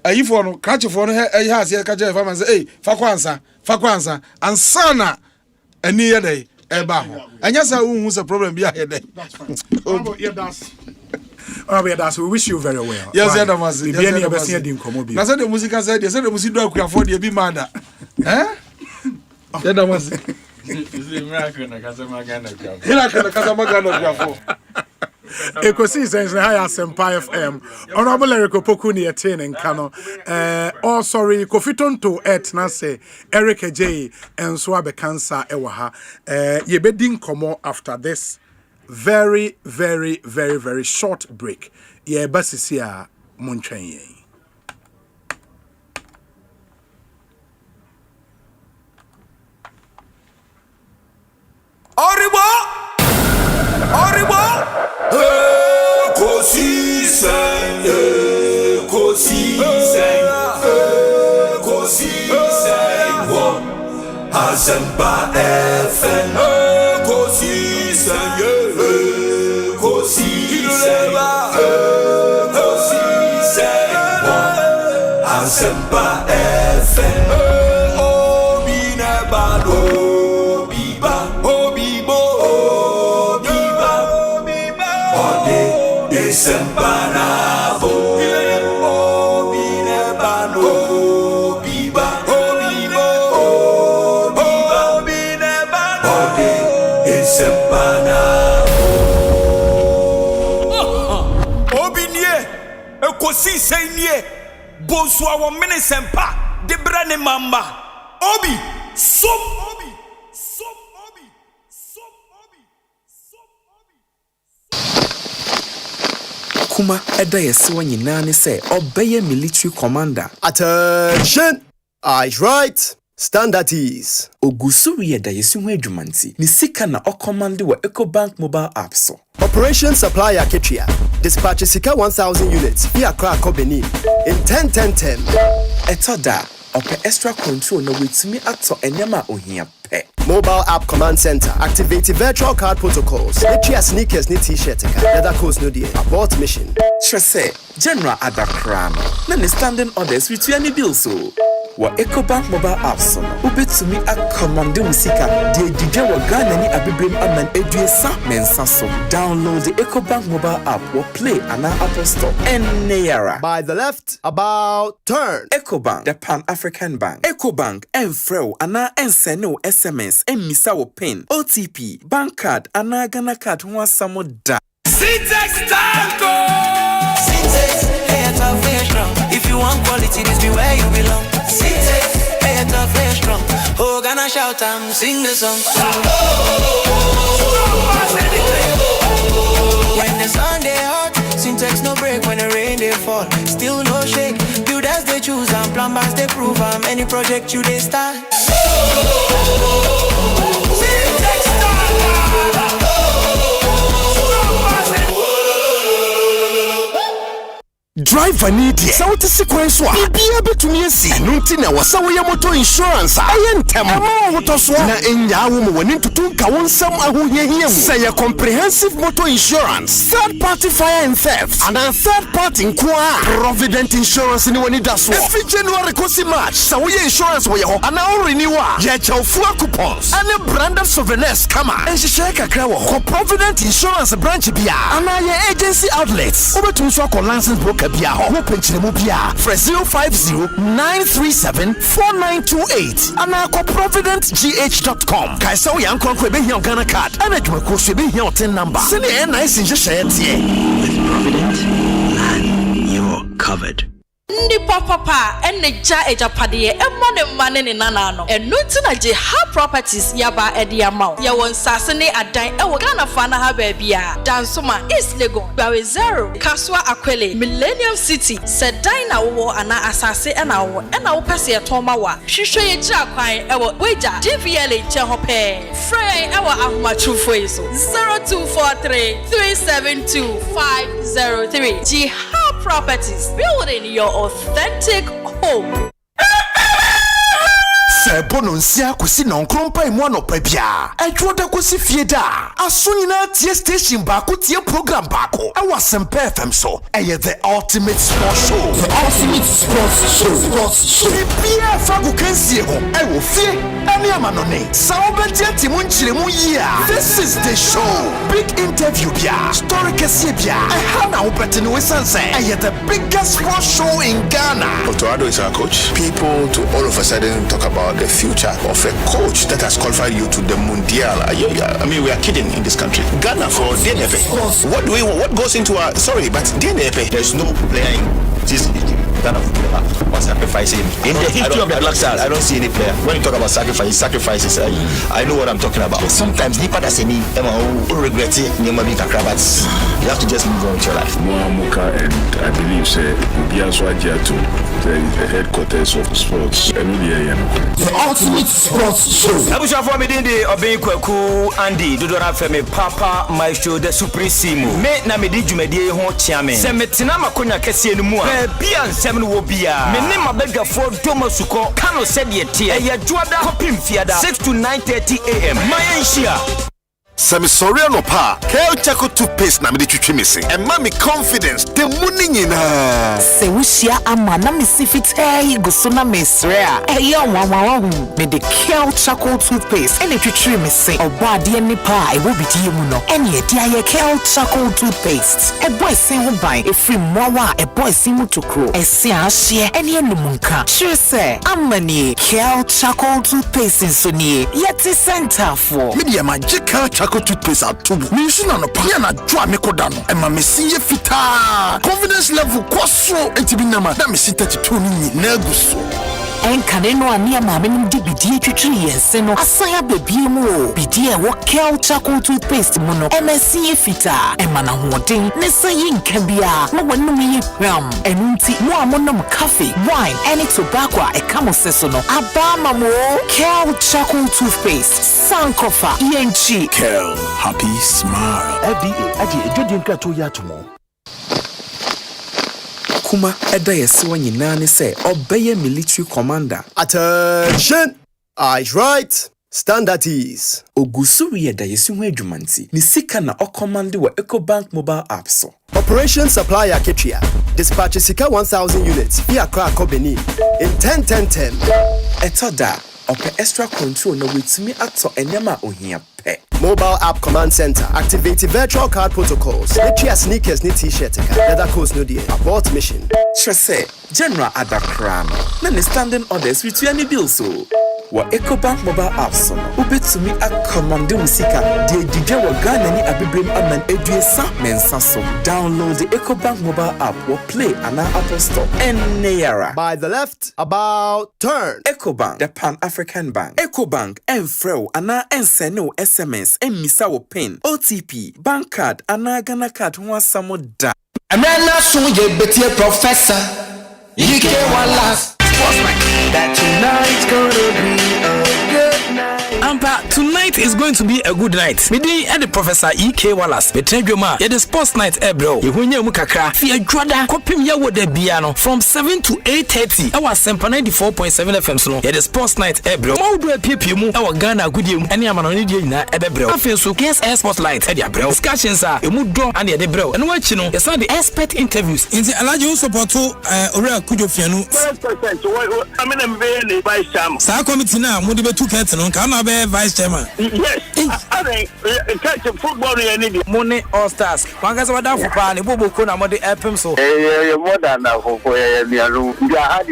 ayifoɔ no krakyefoɔ no ɛyɛ ha aseɛ ka kyerɛ fama sɛ ei fa kɔ ansa ansa na ani yɛ dɛ ɛba ho ɛnyɛ sɛ wohu sɛ problem bi ayɛ dɛ that's we wish you very well. Yes, yeah, that's it. Yes, yeah, that's the music said. Yes, the music do afford the be mad. Eh? Yeah, that was. Miracle na Asempa Ekosiisen Asempa FM. Honorable Eric Opoku ni etin nka no. Sorry, Kofitonto na say Eric J enso abekansa ewa ha. Ye bedi nkomo after this very short break. Ye basisi a montwen yen. Oribo Ekosiisen wo Asempa FM Ekosiisen wo Asempa FM Ekosiisen nie Bonsu our Ministerial de brane mamba obi som kuma ɛda yɛsewa nyinaa ne sɛ ɔbɛyɛ military commander. Attention! Eyes right. Stand at ease. Ogusuri yɛda yɛsi ho adwuma nti ne sika na ɔcommande wɔ Ecobank mobile app so. Operation Supply Aketia. Dispatch Sika 1,000 units via Accra Benin in 10-10-10. Etoda ope extra control na wetumi ato enyama ohia pe. Mobile app command center. Activate virtual card protocols. Let's sneakers ni t-shirt. Leather coats no dear. Abort mission. Trese General Advertisements. Na ne standing orders with any bill so. Wa Ecobank mobile app so no. Ubetumi akomande musika. Die didwa wa Ghana ni abibrem aman eduesa mensa so. Download the Ecobank mobile app or play an Apple Store. Neyara. By the left, about turn. Ecobank, the Pan-African Bank. Ecobank, Enfreo, ana enseno SMS, emisa wo pin, OTP, bank card, ana Ghana card, huwa samo da. Syntax Tango! Syntax, hey, it's a fair strong. If you want quality, this be where you belong. Syntax, hey, it's a fair strong. Oh, Ghana shout and sing the song. When the sun they hot, Syntax no break. When the rain they fall, still no shake. Builders they choose and plumbers they prove. Any project you they start. Syntax Driver need it. So what is sequence wa? Bibia betumi asi. Eno nti na wasa wo ya motor insurance. Aye ntem. Ema motor so. Na enya wo mo woni tutu nka wonsam ahohiahia mu. Say comprehensive motor insurance, third party fire and theft, and a third party nkoa. Provident insurance ni woni da so. Every January kosi March. Sa wo ya insurance wo ye ho. Ana wo renew. Ye chawfu coupons. Ane branded souvenirs kama. Enhihye kakra wo ho. Provident insurance branch bia. Ana ye agency outlets. Obetum so ko license broker bia ho penchine bia for 050-937-4928 and ako providentgh.com kaisa wo yankon ko be here Ghana card and adwuma ko so be here tin number sene e nice nje share tie with Provident and you're covered. Ndi papa eneja ejapade emone mane ne nana no. Enu ntina je ha properties yaba edi amount. Ya won sase ne adan ewo Ghana fa na ha ba bia. Dansoma East Legon, Bawe Zero, Kaswa Akwele, Millennium City, Sedan na wo ana asase ena wo pese etoma wa. Hwehwe ye gira kwan ewo Weja GVL nche ho pe. Frey ewo ahomachufo yeso 0243 372 503. Jihad Properties, building your authentic home. Bononsia kwesi na nkrompa imu anopa bia adwoda kwesi fieda aso nyina tie station baako tie program baako awa Asempa FM so the ultimate sports show bia fagu kansie ho ewo fie ani amanone saobeti atimu nchiremu yia. This is the show. Big interview bia story kesi bia na obeti no wesanse the biggest sports show in Ghana. Dr. Ado is our coach. People to all of a sudden talk about the future of a coach that has qualified you to the Mundial. I mean, we are kidding in this country. Ghana for DNF. What do we want? What goes into our DNF? There's no player in this Ghana football sacrificing. In the history of the Black Stars, I don't see any player. When you talk about sacrifices, I know what I'm talking about. Sometimes Nipa does any regret it. You have to just move on with your life. Moamuka, and I believe to the headquarters of sports. The ultimate sports show. Abusha for me dinde obin kwaku Andy dodora femi papa maestro the supreme me na me di dwumadi ho chiame se metina makonya kese enu a bia nsem no wo bia me ne mabadwafo domasuko kano se de tie ye dwoda kopim fiada 6 to 9:30 am mayenhia. Sami sorry no pa. Kel Chaco toothpaste na me de twitwe me se. E ma me confidence the money nyina. Se wushia ama na me sifit go so na me sre a. E ye wanwawa hu. Me de Kel Chaco toothpaste ene twitwe me se. Oba de ni pa e wo bidie mu no. Ene e dia ye Kel Chaco toothpaste. E boy sin ho ban e free mowa e boy sin mu tokro. E se a hye ene enumuka. Sure se amani Kel Chaco toothpaste so nie. Yeti center for. Me de magical Chaco toothpaste atubu. Me nsu na no pa ya na dwa me koda no. E ma me sinye fita. Confidence level kwaso entibi na ma. Na me sita tito ni na guso. Enkane no ani ama me nim di bidie twitwiri yense no. Asan abebie mu o. Bidie wo Kel Chaco toothpaste mu no. MSC fita. E ma na hoden ne sayi nka bia. Mo wonum yi hwam. Enunti mo amonom cafe, wine, any tobacco e kamo seso no. Aba ma mo Kel Chaco toothpaste. Sankofa yenchi. Kel, happy smile. FDA aje ejodi nka to ya tomo. Kuma eda yesi wanyina ne se obeye military commander. Attention! Eyes right. Stand at ease. Ogusuri eda yesi ho adwumanti. Ni sika na ocommand wa Ecobank mobile app so. Operation Supplier Ketria. Dispatch Sika 1,000 units via Krakow Benin in 10-10-10. Etoda, ope extra control na wetumi ato enyama ohia pe. Mobile app command center. Activate virtual card protocols. Let's sneakers ni t-shirt. Leather coats no dear. Abort mission. Trese, General Adakran. Na ne standing orders with any bill so. Wa Ecobank mobile app so no. Ubetumi akomande musika. Die didwa wa Ghana ni abibrem aman eduesa mensa so. Download the Ecobank mobile app or play an Apple Store. Neyara. By the left, about turn. Ecobank, the Pan-African Bank. Ecobank, Enfreo, ana enseno SMS, emisa wo pin, OTP, bank card, ana Ghana card, one samo da. Amena sunye betie professor. Ike walas. That tonight's gonna be a good night. Ampa, tonight is going to be a good night. Me and the Professor E.K. Wallace. Betrenjoma, yeah the sports night, bro. Yehunya mukakra. Fi adwada. Kopim ya wo de biano from 7 to 8:30. Our Asempa 94.7 FM so. Yeah the sports night, bro. Mo do appear mu. Our Ghana goodie mu. Any amanoni die nyina bro. Afin so guest air spotlight dia bro. Discussions are emu do and the bro. And watch no. Yes the expert interviews. In the Alaji support Ore Kujo Fianu. 100%. So I mean I'm very vice chairman. Sa committee na mo de betu kete no. Ka na be vice chairman. Yes. catch football in any Money All Stars. One guy's about for pan, Bobo Kuna, Modi Epim so. More than that for Mialu. You had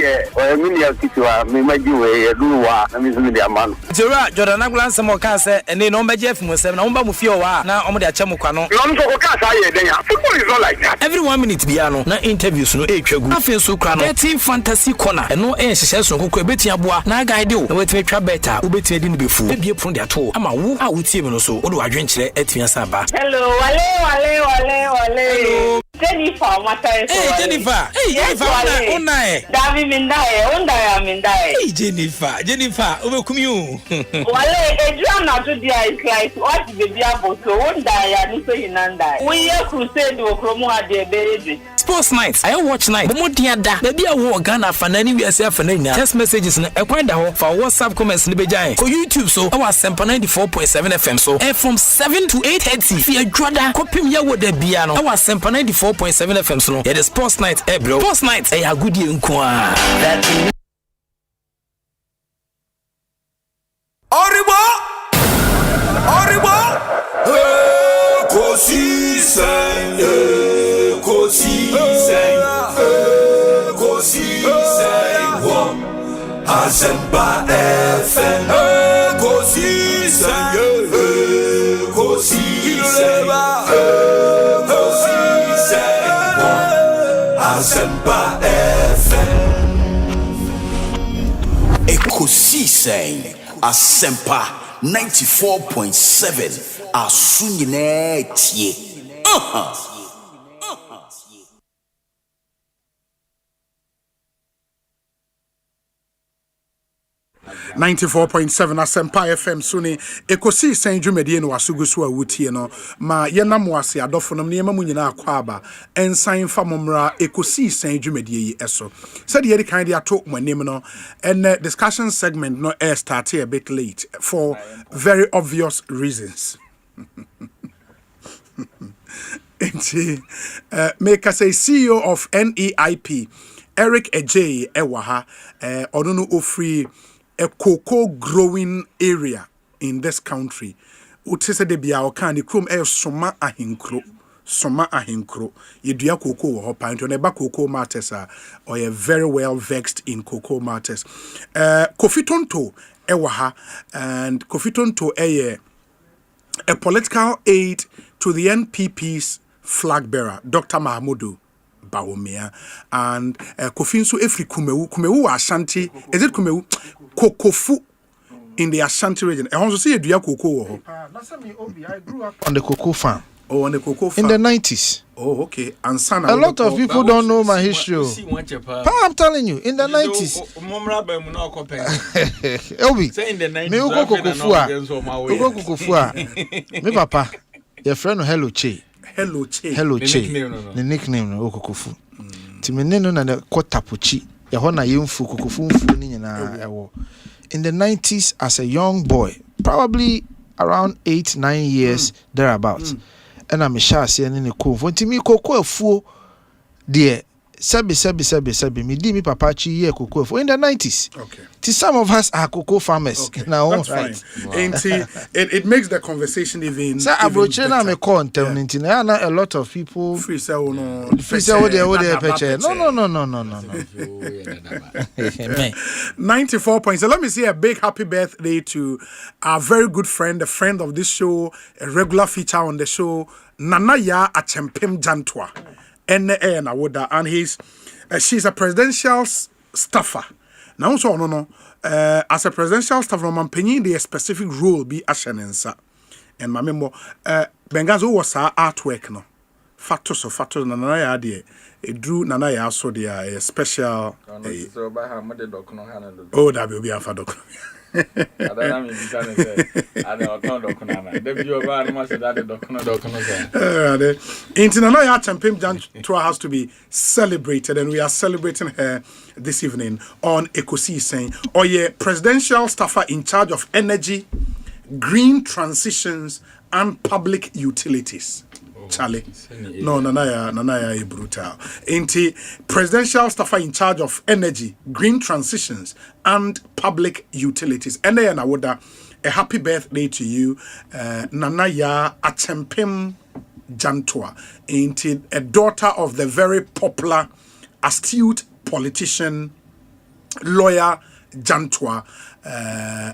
a million people, Mimaju, Lua, and Miss Media Man. Jura, Jordan Aglan, some more cancer, and then on Jeff Musem, Omba Mufioa, now on the Chamukano. Football is not like that. Every 1 minute, Biano, no interviews, no HQ. I feel so crano. Team fantasy corner, and no air success, no Quebetia Bois, Naga do, and wait me try better, Ubeti before. Maybe upon their toe. I'm a woo out with him so, or do I drink at Fiasaba? Hello, Hello. Jennifer, Hey, Jennifer. Hey, Jennifer. Davi Mindai. Hey, Jennifer. Over come you. Wale, Adrian not to dia is like what the diabo so one die and so hinanda. We are crusade or promo at the baby. Sports nights. I watch night. But more dear da. Baby I walk Ghana for any we are for text messages in a quite for WhatsApp comments in the Bejai. For YouTube so our Asempa 94.7 FM so and from 7 to 8:30. Fear Jordan copy me with the piano. Our Asempa 94.7 FM so yeah the sports night bro. Sports night a good year nkwa. Oribo Ekosiisen Asempa FM Ekosiisen Asempa FM Ekosiisen Asempa 94.7 Asunyine tie 94.7 Asempa FM Suni Ekosiisen dwumedie no asugusu awutie no ma yenam wase adofonom ne yema munyina akwaba ensan famomra Ekosiisen dwumedie yi eso said yeri kind de ato manim no and discussion segment no air start a bit late for very obvious reasons. Make us a CEO of NEIP Eric Ejay Ewaha Onono Ofri a cocoa growing area in this country. Utese de bia okani krom soma ahinkro yedua cocoa ho panto na ba cocoa matters or a very well vexed in cocoa matters. Kofi Tonto Ewaha and Kofi Tonto a political aide to the NPP's flag bearer Dr. Mahmudu Bawumia and Kofinso Efri Kumewu Ashanti. Is it Kumewu? Kokofu in the Ashanti region. I also see a dua cocoa. I grew up on the cocoa farm. Oh, on the cocoa farm. In the 90s. Oh, okay. And son, a lot of people don't know my history. I'm telling you, in the 90s. Obi, me uko kokofua. Me papa, your friend Hello Che. Hello Che. The nickname no Okokofu. Ti me no na kotapochi. Ya ho na yemfu kokofu mfu ni nyina ewo. In the 90s as a young boy, probably around 8-9 years thereabouts. And I'm sure say ni ko. Nti mi kokko afuo de Sebi, me di me papa chi ye cocoa for in the 90s. Okay. Some of us are cocoa farmers. Okay. Now, that's right. Fine. Wow. It makes the conversation even. So a lot of people. Free sell no. No. 94 points. So let me say a big happy birthday to our very good friend, a friend of this show, a regular feature on the show, Nanaya Achempem Jantwa. And she's a presidential staffer. Now, so no. As a presidential staffer, man penny the specific role be ashenensa. And my member, Bengazo was our artwork no. Factors Nanaya de. It drew Nanaya so they are a special. Oh, that will be a fadoc. International Champagne tour has to be celebrated, and we are celebrating her this evening on Ekosiisen, or presidential staffer in charge of energy, green transitions, and public utilities. Charlie. No, Nanaya brutal. Inti presidential staffer in charge of energy, green transitions, and public utilities. And then I would a happy birthday to you, Nanaya Atempim Jantua, a daughter of the very popular, astute politician, lawyer Jantua,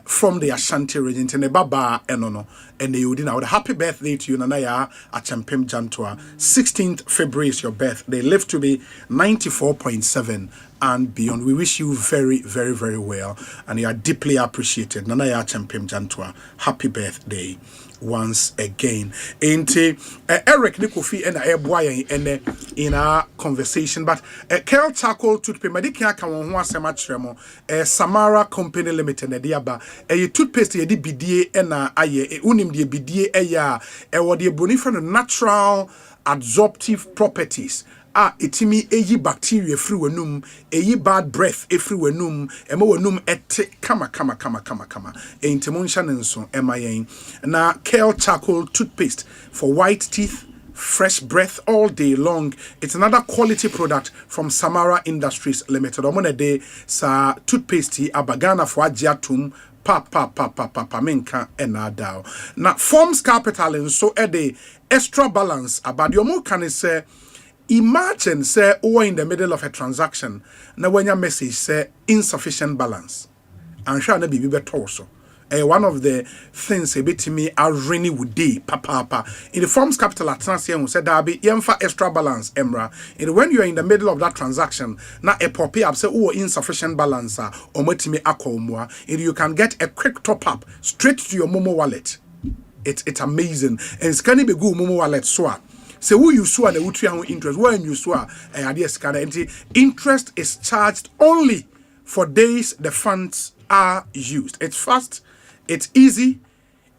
from the Ashanti region, and Baba Enono, and the Udina. Happy birthday to you, Nanaya Achampim Jantua. 16th February is your birthday. Live to be 94.7 and beyond. We wish you very, very, very well, and you are deeply appreciated. Nanaya Achampim Jantua. Happy birthday once again. Ain't Eric Nikofi and Airboy in our conversation, but Kel Charcoal Toothpaste, Medica can one sematremo, Samara Company Limited, Diaba, a toothpaste, a BDA, and a unim de BDA, a what the bonifer natural absorptive properties. Itimi eyi bacteria free wenum, eyi bad breath free wenum, emo wenum ete kama. Intimontion and so MIA. Na Kale Charcoal Toothpaste for white teeth, fresh breath all day long. It's another quality product from Samara Industries Limited. Omone de sa toothpaste abagana for ajiatum. Pa menka enadao. Na forms capital and so ede extra balance about your more can say. Imagine, say, or in the middle of a transaction, now when your message say insufficient balance, and shall not be torso. One of the things a bit to me are really would day, papa. In the forms capital at Transian said there be for extra balance, Emra. And when you are in the middle of that transaction, now a poppy up say, oh, insufficient balance, or metimi akomwa, and you can get a quick top up straight to your Momo wallet. It's amazing. And it's can be good Momo wallet swap. So who you saw the interest when you saw interest is charged only for days the funds are used. It's fast, it's easy,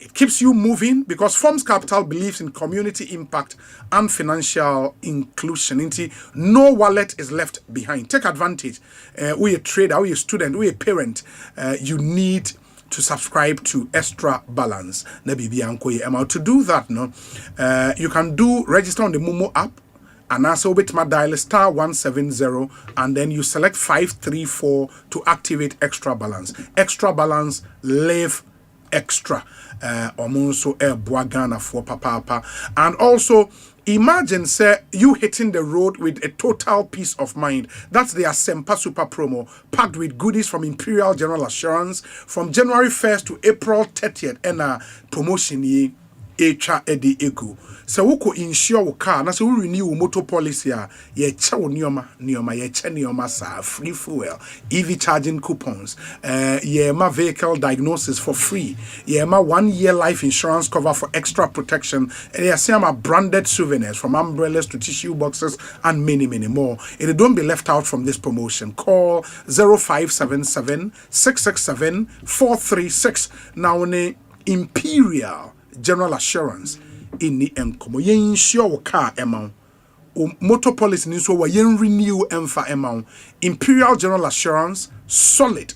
it keeps you moving because Forms Capital believes in community impact and financial inclusion. No wallet is left behind. Take advantage. We a trader, we a student, we a parent. You need to subscribe to Extra Balance. To do that, you can register on the Momo app and also with my dial *170 and then you select 534 to activate Extra Balance. Extra Balance, live extra. Omonso Boagana for papa. And also imagine, say, you hitting the road with a total peace of mind. That's the Asempa Super Promo, packed with goodies from Imperial General Assurance from January 1st to April 30th. And promotion ye. Echa edi ego. So we could insure your car. Na so we renew motor policy. Ye cha nioma sa free fuel, EV charging coupons. Ye ma vehicle diagnosis for free. Ye ma 1 year life insurance cover for extra protection. And ye see ma branded souvenirs from umbrellas to tissue boxes and many more. And don't be left out from this promotion. Call 0577 667 436. Now on Imperial General Assurance in the Encomo. Yen insure car amount. Motor policy news wa yen renew emfa amount. Imperial General Assurance, solid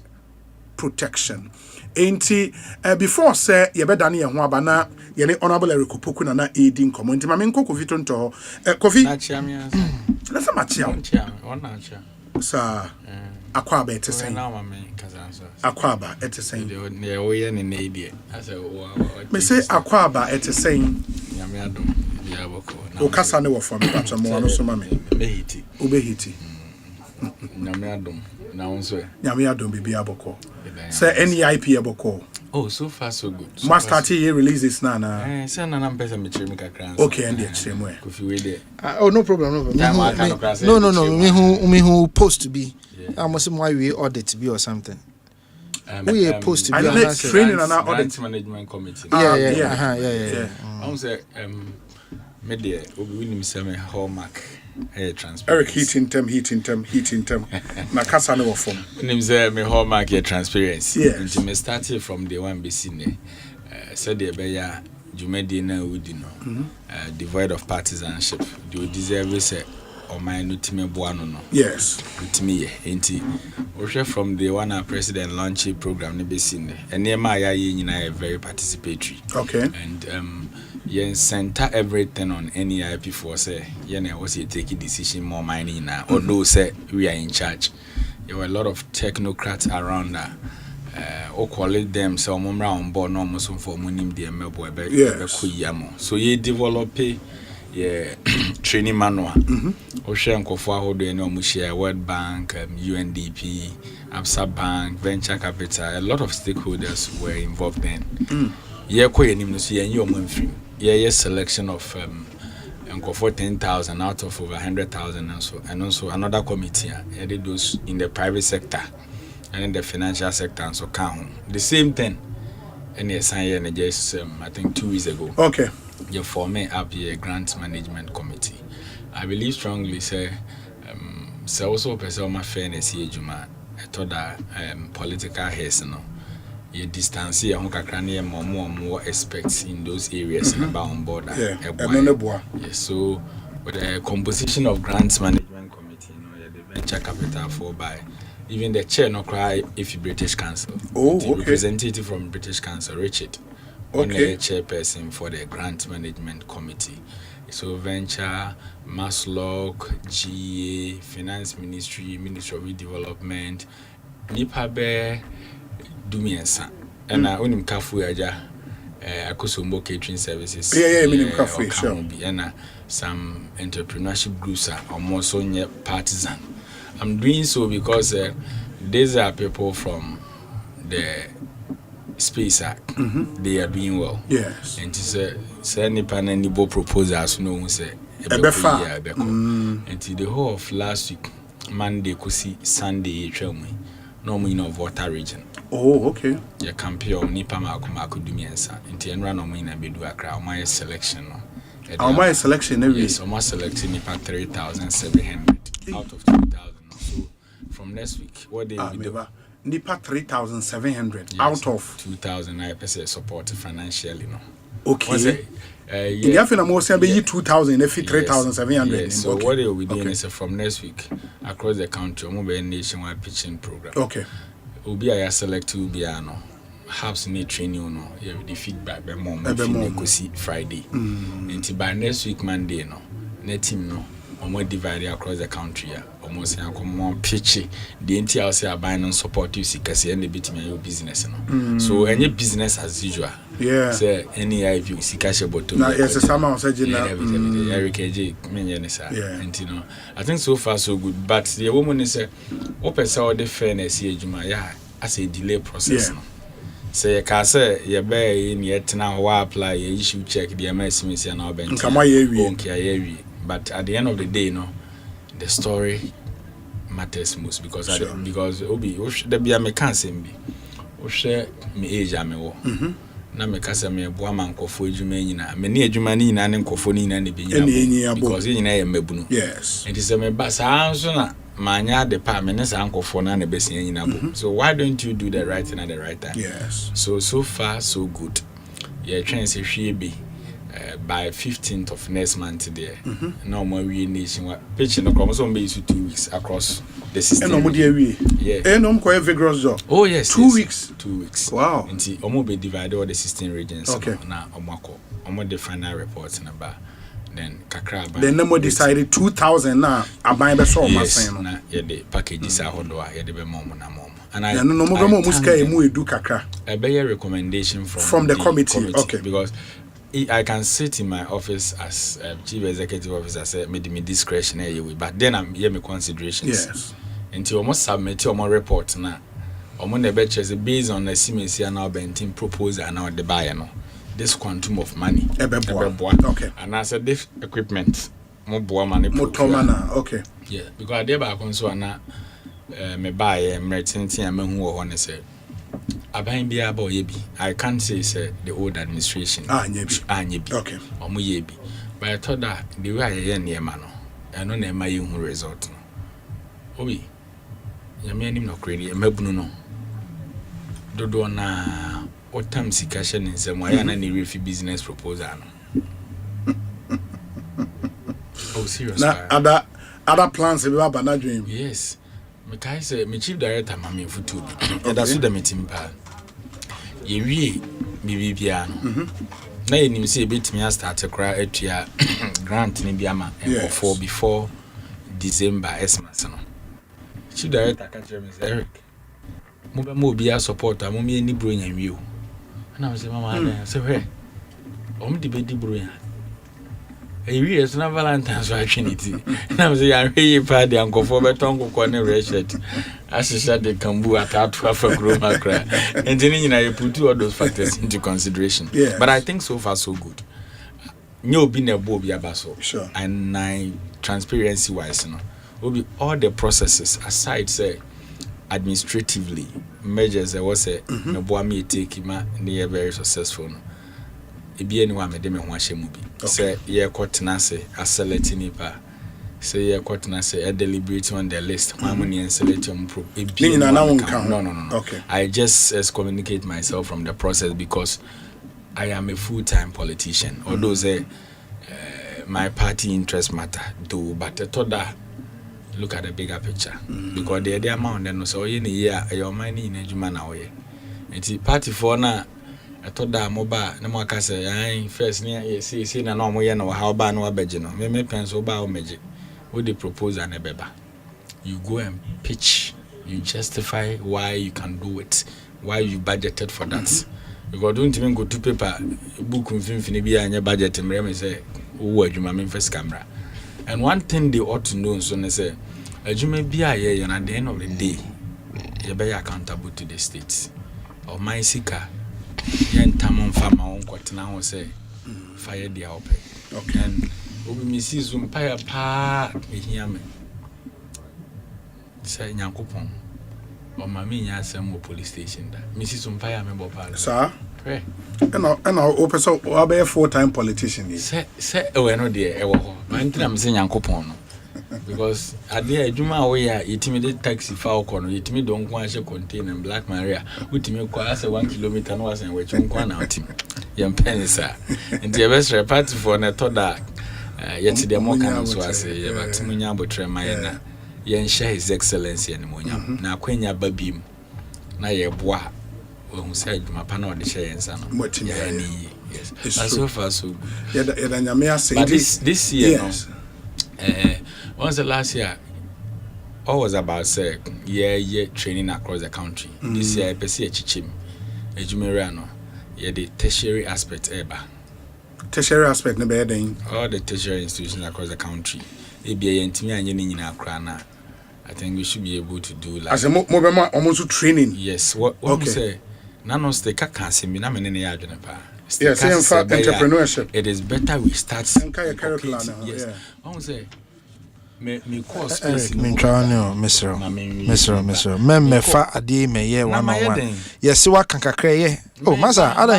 protection. Enti before say ye be dane ye ho abana ye ne honorable Erikopoku na edin komo. Enti ma me nko Kofi tonto. Kofi. Na chia me asa. Na sa ma chia. Ona chia. Sa akwaba etesen. Na ma me kazanso. Akwaba etesen. Ne wo ye ne idea. Asa wo. Me say akwaba etesen. Nyame adom bia boko. O kasa ne wo for me pacha mo no so ma me. Behiti. Obehiti. Nyame adom. Na wonso. Nyame adom bia boko. Say NEIP boko. Oh, so far so good. Must start here releases na. Say na person me chire me kakran. Okay, and the chire mo. Kofi we there. Oh, no problem. No. Me who post to be. I must say why we audit to be or something. We are supposed to be on training on our audit management committee. Yeah. I say media we need some hallmark transparency. Eric heating term. Na kasa no form. Nim say me hallmark transparency. Yes. Me started from the one BC said the beya Jumedi na wudi no. Devoid of partisanship. You deserve say or my nutime boano no. Yes. Nutime enti we from the one our president launch program ne BC and near my nyina very participatory. Okay. And yen center everything on NEIP for say yen was you taking decision more mining now although say we are in charge. There were a lot of technocrats around or call it them some round board no most for monim the mebo so ye develop training manual or share and for no share World Bank, UNDP, Absa Bank, venture capital. A lot of stakeholders were involved then. Selection of and for 10,000 out of over 100,000 and also another committee headed those in the private sector and in the financial sector and so count the same thing. And yes, I think 2 weeks ago. Okay. You form up a grant management committee. I believe strongly say so also person my fairness here Juma I thought that political heads no you distance here more aspects in those areas about on board. Yes, so with the composition of grants management committee, the venture capital for by even the chair no cry if you British Council. The representative from British Council, Richard. The chairperson for the grant management committee. So venture, Maslog, GA, Finance Ministry, Ministry of Development, Nipabe, Dumiensa, and I own Kafu Aja, Ekosiise Catering Services. And some entrepreneurship groups are almost on partisan. I'm doing so because these are people from the Space Act. They are doing well. Yes. And it's any panel proposals no say and the whole of last week, Monday, Sunday, no in of water region. Oh, okay. Your campion Nipa Makumako Dumiensa. And run on and be do a crowd. My selection. My selection every yes, my selection Nipa 3,700 out of 2,000. So from next week, what they will do. Nipa 3,700 out of 2,000. I support financially, no. Okay. In the afternoon, most be 2,000, if 3,700. Yes. So what they will be doing is from next week across the country, we will be a nationwide pitching program. Okay. We'll be a select will be no. Have need training no. You the feedback by mom. Ekosiise Friday. Until by next week Monday no. Net team no. More divided across the country. Almost more pitchy. The entire say buying and support you see because any bit your business. So any business as usual. Yeah. Say any IVU see cash bottom. Now yes, some of say Eric AJ and you know. I think so far so good. But the woman is open all the fairness here, Juma. Yeah, as a delay process. Yeah. Say you can say you be in yet now apply you issue check the MSMC and our bench. But at the end of the day, the story matters most because Obi there be a mechanism be. Share me age ame na me kasa me boa man kofo adwuma nyina me ne adwuma ni nyina ne nkofo ni nyina ne be nyina because nyina ye mabunu. Yes. And say me ba sa anso na manya de pa me ne sa nkofo na ne be se nyina bo. So why don't you do the right thing at the right time? Yes. So far so good. Yeah, trying say hwe be by 15th of next month there. No more we nation pitching the chromosome base 2 weeks across the system. And quite vigorous job. Oh yes. 2 weeks. 2 weeks. Wow. And see be divided all the 16 regions. Okay. Now the final reports about then kakra. Then no more decided 2,000 now. I buy the show na the packages are hodo ya the be mom na mom. And I no more muska emu edu kakra. A better recommendation from the committee. Okay. Because I can sit in my office as chief executive officer, say me discretionary way, but then I'm here me considerations. Yes. Until almost submit your report now. Based on the CMC and our Benton proposal and our the buyer no. This quantum of money. Okay. And I said this equipment more money. Okay. Yeah, because I did back on so na me buy emergency and me who want to say. I can't say the old administration. Okay. But I thought that the way I hear near man, I don't know my own result. Obi, you mean him no crazy, a mebuno. Dodo na what time see cash in some way and any refi business proposal. Oh, serious. Now, other plans about banana dream. Yes. I say, my chief director, Mammy for 2. And that's what the meeting pa. You be piano. Now you say, bit me, I start to cry at your grant in Biama and before December, Esmas. Chief director, catch him, Eric. Mobile mobile support, I'm only bringing you. And I was saying, Mama, so hey, the baby bring. A year is not Valentine's opportunity. And I was saying, I really proud the uncle for betongo corner ratchet. As she said, the Kambu at 12 a grown cry. And then I put two of those factors into consideration. Yeah. But I think so far so good. No being a Bobby Abaso. Sure. And transparency wise, will be all the processes aside, say, administratively, measures there was a no boy me take him near very successful. It be anyone made them one shame movie. Say, yeah, Cotinase, a selecting nipa. Say, yeah, Cotinase, a deliberating on the list. One money and selection. No. Okay. I just excommunicate myself from the process because I am a full-time politician. Although say my party interests matter, though, but I thought that look at the bigger picture because the amount then so in a year your money in a Juma now. It's party for now. I thought that mobile no more can say I first near see na no more no how ba no abeje no me pencil ba o meje what they propose and ebeba you go and pitch, you justify why you can do it, why you budgeted for that. Because don't even go to paper book infini be anya budget me say wo adwuma me first camera. And one thing they ought to know so they say adwuma bi aye you at the end of the day you be accountable to the state. Or my sika yen tamon farmer on kwatena ho say fire dia ope. Okay. And obi mi si zum pa pa ehia me. Say nyankopon o ma me nya asem police station da. Mi si zum pa ya me bo pa. Sir. And open so obe a full-time politician. Say we no dey e wo ho. Man tin am say nyankopon no. Because at the Juma we are intimidate taxi for no yetimi don kwa she container Black Maria utimi kwa ase 1 kilometer no was en we chon na otim yem penisa and the best party for na to da yet the more can so ase ye but munya abotre mai na yen share his excellency and munya na akwanya babim na ye boa we say Juma pa na o de share yensa no ya ni yes so far so yeah nyame ase but this year yes. Once the last year, all was about say training across the country. This year, I perceive chichim, Ejumeriano, the tertiary aspect eba. Tertiary aspect ne be all the tertiary institutions across the country. It be a intimi and yen in Akrana. I think we should be able to do like as a mobile almost training. Yes, what we say, none of the cacancy, me na mene yadunapa. Yes, entrepreneurship. It is better we start. Yes. I say, me course Eric Mintrano, Mr. Memmefa adi me ye 101. Yes, what can kakre. Oh, masa, ada.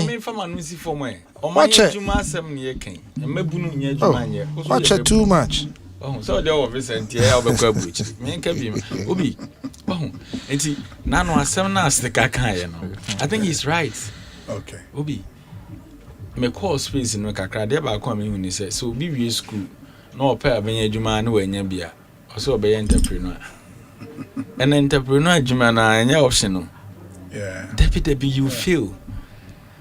Watch it. Watch it too much. Oh, so the officer here obekwabuchi. Me nka bi obi. Oh, enti nano asem na aseka kan ye no. I think he's right. Okay. Obi. Me call space no kakra de ba kwa me hu ni say so obi wie school no pay abenya adwuma na wanya bia. Also be entrepreneur. An entrepreneur adwuma na anya option no. Yeah. Deputy you feel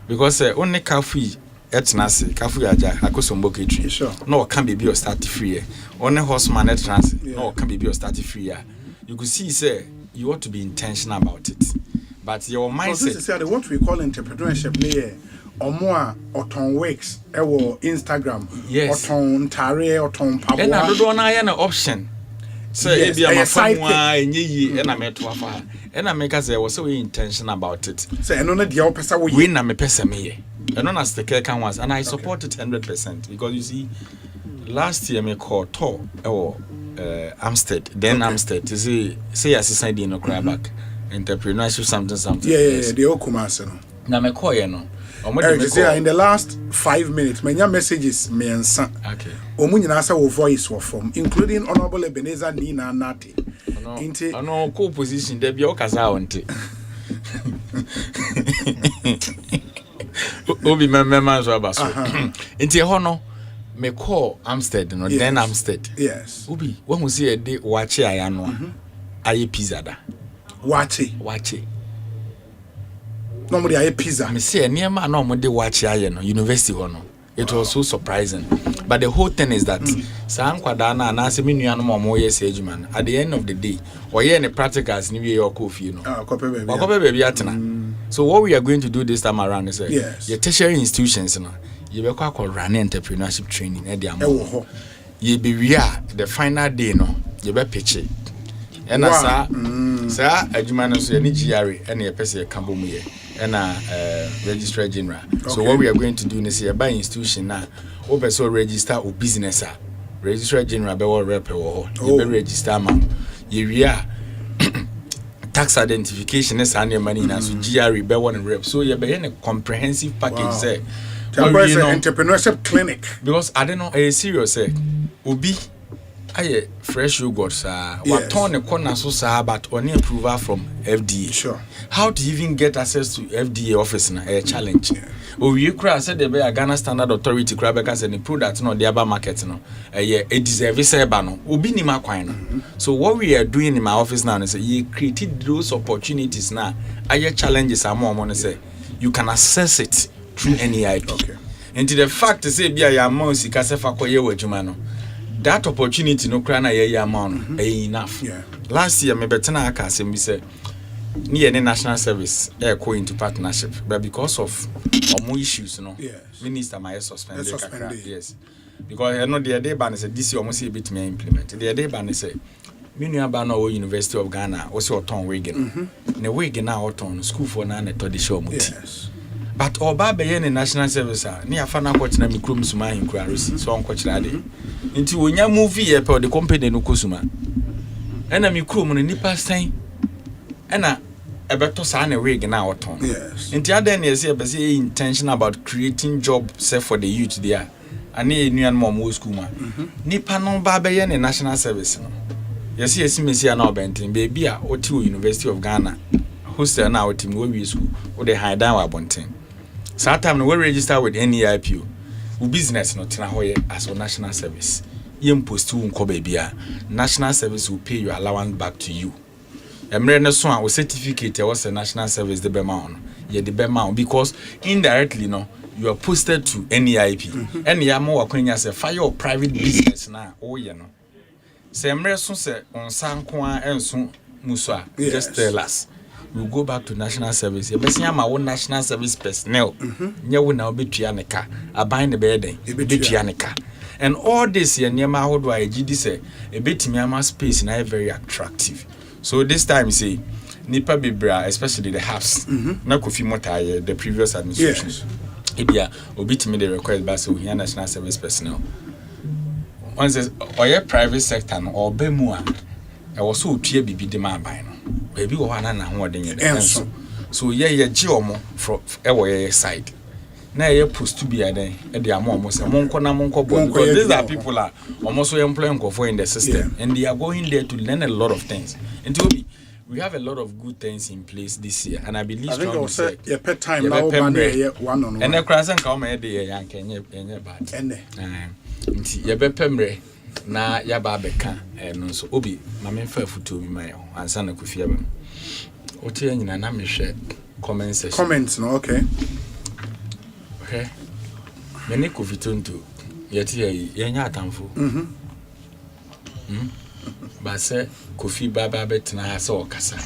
because only cafe etnase kafu aja akosombo ketri sure no can be or start free only horseman etnase no can be or start free you could see say you ought to be intentional about it but your mindset this is what we call entrepreneurship near omo oton works ewo Instagram oton tare oton pabwa and I don't na na option say e bia mafamwa enye yi na meto afa and I make us say was so intentional about it say eno na dia opesa wo we na me pesa me ye and on as the care can was and I support it 100% because you see last year me call tour Amstead then Amstead to say assistant in no cry back entrepreneurship something yeah the okumase no na me call you no in the last 5 minutes many messages me ensa okay omu nyina say wo voice wo from including honorable Ebenezer Nina Nati into no co-position there be okasa onte obi memema so abaso enti ho no me call Amstead no then Amstead yes obi when we see a day watch aya no aye pizza da watch normally aye pizza me say niam na mo de watch aya no university ho no It was so surprising. But the whole thing is that Sankwadana and Aseminu no more yes man. At the end of the day, or any practicals new year coffee, you know. So what we are going to do this time around is your tertiary institutions, you know, you will call running entrepreneurship training at the you be the final day, no, you be pitch it. And as sir, a human is any GRE, any person Cambodia. And registrar general. So what we are going to do is here by institution now. Open so register or business. Registrar general be all rep or you be register man. You tax identification is any money now. So GRE be one rep. So you be in a comprehensive package there. Entrepreneurship clinic. Because I don't know a serious say. Ubi. Aye, fresh yogurt, sir. What turn a corner so sir, but only approval from FDA. Sure. How to even get access to FDA office na a challenge. Oh, you cry said the be a Ghana Standard Authority crab because and the product no the other market no. A deserve say no. Obi ni makwan no. So what we are doing in my office now is you created those opportunities now. Aye challenges are more money say you can access it through NEIP. Okay. And to the fact say be a amount sika se fa koye wadwuma no. That opportunity no cry na ye amount enough. Yeah. Last year me betena aka say me say near the national service go into partnership, but because of more issues, you know, minister my suspended. Yes, because I know the day ban is this year almost a bit me implement. The day ban is Ministerial University of Ghana also on Wigan. The Wigan now on school for na to the show muti. But oba be in national service near fana kwachina mikrum suma inquiries so on kwachirade. Into wonya movie per the company no kusuma. And I'm mikrum no nipa stein. And a better sign a wig now or ton. Yes. In the other years, I intention about creating jobs for the youth there. I need new and more school man. Nipa no Babayan and National Service. Yes, yes, Messi and Benton, baby, or two University of Ghana. Who's there now team where we school or they hide down our bunting. Sometimes we register with NEIP. We business not in a as a national service. You post to baby. National service will pay your allowance back to you. Emre so a certificate was a national service the Bema ye the Bema because indirectly no you are posted to NEIP and ya more when say fire or private business na oh ye no say Emre so say on sanko enso musua just tell us we go back to national service ye be my own national service personnel nye wo na obetua ne ka aban ne be den obetua ne ka and all this ye nyama hodo a gidi say e betimi ama space na very attractive. So this time, see, Nipa Bibra, especially the halves, na Kofi Motaye, the previous administration. Ibia, obit me the request by so here national service personnel. One says, or your private sector or Bemua, I was so clear be demand by no. Baby, one and one in so ye geomo from our side. Now you supposed to be at the almost a monko because these are people are almost employing for in the system and they are going there to learn a lot of things. And to me, we have a lot of good things in place this year, and I believe strongly say your pet time now one on one. And the crossing come here the young Kenya bad. And your pemre na yaba beka and so obi mame fa futu bi my ansa na kofia ba. Oti nyina na me hwe comments no okay. Okay. Many covituntu yet yenya atamfo. But say Kofi Baba betina so kasa.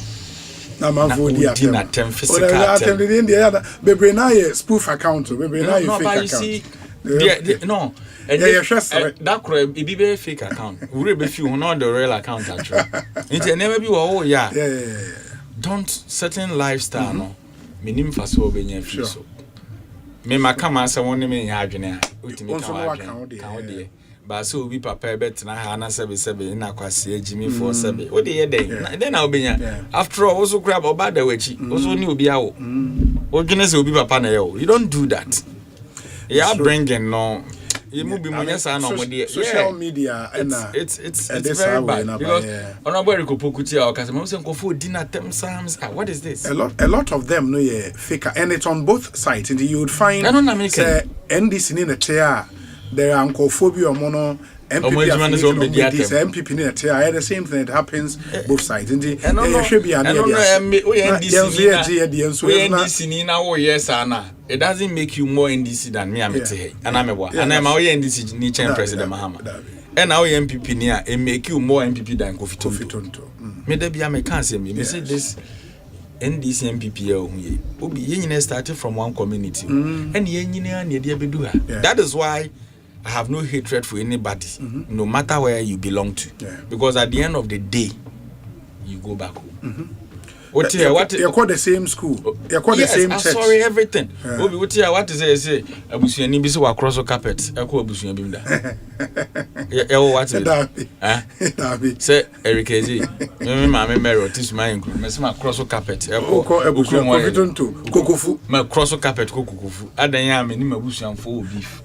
Na mavodi atem physical atem the India bebre na ye spoof account bebre na ye fake account. No. That could be fake account. We be few not the real account actually. It never be yeah. Don't certain lifestyle no. Minim faso be nya free so. Me makama se won me nya adwene a utimi ka ode ba so obi papa bet na ha na sebe na kwase agimi for sebe ode ye den na obenya after all also grab oba da wachi also ni obi awo odwene se obi papa na ye you don't do that bringing no you move be munya sa na omode social media and it's very bad because honorable Rikopokuti or Kasemo say nkofo dinner tem sams what is this a lot of them no yeah fake and it's on both sides and you would find NDC in the chair there are nkofo bi omo no MPP I had the same thing that happens both sides. It doesn't make you more NDC than me. And I'm a NDC Niche President Mahama. And now MPP near it make you more MPP than Kofi Tonto. Maybe I can't say me. Say this NDC MPP Obi yen started from one community. And that is why I have no hatred for anybody, no matter where you belong to. Because at the end of the day, you go back home. You're called the same school. You're called the same church. Sorry, everything. What is it? Say, Abusuani biso wa cross carpet. Eko Abusuani bimda. What is it? Say Eric Ezi. Me mama Mary this my include. Me say ma cross carpet. Eko Abusuani tonto. Kokofu. Ma cross carpet kokofu. Adanya me ni Abusuani for beef.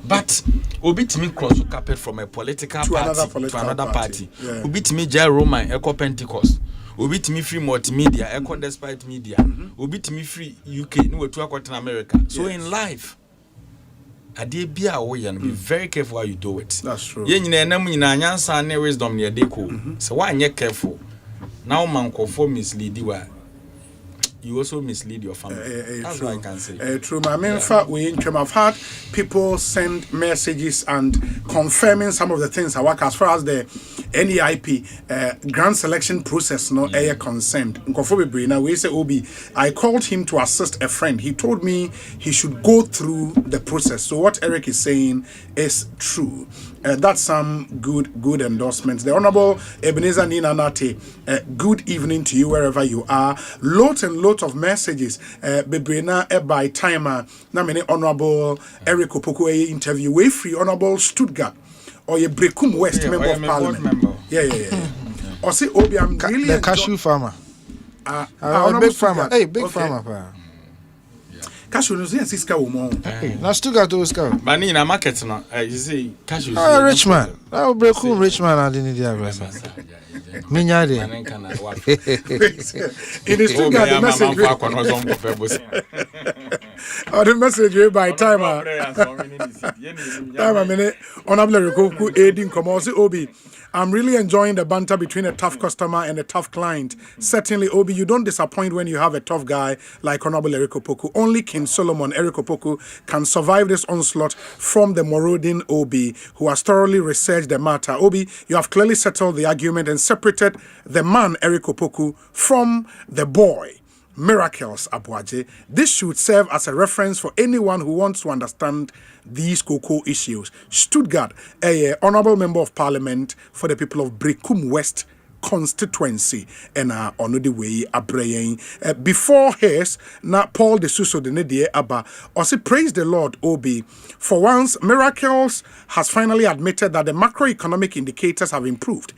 But obi timi cross carpet from a political party to another party. Obi timi Jai Roman Eko Pentecost. Obi to me free multimedia, Echo despite media. Obi to me free UK, no to in America. So in life, be very careful how you do it. That's true. Wisdom near deco. So why you careful? Now man conform mislead you also mislead your family. That's what I can say. True, my main fact, I've had people send messages and confirming some of the things I work as far as the NEIP grant selection process, no air concerned. Now we say Obi, I called him to assist a friend. He told me he should go through the process. So what Eric is saying is true. That's some good endorsements. The Honorable Ebenezer Nina Nate, good evening to you wherever you are. Lots and lots of messages. Bebrena by timer. Na many Honorable Eric Opoku interview. We free Honorable Stuttgart or a Brekum West member of Parliament. Yeah. Osei Obi, I'm really the cashew farmer. Big farmer. Hey, big farmer. Cashew no say siska wo mo. Na Stuttgart to ska. But in a market no, you see cashew. Rich man. I will break rich man and need the address. Minya de. In the Stuttgart the message by timer. Time a minute. Honorable Rekoku aiding Komosi Obi. I'm really enjoying the banter between a tough customer and a tough client. Certainly, Obi, you don't disappoint when you have a tough guy like Honorable Eric Opoku. Only King Solomon Eric Opoku can survive this onslaught from the marauding Obi, who has thoroughly researched the matter. Obi, you have clearly settled the argument and separated the man Eric Opoku from the boy Miracles Abuaje. This should serve as a reference for anyone who wants to understand these cocoa issues. Stuttgart, a honorable member of parliament for the people of Brekum West constituency, and on the way abrayin before his na Paul de Suso de Nedie Abba also praise the Lord Obi. For once, Miracles has finally admitted that the macroeconomic indicators have improved.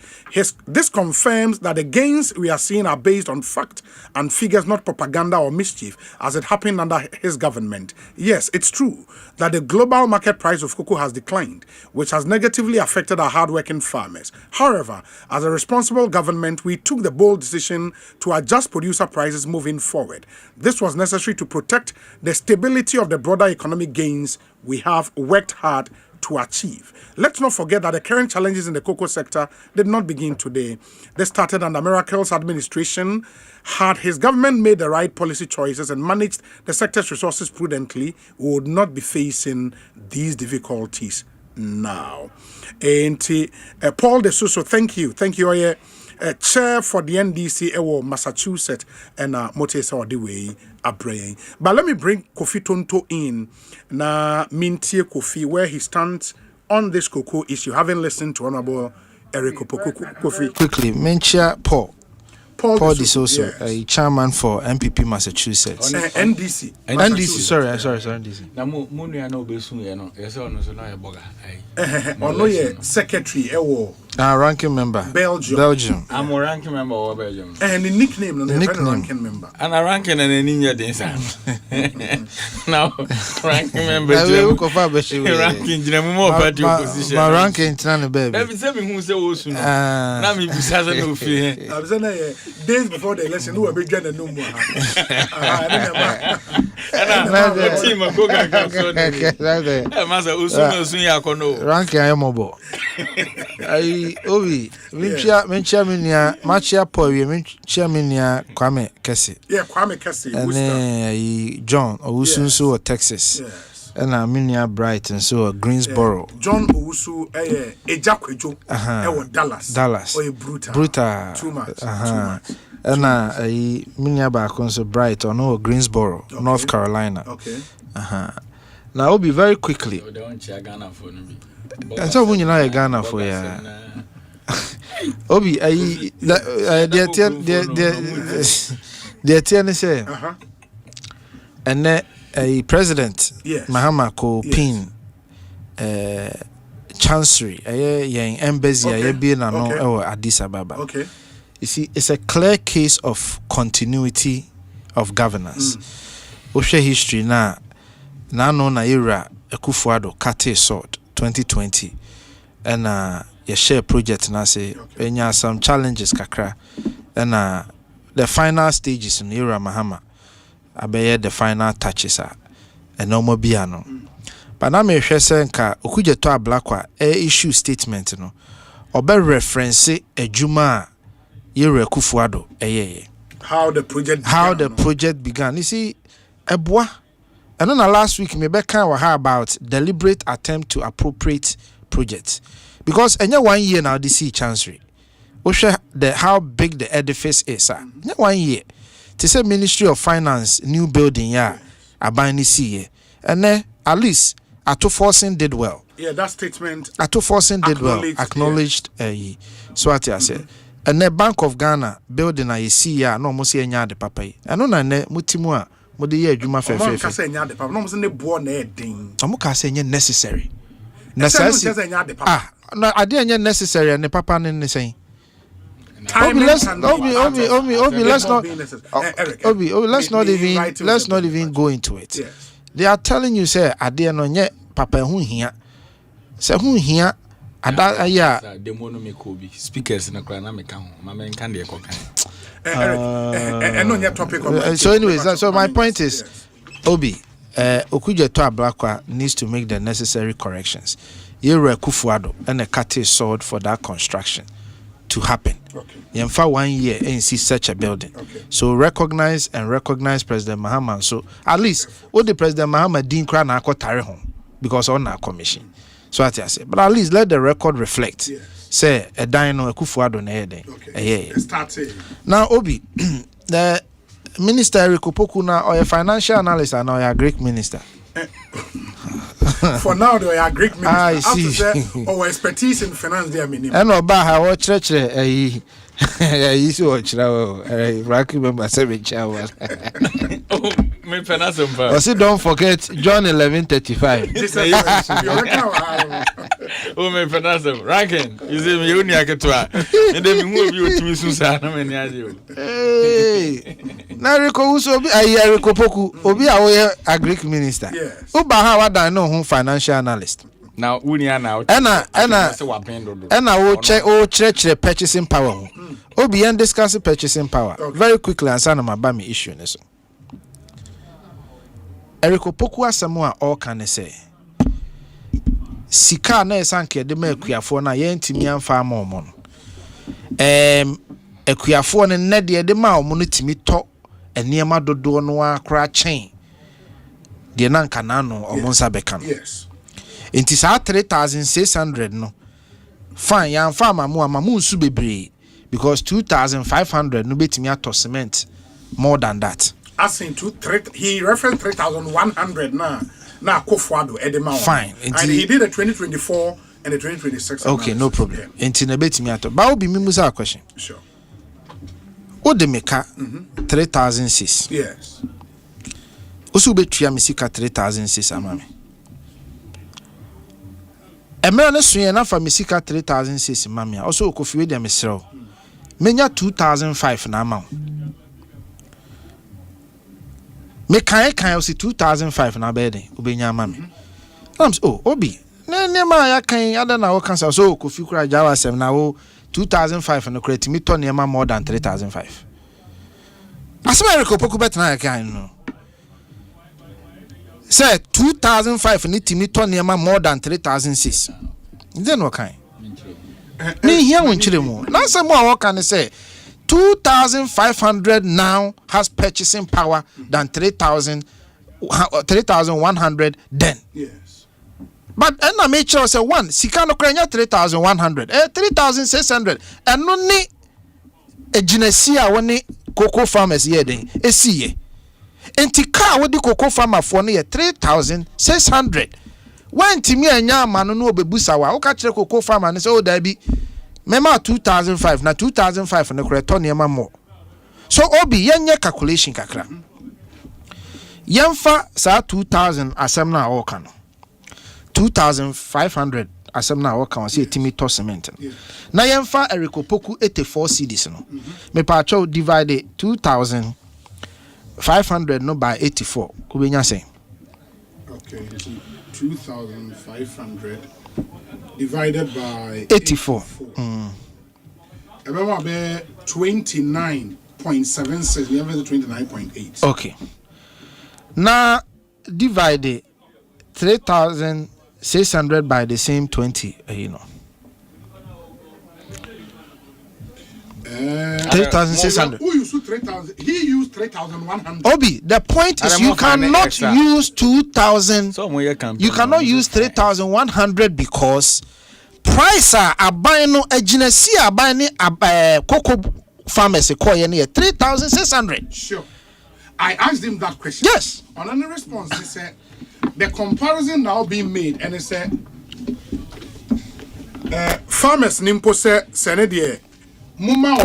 This confirms that the gains we are seeing are based on fact and figures, not propaganda or mischief, as it happened under his government. Yes, it's true that the global market price of cocoa has declined, which has negatively affected our hardworking farmers. However, as a responsible government, we took the bold decision to adjust producer prices moving forward. This was necessary to protect the stability of the broader economic gains we have worked hard to achieve. Let's not forget that the current challenges in the cocoa sector did not begin today. They started under Miracle's administration. Had his government made the right policy choices and managed the sector's resources prudently, we would not be facing these difficulties now. And Paul de Suso, thank you. Chair for the NDC Massachusetts and Motesa Odiwe Abraying. But let me bring Kofi Tonto in na Mintie Kofi, where he stands on this cocoa issue, having listened to Honorable Eric Opoku. Kofi. Quickly, mention Paul de Soso, a chairman for MPP Massachusetts. NDC. Sorry, NDC. Na munu ya no besu ya no. Yesa ono so na boga. Ono ye secretary Ranking member. Belgium. I'm a ranking member of Belgium. And the nickname, ranking member. And a ranking and a ninja dance. Now, ranking member. Ranking General Party opposition. My ranking, baby. Every 7 who say Osu. Now, me besides no fear. I was days before the election, who were big and no more. And I'm team of Goga. Master Osu, Yakono. Ranking, I am mobile. Obi, Mincha Minia, Machia Poy, Mincha Minia, Kwame Kessi. Yeah, Kwame Kessi. And John Owusu of Texas. Yes. And Minia Brighton, so Greensboro. John Owusu, Ejakwejo, Dallas. Or Bruta. Too much. And Minia Bakon, so Brighton, or Greensboro, North Carolina. Okay. Now, Obi, very quickly. And so when you know Ghana for ya, Obi, the TN say, and then a president, Mahama ko pin, chancery, a embassy, a being no Addis Ababa. Okay, you see, it's a clear case of continuity of governance. Oshe history na no na era Ekufuado kate sword. 2020 and your share project na say enya some challenges kakra and the final stages in era Mahama abeye the final touches and no more biano but na me hwe say nka okuje to ablakwa issue statement no obe reference adwuma yere Kufuado how the project began you see eboa. And then last week, me beka wa about deliberate attempt to appropriate projects, because any 1 year now this see chancery. We share how big the edifice is. 1 year, to say Ministry of Finance new building abani see and then at least Ato Forcing did well. Yeah, that statement. Ato Forcing did well, acknowledged. So what I say. And the Bank of Ghana building I see no almost see any papa. And on ne mutimua. Mode ye adwuma fefe. Ka say nya de papa. No mo se ne bo na e din. Omo ka say nya necessary. Necessary. No ade nya necessary ne papa ne say. Let's not even go into it. Yes. They are telling you say ade no nya papa hu hia. Say hu hia ada ya demo no me ko bi speakers na kra na me ka ho ma me kan de ko kan. So anyways, so my point is, Obi, Okuje to Ablakwa needs to make the necessary corrections. Yere Kufuado and a cut sword for that construction to happen. Yemfa 1 year and see such a building. So recognize President Mahama. So at least what the President Mahama didn't cry na akotare home because on our commission. So what I say, but at least let the record reflect. Say a dino a Kufuado na eden. Now Obi, the Ministerial Kupokuna or a financial analyst and or a Greek minister. For now, they are Greek minister. I see. Or expertise in finance, they are minimum. And Oba, what church? You see what Rocky member 7 hours. Oh, me Asempa. Also, don't forget John 11:35. Oh, me Asempa. Ranking. You see me only aketwa. And then we move you to me Susan. Hey. Nariko Uso be Ayariko Poku. Obi awe a Greek minister. Yes. Oba how I know who financial analyst. Now, Unia now. And I will check purchasing power. Obi and discuss purchasing power. Very quickly and sana mabami issue neso. Eriko Poku asamoa all can say. Sika na esanke de ma akuafo na ye ntimi amfa ma omo no. Akuafo ne ne de ma omo no timi to eniema dodo no akra chen. De na nka na no omo nsa beka no. Yes. Inti sa 3,600 no. Fine, ya mfa mamu nsu bebre because 2,500 no betimi ato cement more than that. As in he referenced 3,100 na Kufuado edema. Fine. And he did a 2024 and a 2026. Okay, no problem. Inti na betimi ato. Ba obi mi musa question. Sure. O de meka 3,600. Yes. Osu betua misika 3,600 amame. emra ne so na fa mesika 3006 mamia also okofi we dem mesrew menya 2005 na amount me kan o si 2005 na bede obenya mami obi ne ma ya kan ada na wo kansa so okofi kura jawa sem na wo 2005 no credit me to ne ma more than 3005 asema rekopoku betna ya kan no say 2005 ni timi to ne ma more than 3006 then what kind me here won chire mu na say mo awon kan say 2,500 now has purchasing power than 3,100 then. Yes. But and I make sure say one, Sikano Krenya 3,100, 3,600, and no ni a genesia one cocoa farmers here then, a see. And Tika with the cocoa farmer for near 3,600. When Timmy and Yaman no be busawa, o catch the cocoa farmer and say, oh, there be. Mema 2005 na 2005 na kretoni ema mo. So obi yenye calculation kakra. Yemfa sa 2000 asem na oka no. 2500 asem na oka won say timi to cement. Na yemfa erikopoku 84 cedis no. Me pa cho divide 2500 no by 84. Kubenya say. Okay, 2500 divided by 84. About 29.76. We have 29.8. Okay. Now divide 3,600 by the same 20. You know. 3,600. Who used 3,000? He used 3,100. Obi, the point is you cannot use 2,000. You cannot use 3,100 because price are buying no agency are buying cocoa farmers call 3,600. Sure. I asked him that question. Yes. On any response, he said the comparison now being made, and he said farmers nimpo se senedie muma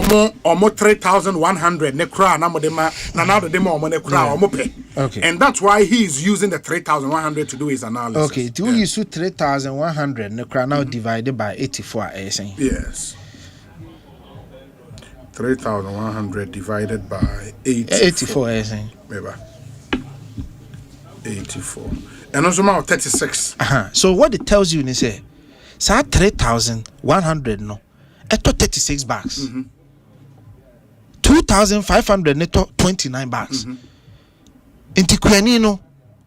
omo 3,100 ne kra na modema na na de omo ne kra omo pe. Okay. And that's why he is using the 3,100 to do his analysis. Okay, do you use 3,100 ne kra now divided by 84 saying? Yes. 3,100 divided by 84 saying. Maybe 84. And also now 36. So what it tells you is say 3,100 no eto 36 bags. 2,500 neto 29 bags. Inti kwani no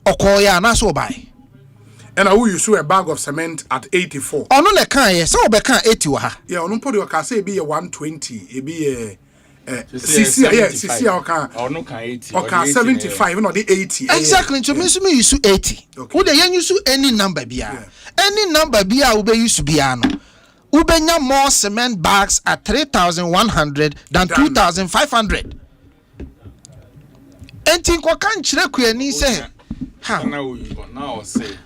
okoya na so buy. And who you saw a bag of cement at 84. Ono ne kan ye so be kan 80 wa ha. Yeah, ono podi o ka say be 120, e be CC o ka. Ono kan 80. O ka 75, no the 80. Exactly. So me use 80. Who dey use any number bia. Any number bia we be use bia no. Ubenya more cement bags at 3,100 than 2,500. Enti kwa kan chire kwani say now say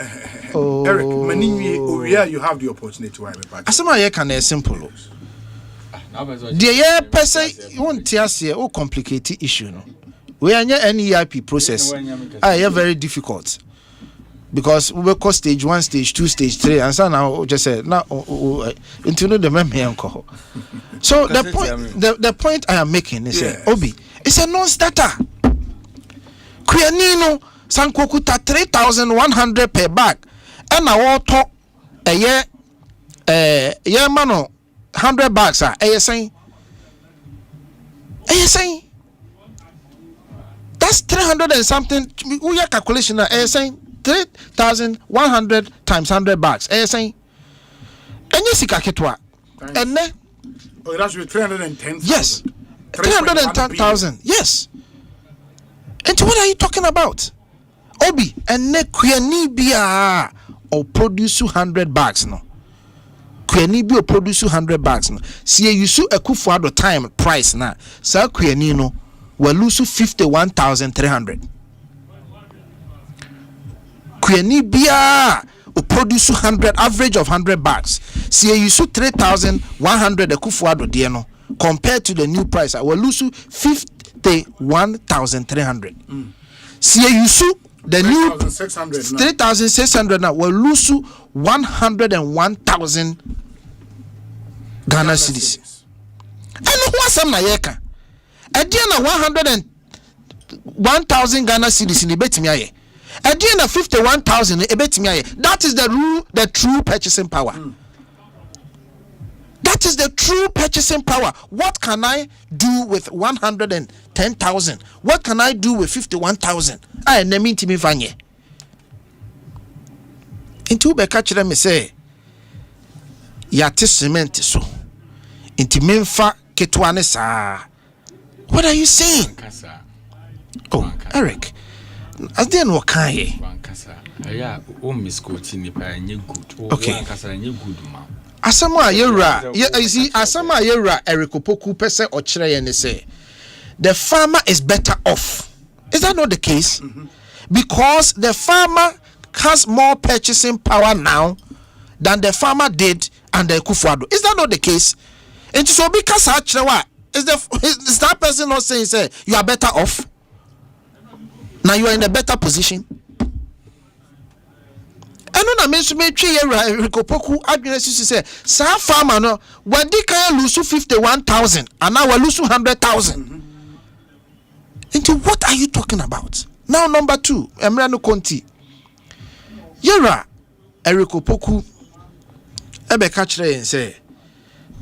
Eric, where you have the opportunity to have a back. Asema ye can simple. The year person won't say o complicated issue no. We are any EIP process. Very difficult. Because we will call stage 1, stage 2, stage 3, and so now just say now into the memory uncle. So the point I am making is Obi, it's a non-starter. Kuyanino Sankokuta 3,100 per bag, and I want to a year mano 100 bags are saying that's 300 and something. We are calculation saying 3,100 times 100 bags. Saying and yes, ketwa and then that should be 310,000. Yes, 310,000. Yes. And what are you talking about? Obi and ne kuyani bia or produce 200 bags no. Kuyani bi or produce 200 bags no. See you su ekufu at the time price na. Sa kuyani no we lose 51,300. Kuyani bia or produce 100 average of 100 bags. See you su 3,100 ekufu at the no compared to the new price. I will lose 51,300. See you su The new 3,600 now will lose 101,000 Ghana cedis. And who was some Nayeka? Adiana 101,000 Ghana cedis in the Betimiaye. Adiana 51,000 Ebetimiaye. That is the rule, the true purchasing power. That is the true purchasing power. What can I do with 110,000? What can I do with 51,000? I name to me vanye. Into be catch them say yate cement so. Into memfa ketwane sa. What are you saying? Oh, Eric. As then what can ye? Okay. Asama yera, you see, Asama yera Erikopoku pese ochire and say the farmer is better off. Is that not the case? Because the farmer has more purchasing power now than the farmer did under Kufuado. Is that not the case? And so because is that person not saying say you are better off? Now you are in a better position. I know that means me three Erikopoku advises say sa farmer no when they can lose 51,000 and now we lose 100,000. Into what are you talking about? Now number 2, Emrano Conti. Yera Erikopoku ebe kachre and say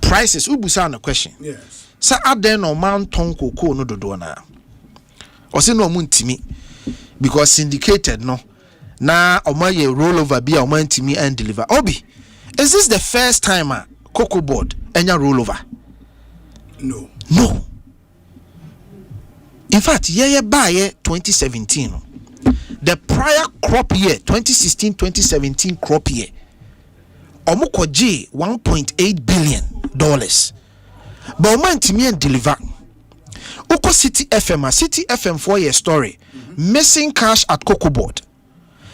prices ubusa na question. Yes. Sa aden no man ton koko no dodo na. O se no muntimi because syndicated no. Na omaye rollover be omantimi and deliver. Obi, is this the first time Cocoa Board enya rollover? No. No. In fact, year by year 2017. The prior crop year, 2016-2017 crop year, omoko J $1.8 billion. But omantimi and deliver. Oko City FM 4-year story. Missing cash at Cocoa Board.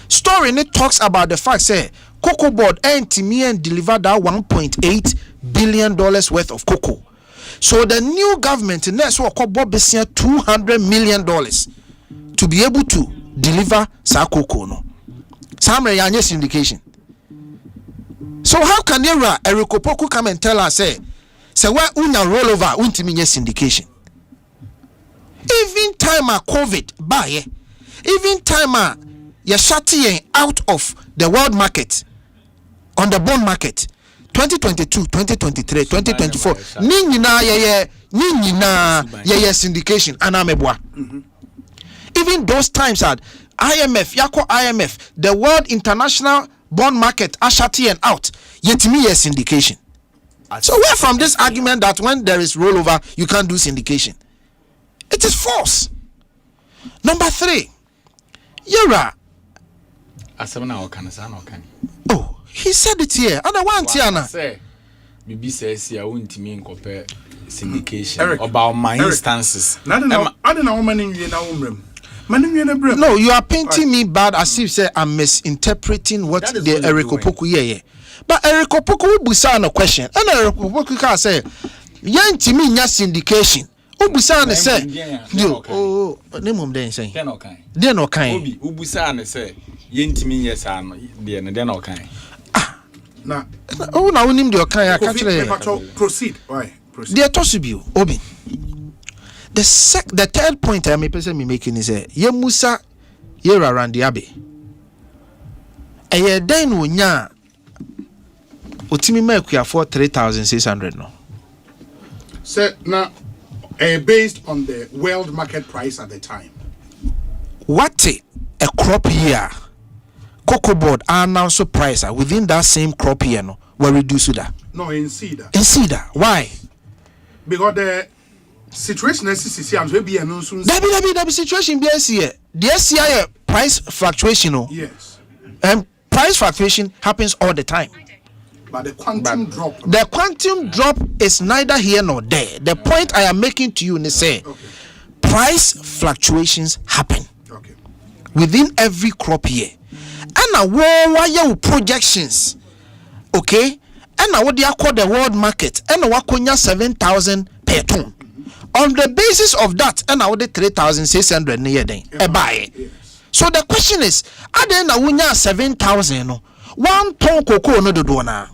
Story in it talks about the fact say Cocoa Board and delivered that $1.8 billion worth of cocoa. So the new government next will Bob $200 million to be able to deliver sa cocoa no. Some syndication. So how can Erikopoku come and tell us say why una rollover untimi syndication? Even time COVID buy, even time you're shutting out of the world market on the bond market 2022, 2023, 2024. Ninyina syndication anamebwa. Even those times at IMF, the World International Bond Market are shutting out. Yet me syndication. So where from this argument that when there is rollover you can't do syndication? It is false. Number 3, Yera. Oh, he said it here. And I want Tiana. Bibi says I won't mean compare syndication about my instances. No, you are painting me bad as if say I'm misinterpreting what the Erikopoku yeah. But Erikopoku busa no question. And Erikopoku can say, "Yanti me nya syndication." Ubusa ne say, "Oh, name him then say." Then no kind. Obi ubusa ne say, "Yentimi yes ano." Then no kind. Na oh na unim de okan ya catch proceed. Why? Proceed. There to be Obi. The third point I may person making is Yemusa Yera around the abbey. A den wonya Otimi make for 3,600 no. Say now based on the world market price at the time. What a crop year Cocoa Board announced price within that same crop year no will reduce that. No, in Cedar. In Cedar. Why? Because the situation is maybe a nonsense. That situation be here. The SCI price fluctuation no. Yes. And price fluctuation happens all the time. But the quantum drop. The quantum drop is neither here nor there. The point I am making to you is say price fluctuations happen within every crop year. And why you projections, okay? And what they call the world market, and wakonya 7,000 per ton. On the basis of that, and now the 3,600 near then buy. So the question is, are there na wunya 7,000 no? 1 ton cocoa no do na.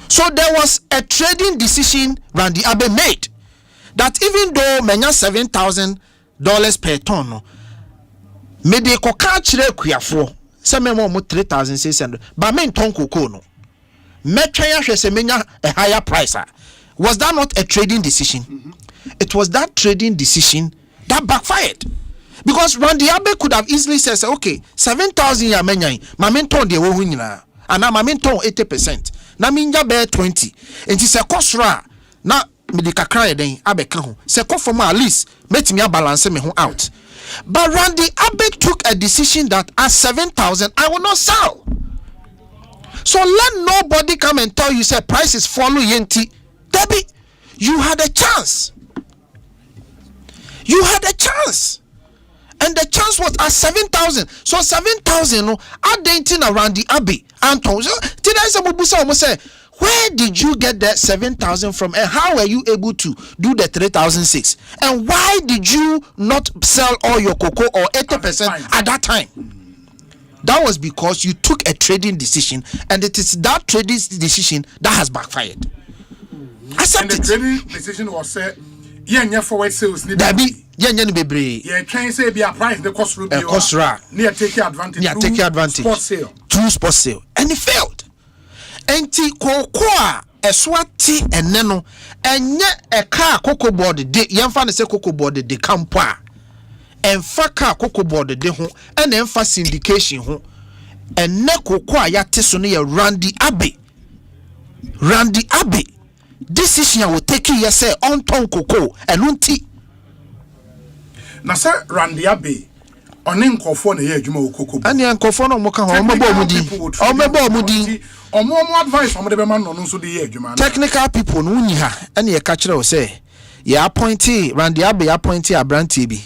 So there was a trading decision Randy Abe made that even though menya $7,000 per ton no, me de koka chire kuafo se me mo 3,600 but me ton cocoa no. Metwa ya hwe se menya a higher price. Was that not a trading decision? It was that trading decision that backfired. Because Randy Abe could have easily said, okay, 7,000 ya menya, ma men ton de wo hu nyina. Ana ma men ton 80%. Na minja be 20. Enti se kosra na me de kakra den abeka ho. Se kofo at least metimi balance me ho out. But Randy Abe took a decision that at 7,000 I will not sell. So let nobody come and tell you say price is falling yenti. Debbie, you had a chance. You had a chance. And the chance was at 7,000. So 7,000 no adentin around the Abbey. Anton, did I say, where did you get that 7,000 from? And how were you able to do the 3,006? And why did you not sell all your cocoa or 80% at that time? That was because you took a trading decision, and it is that trading decision that has backfired. And the trading decision was said, yeah, forward sales. Yeah, bebre. Yeah, trying to say be a price the cost will be near take advantage. Near take advantage. Spot sale. True spot sale. And it failed. Enti kokoa eswati eneno enye eka cocoa board de yemfa ne se cocoa board de kampa. Enfa ka cocoa board de ho and enfa syndication ho. Enne kokoa ya teso ne ye Randy Abe. Randy Abe. Decision will take you say on ton cocoa and unti. Na sir Randy Abe onen nkofo na ye adwuma okoko. Ani nkofo no mo ka ho omebo omudi. Omo advice omo de be man no so de ye adwuma. Technical people no nyi ha ene ye ka kire o say ye appointee Randy Abe appointee Abrantie bi.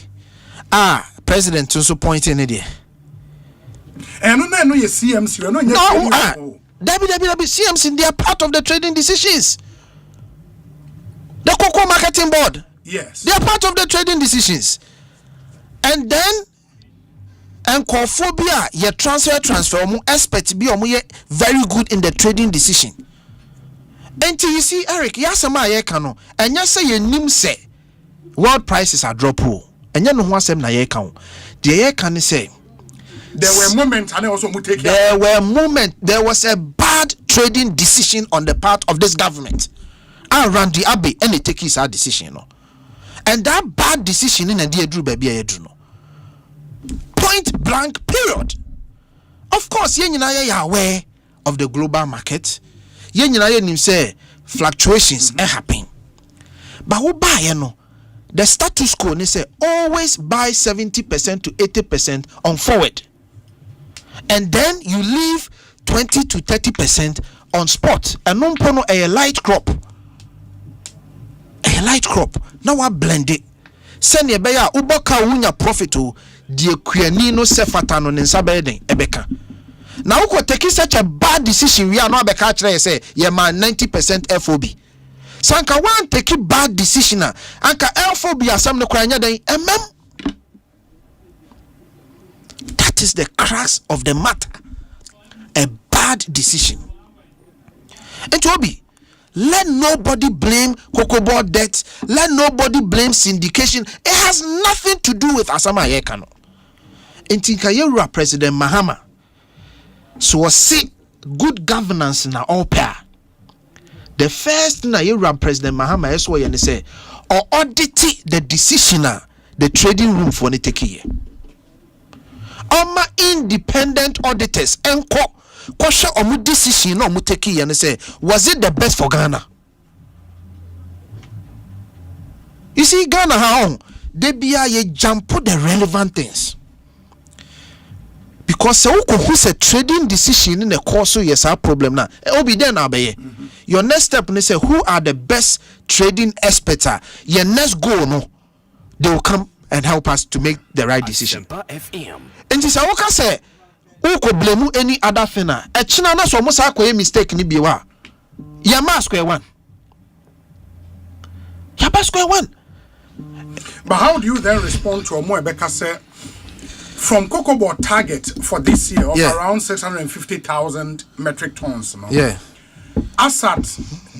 President so appointee ne de. Eno na no ye CMC no nya. Dabi CMC they are part of the trading decisions. The cocoa marketing board. Yes. They are part of the trading decisions. And then encophobia ye transfer mu expert bi omo ye very good in the trading decision. And you see Eric yasema ye ka no enya say ye nim say world prices are drop o. Enya no ho asem na ye ka o. De ye ka ne say there were moments and also mu take there was a bad trading decision on the part of this government. Randy Abe and they take his decision no. And that bad decision in a dear drew baby no. Point blank period. Of course, ye are aware of the global market. Ye say fluctuations happen. But who buy no? The status quo they say always buy 70% to 80% on forward. And then you leave 20 to 30% on spot. And non pono a light crop. A light crop. Now I blend it. Send ye beya ubaka unya profit o die kuani no sefata no nsa beden ebeka. Now uko take such a bad decision we are not beka kire say ye man 90% FOB. Sanka one take bad decision anka FOB asam no kwanya den emem. That is the crux of the matter. A bad decision. And Toby, let nobody blame cocoa board debt. Let nobody blame syndication. It has nothing to do with Asama Yekano. In Tinkayera President Mahama. So see good governance na all pair. The first na Yera President Mahama is what you say or audit the decision the trading room for take here. Oma independent auditors enko kwasha omu decision no mu take here and say was it the best for Ghana? You see Ghana how they be a jump the relevant things. Because who's a trading decision in the course of yes our problem now. It be there now be your next step and say who are the best trading experts your next goal no they will come and help us to make the right decision. And this I say who could blame any other thing a china na so mo sa akoye mistake ni biwa ya ma square one. But how do you then respond to Omo Ebeka say from cocoa board target for this year of around 650,000 metric tons. No? Yeah. As at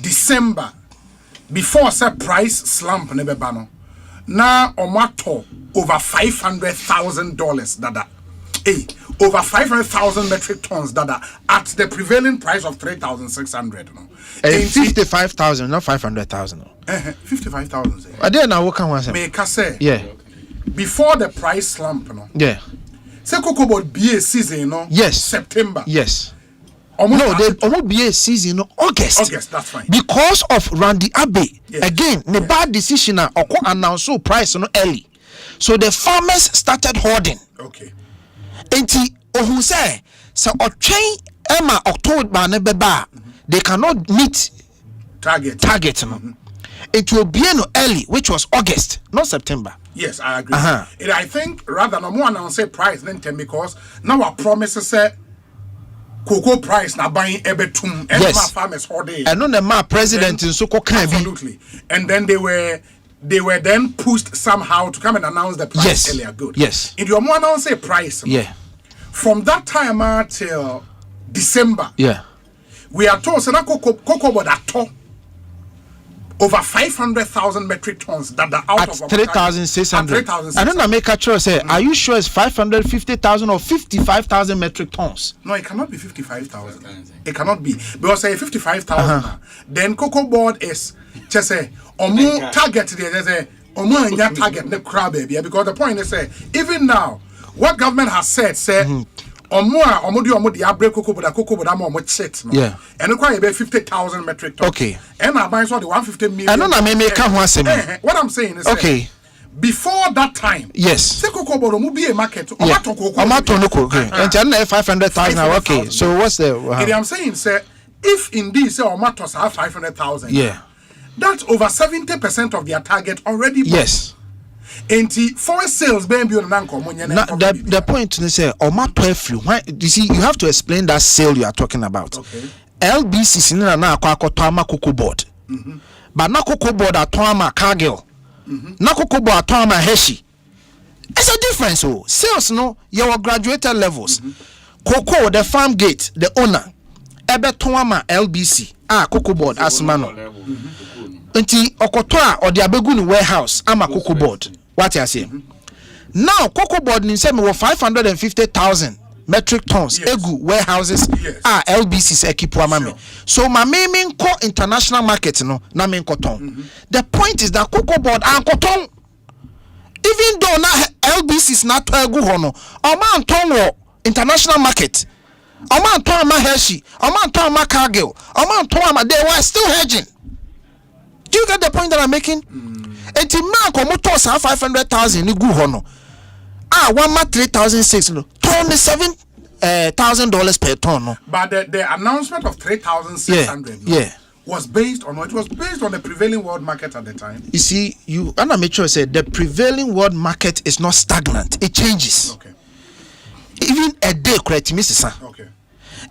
December, before say price slump nebebano, now omato over $500,000 dada. Hey, over 500,000 metric tons dada at the prevailing price of 3,600. No? 55,000, not 500,000. No? 55,000. I didn't know what can one say. Make I say. Yeah. Before the price slump, no. Yeah. Say cocoa board BA season, no. Yes. September. Yes. No, they almost BA season, no. August. August, that's fine. Because of Randy Abbey. Yes. Again, the bad decision now announced so price no early. So the farmers started hoarding. Okay. Enti who say so train Emma October nebeba they cannot meet target no. It will be no early, which was August, not September. Yes, I agree. And I think rather no more announce price than 10 because now our promises say cocoa price na buying ebetum and my farmers hoarding. And on the map president in Soko absolutely. And then they were then pushed somehow to come and announce the price earlier. Good. Yes. If you more announce a price. Yeah. From that time till December. Yeah. We are told so cocoa board at all over 500,000 metric tons that are out at of 3,600. I don't know. Make a choice. Say, are you sure it's 550,000 or 55,000 metric tons? No, it cannot be 55,000. It cannot be because say 55,000. Then cocoa board is just say target there. Say target the crab baby because the point is say even now what government has said say. Cocoa board yeah. And require 50,000 metric tons. Okay. And I buy the 150 million. I don't know. What I'm saying is okay. Before that time, yes. Say cocoa board be a market. Okay. And 500,000. Okay. So what's the? I'm saying, sir, if indeed say Omatos have 500,000, yeah, that's over 70% of their target already. Yes. Forest sales being built now the point is say why you see you have to explain that sale you are talking about. Okay. LBC na na akwa cocoa board. But na cocoa board atoma Cargill. Na cocoa board atoma Hershey. It's a difference. Oh, sales no your graduated levels. Cocoa the farm gate the owner ebe toma LBC cocoa board asmano. Nti okotoa or the abegu warehouse ama cocoa board. What you say? Now, cocoa board in say me 550,000 metric tons. Egu warehouses are LBC's equipo amame. So my main ko international market no na main cotton. The point is that cocoa board and cotton, even though na LBC's not egu hono, man ton international market. Man ton ma Hershey, man ton ma Cargill, man ton ma they were still hedging. Do you get the point that I'm making? Eti man ko moto sa 500,000 ni gu hono. One ma 3,600 no. $27,000 per ton no. But the announcement of 3,600 was based on what? It was based on the prevailing world market at the time. You see, and I make sure I said the prevailing world market is not stagnant. It changes. Okay. Even a day correct Mrs. Okay.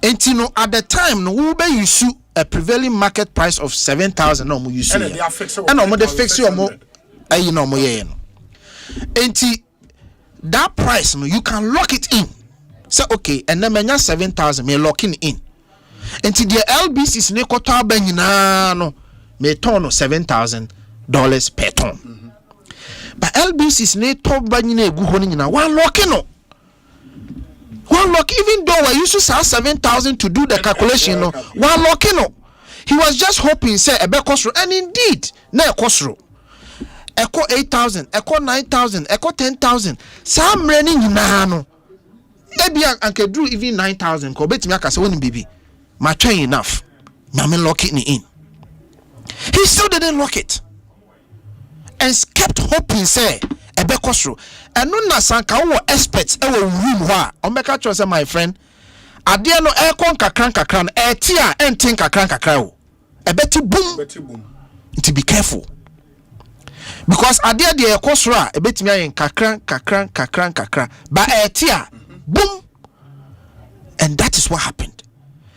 And you know at the time no we be use a prevailing market price of 7,000 no we use. And they are fixed. And no they fix you mo you know mo yeah no. And that price no you can lock it in. Say okay and then menya 7,000 me locking in. And the LBC's ne kota ba nyina no me ton no $7,000 per ton. But LBC's ne top ba nyina egu ho nyina one locking no. One lock, even though I used to have 7,000 to do the calculation, no, one lock, no. He was just hoping, say, a better cost, and indeed, na cost. Echo 8,000, echo 9,000, echo 10,000. Some running no. Maybe I can do even 9,000. Ko bet me aka say woni baby. My train enough. Me lock it in. He still didn't lock it. And kept hoping, say, a better cost. And no na sanka wo experts e wo room ho a o meka cho say my friend ade no e kon kakran e ti a entin kakran o e beti boom to be careful because ade de e kosoro a e betimi ayen kakran ba e ti a boom, and that is what happened.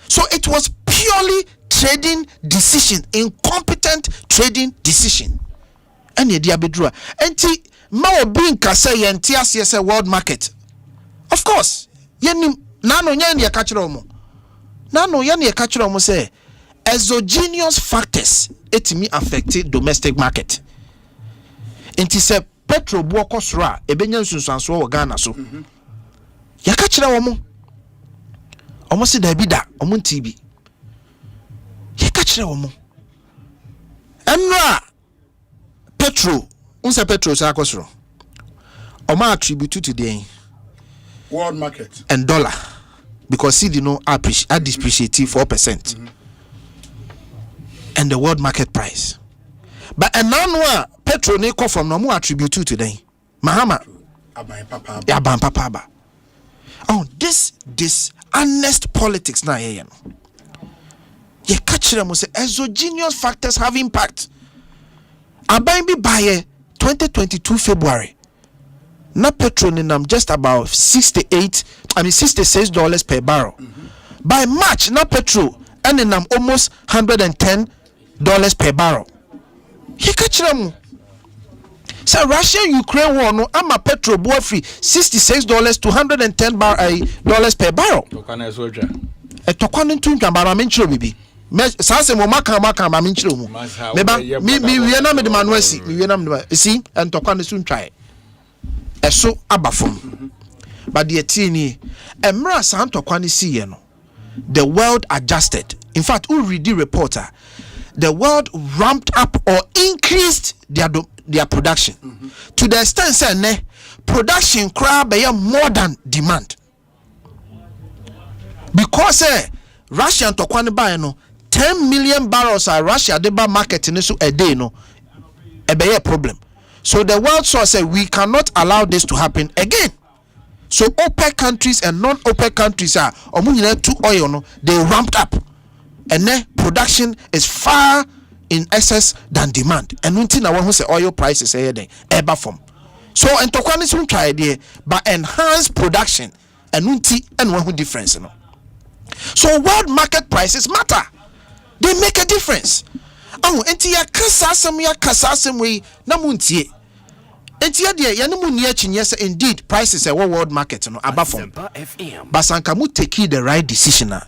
So it was purely trading decision, incompetent trading decision. And ye dia bedrua enti ma obi nka say ye ntia se world market Of course, yenim nano yen ye kachiro mo. Nano yen ye kachiro mo say exogenous factors etimi affect domestic market. Enti se petrol bu okosoro a ebenya nsunsuanso wo Ghana so. Ya kachira wo mo. Omo se da bi da, omo ntibi. Ya kachira wo mo. Enra petrol, unsa petrol sa akosoro. Omo attribute to the world market and dollar because CD no depreciate 4%. And the world market price. But and now petrol ne come from no more attribute to them. Mahama Aban Papa. Oh, this honest politics now here. You catch them say exogenous factors have impact. Aban be by 2022 February. Na petrol in just about $66 per barrel. By March, na petrol and in almost $110 per barrel. He catch them. So Russia Ukraine war no ama petrol boy free $66 to $110 per barrel. E tokwane tunka bara menchiro bibi. Sase mo maka ma menchiro mu. Meba mi wie na me de manuasi, mi wie na me see and tokwane sun try. Eso abafom. But the tini emra san tokwane see ye no. The world adjusted. In fact, who read the reporter, the world ramped up or increased their production to the extent say production crab be more than demand. Because Russian to buy no 10 million barrels are Russia they buy market in so a day no a be a problem. So the world saw say we cannot allow this to happen again. So OPEC countries and non-OPEC countries are to oil no they ramped up. And then production is far in excess than demand. And until now, who say oil prices are ever from. So and tokwane sun try there, but enhance production and until and one difference. No. So world market prices matter. They make a difference. Oh, enti ya kasasem we na muntie. Enti ya de ya no munie chinye say indeed prices are world market no above from. But sanka mu take the right decision.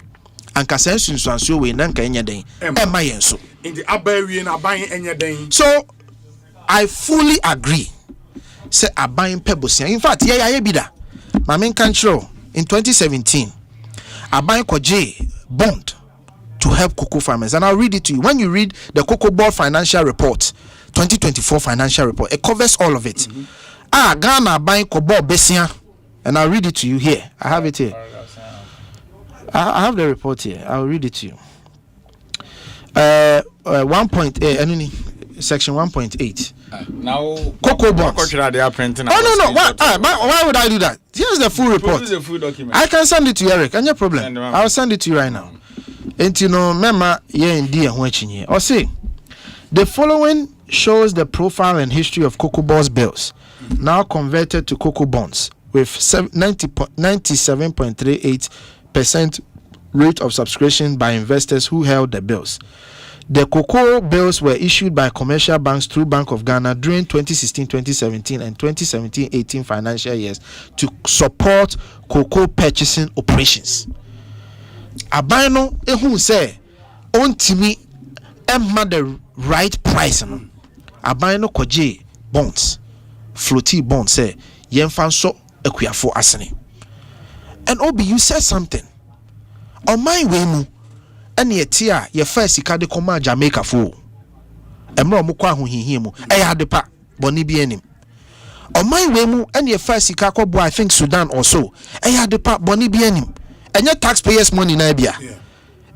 Anka sensunsuanso we nanka enya den ema yenso in the abawi na aban enya den. So I fully agree say aban pebosia. In fact ye bida mamen kanchro in 2017 aban koje bond to help cocoa farmers, and I'll read it to you. When you read the Cocoa Board financial report 2024 financial report, it covers all of it. Ghana aban ko board besia, and I'll read it to you here. I have it here. I have the report here. I'll read it to you. 1.8, section 1.8. Now, Cocoa bonds. They are printing. Oh no! Why would I do that? Here's the full report. The full document. I can send it to you, Eric. No problem. I'll send it to you right now. And you know, mema ye indeed watching here. Or say, the following shows the profile and history of cocoa bonds bills, now converted to cocoa bonds with 97.38% rate of subscription by investors who held the bills. The cocoa bills were issued by commercial banks through Bank of Ghana during 2016-2017 and 2017-18 financial years to support cocoa purchasing operations. Abano ehun say ontimi emma the right price no. Abano koje bonds, floaty bonds say yemfa so akuafo asene. And Obi, you said something. On my way mu ene etia ye first sika de koma Jamaica fo. Emra omukwa ahohihie mu eya de pa boni bi anim. On my way mu ene ye first sika kobo I think Sudan also. Eya de pa boni bi anim. Enye taxpayers money na bia.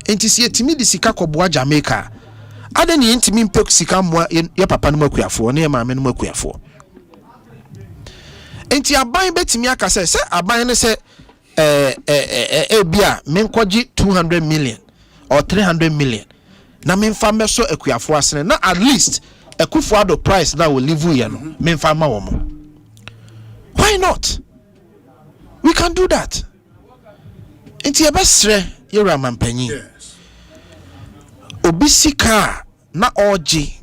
Enti se yetimi de sika kobo Jamaica. Ade ne yentimi mpek sika mo ye papa no makuafo ne ye maame no makuafo. Enti aban betimi aka se aban ne se bia menkoji 200 million or 300 million na memfa meso akuafo asene na at least akufuado price that will live here no memfa ma wo mo. Why not? We can do that. Enti ebesre yera mampanyi. Yes. Obisika na oji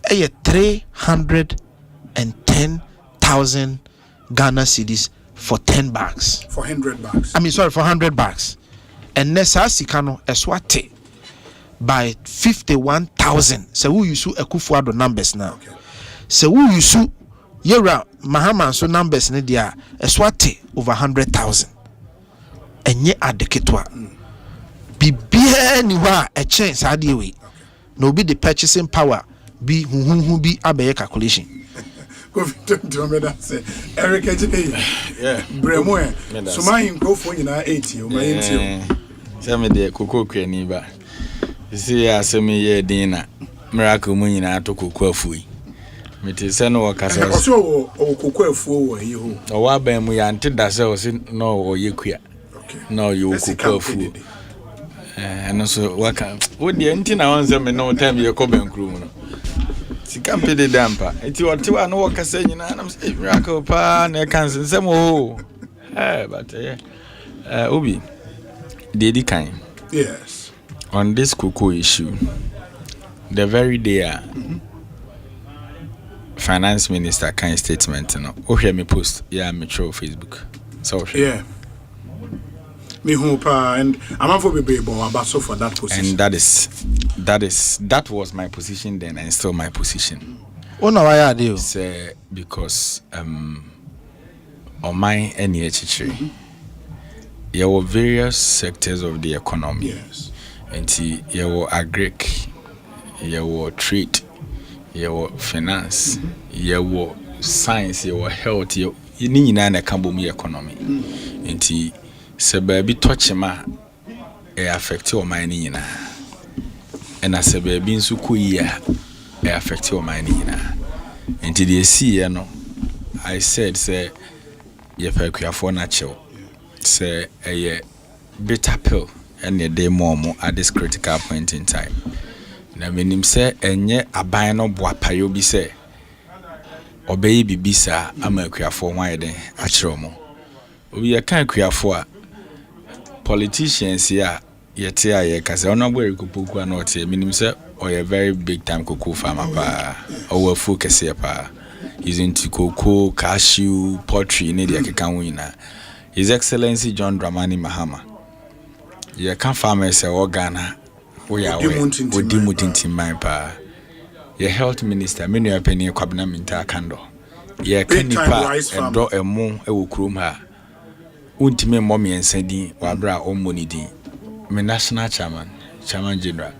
310,000 Ghana cedis for 10 bags. For 100 bags. I mean, sorry, for 100 bags. And Nessa Sikano Eswate by 51,000. So who you sue a Kufuado numbers now. Okay. So who you sue Yera Mahama so numbers Nidia Eswate over 100,000. And ye at the Ketwa. Be anywhere a chance ideally. No be the purchasing power be who be abe calculation. Eric, yeah, Bremo, so my go for you now 80 or my 80. Some of the cocoa cranny, but you see, I saw me ye dinner, miracle moon out to cocoa fui. Metisano or Casa or cocoa for you. Or what bam we anted ourselves in no or you queer. No, you cocoa food. And also, what can would the antenna on them and no time your common crew? She can't pay the damper. It's your 2 and walk a saying, and I'm saying, Miracle Pan, I can't say some more. But, Obi, Didi Kind. Yes. On this cocoa issue, the very day, Finance Minister kind statement, oh, hear me post, yeah, me throw Facebook. So, yeah. Me hope and I'm for be about so for that position. And that was my position then and still my position. Oh no, why are you? Say because on my NHH there were various sectors of the economy. Yes. And there were agric, there were trade, there were finance, there were science, there were health, you need na economy. And se baby touch ma affect your mind nyina and as a baby nso kuya affect your mind nyina until they see no I said say ye fa kuafo na chew say a bitter pill and a day more at this critical point in time na menim say enye aban no boapayo bi say obey bibisa ama kuafo wan den a kire mo obi ye kan kuafo a politicians here yet here cause honorable Kupuku not meaning say or a very big time cocoa farmer pa or focus here pa he's into cocoa, cashew, poultry in the can winner. His Excellency John Dramani Mahama. You can farmers say Ghana we are demoting my pa. Your health minister, many a penny cabinet minta candle. Yeah, can pa and draw a moon a will her. Ultimate mommy and sending Wabra or money din. My national chairman general.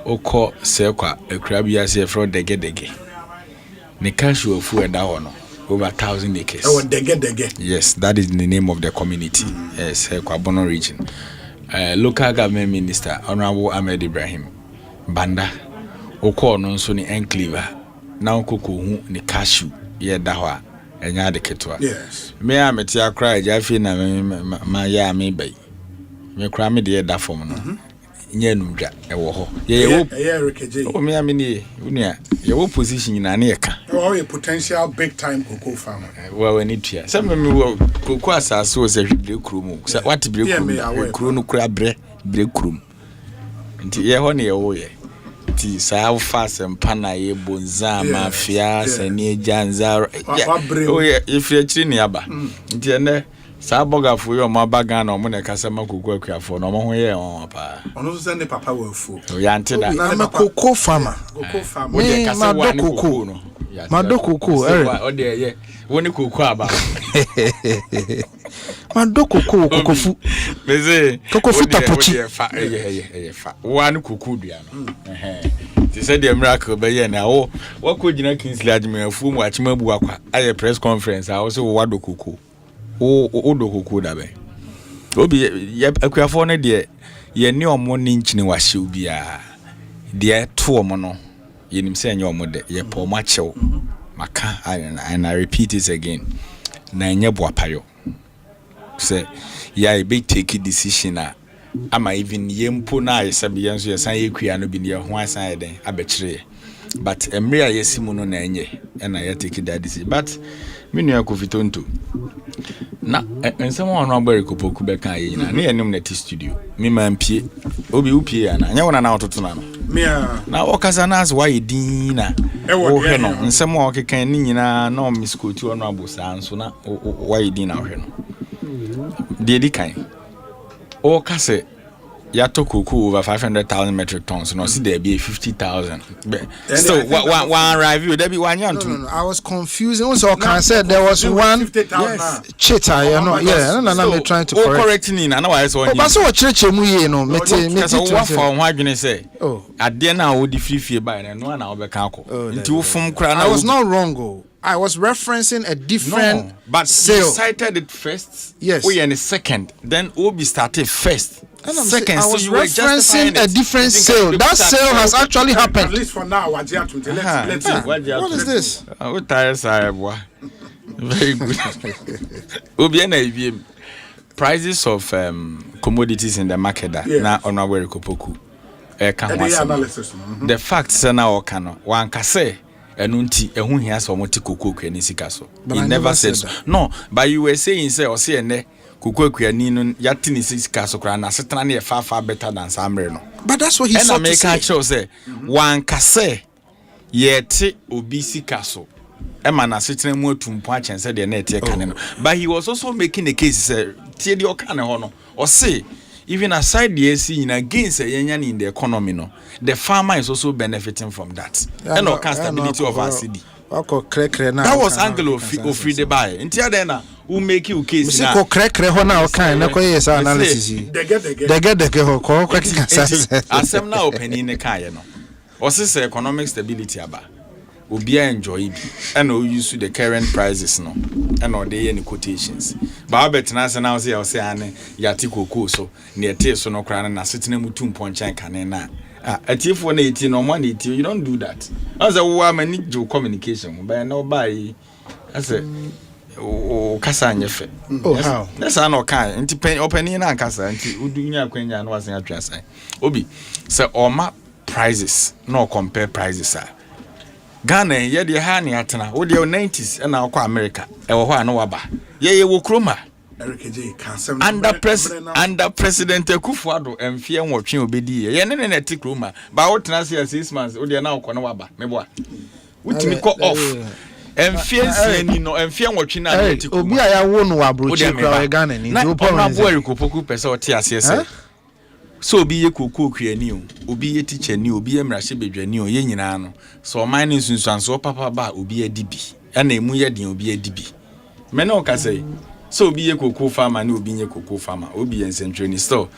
Oko Selqua a crabby as a fraud dege. Ne cashew of food down over 1,000 acres. Oh, dege. Yes, that is the name of the community. Yes, Selqua region. Local government minister Honorable Ahmed Ibrahim Banda. Oko non so ni enclave. Now koko hu ni cashew ye dawa. Yes. Me a metia cry Jaffe na ma ya me bai. Me cry me de da form no. Nye numdwa e wo ho. Ye wo o me a me ni unia ye wo position na na ye ka. Oh, a potential big time cocoa farmer. Well, we need to. Some me wo cocoa asase o se hwede krum. What bre krum? Krum no kura bre krum. Nti ye ho na ye wo ye. Ti sa fast empana ye bonza mafia sani janza oh yeah if you chiri ni aba nti ene sa bogafo yo ma baga na omo na kasa makoko akuafo na omo ho ye on pa ono so ne papa wa fu o ya nti da na cocoa farmer o de kasa wa ni cocoa no mado cocoa o de ye woni cocoa aba mado cocoa kokofu meze kokofu tapochi fa wa ni cocoa dua no ti said the miracle be ye na wo ko gina Kingsley Ajimafu mu achima bu akwa aye press conference a wo se wo wado cocoa o do cocoa da be obi ye akuafo no de ye ni omo ni nchini wa hye obi a de to omo no ye nim se enye omo de ye po ma chew maka and I repeat it again na enye bo apayo say ya be take decision a ama even yempo na yesabe yenso yesan yekua no bi ne ho asan yeden abekire but emre a yesimu no na enye na ye take that decision but menu akofitonto na ensem ono abare kopoku be kan yina na yenim na ti studio me mampie obi upie ana anya wona na ototo na no na okasa na as why din na wo hwe no ensem o kekan ni nyina na o miskoti ono abosa nso na why din na hwe no Dedi kind. Or Casse. Yato Kuku over 500,000 metric tons. No, see there be 50,000. So one review there be one young. No. I was confusing. Also, I said there was one cheetah. You know, yeah. No, I'm trying to correct me. I know I saw. But so church mu no. Me what for what you say? Oh, at the end I would free buy and one I will be into from I was not wrong. I was referencing a different but sale. You cited it first. Yes. We in a second. Then Obi started first. Second, I was referencing a different sale. That sale has actually happened. At least for now, let's what is this? Very good. Obi prices of commodities in the market na onawere kopoku. The facts now okano. One kase enunti ehun hia so moti kokoku ani sika so. He never said so. No, but you were saying say o say ene kokoku ani no yatini sika so kra na setana na far better than samre no. But that's what he said to say. Say one kase yeti obi sika so. Ema na setana mu atumpo a chense de na etie kane no. But he was also making a case say tie de okane ho no. O say even aside the AC in against in the economy, no, the farmer is also benefiting from that. And no stability of our city. That was angle of free the buy. Until then, who make you case now? Asem na open in the car, no. Or since economic stability aba. Obi enjoy bi and no use the current prices no and no dey any quotations ba betina se na say ane yati koko so na ete so no kra na setena mutum ponchan kane na atifo na eti no mo na eti you don't do that as a wo manage communication ba na obai as o kasa nyefe how that's no kan nti pen opening na kasa nti udunya kwanya na wasen atwasa obi say oma prices no compare prices Ghana ye de ha ne atena wo de 90s na akwa America e wo ho anu waba ye wo kroma under president Akufo-Addo emfie nwotwe obedi ye ne ne ti kroma ba wo tena se 6 months wo de na akwa no waba mebo wutimi ko off emfie siani no emfie nwotwe na ti kroma obi aya wo no abrochi kra Ghana ni do problem ko poku pese o ti ase se so obi ye koko kuani o obi ye teacher ni obi ye mrahye bedwani o ye nyina no so man nsunsuanso papa ba obi adibi na emu ye den obi adibi me na o ka say so obi ye koko farmer na obi ye koko farmer obi ye nsentweni store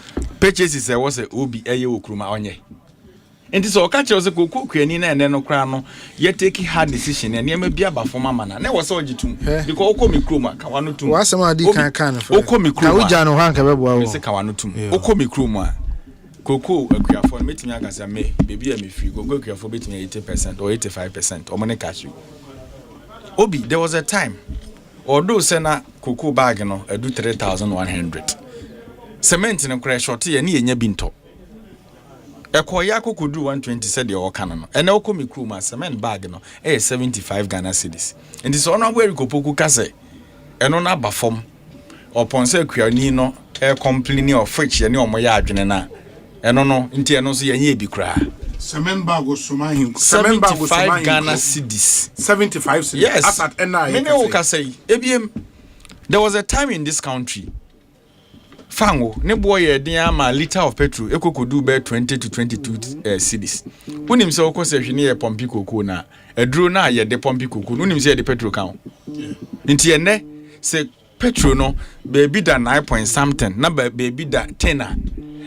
purchases e was obi eye okruma onye enti so o ka kire o say koko kuani na ene no kra no ye take hard decision na ema bia ba forma mana na wo say ogitum because okomi kroma ka wano tum wa sama di kan okomi kroma ka uja no hanka bebo wo say ka wano tum okomi kroma Koko Akuafo meeting agasa me baby me free go Akuafo betting 80% or 85% or money cash you. Obi there was a time although sena koko bag no do 3,100 cement no crash short ye ni enya binto ekoya koko do 120 said the okano no ene okomi crew ma cement bag no 75 Ghana cedis and this one where kopoku kase eno na ba form upon say Akuani no complaining of fetch ye ni omoya adwene na eno no nti eno so yenye bi kra cement bag go sumahin 75 Ghana cedis 75 cedis yes as at NI many o ka say ebiem there was a time in this country fango ne boy ye den ama liter of petrol ekokodu be 20 to 22 cedis unim se okose hwe ne ye pompi koko na eduro na ye de pompi koko unim se ye de petrol kan nti ene se petrol no be da 9 point something na be da 10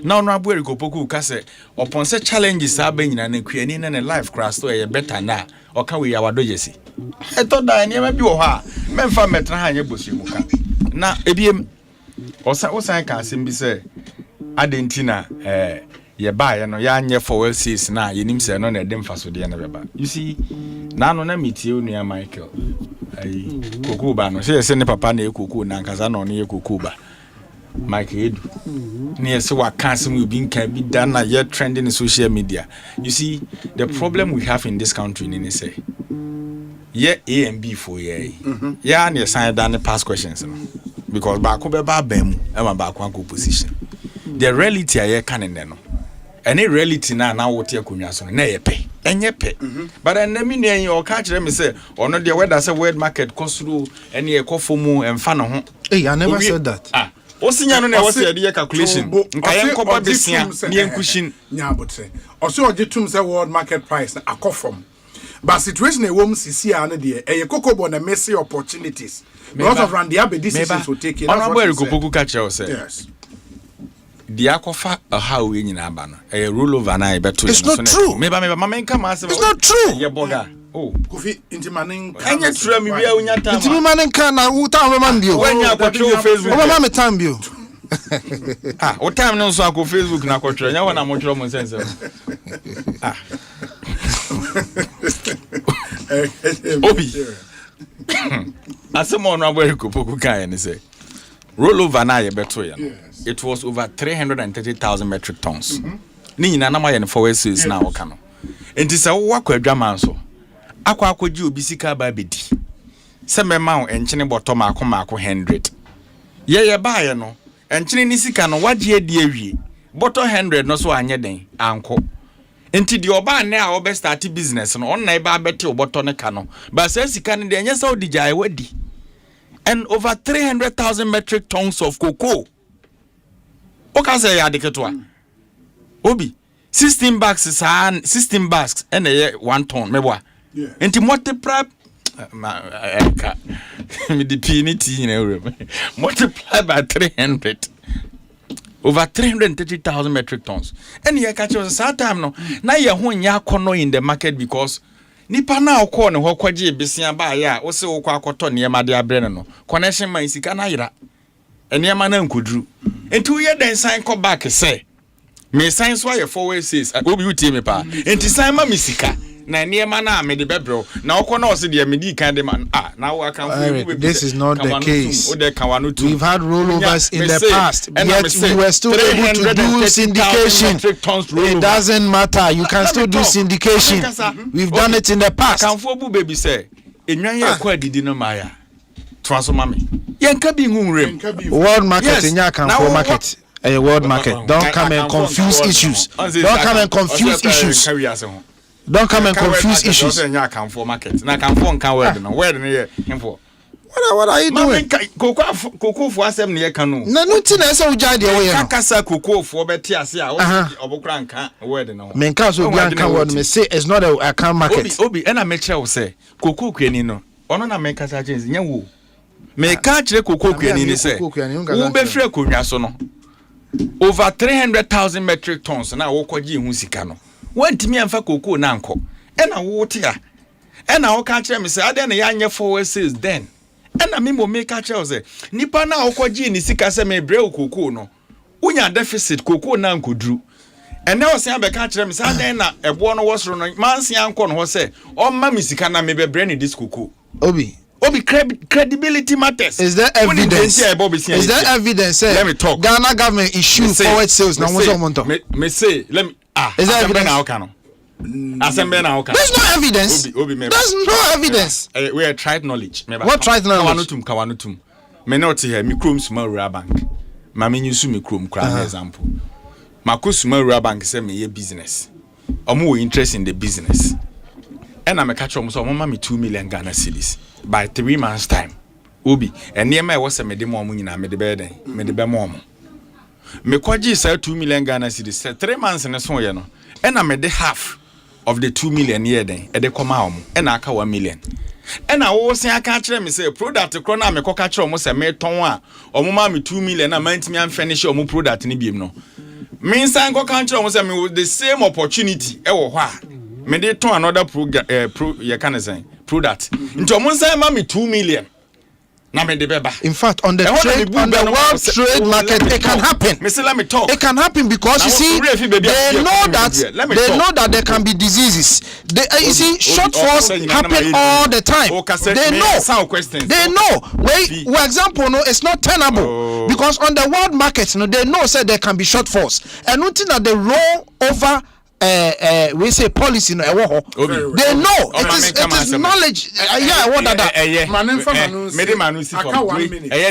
now no abuere kopoku ka se upon say challenges aba nyina na kuani na life crash to e better na o ka we yawado yesi e to da ni ma bi wo ha memfa metra ha nye bosu mu ka na ebiem osan ka asem bi se adentina ye ba ye no ya nye for well says na yenim se no na de mfaso de na beba you see na no na metie onua Michael ai kokuba no se ne papa na ekoku na nkaza no ne ekokuba Mike Edu. Near so what cancer will be can be done yet trending in social media. You see, the problem we have in this country in say yeah A and B for yeah. Yeah, and you sign down the past questions. Because back over bam and back one position. The reality I can no. Any reality now what you could so na pay. And ye pay. But then me near your catch them say, or not the weather say word market cost through any cofomu and fan. Hey, I never said that. Osinya no na wo say dey calculation. Nka yen koba besia ni enkushin. Nyabotre. Oso ojetum say world market price na akofom. But situation e wom sisi ane dey e kokobo na messy opportunities. Because of run the other decisions will take it. Honorable Erikopoku catch you say. Yes. The akofa how we nyina aba no. E rule over na e beto. It's not true. Meba mama nka ma say. It's not true. Ye boga. Oh, Kofi intimanin anya true mi bia onya time. Intimanin kan na uta mama bio. Wanya akotwe Facebook. O mama me time bio. Ah, o time no so akọ Facebook na akotwe. Nya wona mo twere mo sense. Ah. Obi. Asemo Honorable Erikopoku kan ni say. Roll over na ye beto ya. It was over 330,000 metric tons. Ni nyina na ma ye no forward sales na wo ka no. Enti se wo akọ adwaman so. Akwa akọji obi sika ba bedi. Se mema wo enchene bottom akọ 100. Ye ba ye no. Enchene ni sika no waje adi awie. Bottom 100 no so anye den anko. Enti di oba na a obe start business no on na eba beti oboto ne ka no. Ba se sika ne de anye sa odija e wadi. And over 300,000 metric tons of cocoa. Oka say ya deketwa. Obi 16 bags is 16 bags and 1 ton meboa. Yeah. Enti multiply me the penity in Europe. Multiply by 300. Over 330,000 metric tons. And you catch us at time no. Now you won ya kono in the market because nipa na okọ ne ho kwaje besia ba ya o se okọ akoto ne ma de abrene no. Connection man sika na yira. Ene ma na nkuduru. Enti wo ye den sign ko back say. Me sign so ye forward says obi utie me pa. Enti sign ma me sika. Na niema na me de bebro na okọ na o se de me di kan de man now I can this is not the case. We've had rollovers in the past, yet we were still able to do syndication. It doesn't matter, you can still do syndication. We've done it in the past. Can for bu baby say enwan ye kwa didi no maya transform me yenka bi hunrem world market enya kan for market a world market. Don't come and confuse issues. Don't come and confuse issues. Don't come and confuse issues. Na kan for market. Na kan for nkan word no. Word no ye info. What are you doing? Cocoa for asem ne ye kan no. Na no ti na say uja de we. Kakasa cocoa for beti ase a obokra nkan word no. Men kan so bi nkan word me say it's not a can market. Obi na me kire wo say cocoa kwani no. Ono na men kasa change nya wo. Me ka kire cocoa kwani ni say. Wo be fre konwa so no. Over 300,000 metric tons na wo kwaji hu sika no. Wantimi amfa cocoa na anko. Ena wo te a. Ena wo ka kire me say ade na ya anye forward sales then. Ena me mo make kire say nipa na wo kwaji ni sika say me bre cocoa no. Unya deficit cocoa na ankoduru. Ena wo say abeka kire me say ade na ebo no wo soro no mansi anko no ho say o ma me sika na me be bre ni this cocoa. Obi credibility matters. Is there evidence? Is there evidence? Let me talk. Ghana government issue forward sales now. Me say let me is there evidence? Asempa na oka. There's no evidence. There's no evidence. We are tried knowledge. What tried knowledge? Kawanutum. Me not here. Me chrome small rural bank. Ma me use me chrome for example. Ma ko small rural bank say me ye business. Omo we interest in the business. And I'm a catch on so mama me 2 million Ghana cedis by 3 months time. Obi and near my was a medimo munina me the bed me the bemom. Me kwaji say 2 million Ghana cedis 3 months and so no. And I made the half of the 2 million year then e de come and I 1 million. And I was saying I can't me say product krona me ko catch almost a me ton a omuma me 2 million and mind me finish omo product ni biem no. Me nsan ko catch almost me with the same opportunity e wo hwa. Me dey turn another you can say product. Into monsa ma me 2 million. Na me dey beba. In fact, on the world trade market, it can happen. Me say let me talk. It can happen because you see, they know that there can be diseases. You see, shortfalls happen all the time. They know. For example, no, it's not tenable because on the world market, no, they know say there can be shortfalls, and nothing that they roll over. We say policy no they know it is knowledge. What that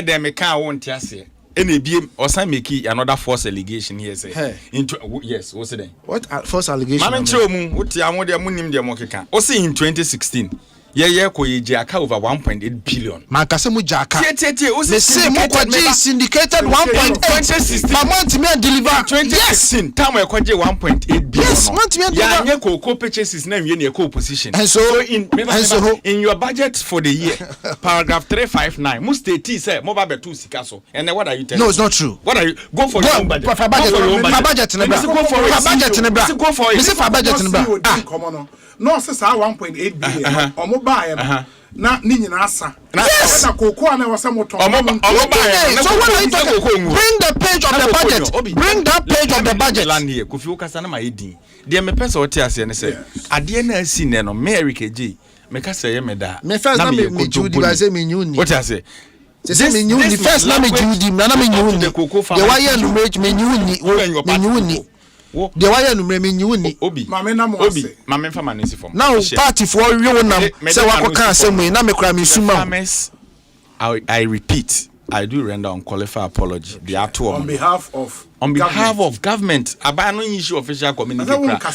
them can won't ase any biem or some make another false allegation here say into yes what's it what false allegation man show mu what am dem munim dem okeka o say in 2016 Yeah, Jaka over 1.8 billion. Mankasemu Jaka. The same Mokoji syndicated 1.8. Mamont me deliver 2016. Time we 1.8 billion. Yes, month me deliver. Yeah, cocoa purchases name you co-position. And so in your budget for the year, paragraph 359, must state say mobile 2 sikaso. And what are you telling? No, it's not true. What are you go for your own budget? For budget in the go for it. Go for it. This is for budget in the no, says 1.8 billion. Or mobile. Not Nina Asa. Yes. Na cocoa na wasa moto. So what are you talking? Bring the page of the budget. Bring that page of the budget. Land here. Kufi ukasana ma edi. Dia me pesa ote ase ne say. Ade na asi ne no Mary KG. Me ka say me da. Me first na me Judy ba say me nyuni. What I say? Say me nyuni first na me Judy, na me nyuni. The wire no make me nyuni. Me nyuni. The wire no me nyuni. Obi. Mame na mo ase. Mame fa manisi form. Now party for you nam say wakoka asem na me kra me suma. I repeat, I do render unqualified apology. The atu on behalf of government. Abano issue official community.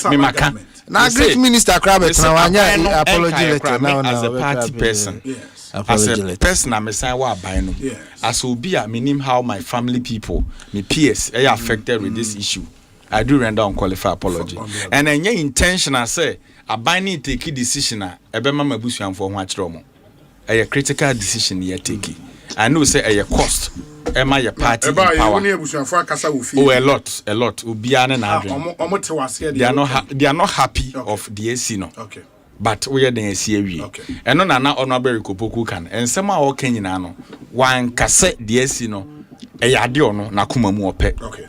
Me maka. Now great minister Krabet na wanya apology letter now as a party person. Yes. As a person I'm saying wa abano. As obi a meaning how my family people, me peers are affected with this issue. I do render unqualified apology. And then your intention I say abani take a decision ebema mabusu for ho akire omo. A critical decision you take. I know say a cost. Am I a party in power? Oh, a lot. Ubiane na they are not happy of the AC no. Okay. But we are the AC. Okay. And no na honorable Kopoku kan. And some are Kenya no. One kase the AC no. A yadio no na kuma mu ope. Okay.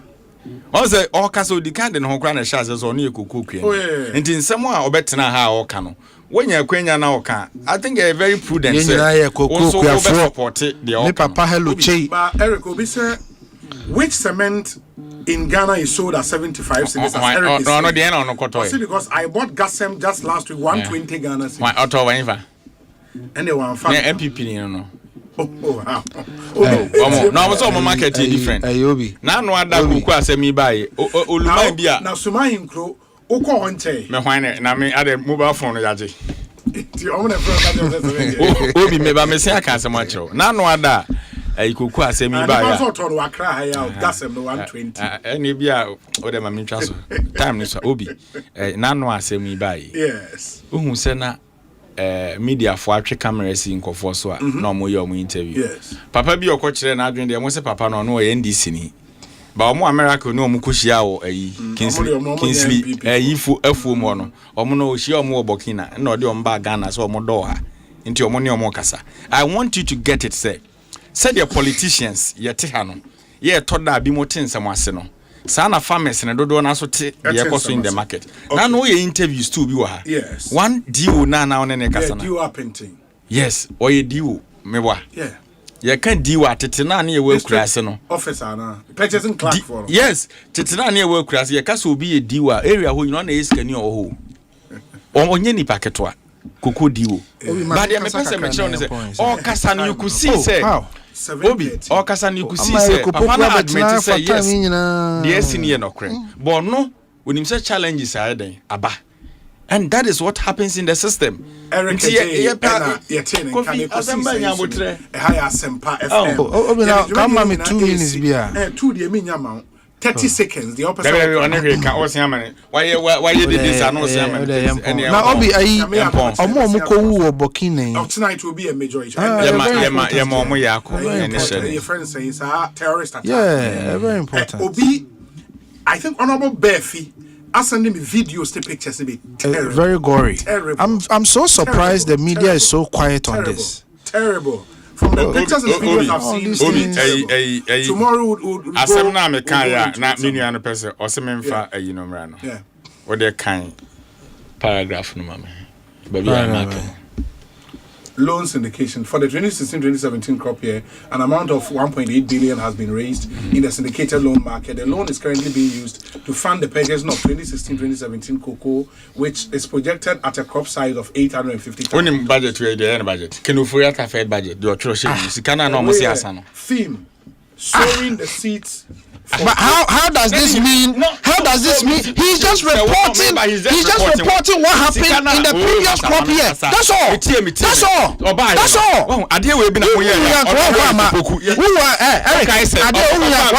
Once all kaso di kan de no kra na sha so no Kopoku kwen. Nti nsem a obetena ha oka no. When you Quenya now can, I think a very prudent. Also, support the Papa hello Che. But Eric Obi said, which cement in Ghana is sold at 75 cents? No, because I bought Gasem just last week, 120 Ghana cents. My auto whatever. And they want MPP, no. Wow. No, I was on my market different. Now, no other who can me buy. Now, Sumahin Crow. Oko honche me hwan na me ade mobile phone yaje ti o na phone obi me ba me se aka asem akiro na no ada ikoku asemi ba ya so to no akra ha ya gasem no 120 ene bia o de ma me twa so time ni so obi na no asemi ba yi yes ohun se na media for atwe cameras inkofo so a na mo ye o interview yes papa bi okọ na adwen de mo se papa no no NDC ni ba omo America no omo koshia wo Kinsley fu afu mo no omo no oshia omo Burkina na ode omo ba Ghana so omo do ha nti omo ne omo kasa. I want you to get it say the politicians yete ha no ye to da bi mo tensam ase no sa na farmers ne dodo na so te ye koso in the market na no ye interviews too bi wo ha yes one deal na ne kasa na deal painting yes o ye deal mewa yeah. You can't deal with Titina near work class, no officer, purchasing class for yes, Titina near work class, you can be a deal area who you know is can you or any packet wa Kuku deal. But the person say, oh, Cassan, you could see, say, Obi, or Cassan, you could see, say, Papa admit say, yes, in no crack. But no, when him say challenges are there, Abba. And that is what happens in the system. Eric Asempa FM. Oh, come me 2 minutes beer. 2 the mean amount. 30 seconds. The opposite. Why you did this? I know. Now, Obi, tonight will be a major issue. Your friend says terrorist attack. Yeah, very important. Obi, I think Honorable Befi. Sending me videos to pictures to be terrible. Very gory. Terrible. I'm so surprised the media is so quiet on this. Terrible. From the pictures and videos I've seen. Tomorrow would Asem na me kan ya na me nua no pese o se me mfa ayi no mra no. Yeah. What they kan paragraph no mama. Baby I mark. Loan syndication for the 2016-2017 crop year, an amount of 1.8 billion has been raised in the syndicated loan market. The loan is currently being used to fund the purchase of 2016-2017 cocoa, which is projected at a crop size of 850,000. When budget we the budget. Can you free a budget? Do a theme: sowing the seeds But how does this mean? How does this mean? He's just reporting. He's just reporting what happened in the previous crop year. That's all. That's all. That's all. Adie we bi na mo ye. Who are Eric? Adie who are